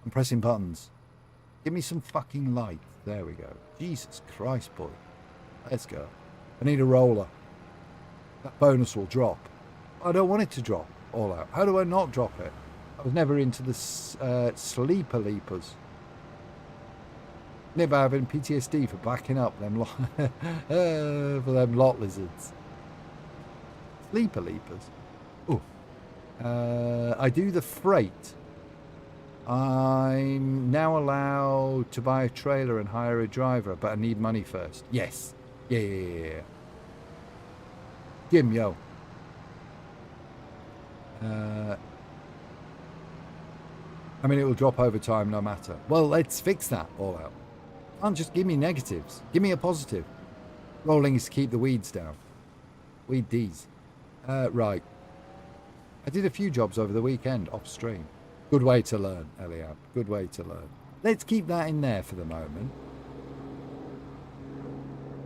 I'm pressing buttons. Give me some fucking light. There we go. Jesus Christ, boy. Let's go. I need a roller. That bonus will drop. I don't want it to drop all out. How do I not drop it? I was never into the sleeper leapers. Never having PTSD for backing up them for them lot lizards. Sleeper leapers. Ooh. I do the freight. I'm now allowed to buy a trailer and hire a driver, but I need money first. Yes. Yeah. Jim, yo. I mean, it will drop over time no matter. Well, let's fix that all out. Can't just give me negatives. Give me a positive. Rolling is to keep the weeds down. Weed D's. Right. I did a few jobs over the weekend off stream. Good way to learn, Eliab. Good way to learn. Let's keep that in there for the moment.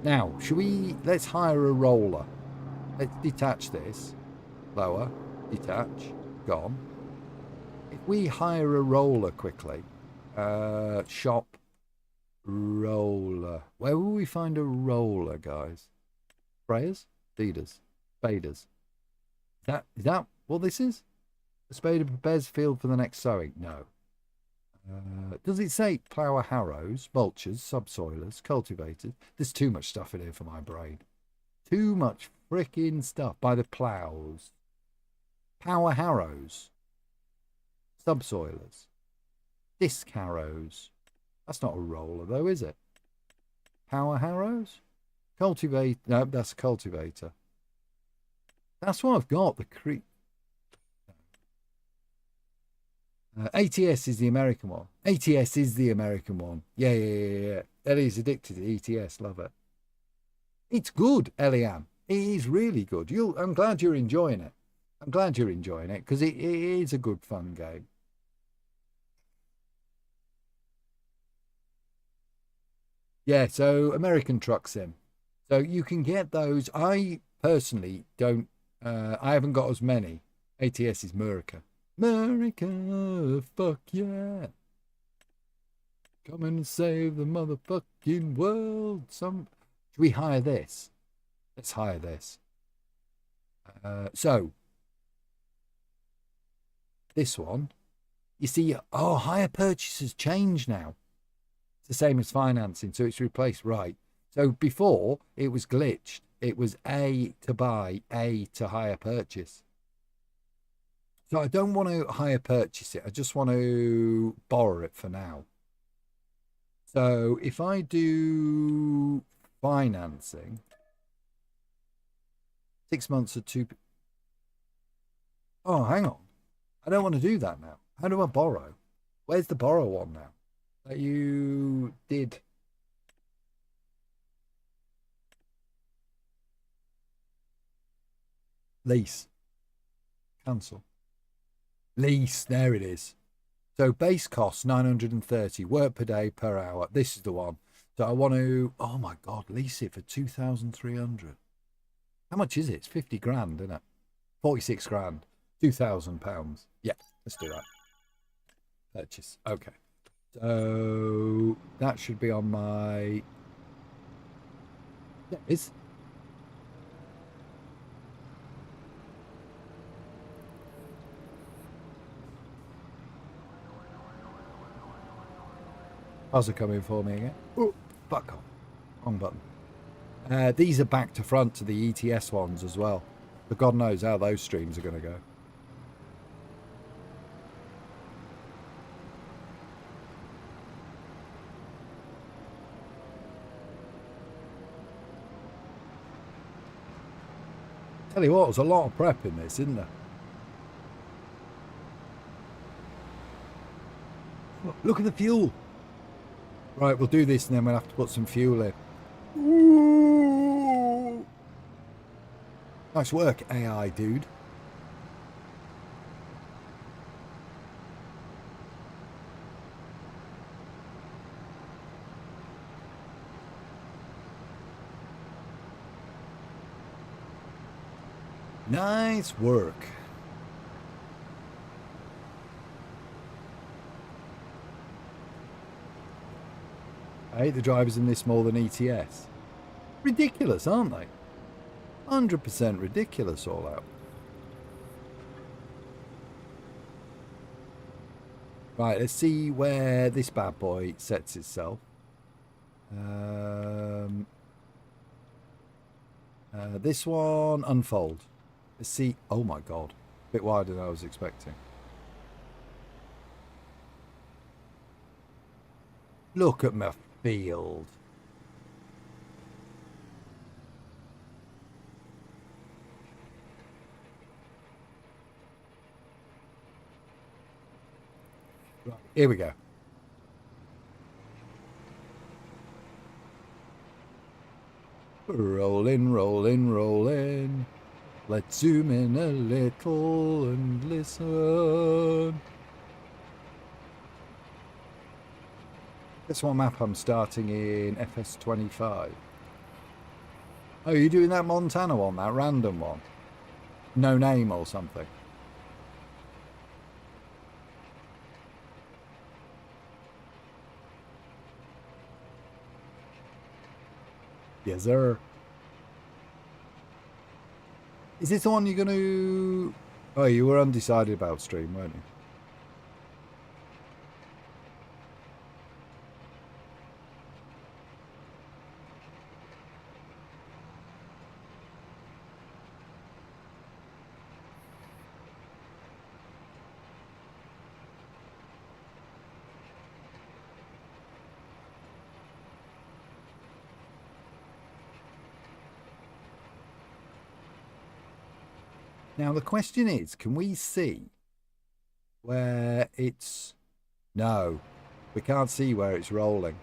Now, let's hire a roller. Let's detach this. Lower. Detach. Gone. If we hire a roller quickly. Shop. Roller. Where will we find a roller, guys? Sprayers? Feeders? Spaders? Is that what this is? The spader prepares field for the next sowing. No. Does it say plougher harrows, mulchers, subsoilers, cultivators? There's too much stuff in here for my brain. Too much frickin' stuff by the ploughs. Power harrows. Subsoilers. Disc harrows. That's not a roller though, is it? Power harrows? Cultivate. No, that's a cultivator. That's what I've got. The ATS is the American one. ATS is the American one. Yeah. Ellie's addicted to ETS. Love it. It's good, Eliane. It is really good. I'm glad you're enjoying it. I'm glad you're enjoying it because it is a good, fun game. Yeah, so American Truck Sim. So you can get those. I personally don't. I haven't got as many. ATS is America. America, fuck yeah. Come and save the motherfucking world. Should we hire this? Let's hire this. So, this one, you see, hire purchase has changed now. It's the same as financing, so it's replaced, right. So before, it was glitched. It was A to buy, A to hire purchase. So I don't want to hire purchase it. I just want to borrow it for now. So if I do financing, 6 months or two. Oh, hang on. I don't want to do that now. How do I borrow? Where's the borrow one now? That you did. Lease. Cancel. Lease. There it is. So base cost 930. Work per day per hour. This is the one. So I want to. Oh my God! Lease it for 2,300. How much is it? It's 50 grand, isn't it? 46 grand. £2,000. Yeah, let's do that. Purchase. Okay. So that should be on my. Yeah, it is. How's it coming for me again? Oh, fuck off. Wrong button. These are back to front to the ETS ones as well. But God knows how those streams are going to go. Tell you what, there's a lot of prep in this, isn't there? Look at the fuel. Right, we'll do this and then we'll have to put some fuel in. Ooh. Nice work, AI dude. Nice work. I hate the drivers in this more than ETS. Ridiculous, aren't they? 100% ridiculous all out. Right, let's see where this bad boy sets itself. This one, unfold. Let's see. Oh my God. A bit wider than I was expecting. Look at my field. Right, here we go. Rolling, rolling, rolling. Let's zoom in a little and listen. Guess what map I'm starting in FS25? Oh, you're doing that Montana one, that random one? No name or something? Yes, sir. Is this the one you're going to... Oh, you were undecided about stream, weren't you? Now the question is, can we see where it's... No, we can't see where it's rolling.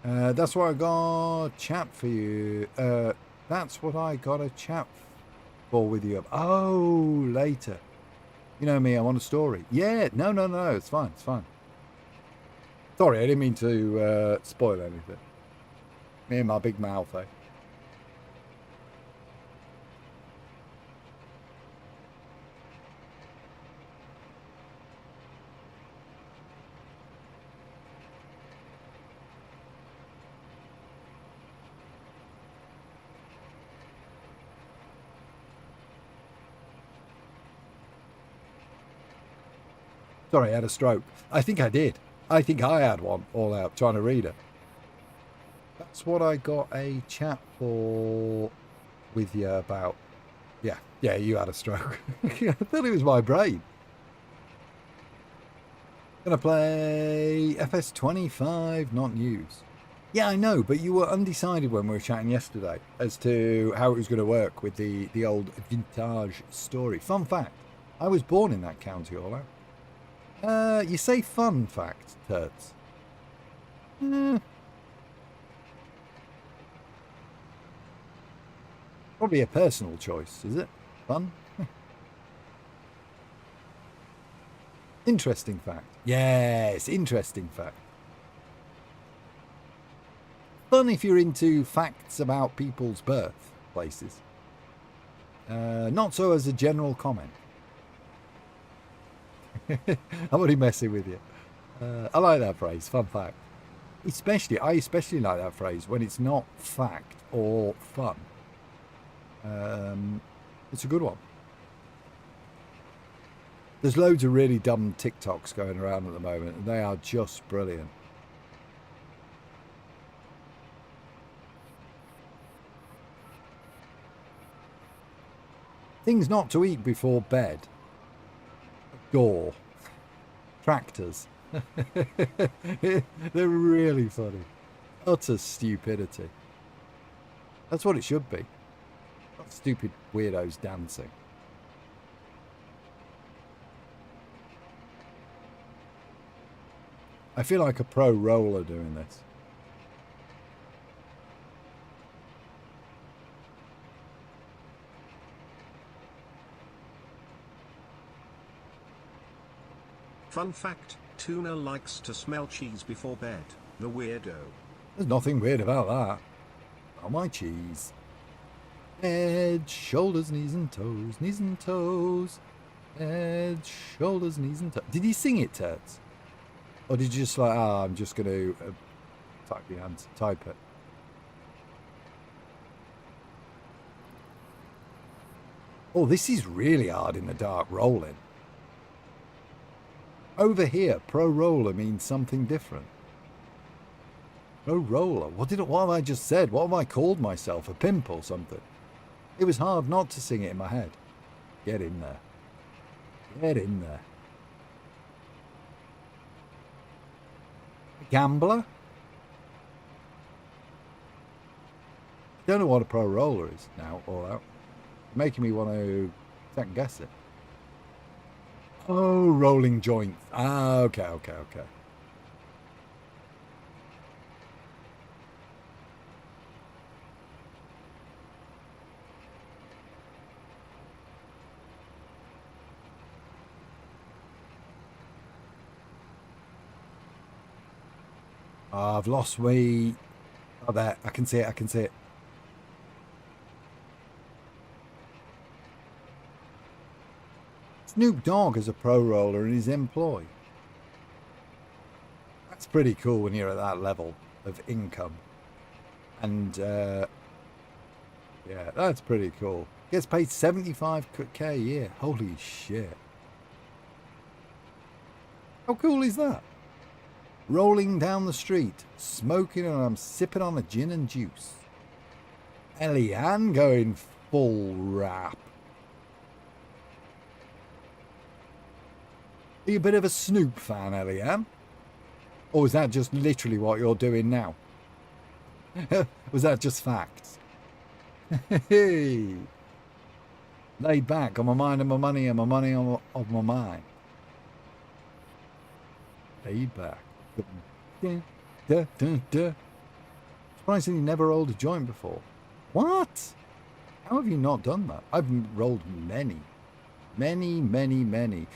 That's what I got a chat for you. That's what I got a chat for with you. Oh, later. You know me, I want a story. Yeah, no, it's fine, it's fine. Sorry, I didn't mean to spoil anything. Me and my big mouth, eh? Sorry, I had a stroke. I think I did. I think I had one all out trying to read it. That's what I got a chat for with you about. Yeah, you had a stroke. I thought it was my brain. Gonna play FS25, not news. Yeah, I know, but you were undecided when we were chatting yesterday as to how it was going to work with the old vintage story. Fun fact, I was born in that county all out. You say fun fact, Turts. Probably a personal choice, is it? Fun? Interesting fact. Yes, interesting fact. Fun if you're into facts about people's birthplaces. Not so as a general comment. I'm only messing with you. I like that phrase, fun fact. I especially like that phrase when it's not fact or fun. It's a good one. There's loads of really dumb TikToks going around at the moment, and they are just brilliant. Things not to eat before bed. Gore. Tractors. They're really funny. Utter stupidity. That's what it should be. Not stupid weirdos dancing. I feel like a pro roller doing this. Fun fact, Tuna likes to smell cheese before bed. The weirdo. There's nothing weird about that. Oh, my cheese. Head, shoulders, knees and toes, knees and toes. Head, shoulders, knees and toes. Did you sing it, Turts? Or did you just like, I'm just going to type it? Oh, this is really hard in the dark rolling. Over here, pro roller means something different. Pro roller? What have I just said? What have I called myself? A pimp or something? It was hard not to sing it in my head. Get in there. Get in there. A gambler? I don't know what a pro roller is now, all out. Making me want to second guess it. Oh, rolling joints. Ah, okay. I've lost me. Oh, there. I can see it. Snoop Dogg is a pro roller in his employ. That's pretty cool when you're at that level of income. And, yeah, that's pretty cool. Gets paid $75K a year. Holy shit. How cool is that? Rolling down the street, smoking, and I'm sipping on a gin and juice. Eliane going full rap. Are you a bit of a Snoop fan, Eliane? Or was that just literally what you're doing now? Was that just facts? Hey, laid back on my mind and my money and my money on my mind. Laid back. Dun, dun, dun, dun. Surprisingly, never rolled a joint before. What? How have you not done that? I've rolled many,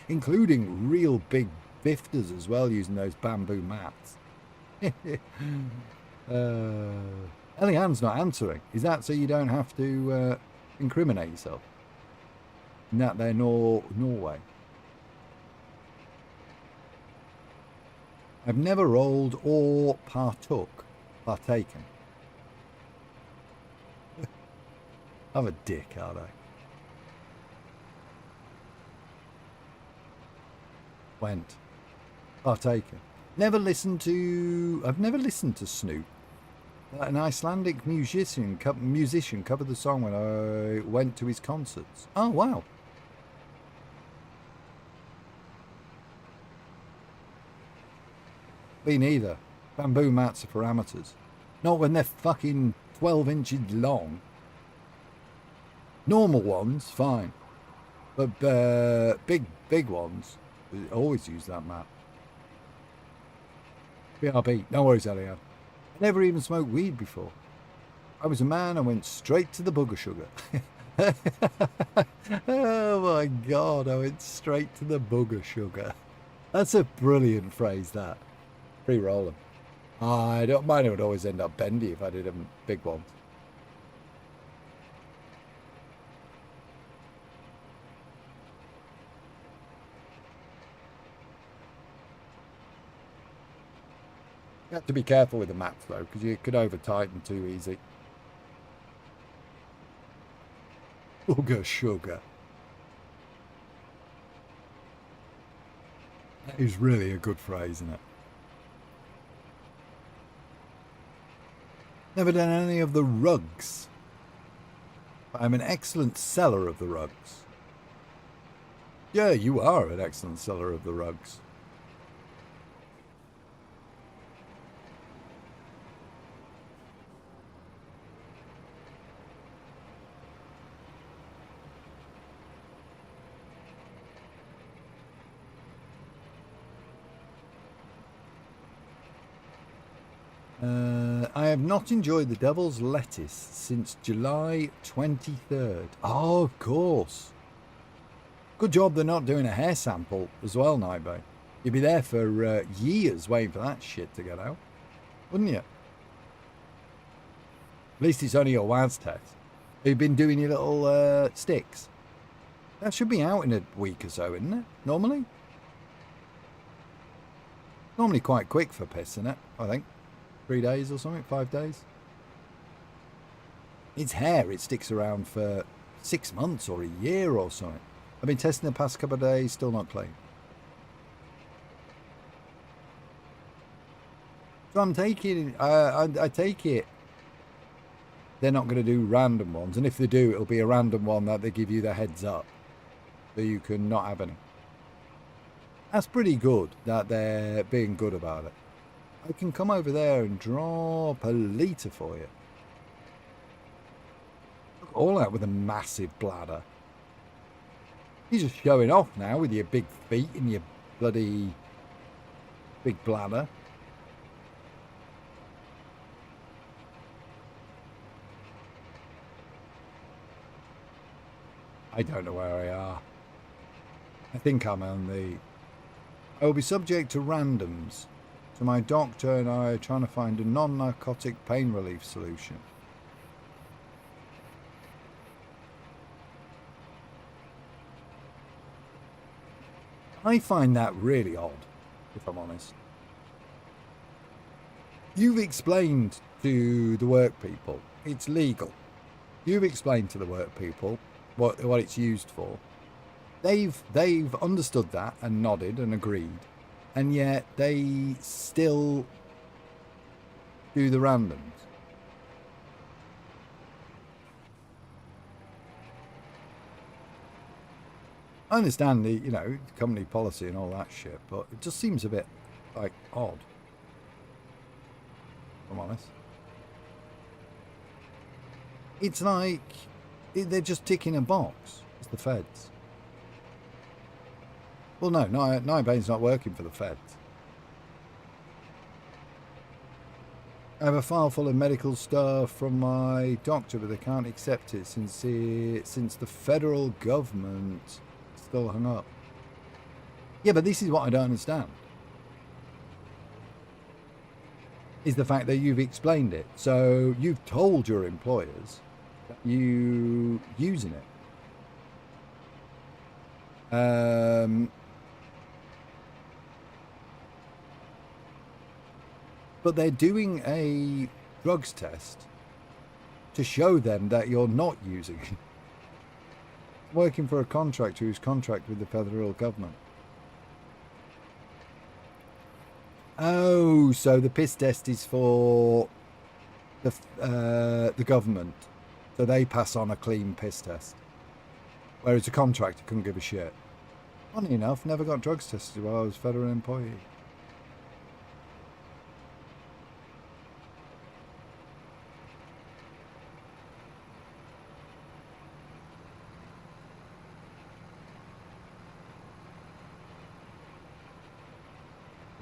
including real big bifters as well, using those bamboo mats. Elian's not answering. Is that so you don't have to incriminate yourself? Isn't that there Norway? I've never rolled or partaken. I'm a dick, aren't I? Went. Partaken. I've never listened to Snoop. An Icelandic musician covered the song when I went to his concerts. Oh, wow. Me neither. Bamboo mats are for amateurs. Not when they're fucking 12 inches long. Normal ones, fine. But big ones, always use that mat. BRB, no worries, Elian. I never even smoked weed before. I was a man, I went straight to the booger sugar. Oh my God, I went straight to the booger sugar. That's a brilliant phrase, that. Pre-rolling. Mine would always end up bendy if I did them big ones. You have to be careful with the mats though, because you could over tighten too easy. Booger sugar. That is really a good phrase, isn't it? Never done any of the rugs. But I'm an excellent seller of the rugs. Yeah, you are an excellent seller of the rugs. I have not enjoyed the Devil's Lettuce since July 23rd. Oh, of course. Good job they're not doing a hair sample as well, Nightbane. You'd be there for years waiting for that shit to get out, wouldn't you? At least it's only your WAS test. You've been doing your little sticks. That should be out in a week or so, isn't it? Normally? Normally quite quick for piss, isn't it? I think. 3 days or something, 5 days. It's hair, it sticks around for 6 months or a year or something. I've been testing the past couple of days, still not clean. So I'm taking, I take it they're not going to do random ones, and if they do, it'll be a random one that they give you the heads up, so you can not have any. That's pretty good that they're being good about it. I can come over there and drop a litre for you. Look all out with a massive bladder. You're just showing off now with your big feet and your bloody big bladder. I don't know where I are. I think I'm on the... I will be subject to randoms. So my doctor and I are trying to find a non-narcotic pain relief solution. I find that really odd, if I'm honest. You've explained to the work people it's legal. You've explained to the work people what it's used for. They've understood that and nodded and agreed. And yet they still do the randoms. I understand the, company policy and all that shit, but it just seems a bit, like, odd. if I'm honest. It's like they're just ticking a box. It's the feds. Well, no, Ninebane's not working for the feds. I have a file full of medical stuff from my doctor, but they can't accept it since the federal government still hung up. Yeah, but this is what I don't understand. Is the fact that you've explained it. So you've told your employers that you using it. But they're doing a drugs test to show them that you're not using it. Working for a contractor who's contracted with the federal government. Oh, so the piss test is for the government. So they pass on a clean piss test. Whereas a contractor couldn't give a shit. Funny enough, never got drugs tested while I was a federal employee.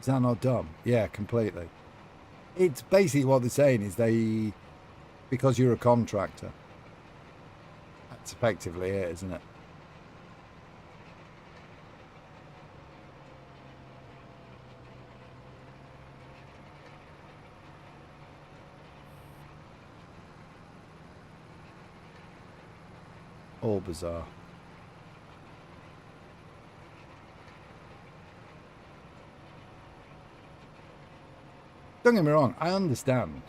Is that not dumb? Yeah, completely. It's basically what they're saying is because you're a contractor. That's effectively it, isn't it? All bizarre. Don't get me wrong, I understand.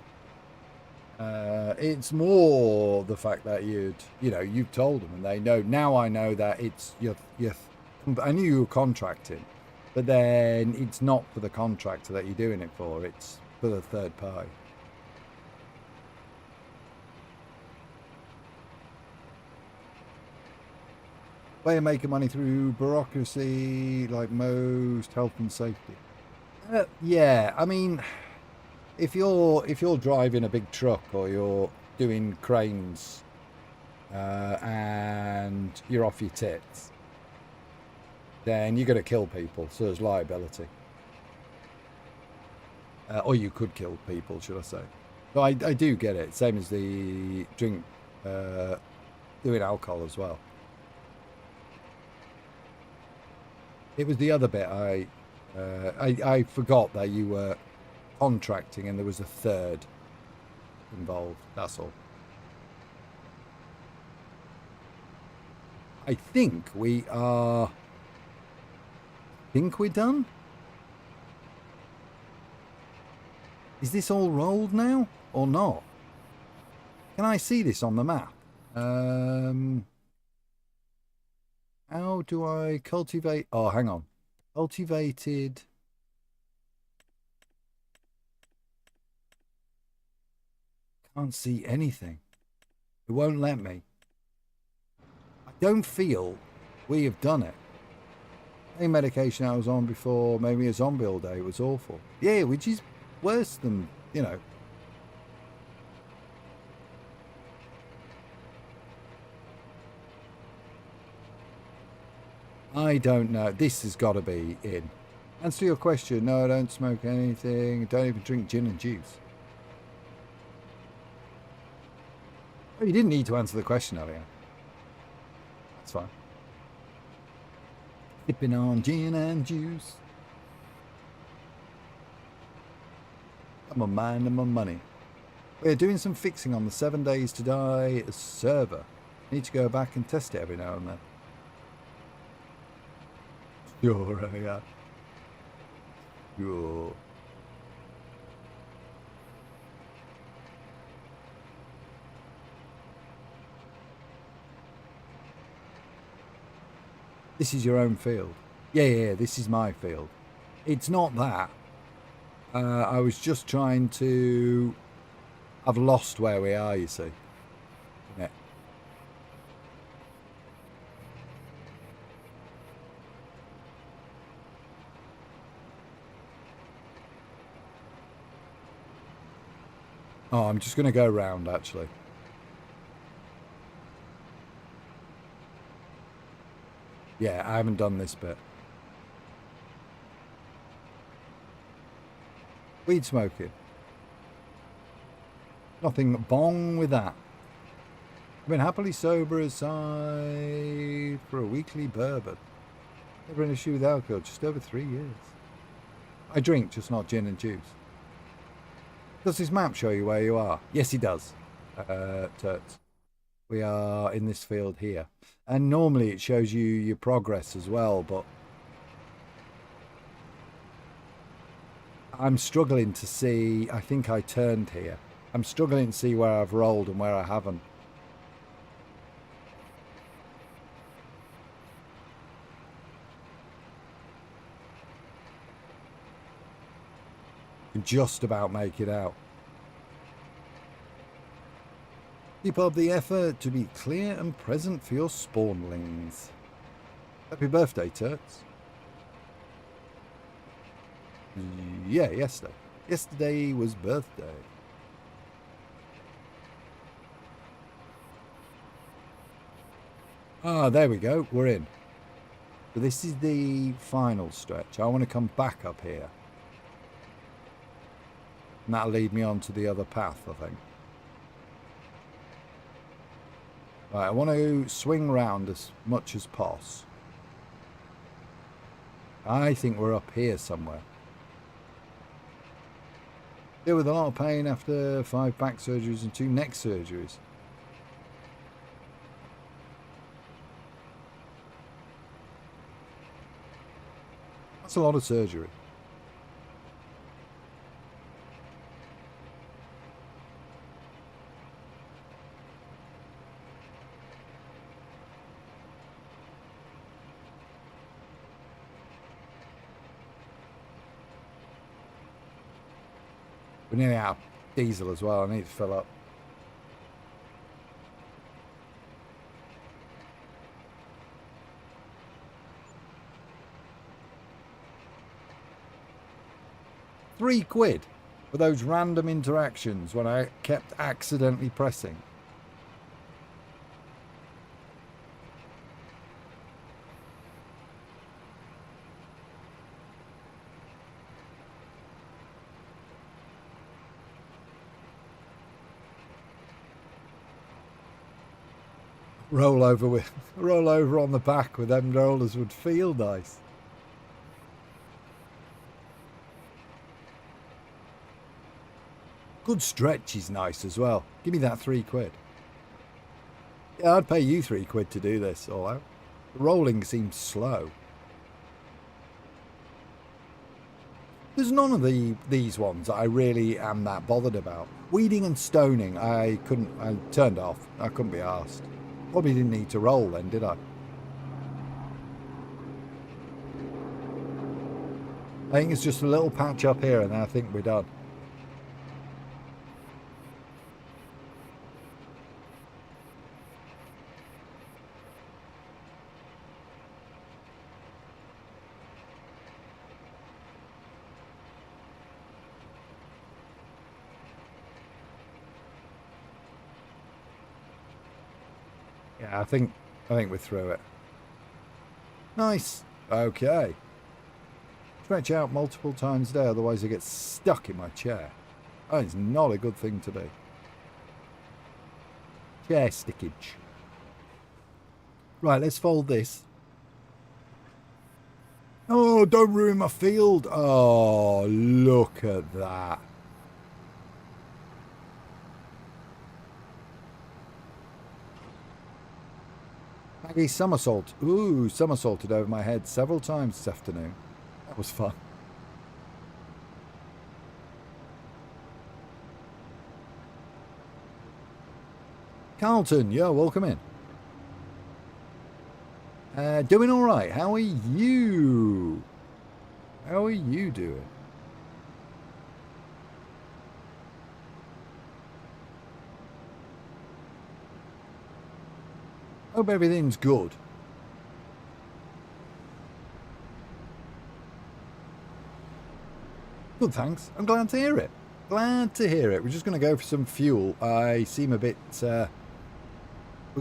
It's more the fact that you've told them and they know. Now I know that it's I knew you were contracting, but then it's not for the contractor that you're doing it for. It's for the third party. Way of making money through bureaucracy, like most health and safety. Yeah, I mean, if you're driving a big truck or you're doing cranes and you're off your tits, then you're going to kill people, so there's liability. Or you could kill people, should I say. So I do get it, same as the doing alcohol as well. It was the other bit I forgot that you were contracting and there was a third involved, that's all. I think we're done? Is this all rolled now or not? Can I see this on the map? How do I cultivate? Oh, hang on. Cultivated. Can't see anything. It won't let me. I don't feel we have done it. Any medication I was on before, maybe a zombie all day, was awful. Yeah, which is worse than, I don't know. This has got to be in. Answer your question. No, I don't smoke anything. Don't even drink gin and juice. Oh, you didn't need to answer the question earlier. That's fine. Sipping on gin and juice. I'm a man and my money. We're doing some fixing on the 7 days to die server. Need to go back and test it every now and then. Sure, yeah. Sure. This is your own field. Yeah, this is my field. It's not that. I was just trying to... I've lost where we are, you see. Yeah. Oh, I'm just going to go round, actually. Yeah, I haven't done this bit. Weed smoking. Nothing wrong with that. I've been happily sober aside for a weekly bourbon. Never an issue with alcohol, just over 3 years. I drink, just not gin and juice. Does this map show you where you are? Yes, he does. Turts. We are in this field here. And normally it shows you your progress as well, but I'm struggling to see. I think I turned here. I'm struggling to see where I've rolled and where I haven't. Can just about make it out. Keep up the effort to be clear and present for your spawnlings. Happy birthday, Turts. Yeah, yesterday. Yesterday was birthday. Ah, there we go. We're in. So this is the final stretch. I want to come back up here. And that'll lead me on to the other path, I think. Right, I want to swing round as much as possible. I think we're up here somewhere. Deal with a lot of pain after 5 back surgeries and 2 neck surgeries. That's a lot of surgery. We're nearly out of diesel as well. I need to fill up. £3 for those random interactions when I kept accidentally pressing. Roll over on the back with them rollers would feel nice. Good stretch is nice as well. Give me that £3. Yeah, I'd pay you £3 to do this all out. The rolling seems slow. There's none of these ones that I really am that bothered about. Weeding and stoning, I turned off. I couldn't be arsed. Probably didn't need to roll then, did I? I think it's just a little patch up here and I think we're done. Yeah, I think we're through it. Nice. Okay. Stretch out multiple times a day, otherwise I get stuck in my chair. That is not a good thing to do. Chair stickage. Right, let's fold this. Oh, don't ruin my field. Oh, look at that. Maggie somersault. Ooh, somersaulted over my head several times this afternoon. That was fun. Carlton, yeah, welcome in. Doing all right. How are you? How are you doing? Hope everything's good. Good, thanks. I'm glad to hear it. Glad to hear it. We're just going to go for some fuel. I seem a bit... we've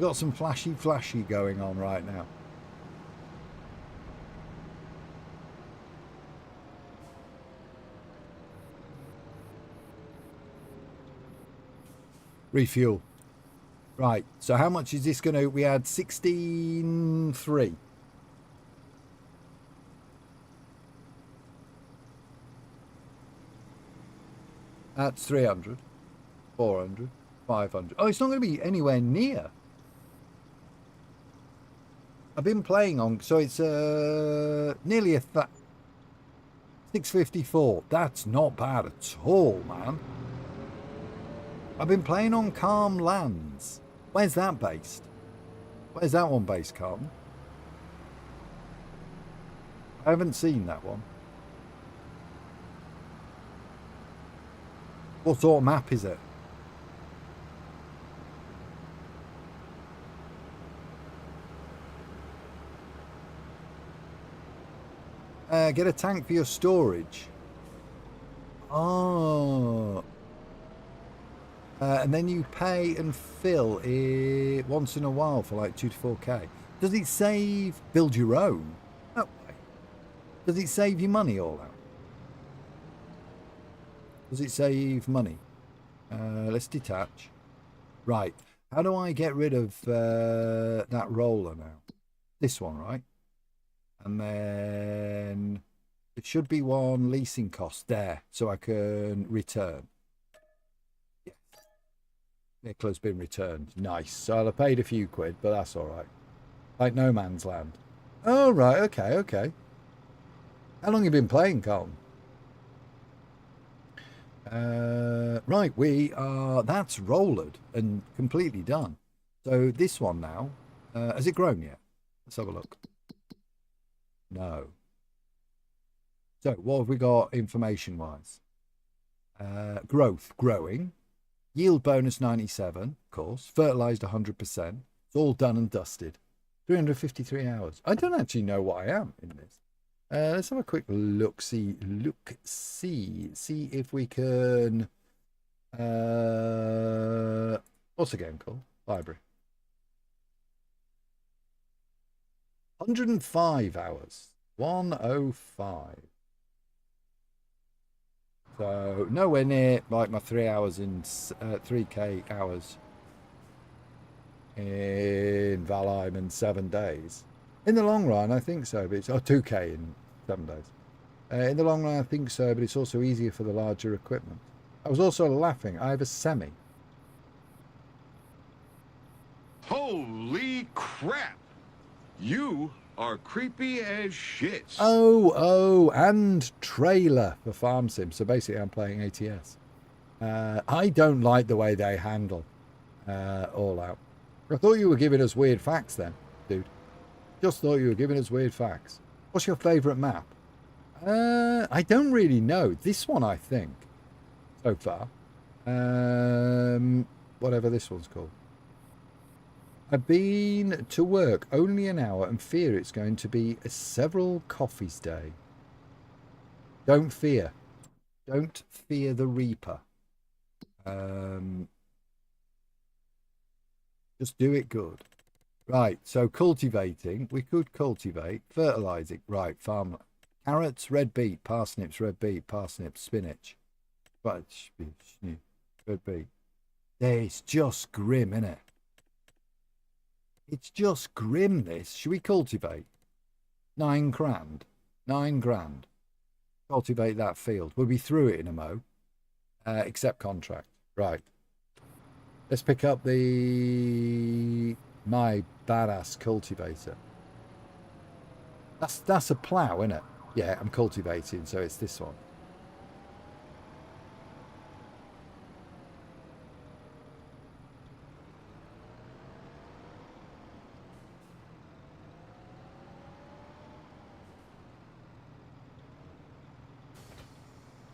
got some flashy going on right now. Refuel. Right, so how much is this going to... We had 16.3. That's 300, 400, 500. Oh, it's not going to be anywhere near. I've been playing on... So it's nearly 654. That's not bad at all, man. I've been playing on Calm Lands. Where's that based? Where's that one based, Carlton? I haven't seen that one. What sort of map is it? Get a tank for your storage. Oh. And then you pay and fill it once in a while for like 2 to 4k. Does it save build your own? No way. Does it save you money all out? Does it save money? Let's detach. Right. How do I get rid of that roller now? This one, right? And then it should be one leasing cost there, so I can return. Yes. Nicola's been returned. Nice. So I'll have paid a few quid, but that's all right. Like no man's land. Oh, right. Okay, okay. How long have you been playing, Colin? Right, we are... That's rollered and completely done. So this one now, has it grown yet? Let's have a look. No. So what have we got information-wise? Growth, growing. Yield bonus 97, of course. Fertilised 100%. It's all done and dusted. 353 hours. I don't actually know what I am in this. Let's have a quick look-see. See if we can... what's the game called? Library. 105 hours. 105. So nowhere near like my 3 hours in 3k hours in Valheim in 7 days. In the long run, I think so, but it's 2k in 7 days. In the long run, I think so, but it's also easier for the larger equipment. I was also laughing. I have a semi. Holy crap! You are creepy as shit. Oh, and trailer for Farm Sim. So basically, I'm playing ATS. I don't like the way they handle All Out. I thought you were giving us weird facts then, dude. Just thought you were giving us weird facts. What's your favourite map? I don't really know. This one, I think, so far. Whatever this one's called. I've been to work only an hour and fear it's going to be a several coffees day. Don't fear. Don't fear the Reaper. Just do it good. Right, so cultivating. We could cultivate. Fertilising. Right, farm. Carrots, red beet, parsnips, red beet, parsnips, spinach. Right, red beet. It's just grim, innit? It's just grim, this. Should we cultivate? 9 grand. 9 grand. Cultivate that field. We'll be through it in a mo. Accept contract. Right. Let's pick up my badass cultivator. That's a plough, isn't it? Yeah, I'm cultivating, so it's this one.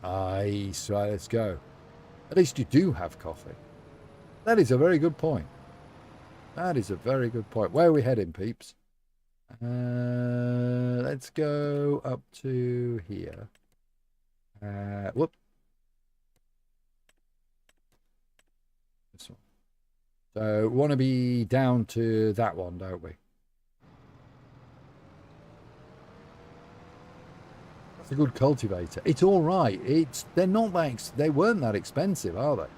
Nice. Right, let's go. At least you do have coffee. That is a very good point. That is a very good point. Where are we heading, peeps? Let's go up to here. Whoop. So we want to be down to that one, don't we? It's a good cultivator. It's all right. They're not that they weren't that expensive, are they?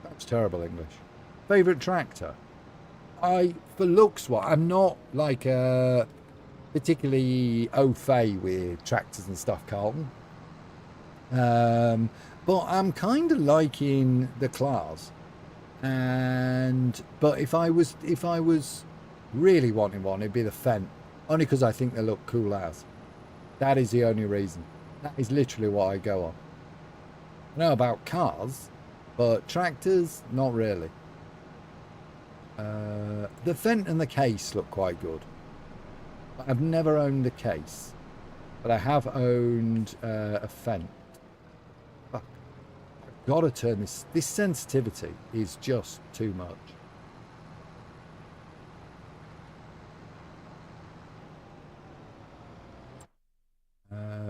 That's terrible English. Favorite tractor? For looks, I'm not like particularly au fait with tractors and stuff, Carlton. But I'm kind of liking the class. But if I was really wanting one, it'd be the Fendt. Only because I think they look cool as. That is the only reason. That is literally what I go on. I know about cars, but tractors, not really. The Fendt and the Case look quite good. I've never owned a Case, but I have owned a Fendt. Fuck. I've got to turn this. This sensitivity is just too much.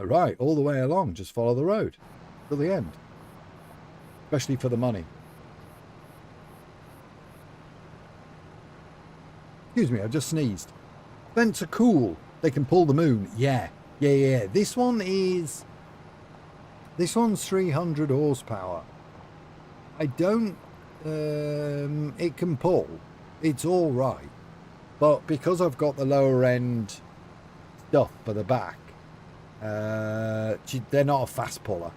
Right, all the way along, just follow the road till the end, especially for the money. Excuse me, I just sneezed. Vents are cool. They can pull the moon. Yeah. This one's 300 horsepower. I don't. It can pull. It's all right, but because I've got the lower end stuff for the back. They're not a fast puller,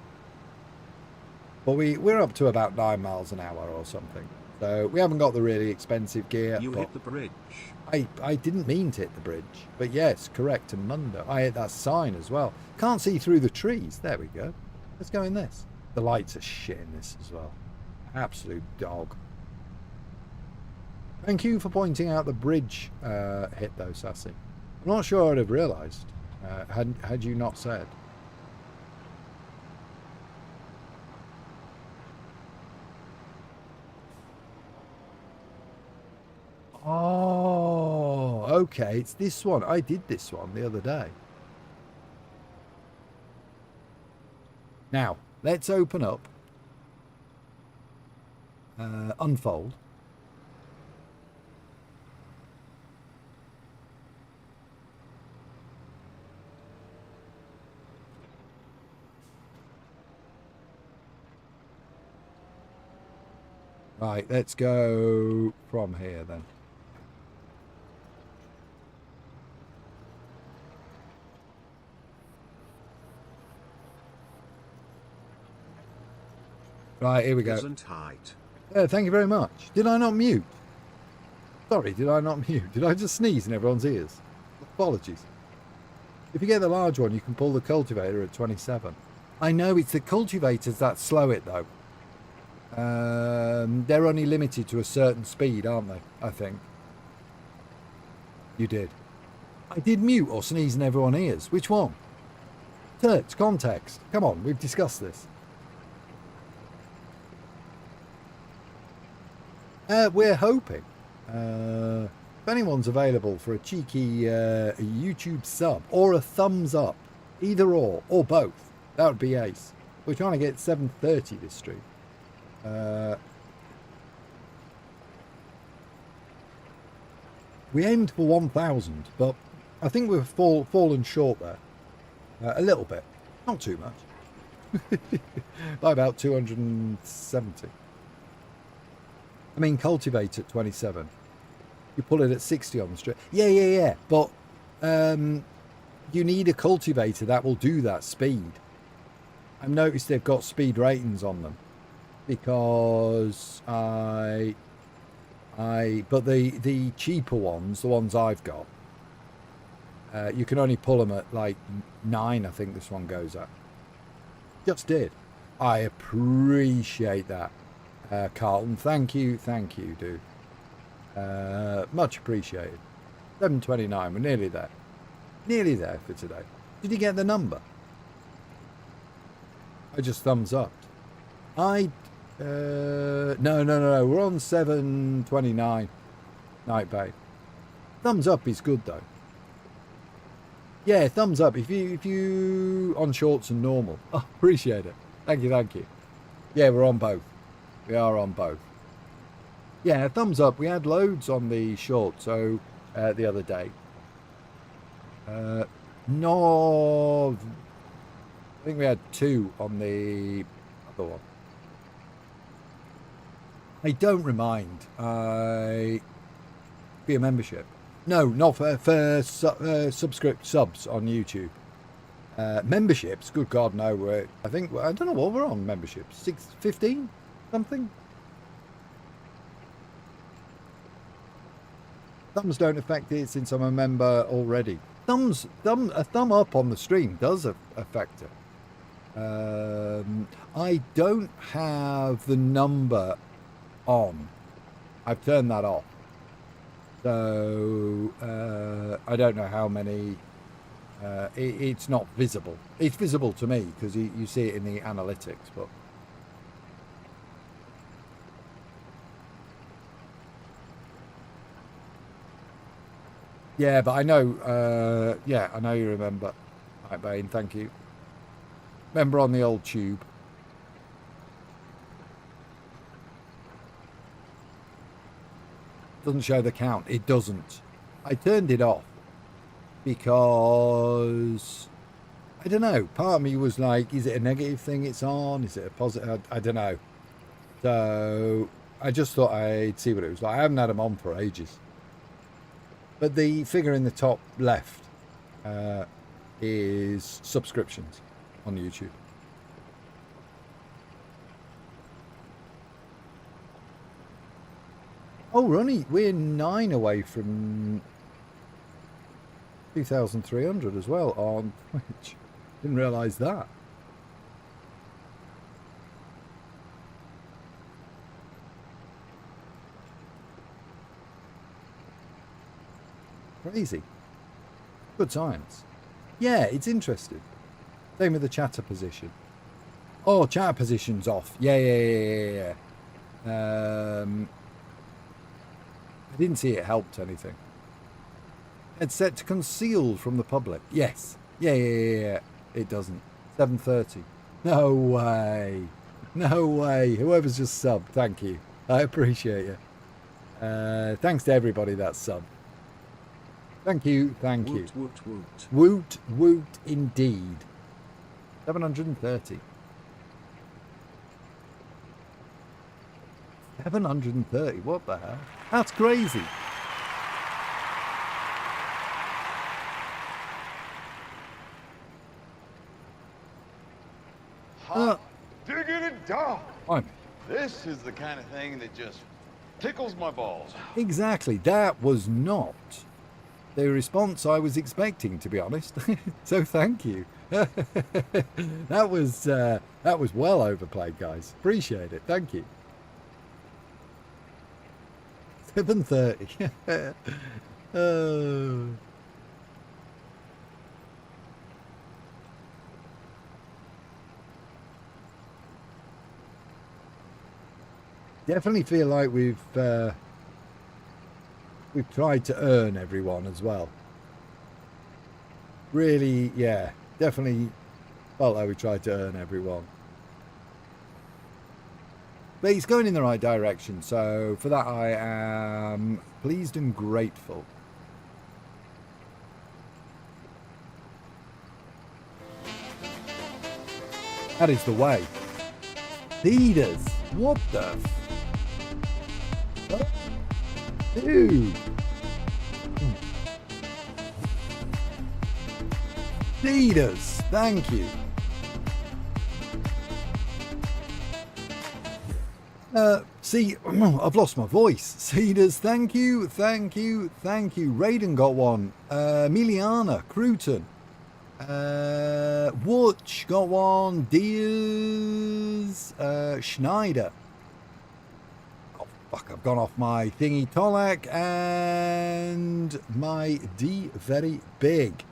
but we're up to about 9 miles an hour or something, so we haven't got the really expensive gear. You hit the bridge. I didn't mean to hit the bridge, but yes, correct. And Mundo, I hit that sign as well. Can't see through the trees. There we go. Let's go in this. The lights are shit in this as well. Absolute dog. Thank you for pointing out the bridge hit though, Sassy. I'm not sure I'd have realised. Had you not said. Oh, okay. It's this one. I did this one the other day. Now, let's open up. Unfold. Right, let's go from here then. Right, here we go. Thank you very much. Did I not mute? Sorry, did I not mute? Did I just sneeze in everyone's ears? Apologies. If you get the large one, you can pull the cultivator at 27. I know it's the cultivators that slow it though. They're only limited to a certain speed, aren't they? I think. You did. I did mute or sneeze in everyone's ears. Which one? It's context. Come on, we've discussed this. We're hoping. If anyone's available for a cheeky YouTube sub or a thumbs up, either or both, that would be ace. We're trying to get 730 this stream. We aimed for 1,000, but I think we've fallen short there. A little bit. Not too much. By about 270. I mean, cultivate at 27. You pull it at 60 on the street. Yeah. But you need a cultivator that will do that speed. I've noticed they've got speed ratings on them. Because but the cheaper ones, the ones I've got, you can only pull them at like 9, I think this one goes at. Just did. I appreciate that, Carlton. Thank you, dude. Much appreciated. 7:29, we're nearly there. Nearly there for today. Did you get the number? I just thumbs up. No, we're on 7:29. Night Bay. Thumbs up is good though. Yeah, thumbs up if you on shorts and normal. Oh, appreciate it. Thank you. Yeah, we're on both. We are on both. Yeah, thumbs up. We had loads on the short, so the other day. No, I think we had 2 on the other one. I don't remind. Be a membership. No, not for subs on YouTube. Memberships, good God, no. I don't know what we're on memberships. 15 something. Thumbs don't affect it since I'm a member already. A thumb up on the stream does affect it. I don't have the number on. I've turned that off. So I don't know how many. It's not visible. It's visible to me because you see it in the analytics, but. Yeah, but I know, I know you remember. Right, Bane, thank you. Remember on the old tube. Doesn't show the count. It doesn't. I turned it off because, I don't know, part of me was like, is it a negative thing it's on? Is it a positive? I don't know. So, I just thought I'd see what it was like. I haven't had them on for ages. But the figure in the top left is subscriptions on YouTube. Oh, we're 9 away from 2,300 as well on Twitch. Didn't realise that. Crazy. Good times. Yeah, it's interesting. Same with the chatter position. Oh, chatter position's off. Yeah. I didn't see it helped anything. It's set to concealed from the public. Yes. Yeah. It doesn't. 7:30. No way. No way. Whoever's just subbed, thank you. I appreciate you. Thanks to everybody that's subbed. Thank you. Woot. Woot indeed. 730. 730, what the hell? That's crazy. Hot diggity dog. I'm This is the kind of thing that just tickles my balls. exactly. That was not the response I was expecting, to be honest. So thank you. That was well overplayed, guys. Appreciate it. Thank you. 7:30. Oh. Definitely feel like we've tried to earn everyone as well. Really, yeah, definitely felt like we tried to earn everyone. But it's going in the right direction, so for that I am pleased and grateful. That is the way. Leaders, what the fuck? Dude. Leaders, thank you. See, I've lost my voice. Cedars, thank you. Raiden got one. Emiliana, Cruton. Wutch got one. Diaz, Schneider. Oh, fuck, I've gone off my thingy. Tolak and my D very big.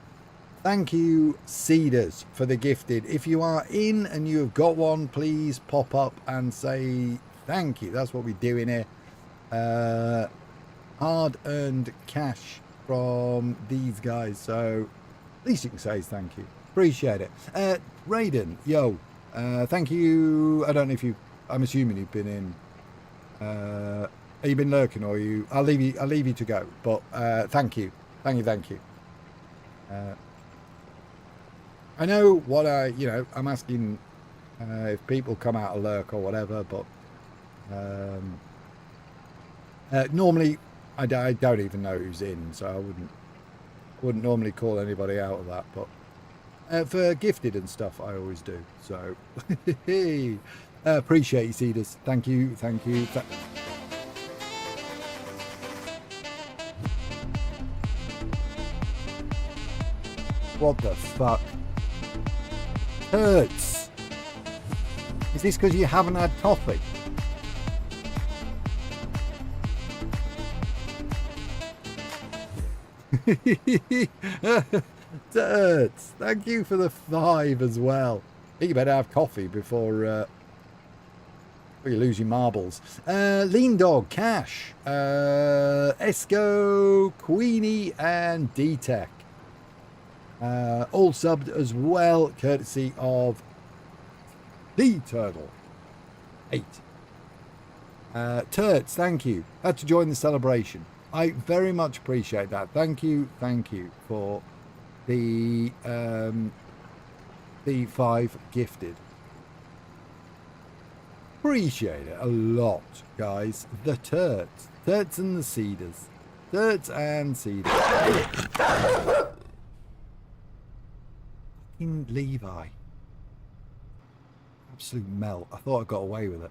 Thank you, Cedars, for the gifted. If you are in and you have got one, please pop up and say thank you. That's what we do in here. Hard-earned cash from these guys. So least you can say is thank you. Appreciate it. Raiden, yo, thank you. I don't know if you I'm assuming you've been in. Have you been lurking, or you? I'll leave you to go. But thank you. I know what I'm asking if people come out of lurk or whatever, but normally I don't even know who's in, so I wouldn't normally call anybody out of that. But for gifted and stuff, I always do. So appreciate you, Cedars. Thank you. What the fuck? Hurts. Is this because you haven't had coffee? Hurts. Thank you for the 5 as well. I think you better have coffee before you lose your marbles. Lean Dog, Cash, Esco, Queenie, and D-Tech. All subbed as well, courtesy of the Turtle 8. Turts, thank you. Had to join the celebration. I very much appreciate that. Thank you for the 5 gifted. Appreciate it a lot, guys. The Turts and the Cedars. Turts and Cedars. Fucking Levi. Absolute melt. I thought I got away with it.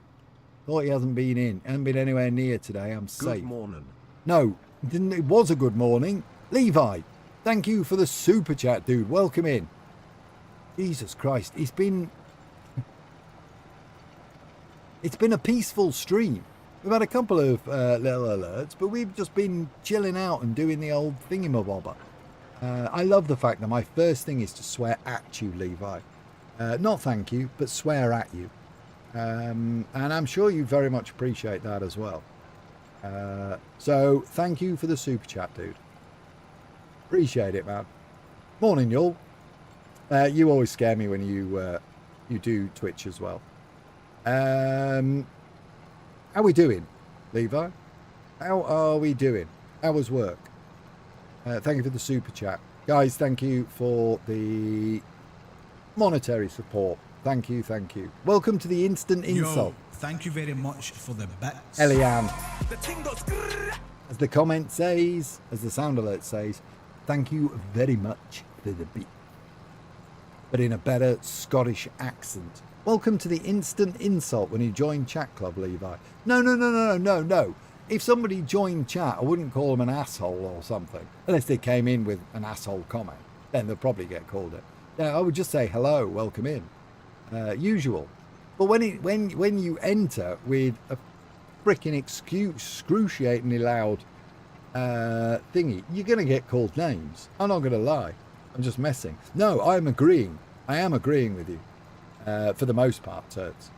Thought he hasn't been anywhere near today. I'm safe. Good morning. No, it was a good morning. Levi, thank you for the super chat, dude. Welcome in. Jesus Christ, it's been a peaceful stream. We've had a couple of little alerts, but we've just been chilling out and doing the old thingamabobber. I love the fact that my first thing is to swear at you, Levi. Not thank you, but swear at you. And I'm sure you very much appreciate that as well. So thank you for the super chat, dude. Appreciate it, man. Morning, y'all. You always scare me when you do Twitch as well. How we doing, Levi? How are we doing? How was work? Thank you for the super chat, guys. Thank you for the monetary support. Thank you. Welcome to the instant insult. Thank you very much for the bits. Eliane, as the comment says, as the sound alert says, thank you very much for the beat, but in a better Scottish accent. Welcome to the instant insult when you join chat club, Levi. No. If somebody joined chat, I wouldn't call them an asshole or something, unless they came in with an asshole comment. Then they'll probably get called it. Yeah, I would just say hello, welcome in, usual. But when you enter with a freaking excruciatingly loud thingy, you're gonna get called names. I'm not gonna lie. I'm just messing. No, I am agreeing with you for the most part, Turts.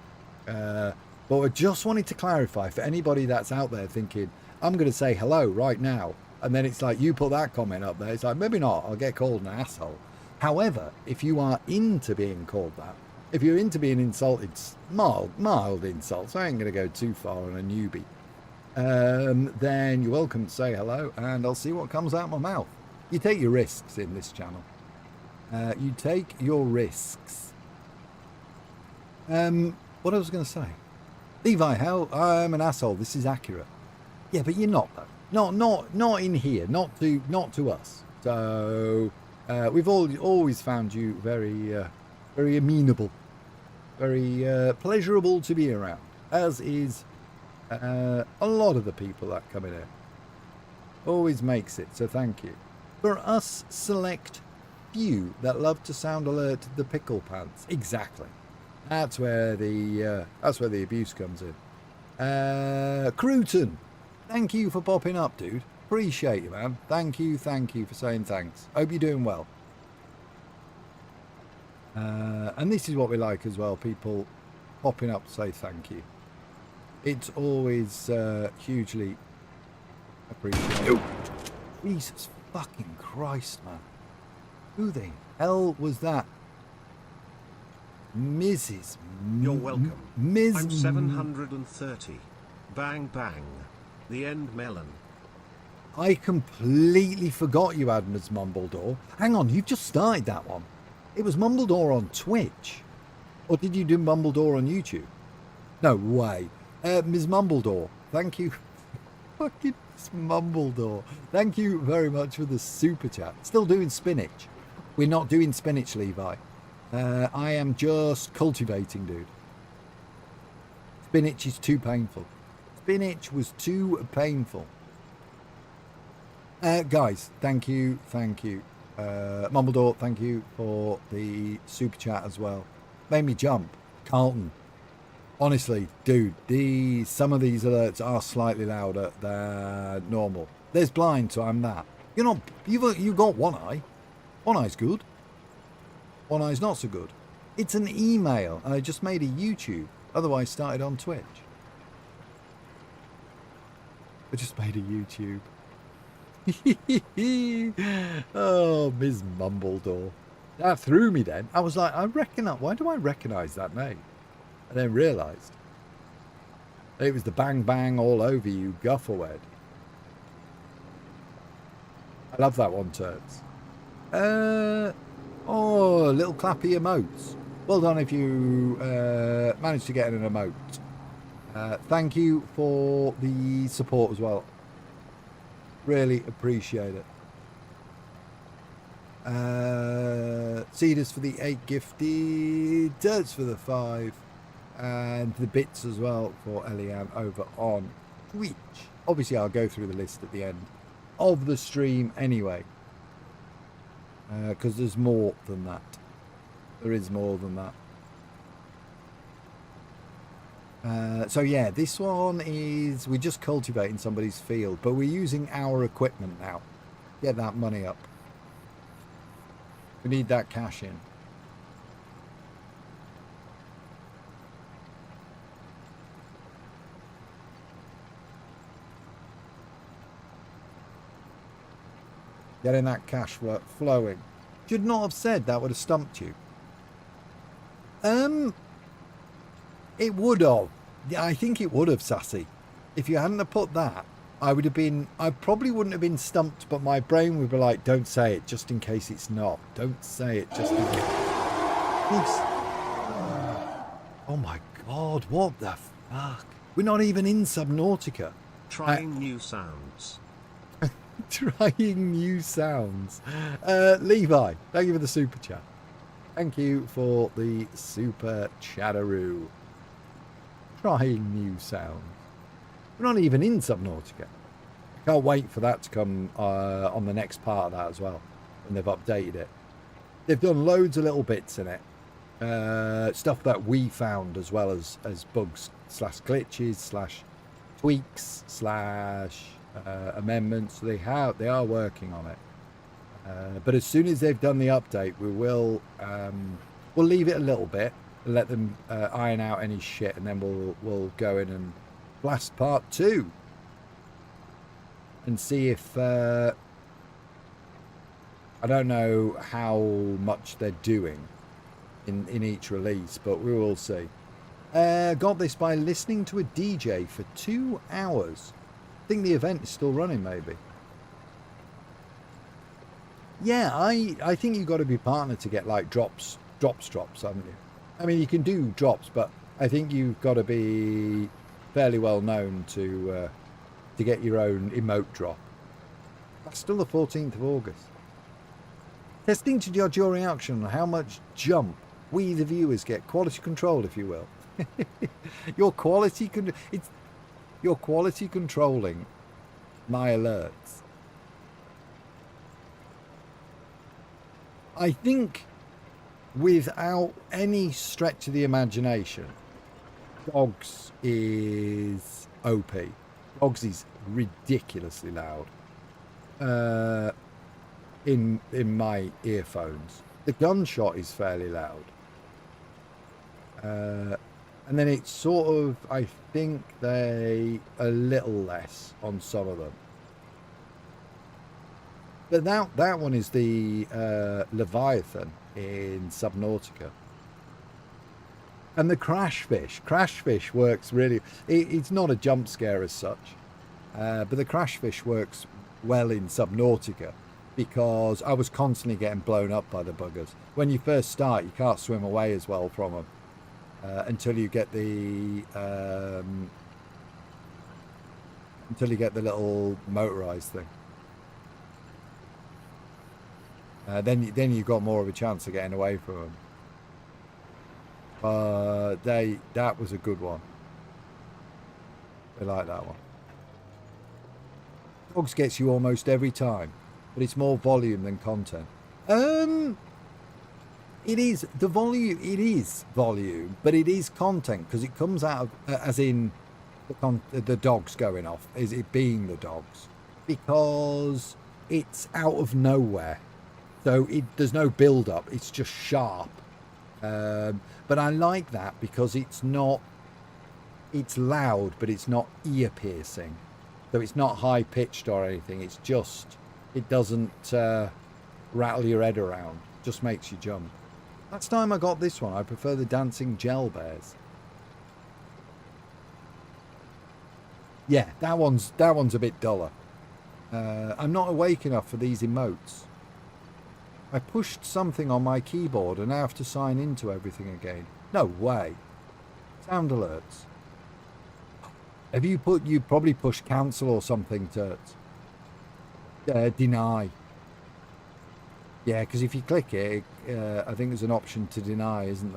But I just wanted to clarify for anybody that's out there thinking, I'm going to say hello right now, and then it's like you put that comment up there, it's like, maybe not, I'll get called an asshole. However, if you are into being called that, if you're into being insulted, mild insults, I ain't going to go too far on a newbie, then you're welcome to say hello, and I'll see what comes out of my mouth. You take your risks in this channel. You take your risks. What I was going to say. Levi, how I'm an asshole. This is accurate. Yeah, but you're not though. Not in here. Not to us. So we've always found you very amenable, very pleasurable to be around. As is a lot of the people that come in here. Always makes it. So thank you. For us select few that love to sound alert the pickle pants. Exactly. That's where the abuse comes in. Cruton, thank you for popping up, dude. Appreciate you, man. Thank you for saying thanks. Hope you're doing well. And this is what we like as well, people popping up to say thank you. It's always hugely appreciated. Jesus fucking Christ, man. Who the hell was that? Mrs. You're welcome. Ms. I'm 730. Bang bang. The end melon. I completely forgot you had Ms. Mumbledore. Hang on, you've just started that one. It was Mumbledore on Twitch. Or did you do Mumbledore on YouTube? No way. Ms. Mumbledore, thank you. Fucking Ms. Mumbledore. Thank you very much for the super chat. Still doing spinach. We're not doing spinach, Levi. I am just cultivating, dude. Spinach is too painful. Spinach was too painful. Guys, thank you. Mumbledore, thank you for the super chat as well. Made me jump. Carlton. Honestly, dude, some of these alerts are slightly louder than normal. There's blind, so I'm that. You've got one eye. One eye's good. One eye's not so good. It's an email, and I just made a YouTube. Otherwise, started on Twitch. I just made a YouTube. Oh, Ms. Mumbledore. That threw me then. I was like, why do I recognise that name? And then realised it was the bang bang all over you Guffelhead. I love that one, Turds. Oh, little clappy emotes. Well done if you managed to get an emote. Thank you for the support as well. Really appreciate it. Cedars for the 8 gifted, Dirts for the 5, and the bits as well for Eliane over on Twitch. Obviously, I'll go through the list at the end of the stream anyway, because there's more than that. There is more than that. So yeah, this one is, we're just cultivating somebody's field, but we're using our equipment now. Get that money up. We need that cash in. Getting that cash flowing. Should not have said that, would have stumped you. It would have. I think it would have, Sassy. If you hadn't have put that, I probably wouldn't have been stumped, but my brain would be like, don't say it, just in case it's not. Don't say it, just in case. Oh my God, what the fuck? We're not even in Subnautica. Trying new sounds. Trying new sounds. Levi, thank you for the super chat. Thank you for the super chatteroo. Trying new sounds. We're not even in Subnautica. I can't wait for that to come on the next part of that as well, when they've updated it. They've done loads of little bits in it. Stuff that we found, as well as bugs / glitches / tweaks / amendments. They are working on it. But as soon as they've done the update, we'll leave it a little bit and let them iron out any shit, and then we'll go in and blast part 2 and see if I don't know how much they're doing in each release, but we will see. Got this by listening to a DJ for 2 hours. I think the event is still running, maybe. Yeah, I think you've got to be partnered to get like drops, haven't you? I mean, you can do drops, but I think you've got to be fairly well known to get your own emote drop. That's still the 14th of August. Testing to judge your reaction on how much jump we, the viewers, get. Quality control, if you will. You're quality controlling my alerts. I think, without any stretch of the imagination, Dogs is OP. Dogs is ridiculously loud in my earphones. The gunshot is fairly loud. And then it's sort of, I think they a little less on some of them. But that one is the Leviathan in Subnautica. And the crash fish works really. It's not a jump scare as such, but the crash fish works well in Subnautica because I was constantly getting blown up by the buggers. When you first start, you can't swim away as well from them until you get the little motorized thing. Then you've got more of a chance of getting away from them. That was a good one. I like that one. Dogs gets you almost every time, but it's more volume than content. It is the volume. It is volume, but it is content because it comes out of, as in the dogs going off. Is it being the dogs? Because it's out of nowhere, so there's no build up. It's just sharp. But I like that because it's loud, but it's not ear piercing. So it's not high pitched or anything. It's just, it doesn't rattle your head around. Just makes you jump. Last time I got this one, I prefer the dancing gel bears. Yeah, that one's a bit duller. I'm not awake enough for these emotes. I pushed something on my keyboard and I have to sign into everything again. No way. Sound alerts. Have you probably pushed cancel or something, Turts? Deny. Yeah, because if you click it, I think there's an option to deny, isn't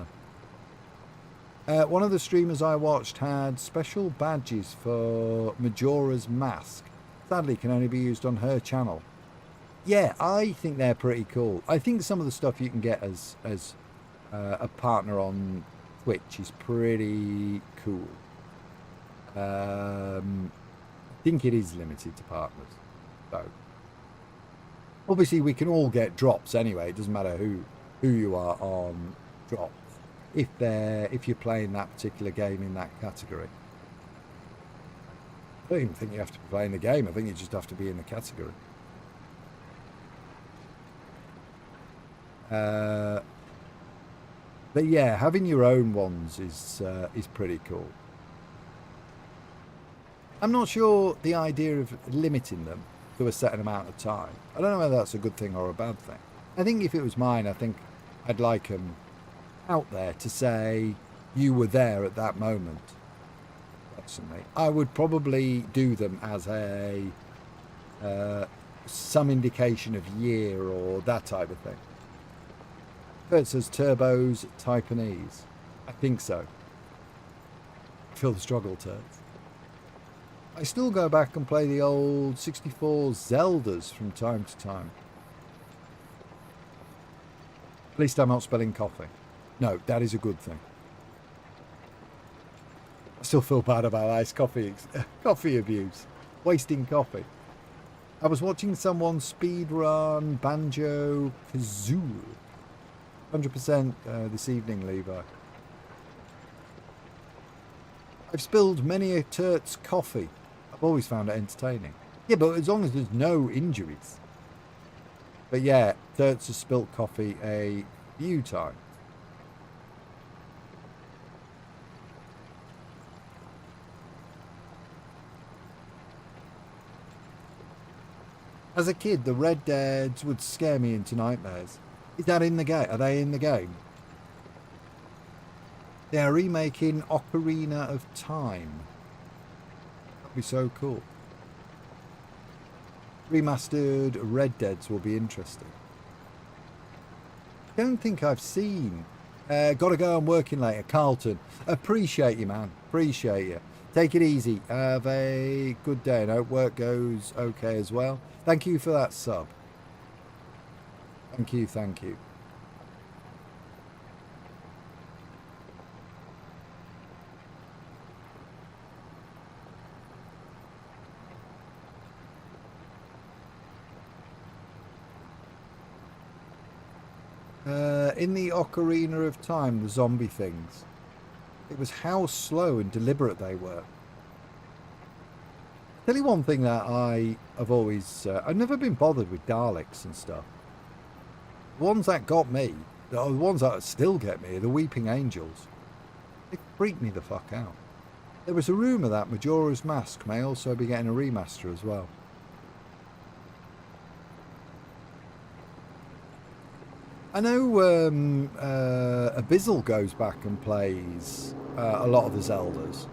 there? One of the streamers I watched had special badges for Majora's Mask. Sadly, can only be used on her channel. Yeah, I think they're pretty cool. I think some of the stuff you can get as a partner on Twitch is pretty cool. I think it is limited to partners, so obviously we can all get drops anyway. It doesn't matter who you are on drops if you're playing that particular game in that category. I don't even think you have to be playing the game. I think you just have to be in the category. But yeah, having your own ones is pretty cool. I'm not sure the idea of limiting them to a certain amount of time. I don't know whether that's a good thing or a bad thing. I think if it was mine, I think I'd like them out there to say you were there at that moment. Personally, I would probably do them as a some indication of year or that type of thing. It says turbos, type and ease. I think so. I feel the struggle, turds. I still go back and play the old 64 Zeldas from time to time. At least I'm not spelling coffee. No, that is a good thing. I still feel bad about iced coffee abuse. Wasting coffee. I was watching someone speedrun Banjo-Kazooie. 100% this evening, Levi. I've spilled many a Turt's coffee. I've always found it entertaining. Yeah, but as long as there's no injuries. But yeah, Turt's has spilt coffee a few times. As a kid, the Red Deads would scare me into nightmares. Is that in the game? Are they in the game? They are remaking Ocarina of Time. That'd be so cool. Remastered Red Deads will be interesting. Don't think I've seen. Gotta go, I'm working later. Carlton, appreciate you, man. Appreciate you. Take it easy. Have a good day and hope work goes okay as well. Thank you for that sub. Thank you, thank you. In the Ocarina of Time, the zombie things, it was how slow and deliberate they were. Tell you one thing that I have always... I've never been bothered with Daleks and stuff. The ones that got me, the ones that still get me, are the Weeping Angels. It freaked me the fuck out. There was a rumour that Majora's Mask may also be getting a remaster as well. I know Abyssal goes back and plays a lot of the Zeldas.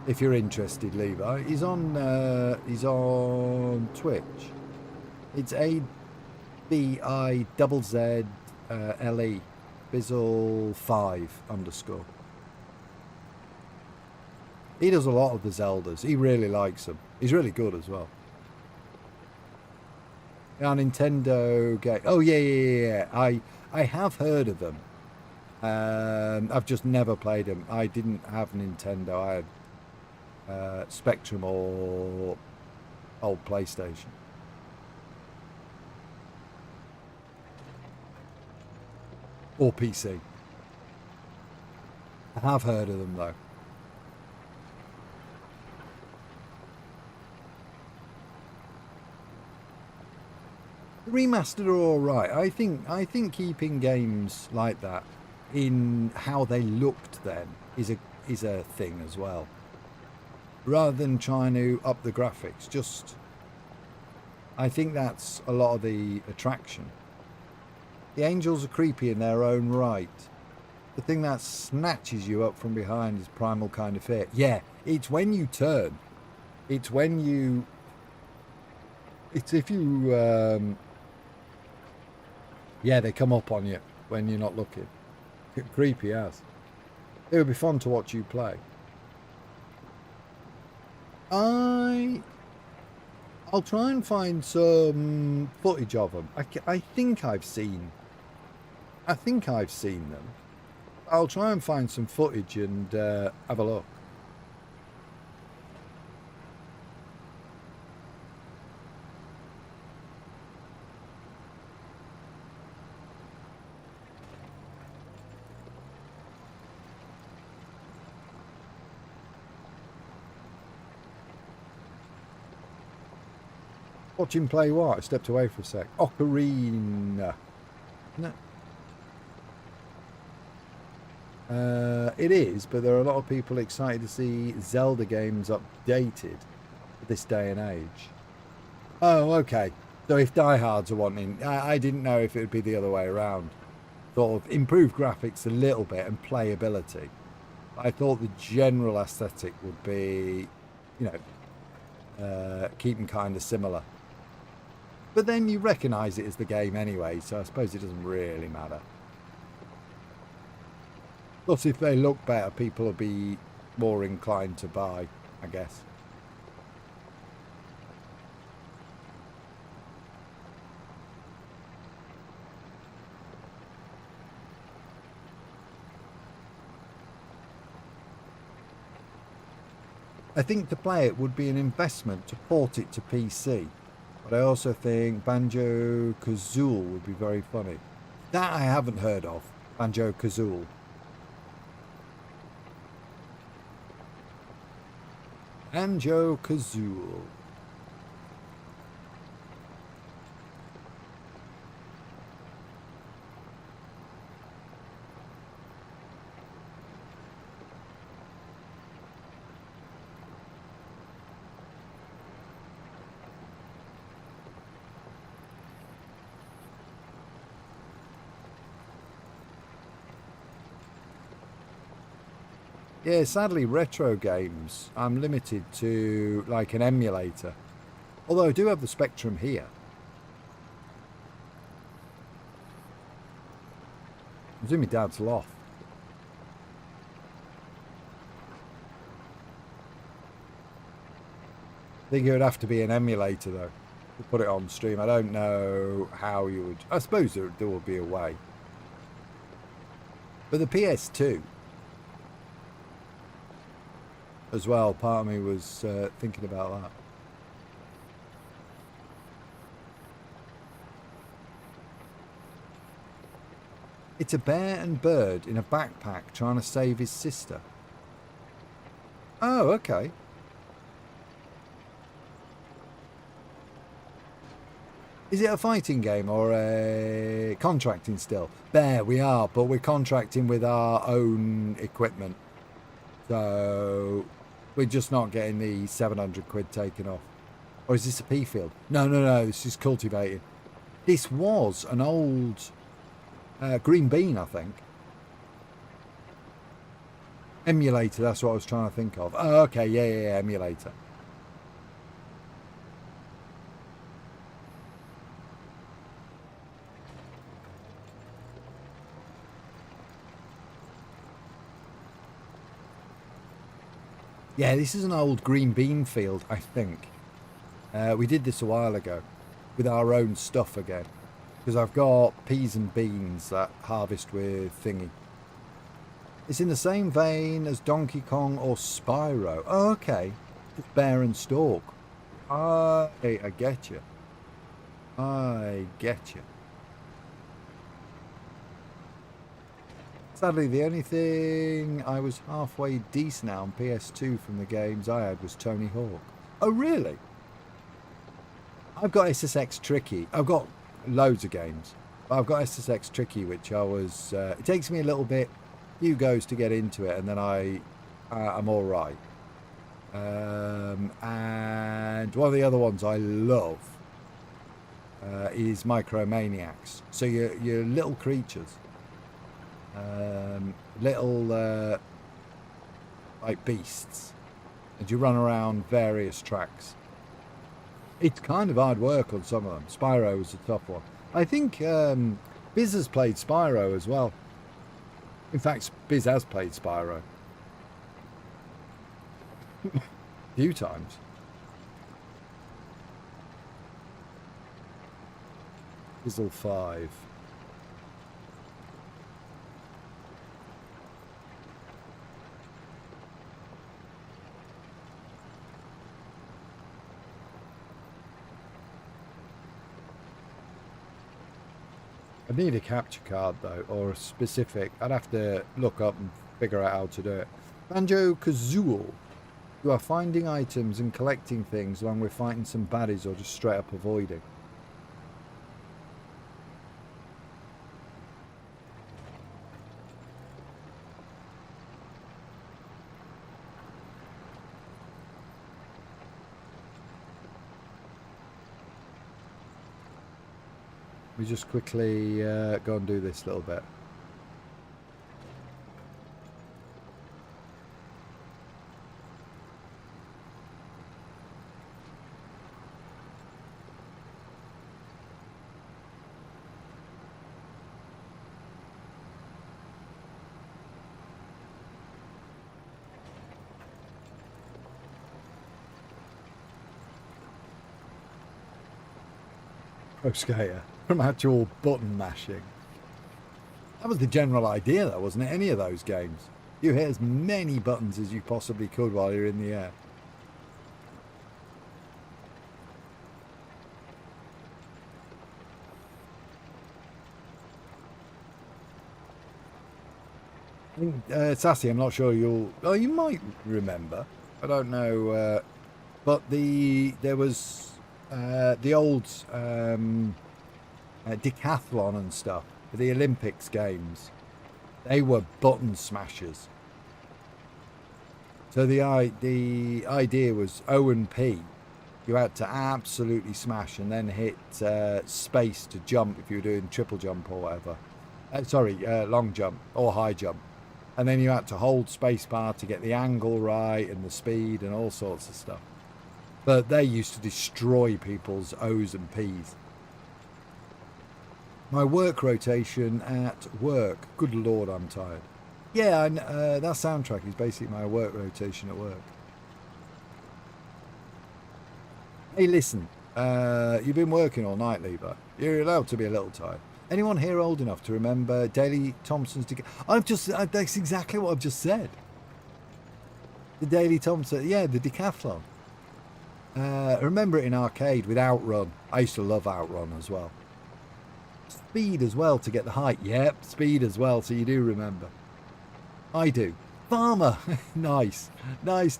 If you're interested, Levi, he's on Twitch. It's ABIZZLE Bizzle5_. He does a lot of the Zeldas. He really likes them. He's really good as well. Our Nintendo game. Oh yeah. I have heard of them. I've just never played them. I didn't have Nintendo. I had Spectrum or old PlayStation. Or PC. I have heard of them though. The remastered are all right. I think keeping games like that in how they looked then is a thing as well. Rather than trying to up the graphics, just I think that's a lot of the attraction. The angels are creepy in their own right. The thing that snatches you up from behind is primal kind of fear. Yeah, it's when you turn. It's when you. It's if you. Yeah, they come up on you when you're not looking. Creepy as. It would be fun to watch you play. I'll try and find some footage of them. I think I've seen them. I'll try and find some footage and have a look. Watch him play what? I stepped away for a sec. Ocarina. No. It is, but there are a lot of people excited to see Zelda games updated for this day and age. Oh, okay. So if diehards are wanting... I didn't know if it would be the other way around. Sort of improve graphics a little bit and playability. I thought the general aesthetic would be, you know, keep them kind of similar. But then you recognise it as the game anyway, so I suppose it doesn't really matter. Plus, if they look better, people will be more inclined to buy, I guess. I think to play it would be an investment to port it to PC. But I also think Banjo-Kazooie would be very funny. That I haven't heard of. Banjo-Kazooie. Banjo-Kazooie. Yeah, sadly, retro games, I'm limited to, like, an emulator. Although I do have the Spectrum here. It's in my dad's loft. I think it would have to be an emulator, though, to put it on stream. I don't know how you would... I suppose there will be a way. But the PS2... as well, part of me was thinking about that. It's a bear and bird in a backpack trying to save his sister. Oh, okay. Is it a fighting game or a contracting still? There we are, but we're contracting with our own equipment. So we're just not getting the 700 quid taken off. Or is this a pea field? No, no, no, this is cultivating. This was an old green bean, I think. Emulator, that's what I was trying to think of. Oh, okay, yeah, emulator. Yeah, this is an old green bean field, I think. We did this a while ago with our own stuff again. Because I've got peas and beans that harvest with thingy. It's in the same vein as Donkey Kong or Spyro. Oh, okay. Just bear and stalk. I get you. I get you. Sadly, the only thing I was halfway decent at on PS2 from the games I had was Tony Hawk. Oh, really? I've got SSX Tricky. I've got loads of games. But I've got SSX Tricky, which I was... it takes me a little bit, few goes to get into it, and then I'm all right. And one of the other ones I love is Micromaniacs. So you're little creatures. Little like beasts, and you run around various tracks. It's kind of hard work on some of them. Spyro was a tough one. I think Biz has played Spyro as well. In fact, Biz has played Spyro a few times. Bizzle 5. I need a capture card though, or a specific. I'd have to look up and figure out how to do it. Banjo-Kazooie. You are finding items and collecting things along with fighting some baddies or just straight up avoiding. We just quickly go and do this little bit. Pro Skater. From actual button mashing. That was the general idea though, wasn't it? Any of those games. You hit as many buttons as you possibly could while you're in the air. I think, Sassy, I'm not sure you'll... Oh, you might remember. I don't know. But there was the old... decathlon and stuff, the Olympics games, they were button smashers. So the idea was O and P, you had to absolutely smash and then hit space to jump if you were doing triple jump or whatever. Long jump or high jump. And then you had to hold space bar to get the angle right and the speed and all sorts of stuff. But they used to destroy people's O's and P's. My work rotation at work. Good Lord, I'm tired. Yeah, that soundtrack is basically my work rotation at work. Hey, listen. You've been working all night, Lever. You're allowed to be a little tired. Anyone here old enough to remember Daley Thompson's... that's exactly what I've just said. The Daley Thompson... Yeah, the decathlon. I remember it in arcade with Outrun. I used to love Outrun as well. Speed as well to get the height. Yep, speed as well, so you do remember. I do. Farmer. Nice. Nice.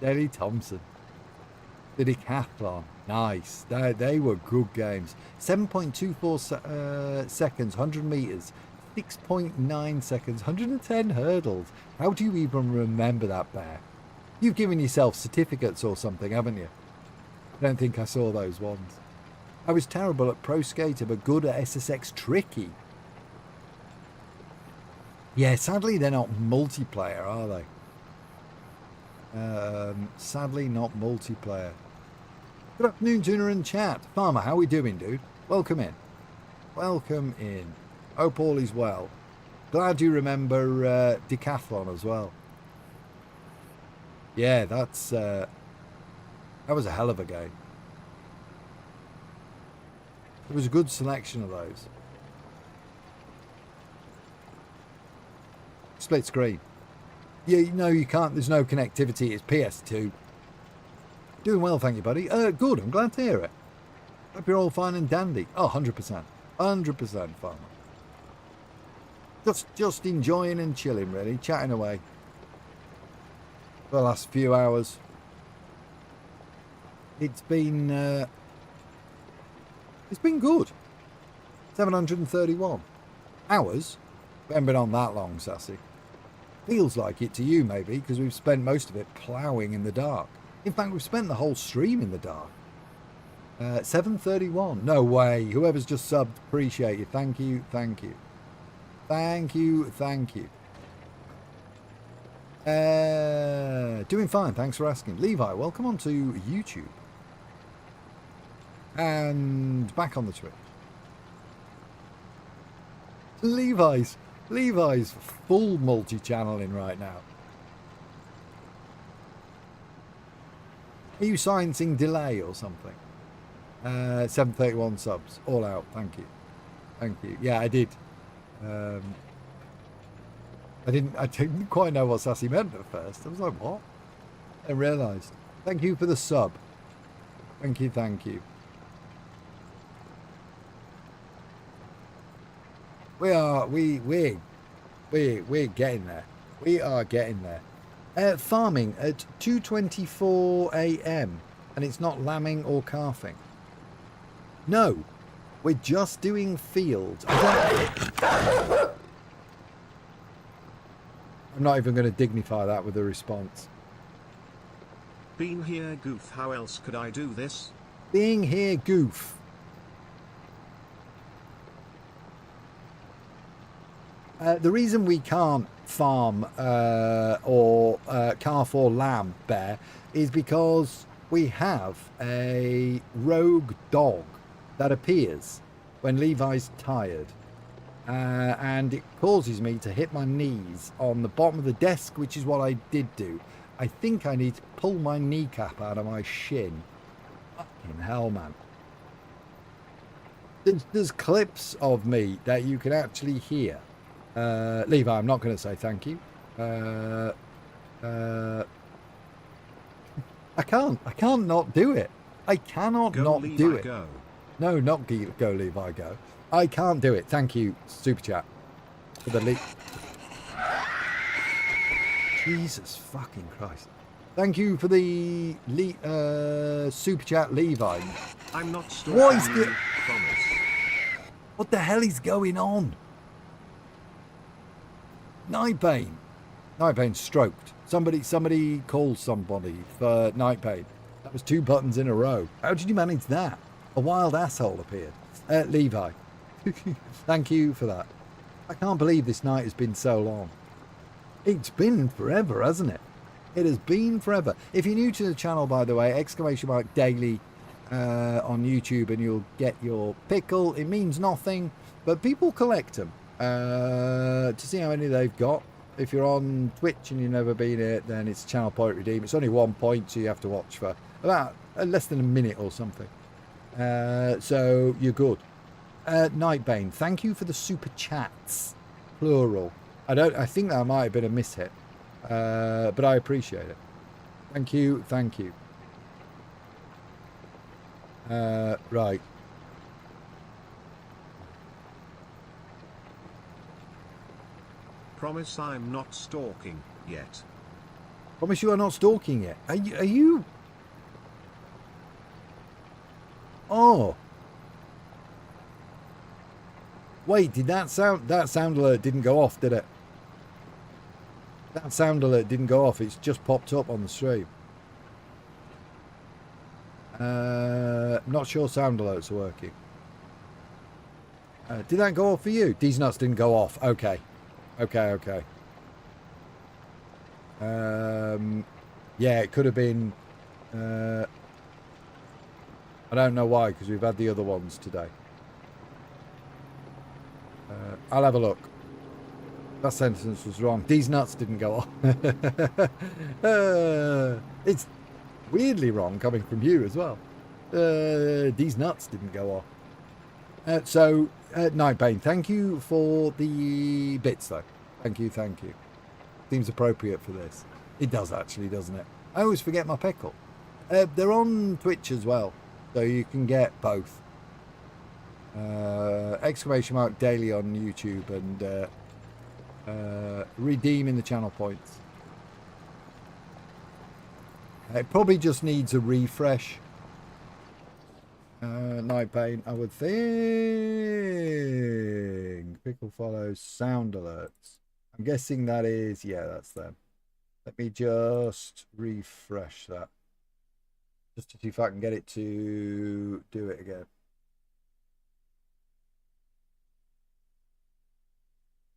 Daley Thompson. The Decathlon. Nice. They were good games. 7.24 seconds, 100 metres. 6.9 seconds, 110 hurdles. How do you even remember that, Bear? You've given yourself certificates or something, haven't you? I don't think I saw those ones. I was terrible at Pro Skater, but good at SSX Tricky. Yeah, sadly they're not multiplayer, are they? Sadly not multiplayer. Good afternoon, Tuna and chat. Farmer, how we doing, dude? Welcome in. Welcome in. Hope all is well. Glad you remember Decathlon as well. Yeah, that was a hell of a game. There was a good selection of those. Split screen. Yeah, no, you can't. There's no connectivity. It's PS2. Doing well, thank you, buddy. Good. I'm glad to hear it. Hope you're all fine and dandy. Oh, 100%. 100%, farmer. Just enjoying and chilling, really. Chatting away. For the last few hours. It's been good. 731 hours. We haven't been on that long, Sassy. Feels like it to you, maybe, because we've spent most of it ploughing in the dark. In fact, we've spent the whole stream in the dark. 7:31. No way. Whoever's just subbed, appreciate you. Thank you. Thank you. Thank you. Thank you. Doing fine. Thanks for asking. Levi, welcome on to YouTube. And back on the Twitch. Levi's full multi-channeling right now. Are you sciencing delay or something? 731 subs. All out. Thank you. Thank you. Yeah, I did. I didn't quite know what Sassy meant at first. I was like, what? I realised. Thank you for the sub. Thank you, thank you. We're getting there. We are getting there. Farming at 2:24 a.m. and it's not lambing or calving. No, we're just doing fields. I'm not even going to dignify that with a response. Being here, goof. How else could I do this? Being here, goof. The reason we can't farm or calf or lamb, Bear, is because we have a rogue dog that appears when Levi's tired. And it causes me to hit my knees on the bottom of the desk, which is what I did do. I think I need to pull my kneecap out of my shin. Fucking hell, man. There's clips of me that you can actually hear. Levi, I'm not going to say thank you. I can't not do it. I cannot go not Levi, do it. Go. No, not go Levi, go. I can't do it. Thank you, Super Chat. For the Jesus fucking Christ. Thank you for the Super Chat, Levi. I'm not What is you, the... promise. What the hell is going on? Nightbane. Nightbane's stroked. Somebody called somebody for Nightbane. That was 2 buttons in a row. How did you manage that? A wild asshole appeared. Levi. Thank you for that. I can't believe this night has been so long. It's been forever, hasn't it? It has been forever. If you're new to the channel, by the way, !daily on YouTube and you'll get your pickle. It means nothing, but people collect them to see how many they've got. If you're on Twitch and you've never been here, then it's channel point redeem. It's only 1 point, so you have to watch for about less than a minute or something. So you're good. Nightbane, thank you for the super chats, plural. I think that might have been a mishit, but I appreciate it. Thank you, thank you. Right. Promise I'm not stalking yet. Promise you are not stalking yet. Are you? Oh. Wait, did that sound alert didn't go off, did it? That sound alert didn't go off. It's just popped up on the stream. Not sure sound alerts are working. Did that go off for you? These nuts didn't go off. Okay. Okay. Yeah, it could have been... I don't know why, because we've had the other ones today. I'll have a look. That sentence was wrong. These nuts didn't go off. It's weirdly wrong coming from you as well. These nuts didn't go off. Nightbane, thank you for the bits, though. Thank you. Seems appropriate for this. It does, actually, doesn't it? I always forget my pickle. They're on Twitch as well, so you can get both. ! daily on YouTube and redeeming the channel points. It probably just needs a refresh. Nightbane, I would think. Pickle follows sound alerts. I'm guessing that is, yeah, that's them. Let me just refresh that. Just to see if I can get it to do it again.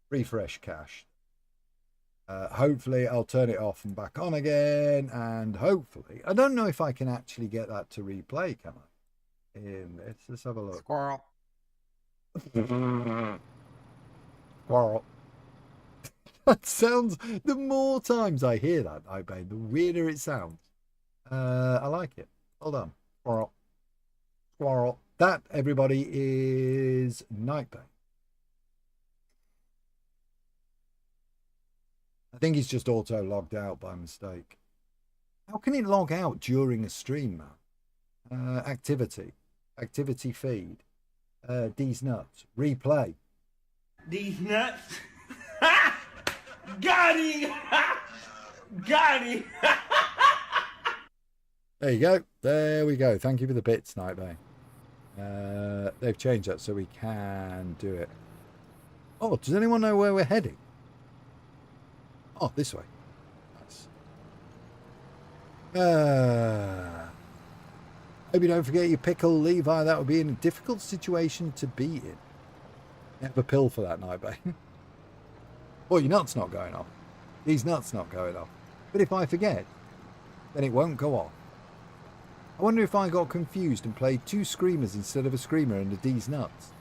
Refresh cache. Hopefully I'll turn it off and back on again, and hopefully I don't know if I can actually get that to replay, can I? Let's have a look. Squirrel. Squirrel. That sounds, the more times I hear that, the weirder it sounds. I like it. Hold on. Squirrel. Squirrel. That, everybody, is Nightbane. I think he's just auto logged out by mistake. How can it log out during a stream, man? Activity feed. These nuts. Replay. These nuts. Got him. Got him. There you go. There we go. Thank you for the bits, Nightbane. They've changed that so we can do it. Oh, does anyone know where we're heading? Oh, this way. Nice. Hope you don't forget your pickle, Levi. That would be in a difficult situation to be in. You have a pill for that, Nightbane. Well, your nut's not going off. These nuts not going off. But if I forget, then it won't go off. I wonder if I got confused and played 2 screamers instead of a screamer and a D's nuts.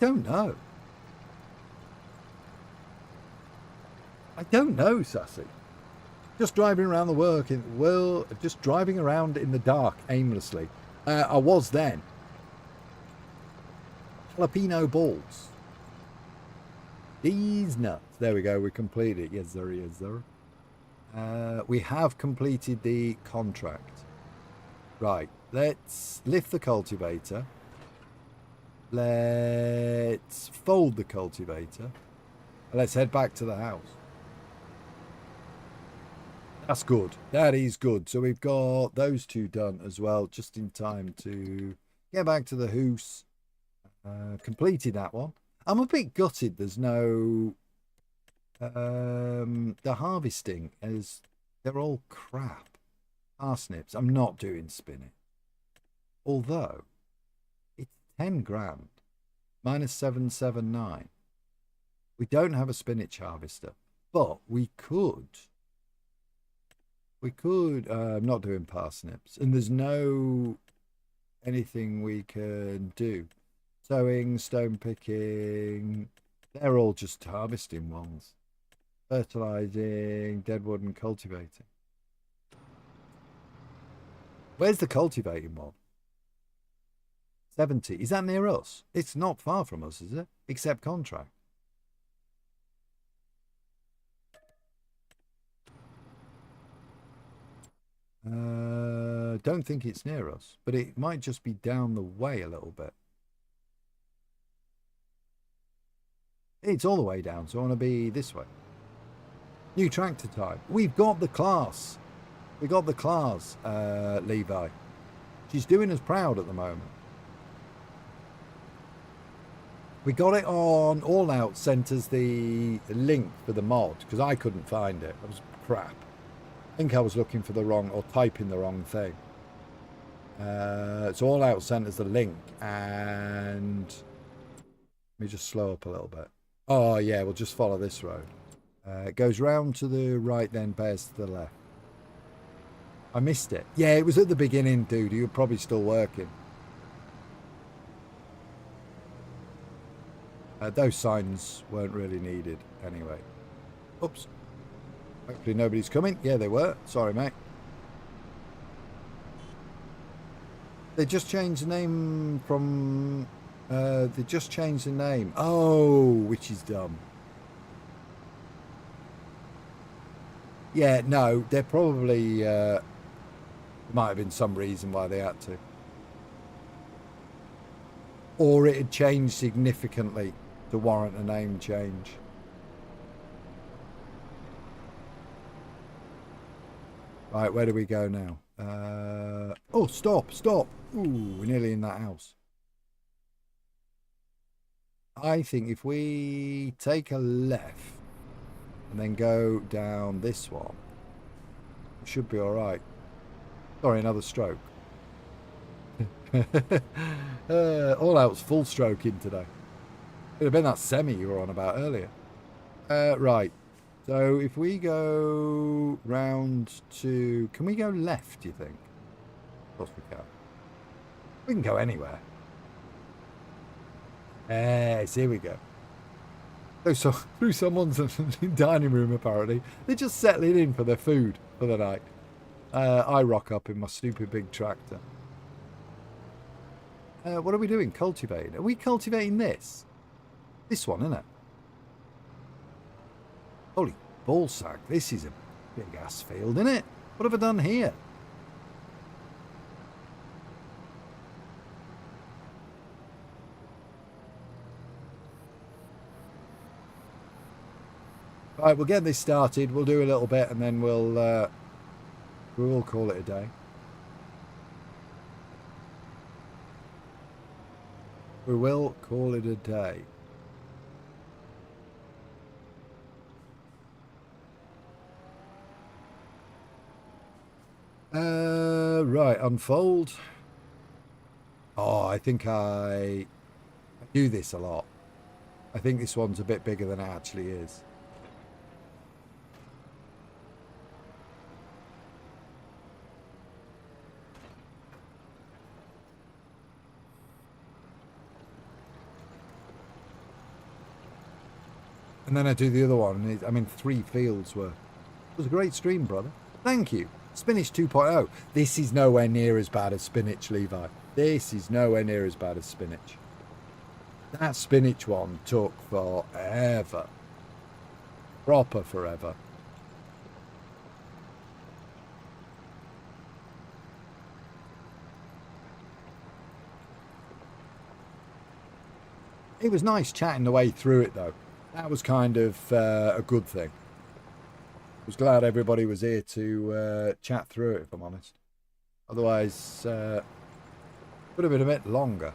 Don't know. I don't know, Sassy. Just driving around the just driving around in the dark aimlessly. I was then. Jalapeno balls. These nuts. There we go. We completed it. Yes, sir. Yes, sir. We have completed the contract. Right. Let's lift the cultivator. Let's fold the cultivator. Let's head back to the house. That's good. That is good. So we've got those 2 done as well, just in time to get back to the house. Completed that one. I'm a bit gutted there's no the harvesting, as they're all crap. Parsnips. I'm not doing spinach. Although it's 10 grand minus 779. We don't have a spinach harvester, but we could. I'm not doing parsnips, and there's no anything we can do. Sowing, stone picking, they're all just harvesting ones. Fertilizing, deadwood, and cultivating. Where's the cultivating one? 70. Is that near us? It's not far from us, is it? Except contract. Don't think it's near us, but it might just be down the way a little bit. It's all the way down, so I want to be this way. New tractor type. We've got the class. We got the class, Levi. She's doing us proud at the moment. We got it on All Out, sent us the link for the mod, because I couldn't find it. It was crap. I think I was looking for the wrong, or typing the wrong thing. So All Out sent us the link, and let me just slow up a little bit. Oh yeah, we'll just follow this road. It goes round to the right, then bears to the left. I missed it. Yeah, it was at the beginning, dude. You were probably still working. Those signs weren't really needed anyway. Oops. Hopefully nobody's coming. Yeah, they were. Sorry, mate. They just changed the name from... they just changed the name. Oh, which is dumb. Yeah, no, they're probably... might have been some reason why they had to. Or it had changed significantly to warrant a name change. Right, where do we go now? Oh, stop. Ooh, we're nearly in that house. I think if we take a left and then go down this one, it should be all right. Sorry, another stroke. All Out's full stroking today. It'd have been that semi you were on about earlier. Right. So if we go round to... Can we go left, do you think? Of course we can. We can go anywhere. Yes, here we go. So through someone's dining room, apparently. They're just settling in for their food for the night. I rock up in my stupid big tractor. What are we doing? Cultivating. Are we cultivating this? This one, isn't it? Holy ballsack. This is a big ass field, isn't it? What have I done here? Right, we'll get this started. We'll do a little bit and then we'll call it a day. We will call it a day. Right, unfold. Oh, I think I do this a lot. I think this one's a bit bigger than it actually is. And then I do the other one. I mean, 3 fields were... It was a great stream, brother. Thank you. Spinach 2.0. This is nowhere near as bad as spinach, Levi. This is nowhere near as bad as spinach. That spinach one took forever. Proper forever. It was nice chatting the way through it, though. That was kind of a good thing. I was glad everybody was here to chat through it, if I'm honest. Otherwise, it would have been a bit longer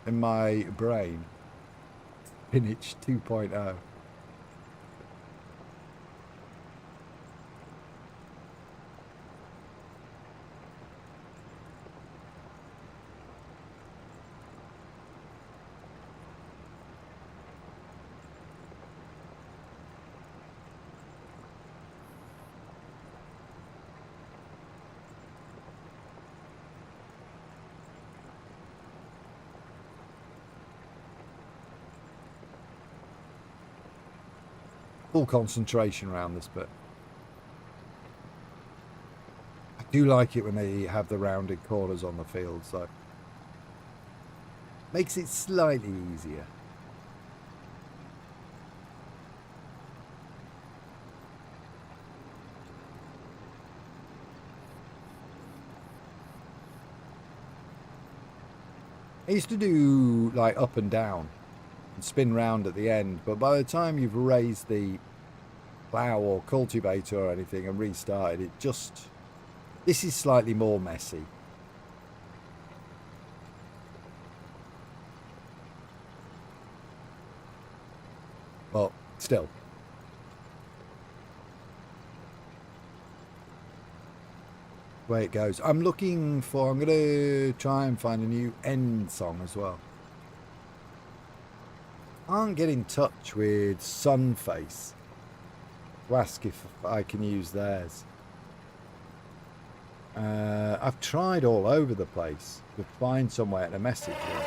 in my brain. Spinach 2.0. Full concentration around this bit. I do like it when they have the rounded corners on the field, so makes it slightly easier. I used to do like up and down and spin round at the end, but by the time you've raised the plough or cultivator or anything and restarted, it just This is slightly more messy. Well, still. Way it goes. I'm looking for... I'm going to try and find a new end song as well. I can't get in touch with Sunface to ask if I can use theirs. I've tried all over the place to find somewhere to message them.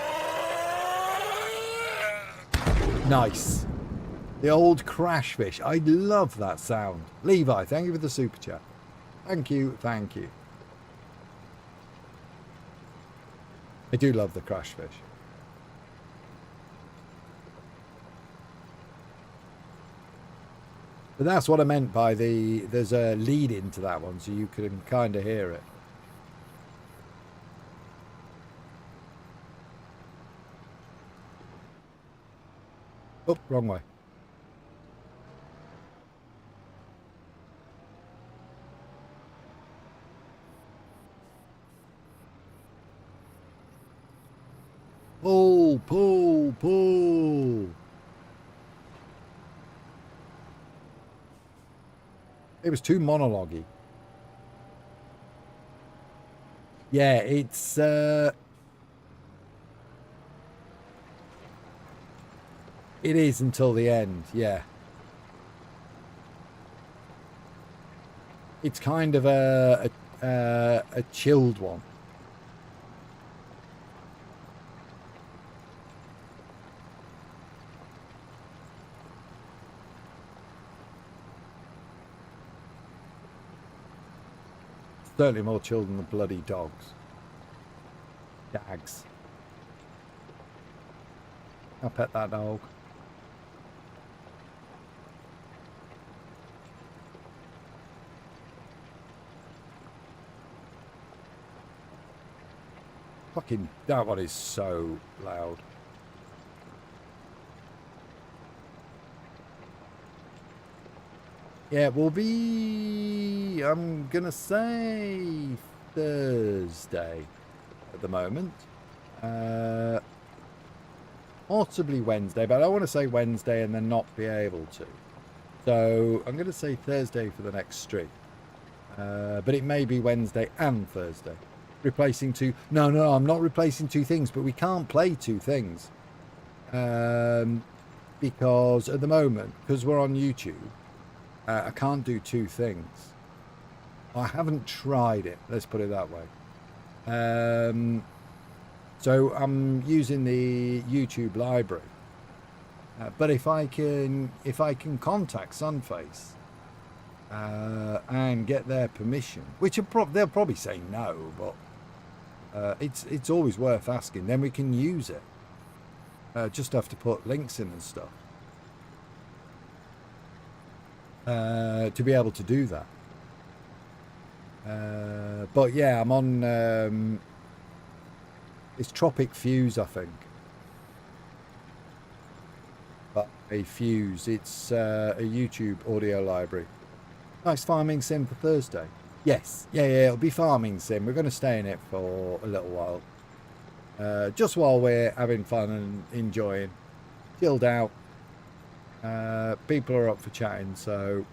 Nice. The old crash fish. I love that sound. Levi, thank you for the super chat. Thank you, thank you. I do love the crash fish. But that's what I meant by there's a lead into that one, so you can kind of hear it. Oh, wrong way. Pull, pull, pull. It was too monologue-y. Yeah, it's... It is until the end, yeah. It's kind of a chilled one. Certainly more chilled than the bloody dogs. Dags. I'll pet that dog. Fucking, that one is so loud. Yeah, it will be, I'm gonna say Thursday at the moment. Possibly Wednesday, but I don't want to say Wednesday and then not be able to. So I'm going to say Thursday for the next stream. But it may be Wednesday and Thursday. Replacing two... No, I'm not replacing two things, but we can't play two things. Because at the moment, because we're on YouTube, I can't do two things. I haven't tried it, let's put it that way. So I'm using the YouTube library. But if I can contact Sunface and get their permission, which they'll probably say no, but it's always worth asking. Then we can use it. Just have to put links in and stuff to be able to do that. But yeah, I'm on. It's Tropic Fuse, I think. But a Fuse, it's a YouTube audio library. Nice farming sim for Thursday. Yes, yeah, it'll be farming sim. We're going to stay in it for a little while. Just while we're having fun and enjoying. Chilled out. People are up for chatting, so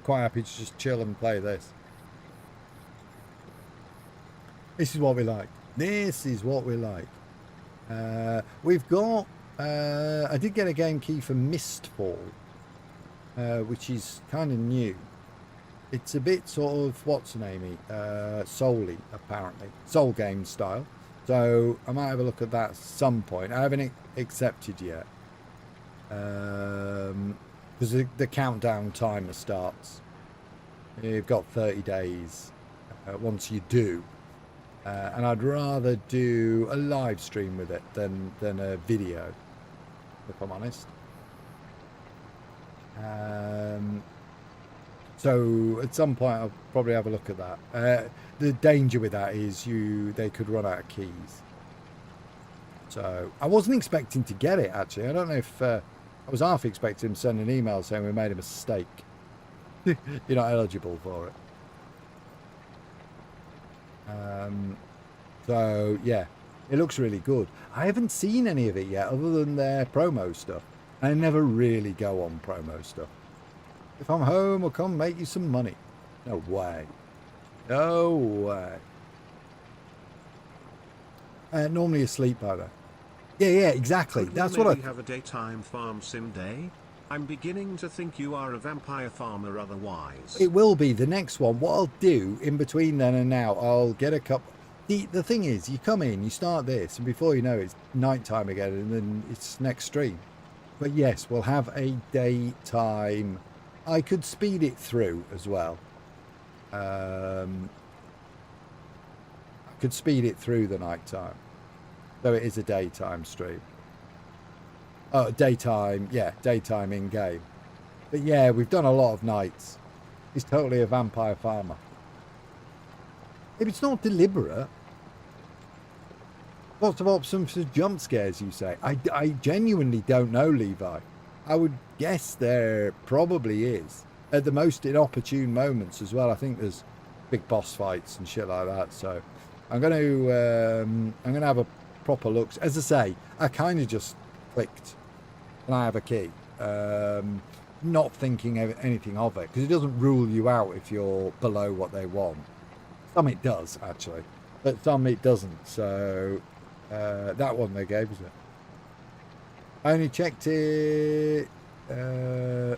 quite happy to just chill and play this. This is what we like. This is what we like. We've got... I did get a game key for Mistfall, which is kind of new. It's a bit sort of, what's the name? Soul-y, apparently. Soul game style. So I might have a look at that at some point. I haven't accepted yet. Because the countdown timer starts. You've got 30 days once you do. And I'd rather do a live stream with it than a video, if I'm honest. So at some point I'll probably have a look at that. The danger with that is they could run out of keys. So I wasn't expecting to get it, actually. I don't know if I was half expecting him to send an email saying we made a mistake. You're not eligible for it. So, yeah, it looks really good. I haven't seen any of it yet other than their promo stuff. I never really go on promo stuff. If I'm home, I'll come make you some money. No way. No way. Normally asleep by then. Yeah, exactly. That's what I have a daytime farm sim day. I'm beginning to think you are a vampire farmer otherwise. It will be the next one. What I'll do in between then and now, I'll get a cup. The thing is, you come in, you start this, and before you know it, it's nighttime again, and then it's next stream. But yes, we'll have a daytime. I could speed it through as well. I could speed it through the nighttime. So it is a daytime stream. Oh, daytime, yeah, daytime in-game. But yeah, we've done a lot of nights. He's totally a vampire farmer. If it's not deliberate, lots of options for jump scares, you say. I genuinely don't know, Levi. I would guess there probably is. At the most inopportune moments as well. I think there's big boss fights and shit like that. So I'm going to have a proper look. As I say, I kind of just clicked. Can I have a key? Not thinking anything of it, because it doesn't rule you out if you're below what they want. Some it does, actually, but some it doesn't. So that one they gave us it. I only checked it. I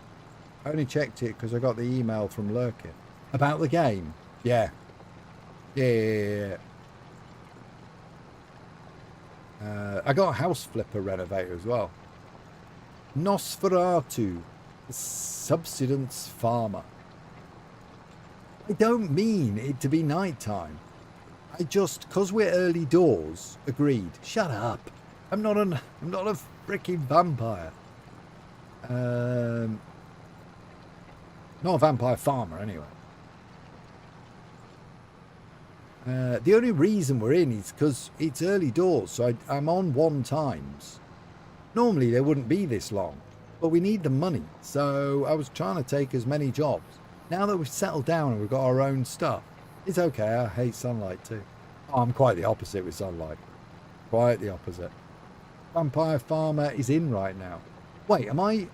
only checked it because I got the email from Lurkin about the game. Yeah. I got a house flipper renovator as well. Nosferatu, the subsistence farmer. I don't mean it to be nighttime. I just, because we're early doors, agreed. Shut up. I'm not a freaking vampire. Not a vampire farmer, anyway. The only reason we're in is because it's early doors, so I'm on 1 times. Normally they wouldn't be this long, but we need the money, so I was trying to take as many jobs. Now that we've settled down and we've got our own stuff, it's okay. I hate sunlight too. Oh, I'm quite the opposite with sunlight. Quite the opposite. Vampire farmer is in right now. Wait, am I...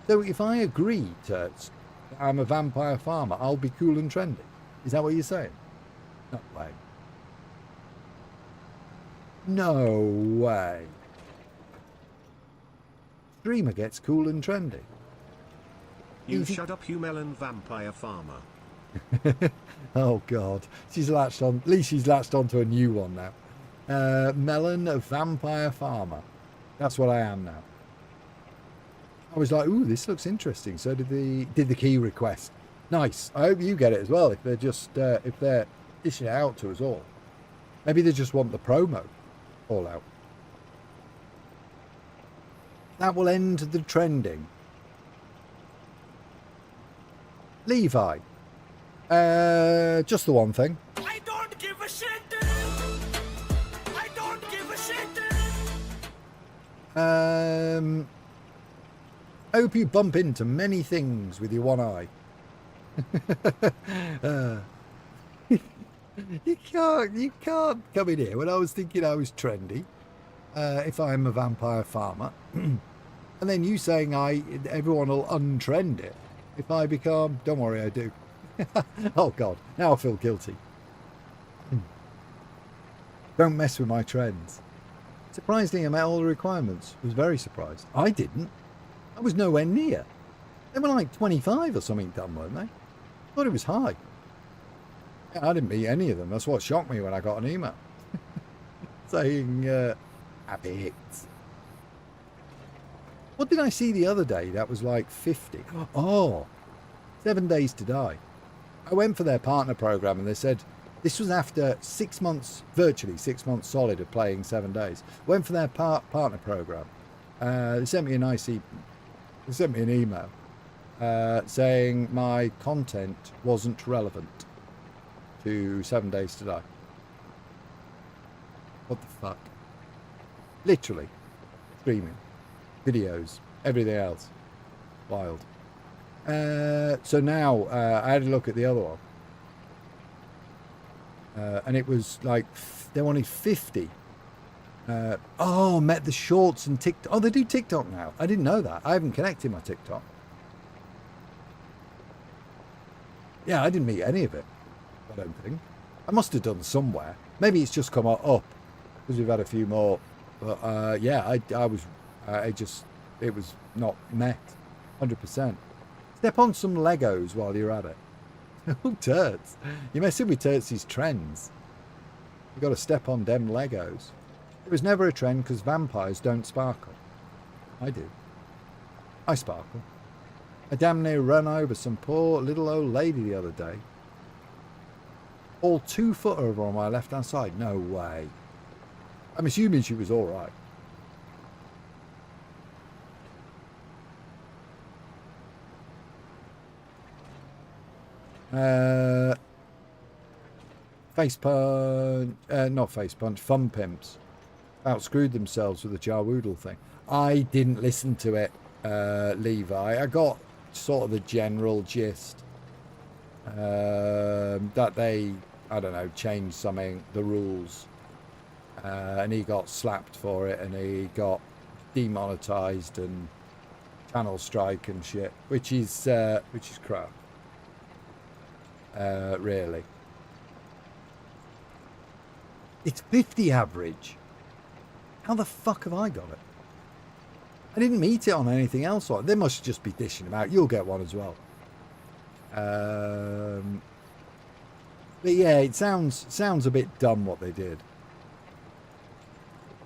So if I agree to I'm a vampire farmer, I'll be cool and trendy? Is that what you're saying? No way. No way. Streamer gets cool and trendy. You shut up, you melon vampire farmer. Oh God, she's latched on. At least she's latched onto a new one now. Melon vampire farmer. That's what I am now. I was like, ooh, this looks interesting. So did the key request. Nice. I hope you get it as well. If they're just if they're dishing it out to us all, maybe they just want the promo all out. That will end the trending. Levi. Just the one thing. I don't give a shit. I don't give a shit. I hope you bump into many things with your one eye. You can't come in here when I was thinking I was trendy. If I'm a vampire farmer, and then you saying everyone will untrend it if I become. Don't worry, I do. Oh God, now I feel guilty. Don't mess with my trends. Surprisingly, I met all the requirements. I was very surprised. I didn't. I was nowhere near. They were like 25 or something done, weren't they? I thought it was high. Yeah, I didn't meet any of them. That's what shocked me when I got an email saying, have it. What did I see the other day that was like 50? Oh, 7 days to die. I went for their partner program and they said, this was after 6 months, virtually 6 months solid of playing 7 days. Went for their partner program. They sent me they sent me an email saying my content wasn't relevant to 7 days to die. What the fuck? Literally. Streaming. Videos. Everything else. Wild. So now I had a look at the other one. And it was like, they wanted 50. Met the shorts and TikTok. Oh, they do TikTok now. I didn't know that. I haven't connected my TikTok. Yeah, I didn't meet any of it. I don't think. I must have done somewhere. Maybe it's just come up because we've had a few more. But yeah, it was not met 100%. Step on some Legos while you're at it. Oh, Turts. You're messing with Turts' trends. You've got to step on them Legos. It was never a trend because vampires don't sparkle. I do. I sparkle. I damn near ran over some poor little old lady the other day. All 2 foot of her on my left hand side. No way. I'm assuming she was all right. Face punch, not face punch, fun pimps outscrewed themselves with the Jarwoodle thing. I didn't listen to it, Levi. I got sort of the general gist that they, I don't know, changed the rules, and he got slapped for it, and he got demonetized and channel strike and shit, which is crap. Really. It's 50 average. How the fuck have I got it? I didn't meet it on anything else. They must just be dishing them out. You'll get one as well. But yeah, it sounds a bit dumb what they did.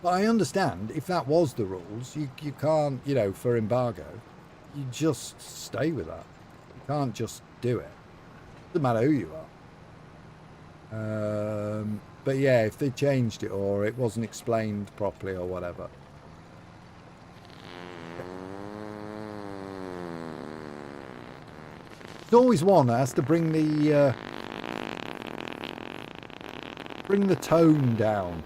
But I understand if that was the rules, you can't, for embargo, you just stay with that. You can't just do it. Doesn't matter who you are. But yeah, if they changed it or it wasn't explained properly or whatever. There's always one that has to bring the tone down.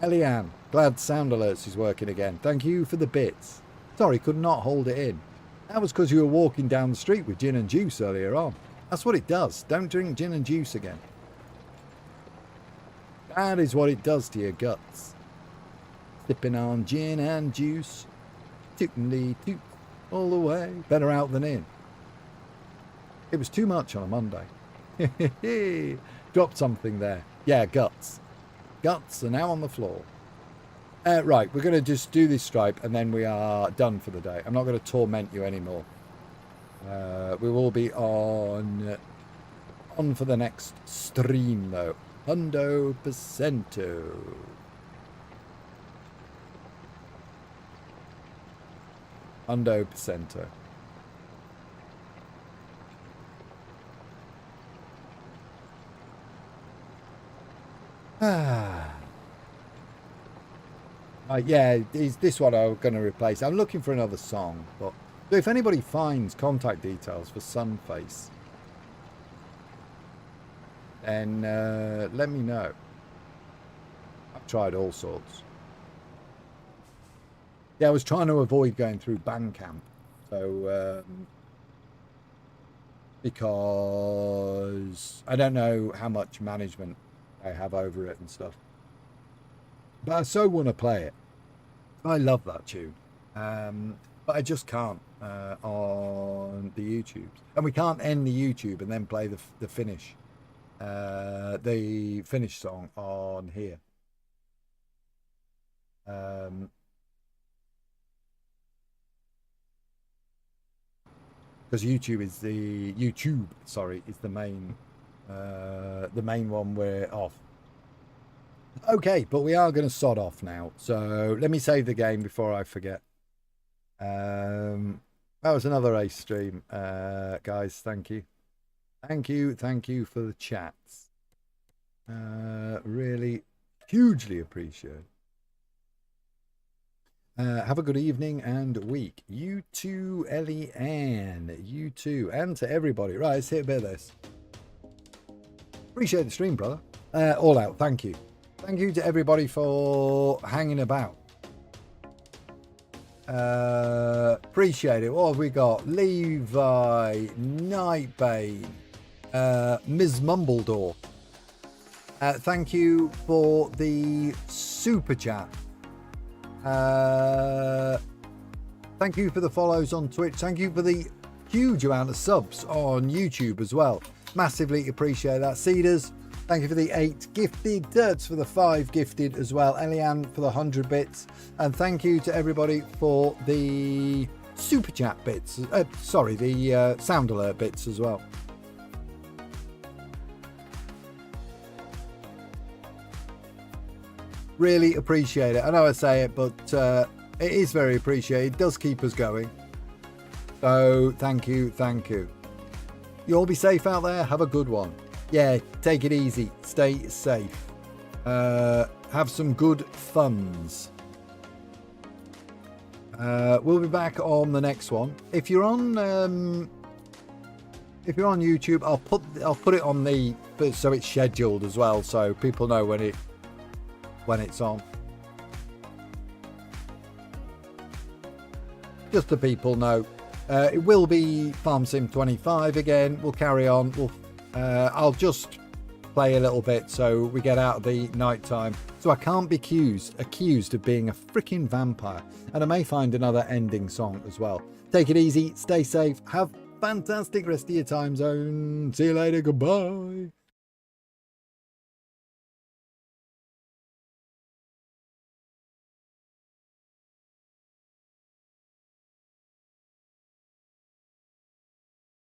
Eliane, glad Sound Alerts is working again. Thank you for the bits. Sorry, could not hold it in. That was because you were walking down the street with gin and juice earlier on. That's what it does. Don't drink gin and juice again. That is what it does to your guts. Sipping on gin and juice. Tootin' toot all the way. Better out than in. It was too much on a Monday. Dropped something there. Yeah, guts. Guts are now on the floor. Right, we're going to just do this stripe and then we are done for the day. I'm not going to torment you anymore. We will be on for the next stream though. 100%. 100%. Yeah, is this one I'm going to replace? I'm looking for another song, but if anybody finds contact details for Sunface, then let me know. I've tried all sorts. Yeah, I was trying to avoid going through Bandcamp, so because I don't know how much management I have over it and stuff. But I so want to play it. I love that tune. But I just can't on the YouTube. And we can't end the YouTube and then play the finish. The finish song on here. Because YouTube is the main one we're off. Okay, but we are going to sod off now. So let me save the game before I forget. That was another ace stream, guys. Thank you. Thank you for the chats. Really hugely appreciate. Have a good evening and week. You too, Ellie Ann. You too. And to everybody. Right, let's hit a bit of this. Appreciate the stream, brother. All out. Thank you. Thank you to everybody for hanging about. Appreciate it. What have we got? Levi, Nightbane, Ms. Mumbledore. Thank you for the super chat. Thank you for the follows on Twitch. Thank you for the huge amount of subs on YouTube as well. Massively appreciate that. Cedars, thank you for the 8 gifted. Dirts for the 5 gifted as well. Elian for the 100 bits. And thank you to everybody for the super chat bits. The sound alert bits as well. Really appreciate it. I know I say it, but it is very appreciated. It does keep us going. So thank you, thank you. You all be safe out there. Have a good one. Yeah, take it easy. Stay safe. Have some good funs. We'll be back on the next one. If you're on YouTube, I'll put it on so it's scheduled as well, so people know when it's on. Just so people know. It will be Farm Sim 25 again. We'll carry on. I'll just play a little bit so we get out of the night time. So I can't be accused of being a freaking vampire. And I may find another ending song as well. Take it easy. Stay safe. Have fantastic rest of your time zone. See you later. Goodbye.